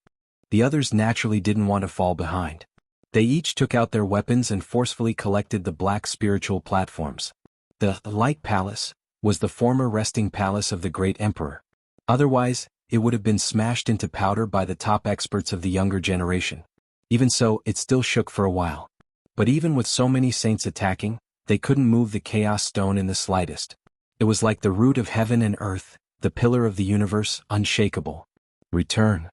The others naturally didn't want to fall behind. They each took out their weapons and forcefully collected the black spiritual platforms. The Light Palace was the former resting palace of the great emperor. Otherwise, it would have been smashed into powder by the top experts of the younger generation. Even so, it still shook for a while. But even with so many saints attacking, they couldn't move the Chaos Stone in the slightest. It was like the root of heaven and earth, the pillar of the universe, unshakable. "Return."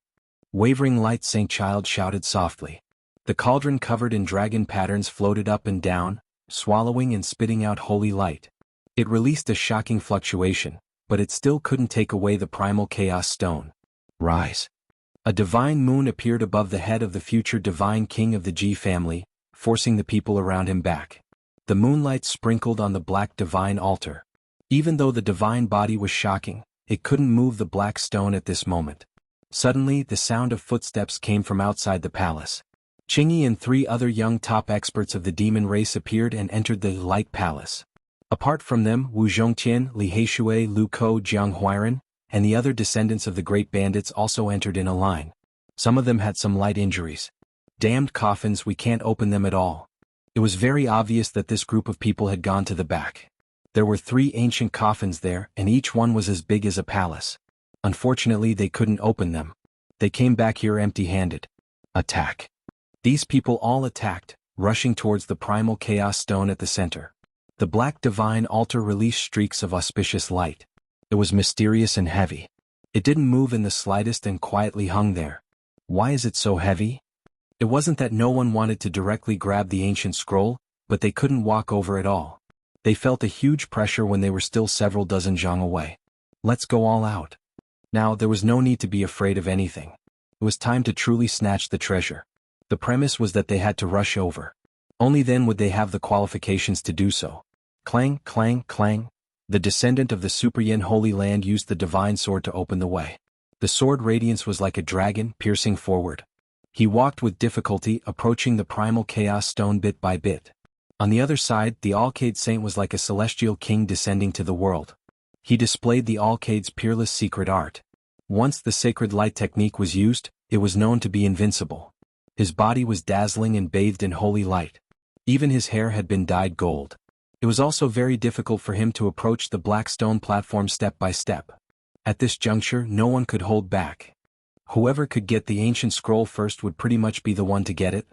Wavering Light Saint Child shouted softly. The cauldron covered in dragon patterns floated up and down, swallowing and spitting out holy light. It released a shocking fluctuation, but it still couldn't take away the primal Chaos Stone. "Rise." A divine moon appeared above the head of the future divine king of the Ji family, forcing the people around him back. The moonlight sprinkled on the black divine altar. Even though the divine body was shocking, it couldn't move the black stone at this moment. Suddenly, the sound of footsteps came from outside the palace. Qingyi and 3 other young top experts of the demon race appeared and entered the Light Palace. Apart from them, Wu Zhongtian, Li Heishui, Lu Kou, Jiang Huiran, and the other descendants of the great bandits also entered in a line. Some of them had some light injuries. Damned coffins, we can't open them at all. It was very obvious that this group of people had gone to the back. There were 3 ancient coffins there, and each one was as big as a palace. Unfortunately, they couldn't open them. They came back here empty-handed. Attack. These people all attacked, rushing towards the primal chaos stone at the center. The black divine altar released streaks of auspicious light. It was mysterious and heavy. It didn't move in the slightest and quietly hung there. Why is it so heavy? It wasn't that no one wanted to directly grab the ancient scroll, but they couldn't walk over it all. They felt a huge pressure when they were still several dozen zhang away. Let's go all out. Now, there was no need to be afraid of anything. It was time to truly snatch the treasure. The premise was that they had to rush over. Only then would they have the qualifications to do so. Clang, clang, clang. The descendant of the Super Yin Holy Land used the divine sword to open the way. The sword radiance was like a dragon, piercing forward. He walked with difficulty, approaching the primal chaos stone bit by bit. On the other side, the Alcade Saint was like a celestial king descending to the world. He displayed the Alcade's peerless secret art. Once the sacred light technique was used, it was known to be invincible. His body was dazzling and bathed in holy light. Even his hair had been dyed gold. It was also very difficult for him to approach the black stone platform step by step. At this juncture, no one could hold back. Whoever could get the ancient scroll first would pretty much be the one to get it.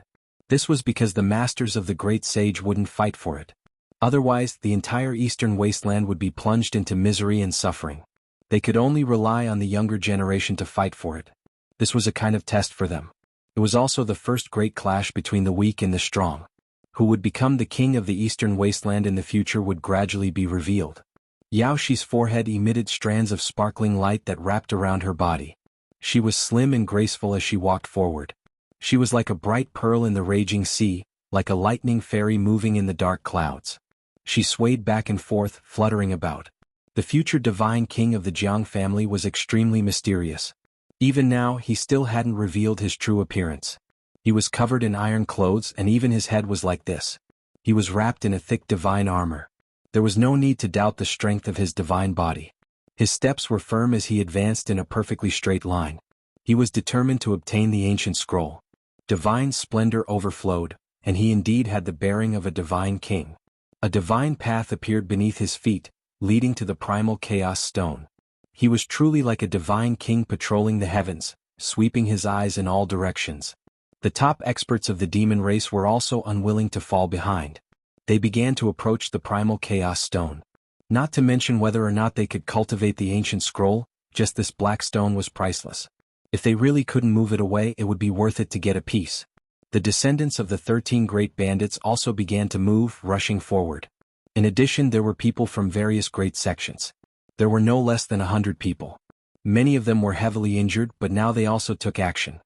This was because the masters of the great sage wouldn't fight for it. Otherwise, the entire eastern wasteland would be plunged into misery and suffering. They could only rely on the younger generation to fight for it. This was a kind of test for them. It was also the first great clash between the weak and the strong. Who would become the king of the eastern wasteland in the future would gradually be revealed. Yao Shi's forehead emitted strands of sparkling light that wrapped around her body. She was slim and graceful as she walked forward. She was like a bright pearl in the raging sea, like a lightning fairy moving in the dark clouds. She swayed back and forth, fluttering about. The future divine king of the Jiang family was extremely mysterious. Even now, he still hadn't revealed his true appearance. He was covered in iron clothes, and even his head was like this. He was wrapped in a thick divine armor. There was no need to doubt the strength of his divine body. His steps were firm as he advanced in a perfectly straight line. He was determined to obtain the ancient scroll. Divine splendor overflowed, and he indeed had the bearing of a divine king. A divine path appeared beneath his feet, leading to the primal chaos stone. He was truly like a divine king patrolling the heavens, sweeping his eyes in all directions. The top experts of the demon race were also unwilling to fall behind. They began to approach the primal chaos stone. Not to mention whether or not they could cultivate the ancient scroll, just this black stone was priceless. If they really couldn't move it away, it would be worth it to get a piece. The descendants of the 13 great bandits also began to move, rushing forward. In addition, there were people from various great sections. There were no less than 100 people. Many of them were heavily injured, but now they also took action.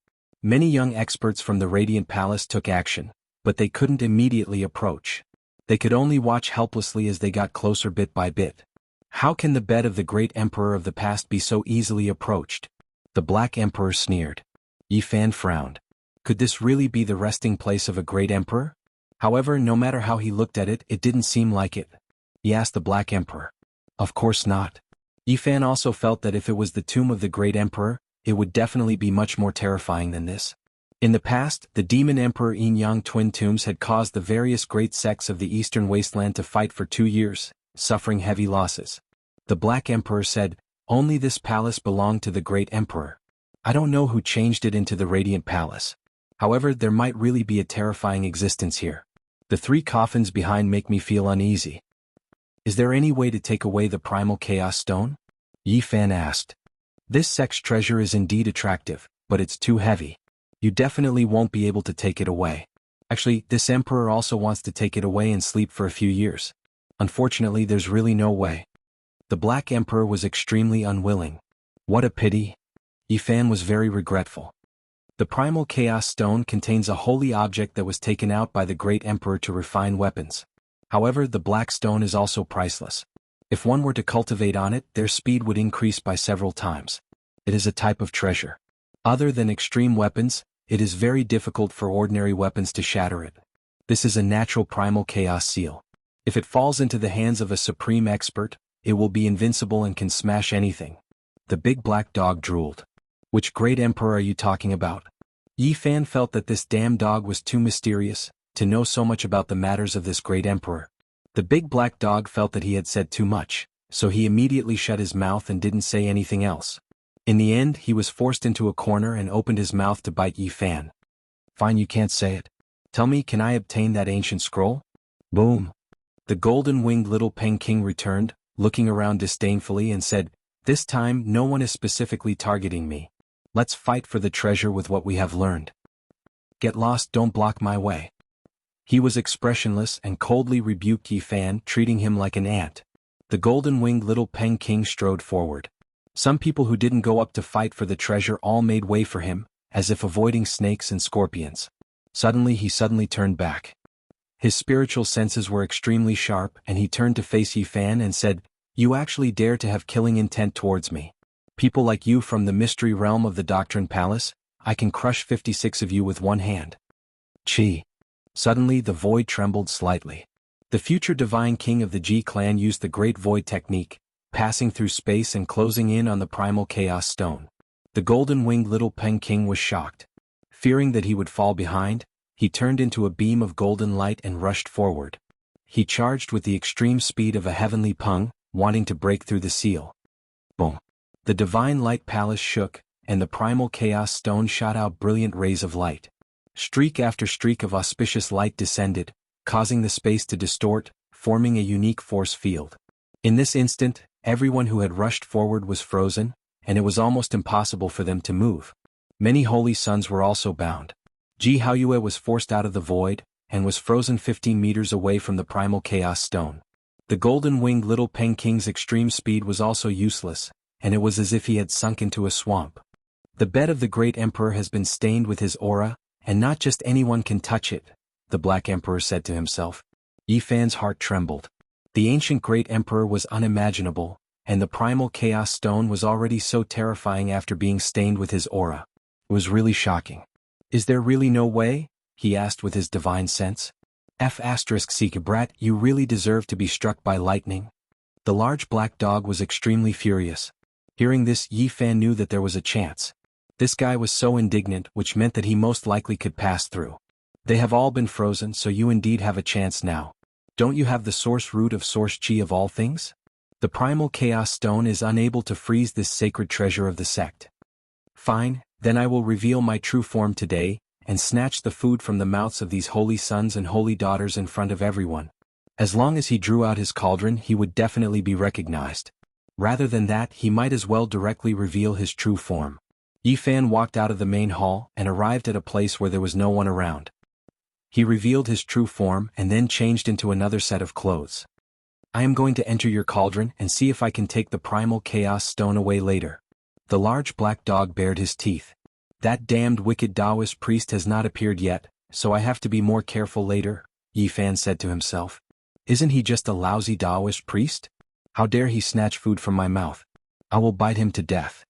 Many young experts from the Radiant Palace took action, but they couldn't immediately approach. They could only watch helplessly as they got closer bit by bit. How can the bed of the great emperor of the past be so easily approached? The Black Emperor sneered. Yi Fan frowned. Could this really be the resting place of a great emperor? However, no matter how he looked at it, it didn't seem like it. He asked the Black Emperor. Of course not. Yi Fan also felt that if it was the tomb of the great emperor, it would definitely be much more terrifying than this. In the past, the demon emperor Yin Yang twin tombs had caused the various great sects of the eastern wasteland to fight for 2 years, suffering heavy losses. The Black Emperor said, only this palace belonged to the great emperor. I don't know who changed it into the Radiant Palace. However, there might really be a terrifying existence here. The 3 coffins behind make me feel uneasy. Is there any way to take away the primal chaos stone? Yi Fan asked. This sect's treasure is indeed attractive, but it's too heavy. You definitely won't be able to take it away. Actually, this emperor also wants to take it away and sleep for a few years. Unfortunately, there's really no way. The Black Emperor was extremely unwilling. What a pity. Yi Fan was very regretful. The primal chaos stone contains a holy object that was taken out by the great emperor to refine weapons. However, the black stone is also priceless. If one were to cultivate on it, their speed would increase by several times. It is a type of treasure. Other than extreme weapons, it is very difficult for ordinary weapons to shatter it. This is a natural primal chaos seal. If it falls into the hands of a supreme expert, it will be invincible and can smash anything. The big black dog drooled. Which great emperor are you talking about? Yi Fan felt that this damn dog was too mysterious to know so much about the matters of this great emperor. The big black dog felt that he had said too much, so he immediately shut his mouth and didn't say anything else. In the end, he was forced into a corner and opened his mouth to bite Yi Fan. Fine, you can't say it. Tell me, can I obtain that ancient scroll? Boom. The golden-winged little Peking returned, looking around disdainfully and said, "This time no one is specifically targeting me. Let's fight for the treasure with what we have learned. Get lost, don't block my way." He was expressionless and coldly rebuked Yi Fan, treating him like an ant. The golden-winged little Peking strode forward. Some people who didn't go up to fight for the treasure all made way for him, as if avoiding snakes and scorpions. Suddenly he turned back. His spiritual senses were extremely sharp and he turned to face Yi Fan and said, "You actually dare to have killing intent towards me? People like you from the mystery realm of the Doctrine Palace, I can crush 56 of you with one hand." Chi. Suddenly the void trembled slightly. The future divine king of the Ji clan used the Great Void technique, passing through space and closing in on the primal chaos stone. The golden-winged little Peking was shocked. Fearing that he would fall behind, he turned into a beam of golden light and rushed forward. He charged with the extreme speed of a heavenly pung, wanting to break through the seal. Boom. The divine light palace shook, and the primal chaos stone shot out brilliant rays of light. Streak after streak of auspicious light descended, causing the space to distort, forming a unique force field. In this instant, everyone who had rushed forward was frozen, and it was almost impossible for them to move. Many holy sons were also bound. Ji Haoyue was forced out of the void, and was frozen 15 meters away from the primal chaos stone. The golden-winged little Peking's extreme speed was also useless, and it was as if he had sunk into a swamp. The bed of the great emperor has been stained with his aura, and not just anyone can touch it, the Black Emperor said to himself. Yi Fan's heart trembled. The ancient great emperor was unimaginable, and the primal chaos stone was already so terrifying after being stained with his aura. It was really shocking. "Is there really no way?" he asked with his divine sense. Brat, you really deserve to be struck by lightning. The large black dog was extremely furious. Hearing this, Yi Fan knew that there was a chance. This guy was so indignant, which meant that he most likely could pass through. "They have all been frozen, so you indeed have a chance now. Don't you have the source root of source chi of all things? The primal chaos stone is unable to freeze this sacred treasure of the sect. Fine, then I will reveal my true form today, and snatch the food from the mouths of these holy sons and holy daughters in front of everyone." As long as he drew out his cauldron, he would definitely be recognized. Rather than that, he might as well directly reveal his true form. Yi Fan walked out of the main hall and arrived at a place where there was no one around. He revealed his true form and then changed into another set of clothes. "I am going to enter your cauldron and see if I can take the primal chaos stone away later." The large black dog bared his teeth. "That damned wicked Taoist priest has not appeared yet, so I have to be more careful later," Yi Fan said to himself. "Isn't he just a lousy Taoist priest? How dare he snatch food from my mouth? I will bite him to death.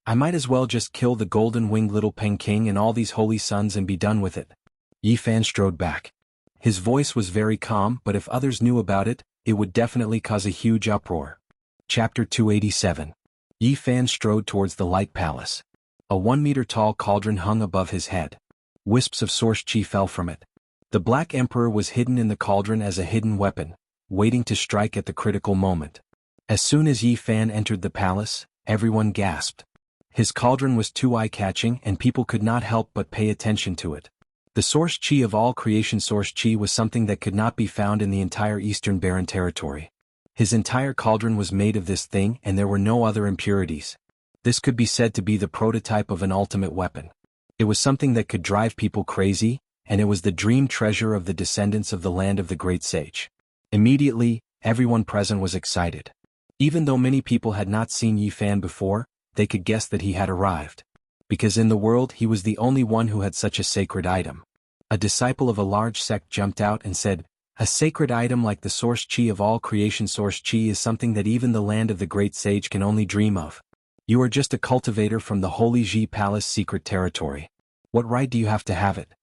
I might as well just kill the golden-winged little Peking and all these holy sons and be done with it." Yi Fan strode back. His voice was very calm, but if others knew about it, it would definitely cause a huge uproar. Chapter 287. Yi Fan strode towards the light palace. A 1-meter-tall cauldron hung above his head. Wisps of source chi fell from it. The Black Emperor was hidden in the cauldron as a hidden weapon, waiting to strike at the critical moment. As soon as Yi Fan entered the palace, everyone gasped. His cauldron was too eye-catching and people could not help but pay attention to it. The source chi of all creation source chi was something that could not be found in the entire Eastern Barren territory. His entire cauldron was made of this thing and there were no other impurities. This could be said to be the prototype of an ultimate weapon. It was something that could drive people crazy, and it was the dream treasure of the descendants of the land of the great sage. Immediately, everyone present was excited. Even though many people had not seen Yi Fan before, they could guess that he had arrived. Because in the world he was the only one who had such a sacred item. A disciple of a large sect jumped out and said, "A sacred item like the source chi of all creation source chi is something that even the land of the great sage can only dream of. You are just a cultivator from the Holy Ji Palace secret territory. What right do you have to have it?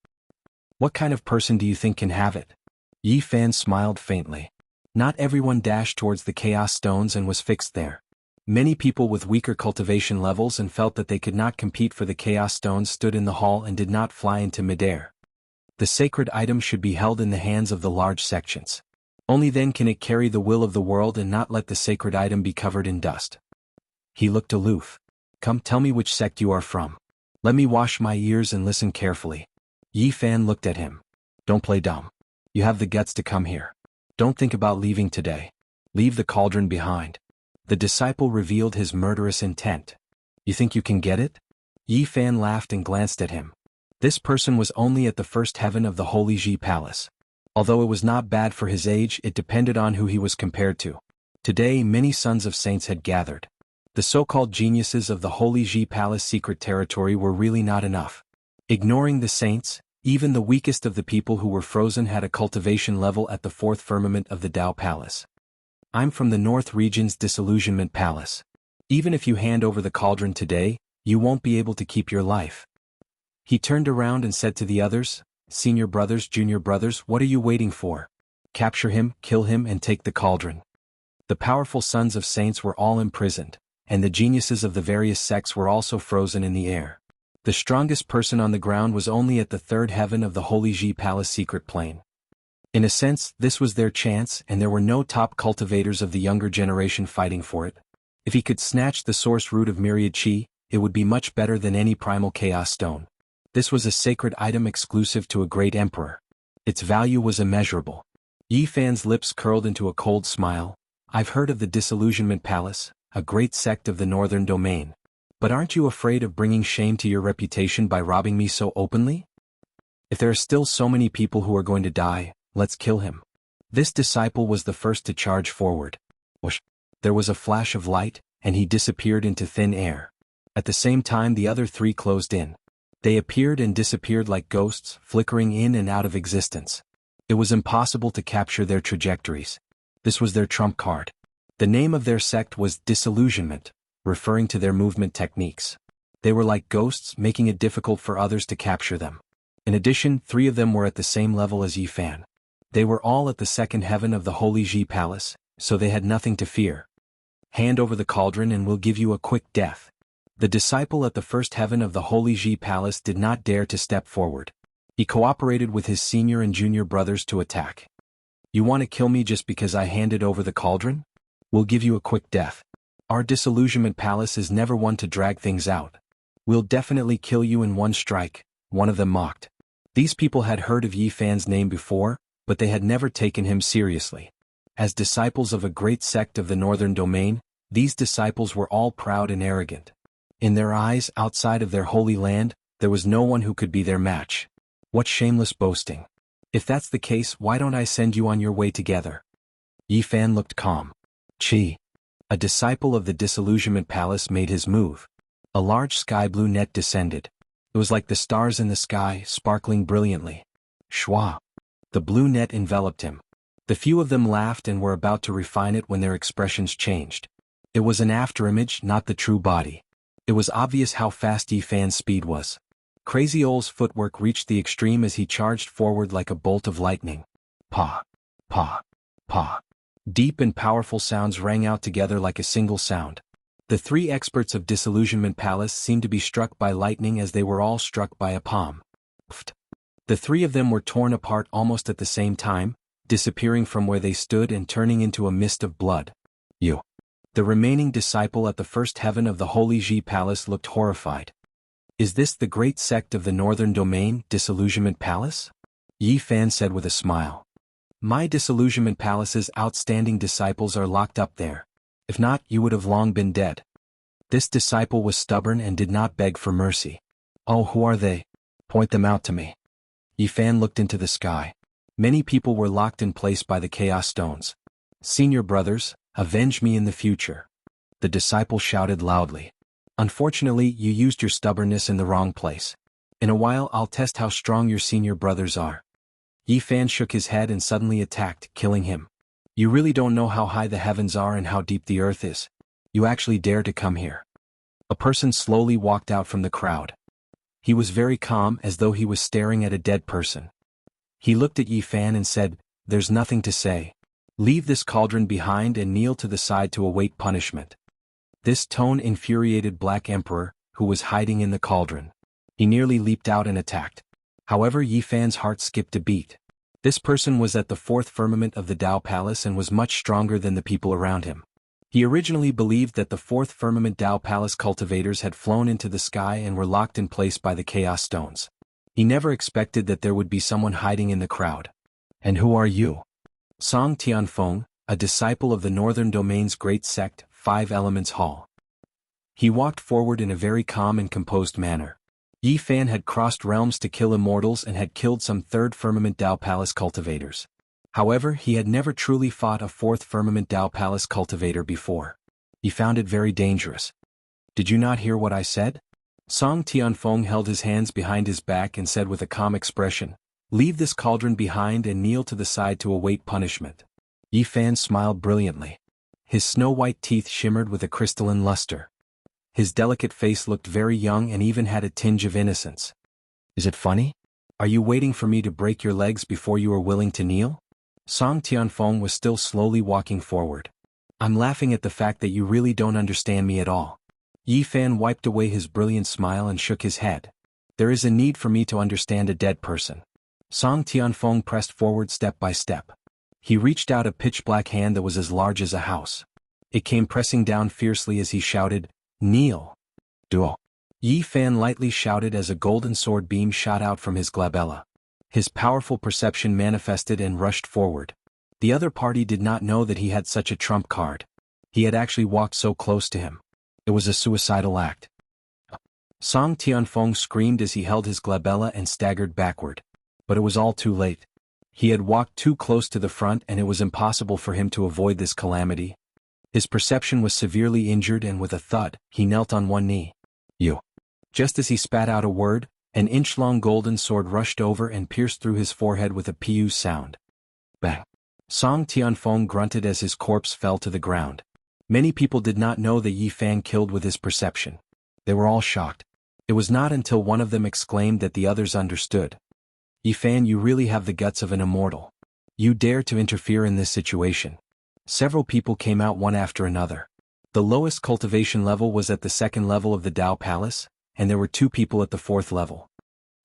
What kind of person do you think can have it?" Yi Fan smiled faintly. Not everyone dashed towards the chaos stones and was fixed there. Many people with weaker cultivation levels and felt that they could not compete for the chaos stones stood in the hall and did not fly into midair. The sacred item should be held in the hands of the large sections. Only then can it carry the will of the world and not let the sacred item be covered in dust. He looked aloof. Come, tell me which sect you are from. Let me wash my ears and listen carefully. Yi Fan looked at him. Don't play dumb. You have the guts to come here. Don't think about leaving today. Leave the cauldron behind. The disciple revealed his murderous intent. You think you can get it? Yi Fan laughed and glanced at him. This person was only at the first heaven of the Holy Ji Palace. Although it was not bad for his age, it depended on who he was compared to. Today many sons of saints had gathered. The so-called geniuses of the Holy Ji Palace secret territory were really not enough. Ignoring the saints, even the weakest of the people who were frozen had a cultivation level at the fourth firmament of the Dao Palace. I'm from the North Region's Disillusionment Palace. Even if you hand over the cauldron today, you won't be able to keep your life. He turned around and said to the others, Senior brothers, junior brothers, what are you waiting for? Capture him, kill him, and take the cauldron. The powerful sons of saints were all imprisoned, and the geniuses of the various sects were also frozen in the air. The strongest person on the ground was only at the third heaven of the Holy Ji Palace secret plane. In a sense, this was their chance, and there were no top cultivators of the younger generation fighting for it. If he could snatch the source root of myriad chi, it would be much better than any primal chaos stone. This was a sacred item exclusive to a great emperor. Its value was immeasurable. Yi Fan's lips curled into a cold smile. I've heard of the Disillusionment Palace, a great sect of the northern domain. But aren't you afraid of bringing shame to your reputation by robbing me so openly? If there are still so many people who are going to die, let's kill him. This disciple was the first to charge forward. Whoosh! There was a flash of light, and he disappeared into thin air. At the same time the other three closed in. They appeared and disappeared like ghosts, flickering in and out of existence. It was impossible to capture their trajectories. This was their trump card. The name of their sect was Disillusionment, referring to their movement techniques. They were like ghosts, making it difficult for others to capture them. In addition, 3 of them were at the same level as Yi Fan. They were all at the second heaven of the Holy Ji Palace, so they had nothing to fear. Hand over the cauldron and we'll give you a quick death. The disciple at the first heaven of the Holy Ji Palace did not dare to step forward. He cooperated with his senior and junior brothers to attack. You want to kill me just because I handed over the cauldron? We'll give you a quick death. Our Disillusionment Palace is never one to drag things out. We'll definitely kill you in one strike, one of them mocked. These people had heard of Yi Fan's name before, but they had never taken him seriously. As disciples of a great sect of the northern domain, these disciples were all proud and arrogant. In their eyes, outside of their holy land, there was no one who could be their match. What shameless boasting. If that's the case, why don't I send you on your way together? Yi Fan looked calm. Chi. A disciple of the Disillusionment Palace made his move. A large sky blue net descended. It was like the stars in the sky, sparkling brilliantly. Shwa. The blue net enveloped him. The few of them laughed and were about to refine it when their expressions changed. It was an afterimage, not the true body. It was obvious how fast Yi Fan's speed was. Crazy Ole's footwork reached the extreme as he charged forward like a bolt of lightning. Pa. Pa. Pa. Deep and powerful sounds rang out together like a single sound. The 3 experts of Disillusionment Palace seemed to be struck by lightning as they were all struck by a palm. Pft. The 3 of them were torn apart almost at the same time, disappearing from where they stood and turning into a mist of blood. You. The remaining disciple at the first heaven of the Holy Ji Palace looked horrified. Is this the great sect of the northern domain, Disillusionment Palace? Yi Fan said with a smile. My Disillusionment Palace's outstanding disciples are locked up there. If not, you would have long been dead. This disciple was stubborn and did not beg for mercy. Oh, who are they? Point them out to me. Yi Fan looked into the sky. Many people were locked in place by the chaos stones. Senior brothers, avenge me in the future. The disciple shouted loudly. Unfortunately, you used your stubbornness in the wrong place. In a while I'll test how strong your senior brothers are. Yi Fan shook his head and suddenly attacked, killing him. You really don't know how high the heavens are and how deep the earth is. You actually dare to come here. A person slowly walked out from the crowd. He was very calm, as though he was staring at a dead person. He looked at Yi Fan and said, There's nothing to say. Leave this cauldron behind and kneel to the side to await punishment. This tone infuriated Black Emperor, who was hiding in the cauldron. He nearly leaped out and attacked. However, Yi Fan's heart skipped a beat. This person was at the fourth firmament of the Tao Palace and was much stronger than the people around him. He originally believed that the fourth firmament Tao Palace cultivators had flown into the sky and were locked in place by the Chaos Stones. He never expected that there would be someone hiding in the crowd. And who are you? Song Tianfeng, a disciple of the Northern Domain's great sect, Five Elements Hall. He walked forward in a very calm and composed manner. Yi Fan had crossed realms to kill immortals and had killed some third firmament Tao Palace cultivators. However, he had never truly fought a fourth firmament Tao Palace cultivator before. He found it very dangerous. Did you not hear what I said? Song Tianfeng held his hands behind his back and said with a calm expression, "Leave this cauldron behind and kneel to the side to await punishment." Yi Fan smiled brilliantly. His snow-white teeth shimmered with a crystalline luster. His delicate face looked very young and even had a tinge of innocence. Is it funny? Are you waiting for me to break your legs before you are willing to kneel? Song Tianfeng was still slowly walking forward. I'm laughing at the fact that you really don't understand me at all. Yi Fan wiped away his brilliant smile and shook his head. There is a need for me to understand a dead person. Song Tianfeng pressed forward step by step. He reached out a pitch-black hand that was as large as a house. It came pressing down fiercely as he shouted, "Kneel." Duo. Yi Fan lightly shouted as a golden sword beam shot out from his glabella. His powerful perception manifested and rushed forward. The other party did not know that he had such a trump card. He had actually walked so close to him. It was a suicidal act. Song Tianfeng screamed as he held his glabella and staggered backward. But it was all too late. He had walked too close to the front and it was impossible for him to avoid this calamity. His perception was severely injured and with a thud, he knelt on one knee. You. Just as he spat out a word, an inch-long golden sword rushed over and pierced through his forehead with a piu sound. Bang. Song Tianfeng grunted as his corpse fell to the ground. Many people did not know that Yi Fan killed with his perception. They were all shocked. It was not until one of them exclaimed that the others understood. Yi Fan, you really have the guts of an immortal. You dare to interfere in this situation. Several people came out one after another. The lowest cultivation level was at the second level of the Tao Palace, and there were 2 people at the 4th level.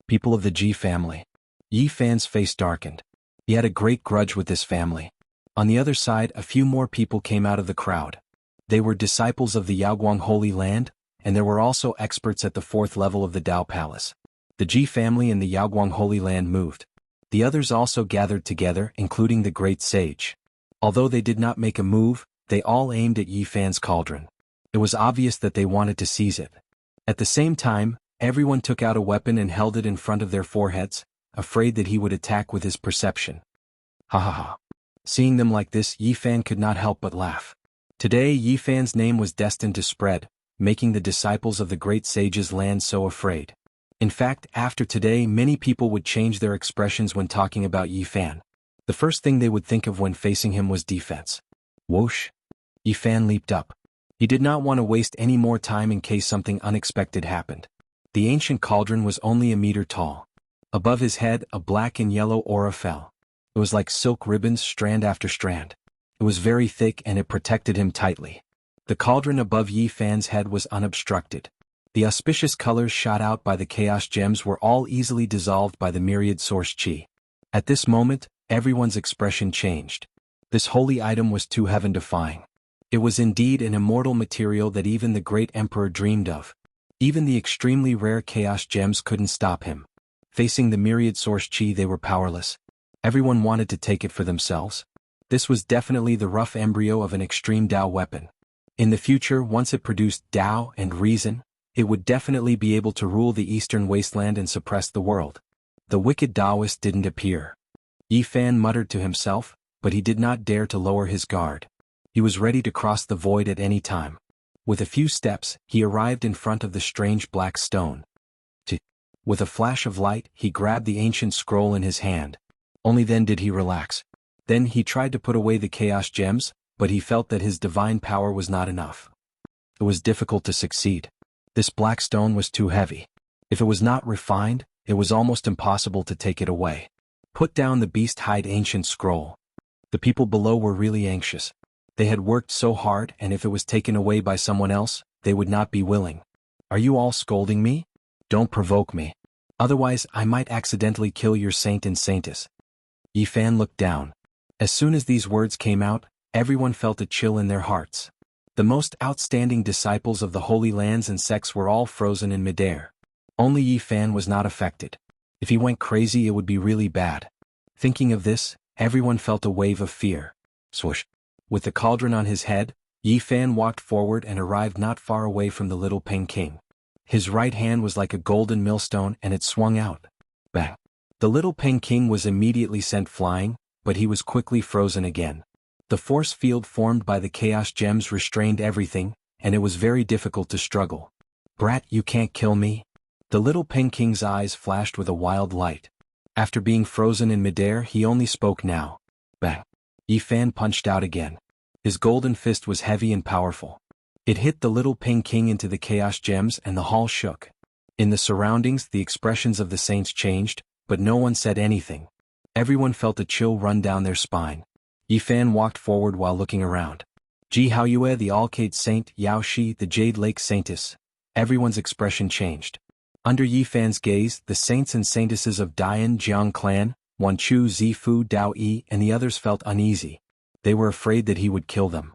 People of the Ji family. Yi Fan's face darkened. He had a great grudge with this family. On the other side, a few more people came out of the crowd. They were disciples of the Yaoguang Holy Land, and there were also experts at the 4th level of the Tao Palace. The Ji family and the Yaoguang Holy Land moved. The others also gathered together, including the great sage. Although they did not make a move, they all aimed at Yi Fan's cauldron. It was obvious that they wanted to seize it. At the same time, everyone took out a weapon and held it in front of their foreheads, afraid that he would attack with his perception. Ha ha ha. Seeing them like this, Yi Fan could not help but laugh. Today Yi Fan's name was destined to spread, making the disciples of the great sage's land so afraid. In fact, after today many people would change their expressions when talking about Yi Fan. The first thing they would think of when facing him was defense. Whoosh! Yi Fan leaped up. He did not want to waste any more time in case something unexpected happened. The ancient cauldron was only a meter tall. Above his head, a black and yellow aura fell. It was like silk ribbons, strand after strand. It was very thick and it protected him tightly. The cauldron above Yi Fan's head was unobstructed. The auspicious colors shot out by the chaos gems were all easily dissolved by the myriad source chi. At this moment, everyone's expression changed. This holy item was too heaven-defying. It was indeed an immortal material that even the great emperor dreamed of. Even the extremely rare chaos gems couldn't stop him. Facing the myriad source chi, they were powerless. Everyone wanted to take it for themselves. This was definitely the rough embryo of an extreme Tao weapon. In the future, once it produced Tao and reason, it would definitely be able to rule the eastern wasteland and suppress the world. The wicked Taoist didn't appear. Yi Fan muttered to himself, but he did not dare to lower his guard. He was ready to cross the void at any time. With a few steps, he arrived in front of the strange black stone. With a flash of light, he grabbed the ancient scroll in his hand. Only then did he relax. Then he tried to put away the chaos gems, but he felt that his divine power was not enough. It was difficult to succeed. This black stone was too heavy. If it was not refined, it was almost impossible to take it away. Put down the beast-hide ancient scroll. The people below were really anxious. They had worked so hard, and if it was taken away by someone else, they would not be willing. Are you all scolding me? Don't provoke me. Otherwise, I might accidentally kill your saint and saintess. Yi Fan looked down. As soon as these words came out, everyone felt a chill in their hearts. The most outstanding disciples of the Holy Lands and sects were all frozen in midair. Only Yi Fan was not affected. If he went crazy, it would be really bad. Thinking of this, everyone felt a wave of fear. Swoosh. With the cauldron on his head, Yi Fan walked forward and arrived not far away from the little Peng King. His right hand was like a golden millstone and it swung out. Bang! The little Peng King was immediately sent flying, but he was quickly frozen again. The force field formed by the chaos gems restrained everything, and it was very difficult to struggle. Brat, you can't kill me? The little Peng King's eyes flashed with a wild light. After being frozen in midair, he only spoke now. Bang! Yi Fan punched out again. His golden fist was heavy and powerful. It hit the little Peng King into the chaos gems and the hall shook. In the surroundings, the expressions of the saints changed, but no one said anything. Everyone felt a chill run down their spine. Yi Fan walked forward while looking around. Jianghu, the Alcade Saint, Yao Shi, the Jade Lake Saintess. Everyone's expression changed. Under Yi Fan's gaze, the saints and saintesses of Dian Jiang clan, Wanchu Zifu Dao Yi and the others felt uneasy. They were afraid that he would kill them.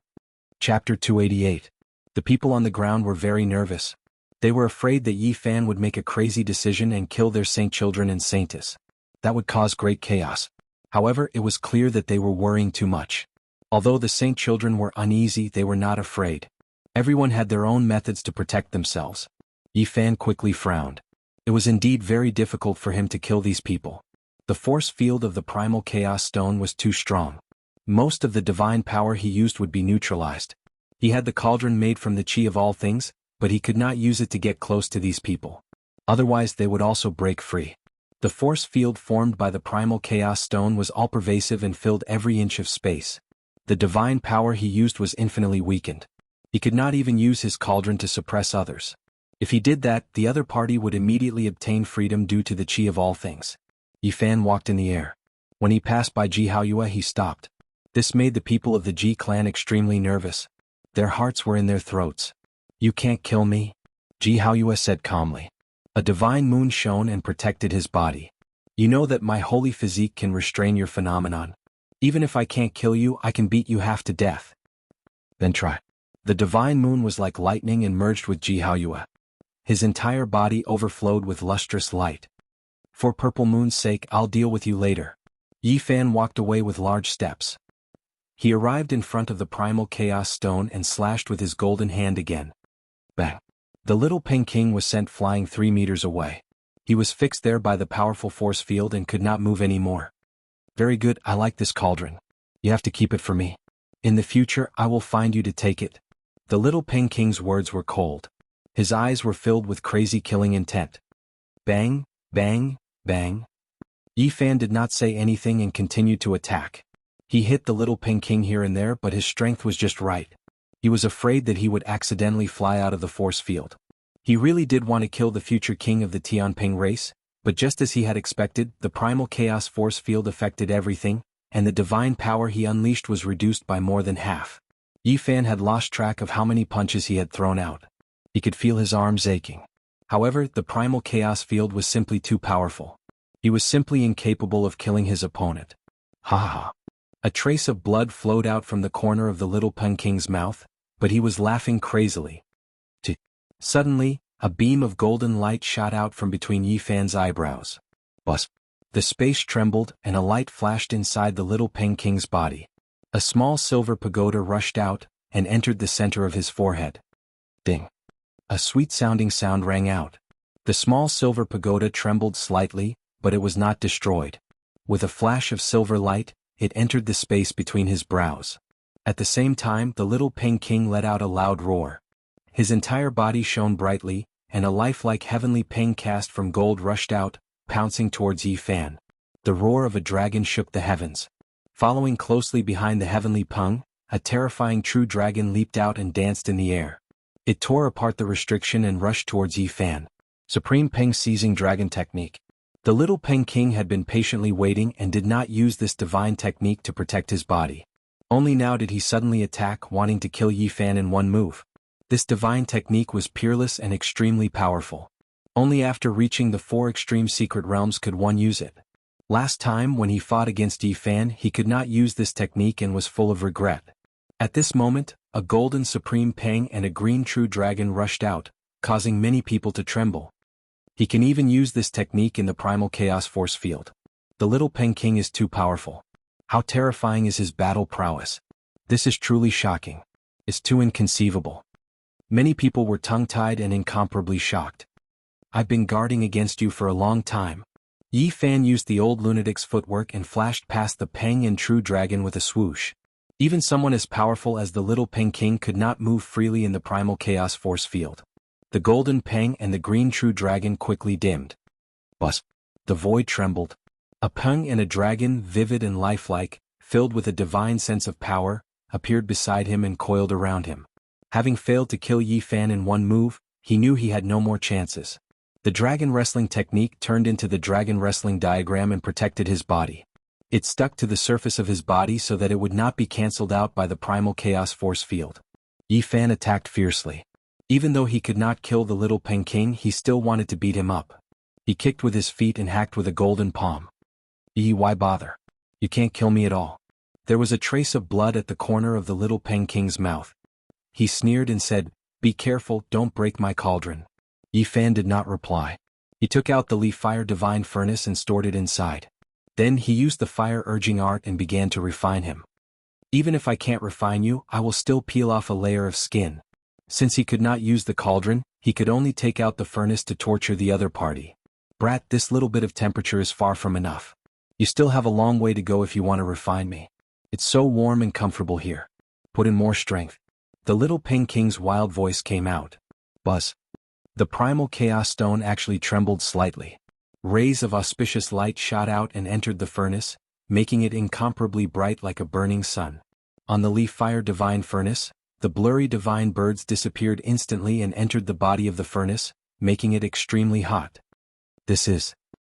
Chapter 288. The people on the ground were very nervous. They were afraid that Yi Fan would make a crazy decision and kill their saint children and saintess. That would cause great chaos. However, it was clear that they were worrying too much. Although the saint children were uneasy, they were not afraid. Everyone had their own methods to protect themselves. Yi Fan quickly frowned. It was indeed very difficult for him to kill these people. The force field of the primal chaos stone was too strong. Most of the divine power he used would be neutralized. He had the cauldron made from the chi of all things, but he could not use it to get close to these people. Otherwise they would also break free. The force field formed by the primal chaos stone was all-pervasive and filled every inch of space. The divine power he used was infinitely weakened. He could not even use his cauldron to suppress others. If he did that, the other party would immediately obtain freedom due to the chi of all things. Yi Fan walked in the air. When he passed by Jianghu, he stopped. This made the people of the Ji clan extremely nervous. Their hearts were in their throats. You can't kill me? Jianghu said calmly. A divine moon shone and protected his body. You know that my holy physique can restrain your phenomenon. Even if I can't kill you, I can beat you half to death. Then try. The divine moon was like lightning and merged with Jianghu. His entire body overflowed with lustrous light. For Purple Moon's sake, I'll deal with you later. Yi Fan walked away with large steps. He arrived in front of the primal chaos stone and slashed with his golden hand again. Bang! The little Peng King was sent flying 3 meters away. He was fixed there by the powerful force field and could not move anymore. Very good, I like this cauldron. You have to keep it for me. In the future, I will find you to take it. The little Peng King's words were cold. His eyes were filled with crazy killing intent. Bang, bang, bang. Yi Fan did not say anything and continued to attack. He hit the little Peng King here and there, but his strength was just right. He was afraid that he would accidentally fly out of the force field. He really did want to kill the future king of the Tianping race, but just as he had expected, the primal chaos force field affected everything, and the divine power he unleashed was reduced by more than half. Yi Fan had lost track of how many punches he had thrown out. He could feel his arms aching. However, the primal chaos field was simply too powerful. He was simply incapable of killing his opponent. Ha ha ha. A trace of blood flowed out from the corner of the little Peng King's mouth, but he was laughing crazily. Suddenly, a beam of golden light shot out from between Yi Fan's eyebrows. Buzz. The space trembled and a light flashed inside the little Peng King's body. A small silver pagoda rushed out and entered the center of his forehead. Ding. A sweet-sounding sound rang out. The small silver pagoda trembled slightly, but it was not destroyed. With a flash of silver light, it entered the space between his brows. At the same time, the little Peng King let out a loud roar. His entire body shone brightly, and a lifelike heavenly Peng cast from gold rushed out, pouncing towards Yi Fan. The roar of a dragon shook the heavens. Following closely behind the heavenly Peng, a terrifying true dragon leaped out and danced in the air. It tore apart the restriction and rushed towards Yi Fan. Supreme Peng seizing dragon technique. The little Peking had been patiently waiting and did not use this divine technique to protect his body. Only now did he suddenly attack, wanting to kill Yi Fan in one move. This divine technique was peerless and extremely powerful. Only after reaching the 4 extreme secret realms could one use it. Last time when he fought against Yi Fan, he could not use this technique and was full of regret. At this moment, a golden supreme Peng and a green true dragon rushed out, causing many people to tremble. He can even use this technique in the primal chaos force field. The little Peking is too powerful. How terrifying is his battle prowess? This is truly shocking. It's too inconceivable. Many people were tongue-tied and incomparably shocked. I've been guarding against you for a long time. Yi Fan used the old lunatic's footwork and flashed past the Peng and true dragon with a swoosh. Even someone as powerful as the little Peking could not move freely in the primal chaos force field. The golden Peng and the green true dragon quickly dimmed. Buzz. The void trembled. A Peng and a dragon, vivid and lifelike, filled with a divine sense of power, appeared beside him and coiled around him. Having failed to kill Yi Fan in one move, he knew he had no more chances. The dragon wrestling technique turned into the dragon wrestling diagram and protected his body. It stuck to the surface of his body so that it would not be cancelled out by the primal chaos force field. Yi Fan attacked fiercely. Even though he could not kill the little Peking, he still wanted to beat him up. He kicked with his feet and hacked with a golden palm. Why bother? You can't kill me at all. There was a trace of blood at the corner of the little Peking's mouth. He sneered and said, "Be careful, don't break my cauldron." Yi Fan did not reply. He took out the Li Fire Divine Furnace and stored it inside. Then he used the fire-urging art and began to refine him. Even if I can't refine you, I will still peel off a layer of skin. Since he could not use the cauldron, he could only take out the furnace to torture the other party. Brat, this little bit of temperature is far from enough. You still have a long way to go if you want to refine me. It's so warm and comfortable here. Put in more strength. The little Peking's wild voice came out. Buzz. The primal chaos stone actually trembled slightly. Rays of auspicious light shot out and entered the furnace, making it incomparably bright like a burning sun. On the Li Fire Divine Furnace, the blurry divine birds disappeared instantly and entered the body of the furnace, making it extremely hot. This is...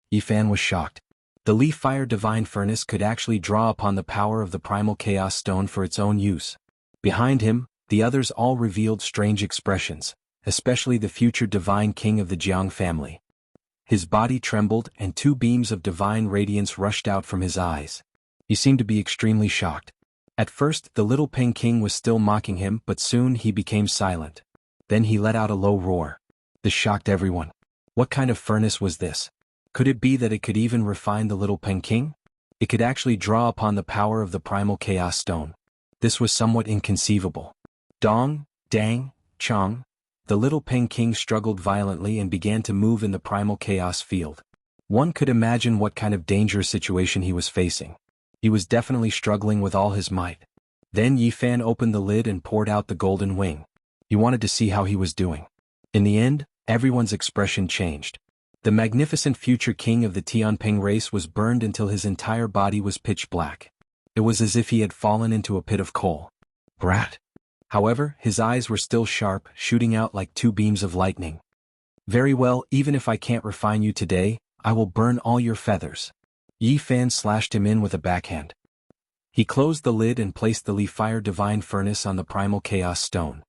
Yi Fan was shocked. The Li Fire Divine Furnace could actually draw upon the power of the primal chaos stone for its own use. Behind him, the others all revealed strange expressions, especially the future divine king of the Jianghu family. His body trembled and 2 beams of divine radiance rushed out from his eyes. He seemed to be extremely shocked. At first, the little Peking was still mocking him, but soon he became silent. Then he let out a low roar. This shocked everyone. What kind of furnace was this? Could it be that it could even refine the little Peking? It could actually draw upon the power of the primal chaos stone. This was somewhat inconceivable. Dong, Dang, Chong. The little Peking struggled violently and began to move in the primal chaos field. One could imagine what kind of dangerous situation he was facing. He was definitely struggling with all his might. Then Yi Fan opened the lid and poured out the golden wing. He wanted to see how he was doing. In the end, everyone's expression changed. The magnificent future king of the Tianping race was burned until his entire body was pitch black. It was as if he had fallen into a pit of coal. Brat. However, his eyes were still sharp, shooting out like 2 beams of lightning. Very well, even if I can't refine you today, I will burn all your feathers. Yi Fan slashed him in with a backhand. He closed the lid and placed the Li Fire Divine Furnace on the primal chaos stone.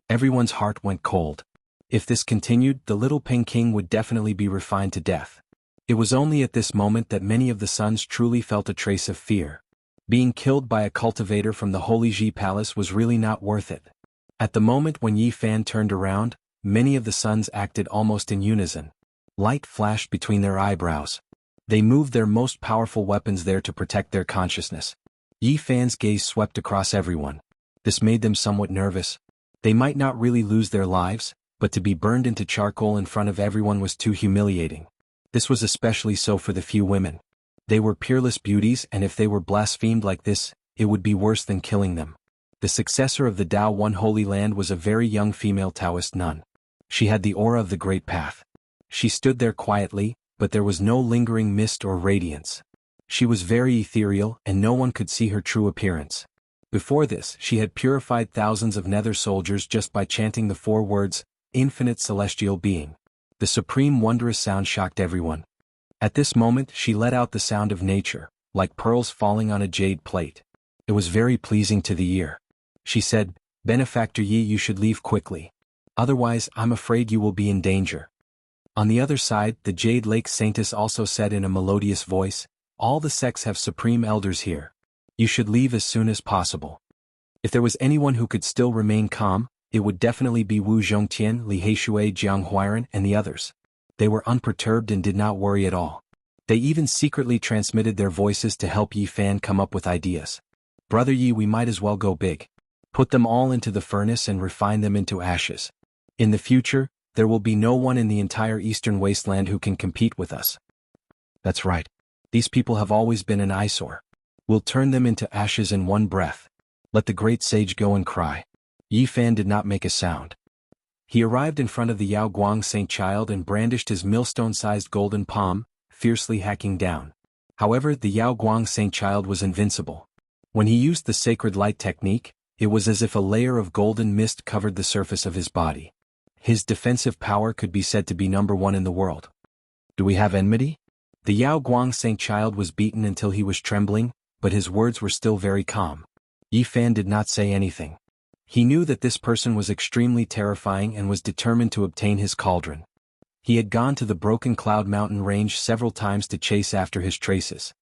Everyone's heart went cold. If this continued, the little Peking would definitely be refined to death. It was only at this moment that many of the sons truly felt a trace of fear. Being killed by a cultivator from the Holy Ji Palace was really not worth it. At the moment when Yi Fan turned around, many of the sons acted almost in unison. Light flashed between their eyebrows. They moved their most powerful weapons there to protect their consciousness. Yi Fan's gaze swept across everyone. This made them somewhat nervous. They might not really lose their lives, but to be burned into charcoal in front of everyone was too humiliating. This was especially so for the few women. They were peerless beauties, and if they were blasphemed like this, it would be worse than killing them. The successor of the Tao One Holy Land was a very young female Taoist nun. She had the aura of the Great Path. She stood there quietly, but there was no lingering mist or radiance. She was very ethereal, and no one could see her true appearance. Before this, she had purified thousands of nether soldiers just by chanting the 4 words, Infinite Celestial Being. The supreme wondrous sound shocked everyone. At this moment she let out the sound of nature, like pearls falling on a jade plate. It was very pleasing to the ear. She said, "Benefactor Yi, you should leave quickly. Otherwise I'm afraid you will be in danger." On the other side, the Jade Lake Saintess also said in a melodious voice, "All the sects have supreme elders here. You should leave as soon as possible." If there was anyone who could still remain calm, it would definitely be Wu Zhongtian, Li Heishui, Jiang Huairan, and the others. They were unperturbed and did not worry at all. They even secretly transmitted their voices to help Yi Fan come up with ideas. "Brother Yi, we might as well go big. Put them all into the furnace and refine them into ashes. In the future, there will be no one in the entire eastern wasteland who can compete with us." "That's right. These people have always been an eyesore. We'll turn them into ashes in one breath. Let the great sage go and cry." Yi Fan did not make a sound. He arrived in front of the Yao Guang Saint Child and brandished his millstone-sized golden palm, fiercely hacking down. However, the Yao Guang Saint Child was invincible. When he used the sacred light technique, it was as if a layer of golden mist covered the surface of his body. His defensive power could be said to be #1 in the world. "Do we have enmity?" The Yao Guang Saint Child was beaten until he was trembling, but his words were still very calm. Yi Fan did not say anything. He knew that this person was extremely terrifying and was determined to obtain his cauldron. He had gone to the Broken Cloud Mountain range several times to chase after his traces.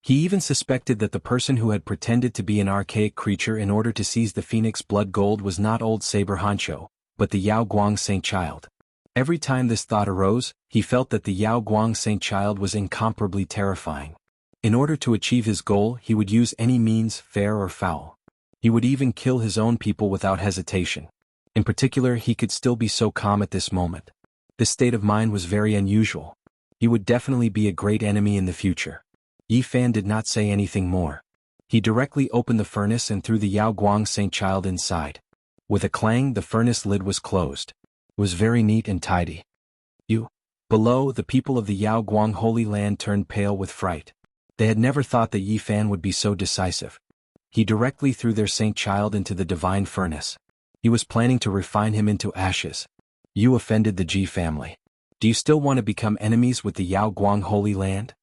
He even suspected that the person who had pretended to be an archaic creature in order to seize the Phoenix Blood Gold was not old Saber Hancho, but the Yao Guang Saint Child. Every time this thought arose, he felt that the Yao Guang Saint Child was incomparably terrifying. In order to achieve his goal, he would use any means, fair or foul. He would even kill his own people without hesitation. In particular, he could still be so calm at this moment. This state of mind was very unusual. He would definitely be a great enemy in the future. Yi Fan did not say anything more. He directly opened the furnace and threw the Yao Guang Saint Child inside. With a clang, the furnace lid was closed. It was very neat and tidy. Below, the people of the Yao Guang Holy Land turned pale with fright. They had never thought that Yi Fan would be so decisive. He directly threw their Saint Child into the divine furnace. He was planning to refine him into ashes. "You offended the Ji family. Do you still want to become enemies with the Yao Guang Holy Land?"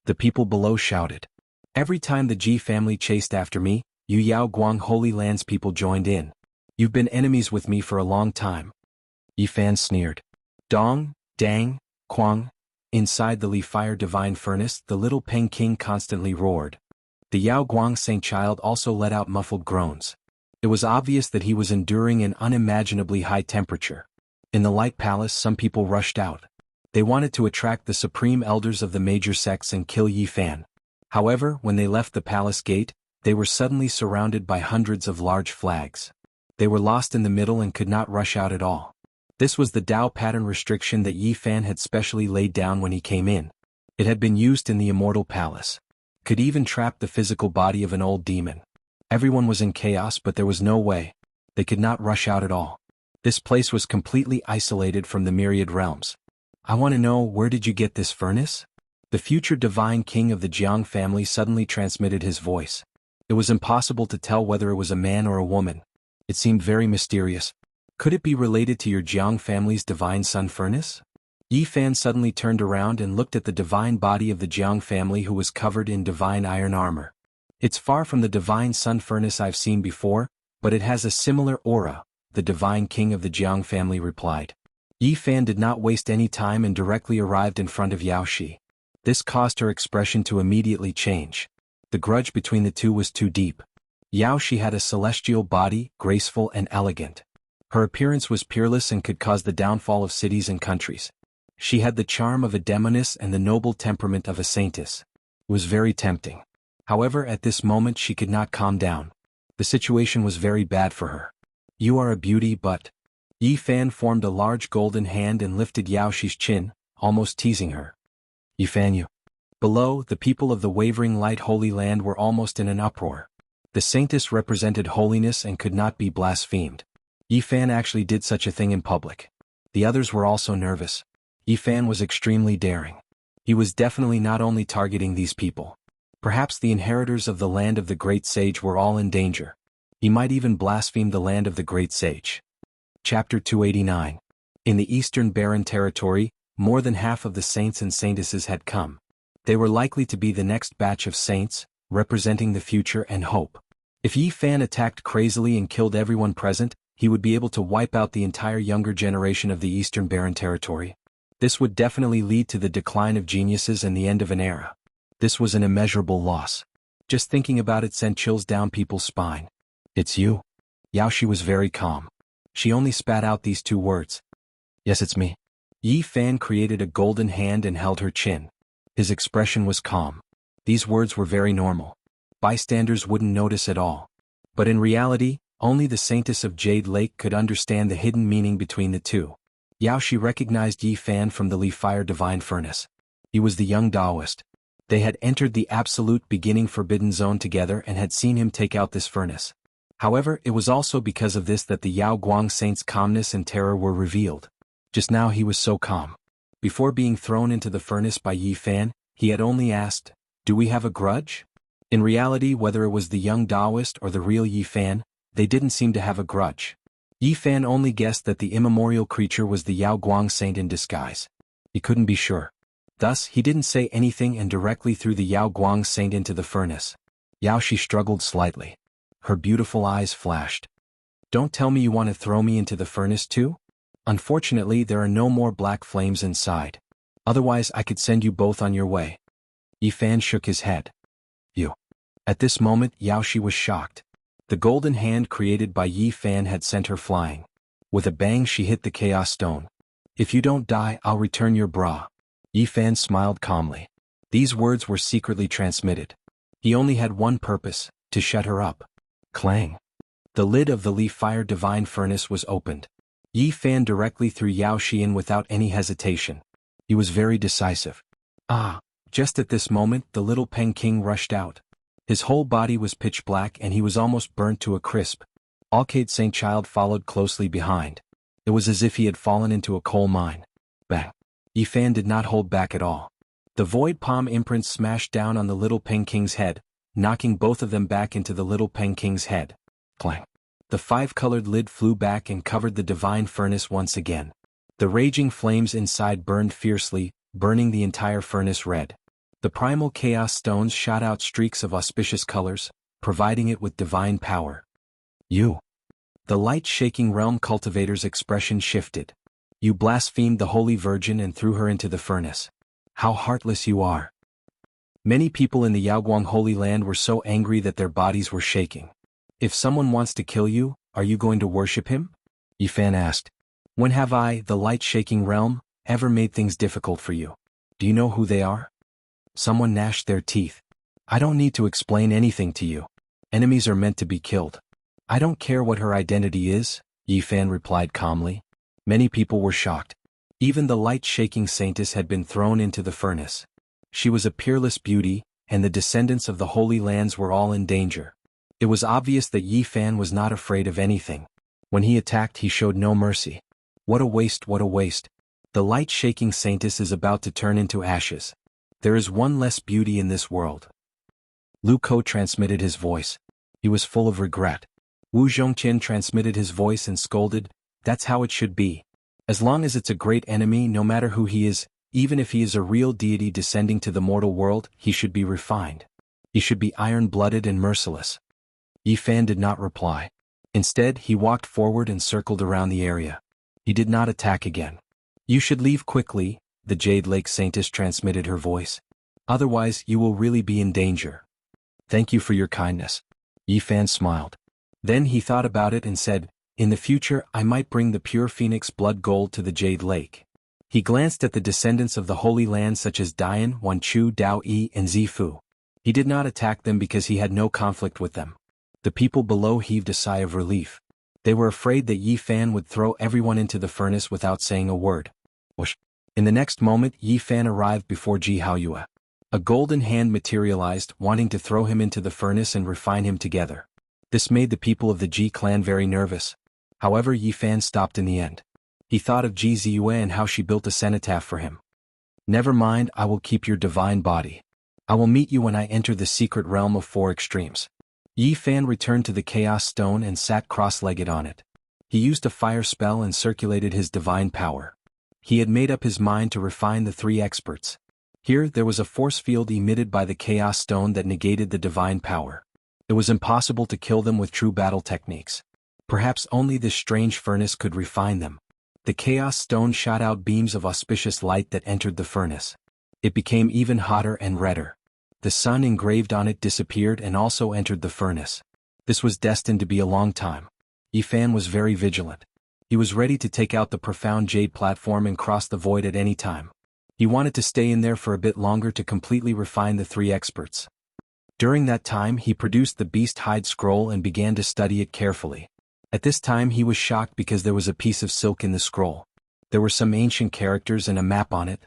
The people below shouted. "Every time the Ji family chased after me, you Yao Guang Holy Land's people joined in. You've been enemies with me for a long time." Yi Fan sneered. Dong, dang, quang. Inside the Li Fire divine furnace, the little Peng King constantly roared. The Yao Guang Saint Child also let out muffled groans. It was obvious that he was enduring an unimaginably high temperature. In the Light Palace, some people rushed out. They wanted to attract the supreme elders of the major sects and kill Yi Fan. However, when they left the palace gate, they were suddenly surrounded by hundreds of large flags. They were lost in the middle and could not rush out at all. This was the Dao pattern restriction that Yi Fan had specially laid down when he came in. It had been used in the Immortal Palace. Could even trap the physical body of an old demon. Everyone was in chaos, but there was no way. They could not rush out at all. This place was completely isolated from the myriad realms. "I want to know, where did you get this furnace?" The future divine king of the Jiang family suddenly transmitted his voice. It was impossible to tell whether it was a man or a woman. It seemed very mysterious. Could it be related to your Jiang family's divine sun furnace? Yi Fan suddenly turned around and looked at the divine body of the Jiang family, who was covered in divine iron armor. "It's far from the divine sun furnace I've seen before, but it has a similar aura," the divine king of the Jiang family replied. Yi Fan did not waste any time and directly arrived in front of Yao Shi. This caused her expression to immediately change. The grudge between the two was too deep. Yao Shi had a celestial body, graceful and elegant. Her appearance was peerless and could cause the downfall of cities and countries. She had the charm of a demoness and the noble temperament of a saintess. It was very tempting. However, at this moment she could not calm down. The situation was very bad for her. "You are a beauty, but..." Yi Fan formed a large golden hand and lifted Yao Shi's chin, almost teasing her. "Yi Fan, you..." Below, the people of the Wavering Light Holy Land were almost in an uproar. The saintess represented holiness and could not be blasphemed. Yi Fan actually did such a thing in public. The others were also nervous. Yi Fan was extremely daring. He was definitely not only targeting these people. Perhaps the inheritors of the land of the great sage were all in danger. He might even blaspheme the land of the great sage. Chapter 289. In the Eastern Barren Territory, more than half of the saints and saintesses had come. They were likely to be the next batch of saints, representing the future and hope. If Yi Fan attacked crazily and killed everyone present, he would be able to wipe out the entire younger generation of the Eastern Barren Territory. This would definitely lead to the decline of geniuses and the end of an era. This was an immeasurable loss. Just thinking about it sent chills down people's spine. "It's you?" Yaoshi was very calm. She only spat out these two words. "Yes, it's me." Yi Fan created a golden hand and held her chin. His expression was calm. These words were very normal. Bystanders wouldn't notice at all. But in reality, only the saintess of Jade Lake could understand the hidden meaning between the two. Yaoshi recognized Yi Fan from the Lee Fire Divine Furnace. He was the young Taoist. They had entered the absolute beginning forbidden zone together and had seen him take out this furnace. However, it was also because of this that the Yao Guang saint's calmness and terror were revealed. Just now he was so calm. Before being thrown into the furnace by Yi Fan, he had only asked, "Do we have a grudge?" In reality, whether it was the young Taoist or the real Yi Fan, they didn't seem to have a grudge. Yi Fan only guessed that the immemorial creature was the Yao Guang saint in disguise. He couldn't be sure. Thus, he didn't say anything and directly threw the Yao Guang saint into the furnace. Yaoshi struggled slightly. Her beautiful eyes flashed. "Don't tell me you want to throw me into the furnace too? Unfortunately, there are no more black flames inside. Otherwise, I could send you both on your way." Yi Fan shook his head. "You." At this moment, Yaoshi was shocked. The golden hand created by Yi Fan had sent her flying. With a bang she hit the Chaos Stone. "If you don't die, I'll return your bra." Yi Fan smiled calmly. These words were secretly transmitted. He only had one purpose, to shut her up. Clang. The lid of the Lee Fire Divine Furnace was opened. Yi Fan directly threw Yaoshi in without any hesitation. He was very decisive. Just at this moment the little Peng King rushed out. His whole body was pitch black and he was almost burnt to a crisp. Alcade Saint Child followed closely behind. It was as if he had fallen into a coal mine. Bang. Yi Fan did not hold back at all. The void palm imprints smashed down on the little Peng King's head, knocking both of them back into the little Peng King's head. Clang. The five-colored lid flew back and covered the divine furnace once again. The raging flames inside burned fiercely, burning the entire furnace red. The primal chaos stones shot out streaks of auspicious colors, providing it with divine power. "You." The light-shaking realm cultivator's expression shifted. "You blasphemed the Holy Virgin and threw her into the furnace. How heartless you are." Many people in the Yaoguang Holy Land were so angry that their bodies were shaking. "If someone wants to kill you, are you going to worship him?" Yi Fan asked. "When have I, the light-shaking realm, ever made things difficult for you? Do you know who they are?" Someone gnashed their teeth. "I don't need to explain anything to you. Enemies are meant to be killed." "I don't care what her identity is," Yi Fan replied calmly. Many people were shocked. Even the light-shaking saintess had been thrown into the furnace. She was a peerless beauty, and the descendants of the Holy Lands were all in danger. It was obvious that Yi Fan was not afraid of anything. When he attacked, he showed no mercy. What a waste, what a waste. The light-shaking saintess is about to turn into ashes. There is one less beauty in this world. Lu Ko transmitted his voice. He was full of regret. Wu Zhongqian transmitted his voice and scolded, "That's how it should be. As long as it's a great enemy, no matter who he is, even if he is a real deity descending to the mortal world, he should be refined. He should be iron-blooded and merciless." Yi Fan did not reply. Instead, he walked forward and circled around the area. He did not attack again. "You should leave quickly," the Jade Lake Saintess transmitted her voice. "Otherwise, you will really be in danger." "Thank you for your kindness." Yi Fan smiled. Then he thought about it and said, "In the future, I might bring the pure phoenix blood gold to the Jade Lake." He glanced at the descendants of the Holy Land such as Dian, Wanchu, Dao Yi, and Zifu. He did not attack them because he had no conflict with them. The people below heaved a sigh of relief. They were afraid that Yi Fan would throw everyone into the furnace without saying a word. Whoosh. In the next moment, Yi Fan arrived before Ji Haoyue. A golden hand materialized, wanting to throw him into the furnace and refine him together. This made the people of the Ji clan very nervous. However, Yi Fan stopped in the end. He thought of Ji Ziyue and how she built a cenotaph for him. "Never mind, I will keep your divine body. I will meet you when I enter the secret realm of four extremes." Yi Fan returned to the Chaos Stone and sat cross-legged on it. He used a fire spell and circulated his divine power. He had made up his mind to refine the three experts. Here, there was a force field emitted by the Chaos Stone that negated the divine power. It was impossible to kill them with true battle techniques. Perhaps only this strange furnace could refine them. The Chaos Stone shot out beams of auspicious light that entered the furnace. It became even hotter and redder. The sun engraved on it disappeared and also entered the furnace. This was destined to be a long time. Yifan was very vigilant. He was ready to take out the profound jade platform and cross the void at any time. He wanted to stay in there for a bit longer to completely refine the three experts. During that time he produced the beast hide scroll and began to study it carefully. At this time he was shocked because there was a piece of silk in the scroll. There were some ancient characters and a map on it.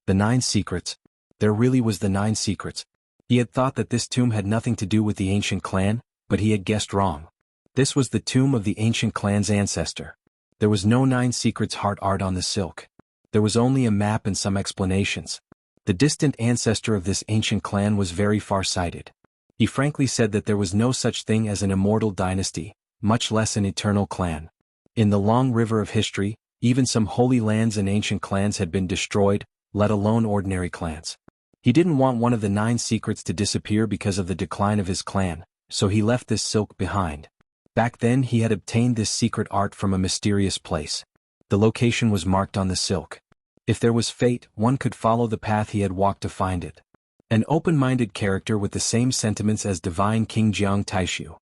The 9 secrets. There really was the 9 secrets. He had thought that this tomb had nothing to do with the ancient clan, but he had guessed wrong. This was the tomb of the ancient clan's ancestor. There was no 9 secrets heart art on the silk. There was only a map and some explanations. The distant ancestor of this ancient clan was very far-sighted. He frankly said that there was no such thing as an immortal dynasty, much less an eternal clan. In the long river of history, even some holy lands and ancient clans had been destroyed, let alone ordinary clans. He didn't want one of the 9 secrets to disappear because of the decline of his clan, so he left this silk behind. Back then he had obtained this secret art from a mysterious place. The location was marked on the silk. If there was fate, one could follow the path he had walked to find it. An open-minded character with the same sentiments as divine King Jiang Taishu.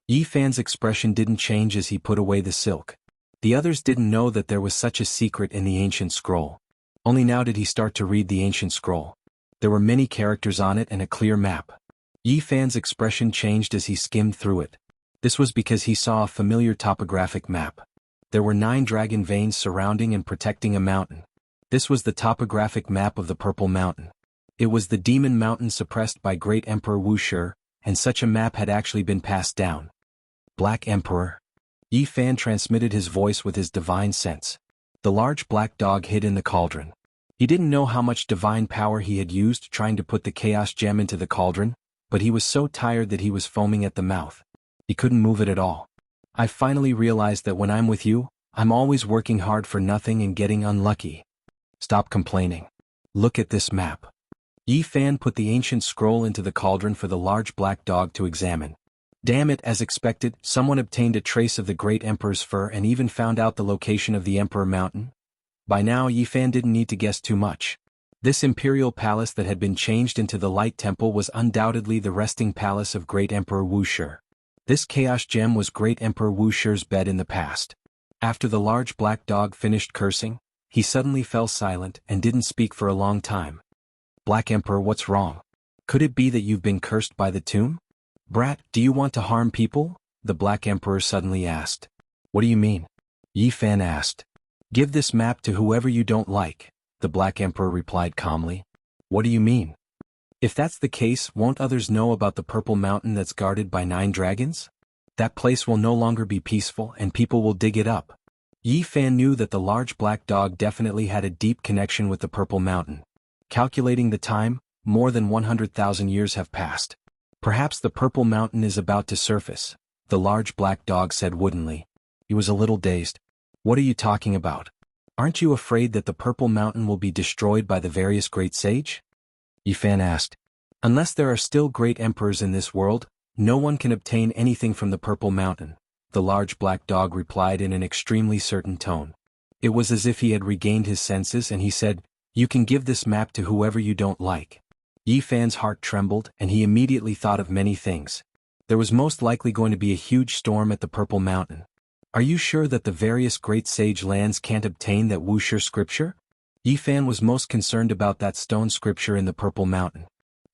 Yifan's expression didn't change as he put away the silk. The others didn't know that there was such a secret in the ancient scroll. Only now did he start to read the ancient scroll. There were many characters on it and a clear map. Yifan's expression changed as he skimmed through it. This was because he saw a familiar topographic map. There were 9 dragon veins surrounding and protecting a mountain. This was the topographic map of the Purple Mountain. It was the demon mountain suppressed by Great Emperor Wuxia, and such a map had actually been passed down. Black Emperor. Yifan transmitted his voice with his divine sense. The large black dog hid in the cauldron. He didn't know how much divine power he had used trying to put the chaos gem into the cauldron, but he was so tired that he was foaming at the mouth. He couldn't move it at all. I finally realized that when I'm with you, I'm always working hard for nothing and getting unlucky. Stop complaining. Look at this map. Yifan put the ancient scroll into the cauldron for the large black dog to examine. Damn it, as expected, someone obtained a trace of the great emperor's fur and even found out the location of the Emperor Mountain. By now Yifan didn't need to guess too much. This imperial palace that had been changed into the Light Temple was undoubtedly the resting palace of Great Emperor Wuxia. This chaos gem was Great Emperor Wuxia's bed in the past. After the large black dog finished cursing, he suddenly fell silent and didn't speak for a long time. Black Emperor, what's wrong? Could it be that you've been cursed by the tomb? Brat, do you want to harm people? The Black Emperor suddenly asked. What do you mean? Yifan asked. Give this map to whoever you don't like, the Black Emperor replied calmly. What do you mean? If that's the case, won't others know about the Purple Mountain that's guarded by 9 dragons? That place will no longer be peaceful and people will dig it up. Yifan knew that the large black dog definitely had a deep connection with the Purple Mountain. Calculating the time, more than 100,000 years have passed. Perhaps the Purple Mountain is about to surface, the large black dog said woodenly. He was a little dazed. What are you talking about? Aren't you afraid that the Purple Mountain will be destroyed by the various great sage? Yifan asked. Unless there are still great emperors in this world, no one can obtain anything from the Purple Mountain, the large black dog replied in an extremely certain tone. It was as if he had regained his senses and he said, You can give this map to whoever you don't like. Yifan's heart trembled and he immediately thought of many things. There was most likely going to be a huge storm at the Purple Mountain. Are you sure that the various great sage lands can't obtain that Wuxia scripture? Yifan was most concerned about that stone scripture in the Purple Mountain.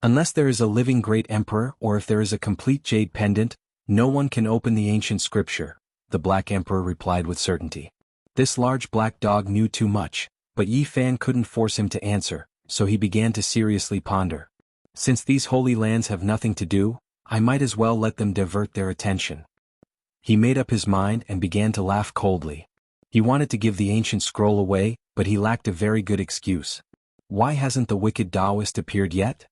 Unless there is a living great emperor or if there is a complete jade pendant, no one can open the ancient scripture, the Black Emperor replied with certainty. This large black dog knew too much, but Yifan couldn't force him to answer, so he began to seriously ponder. Since these holy lands have nothing to do, I might as well let them divert their attention. He made up his mind and began to laugh coldly. He wanted to give the ancient scroll away, but he lacked a very good excuse. Why hasn't the wicked Taoist appeared yet?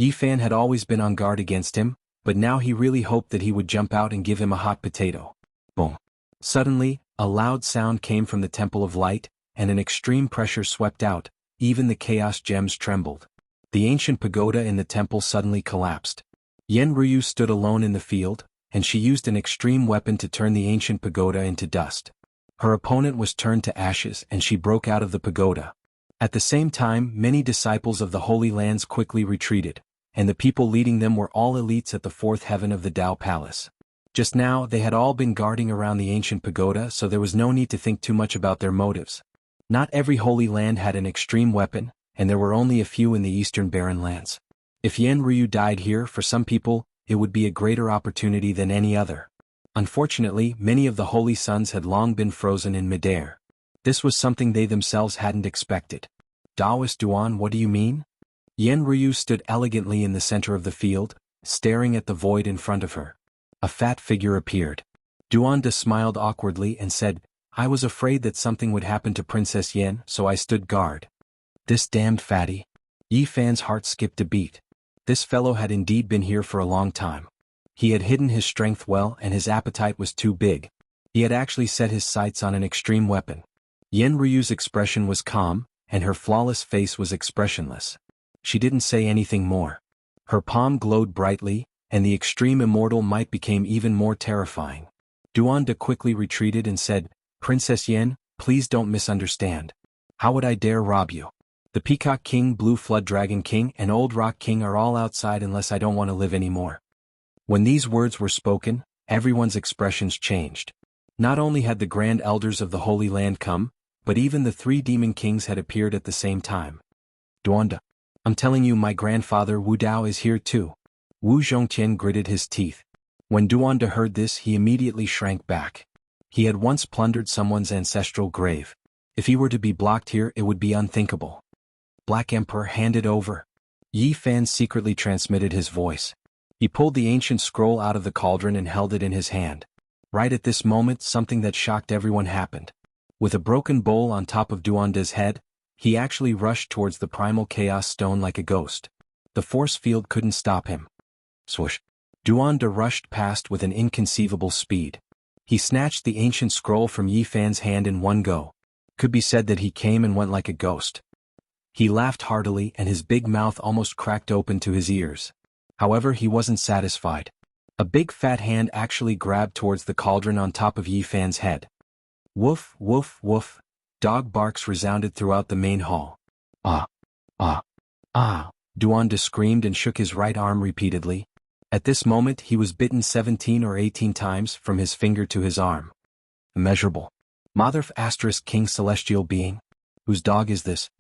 Yifan had always been on guard against him, but now he really hoped that he would jump out and give him a hot potato. Boom. Suddenly, a loud sound came from the Temple of Light, and an extreme pressure swept out, even the chaos gems trembled. The ancient pagoda in the temple suddenly collapsed. Yen Ryu stood alone in the field, and she used an extreme weapon to turn the ancient pagoda into dust. Her opponent was turned to ashes and she broke out of the pagoda. At the same time, many disciples of the Holy Lands quickly retreated, and the people leading them were all elites at the fourth heaven of the Tao Palace. Just now, they had all been guarding around the ancient pagoda, so there was no need to think too much about their motives. Not every Holy Land had an extreme weapon, and there were only a few in the eastern barren lands. If Yen Ryu died here, for some people, it would be a greater opportunity than any other. Unfortunately, many of the Holy Sons had long been frozen in midair. This was something they themselves hadn't expected. Taoist Duan, what do you mean? Yen Ryu stood elegantly in the center of the field, staring at the void in front of her. A fat figure appeared. Duanda smiled awkwardly and said, I was afraid that something would happen to Princess Yen, so I stood guard. This damned fatty. Yi Fan's heart skipped a beat. This fellow had indeed been here for a long time. He had hidden his strength well and his appetite was too big. He had actually set his sights on an extreme weapon. Yen Ryu's expression was calm, and her flawless face was expressionless. She didn't say anything more. Her palm glowed brightly, and the extreme immortal might became even more terrifying. Duanda quickly retreated and said, Princess Yen, please don't misunderstand. How would I dare rob you? The Peacock King, Blue Flood Dragon King, and Old Rock King are all outside unless I don't want to live anymore. When these words were spoken, everyone's expressions changed. Not only had the Grand Elders of the Holy Land come, but even the three Demon Kings had appeared at the same time. Duanda, I'm telling you, my grandfather Wu Dao is here too. Wu Zhongtian gritted his teeth. When Duanda heard this, he immediately shrank back. He had once plundered someone's ancestral grave. If he were to be blocked here, it would be unthinkable. Black Emperor, hand it over. Yi Fan secretly transmitted his voice. He pulled the ancient scroll out of the cauldron and held it in his hand. Right at this moment, something that shocked everyone happened. With a broken bowl on top of Duanda's head, he actually rushed towards the primal chaos stone like a ghost. The force field couldn't stop him. Swoosh. Duanda rushed past with an inconceivable speed. He snatched the ancient scroll from Yi Fan's hand in one go. Could be said that he came and went like a ghost. He laughed heartily and his big mouth almost cracked open to his ears. However, he wasn't satisfied. A big fat hand actually grabbed towards the cauldron on top of Yi Fan's head. Woof, woof, woof. Dog barks resounded throughout the main hall. Ah, ah, ah, Duanda screamed and shook his right arm repeatedly. At this moment he was bitten 17 or 18 times from his finger to his arm. Immeasurable. Motherf *King Celestial Being? Whose dog is this?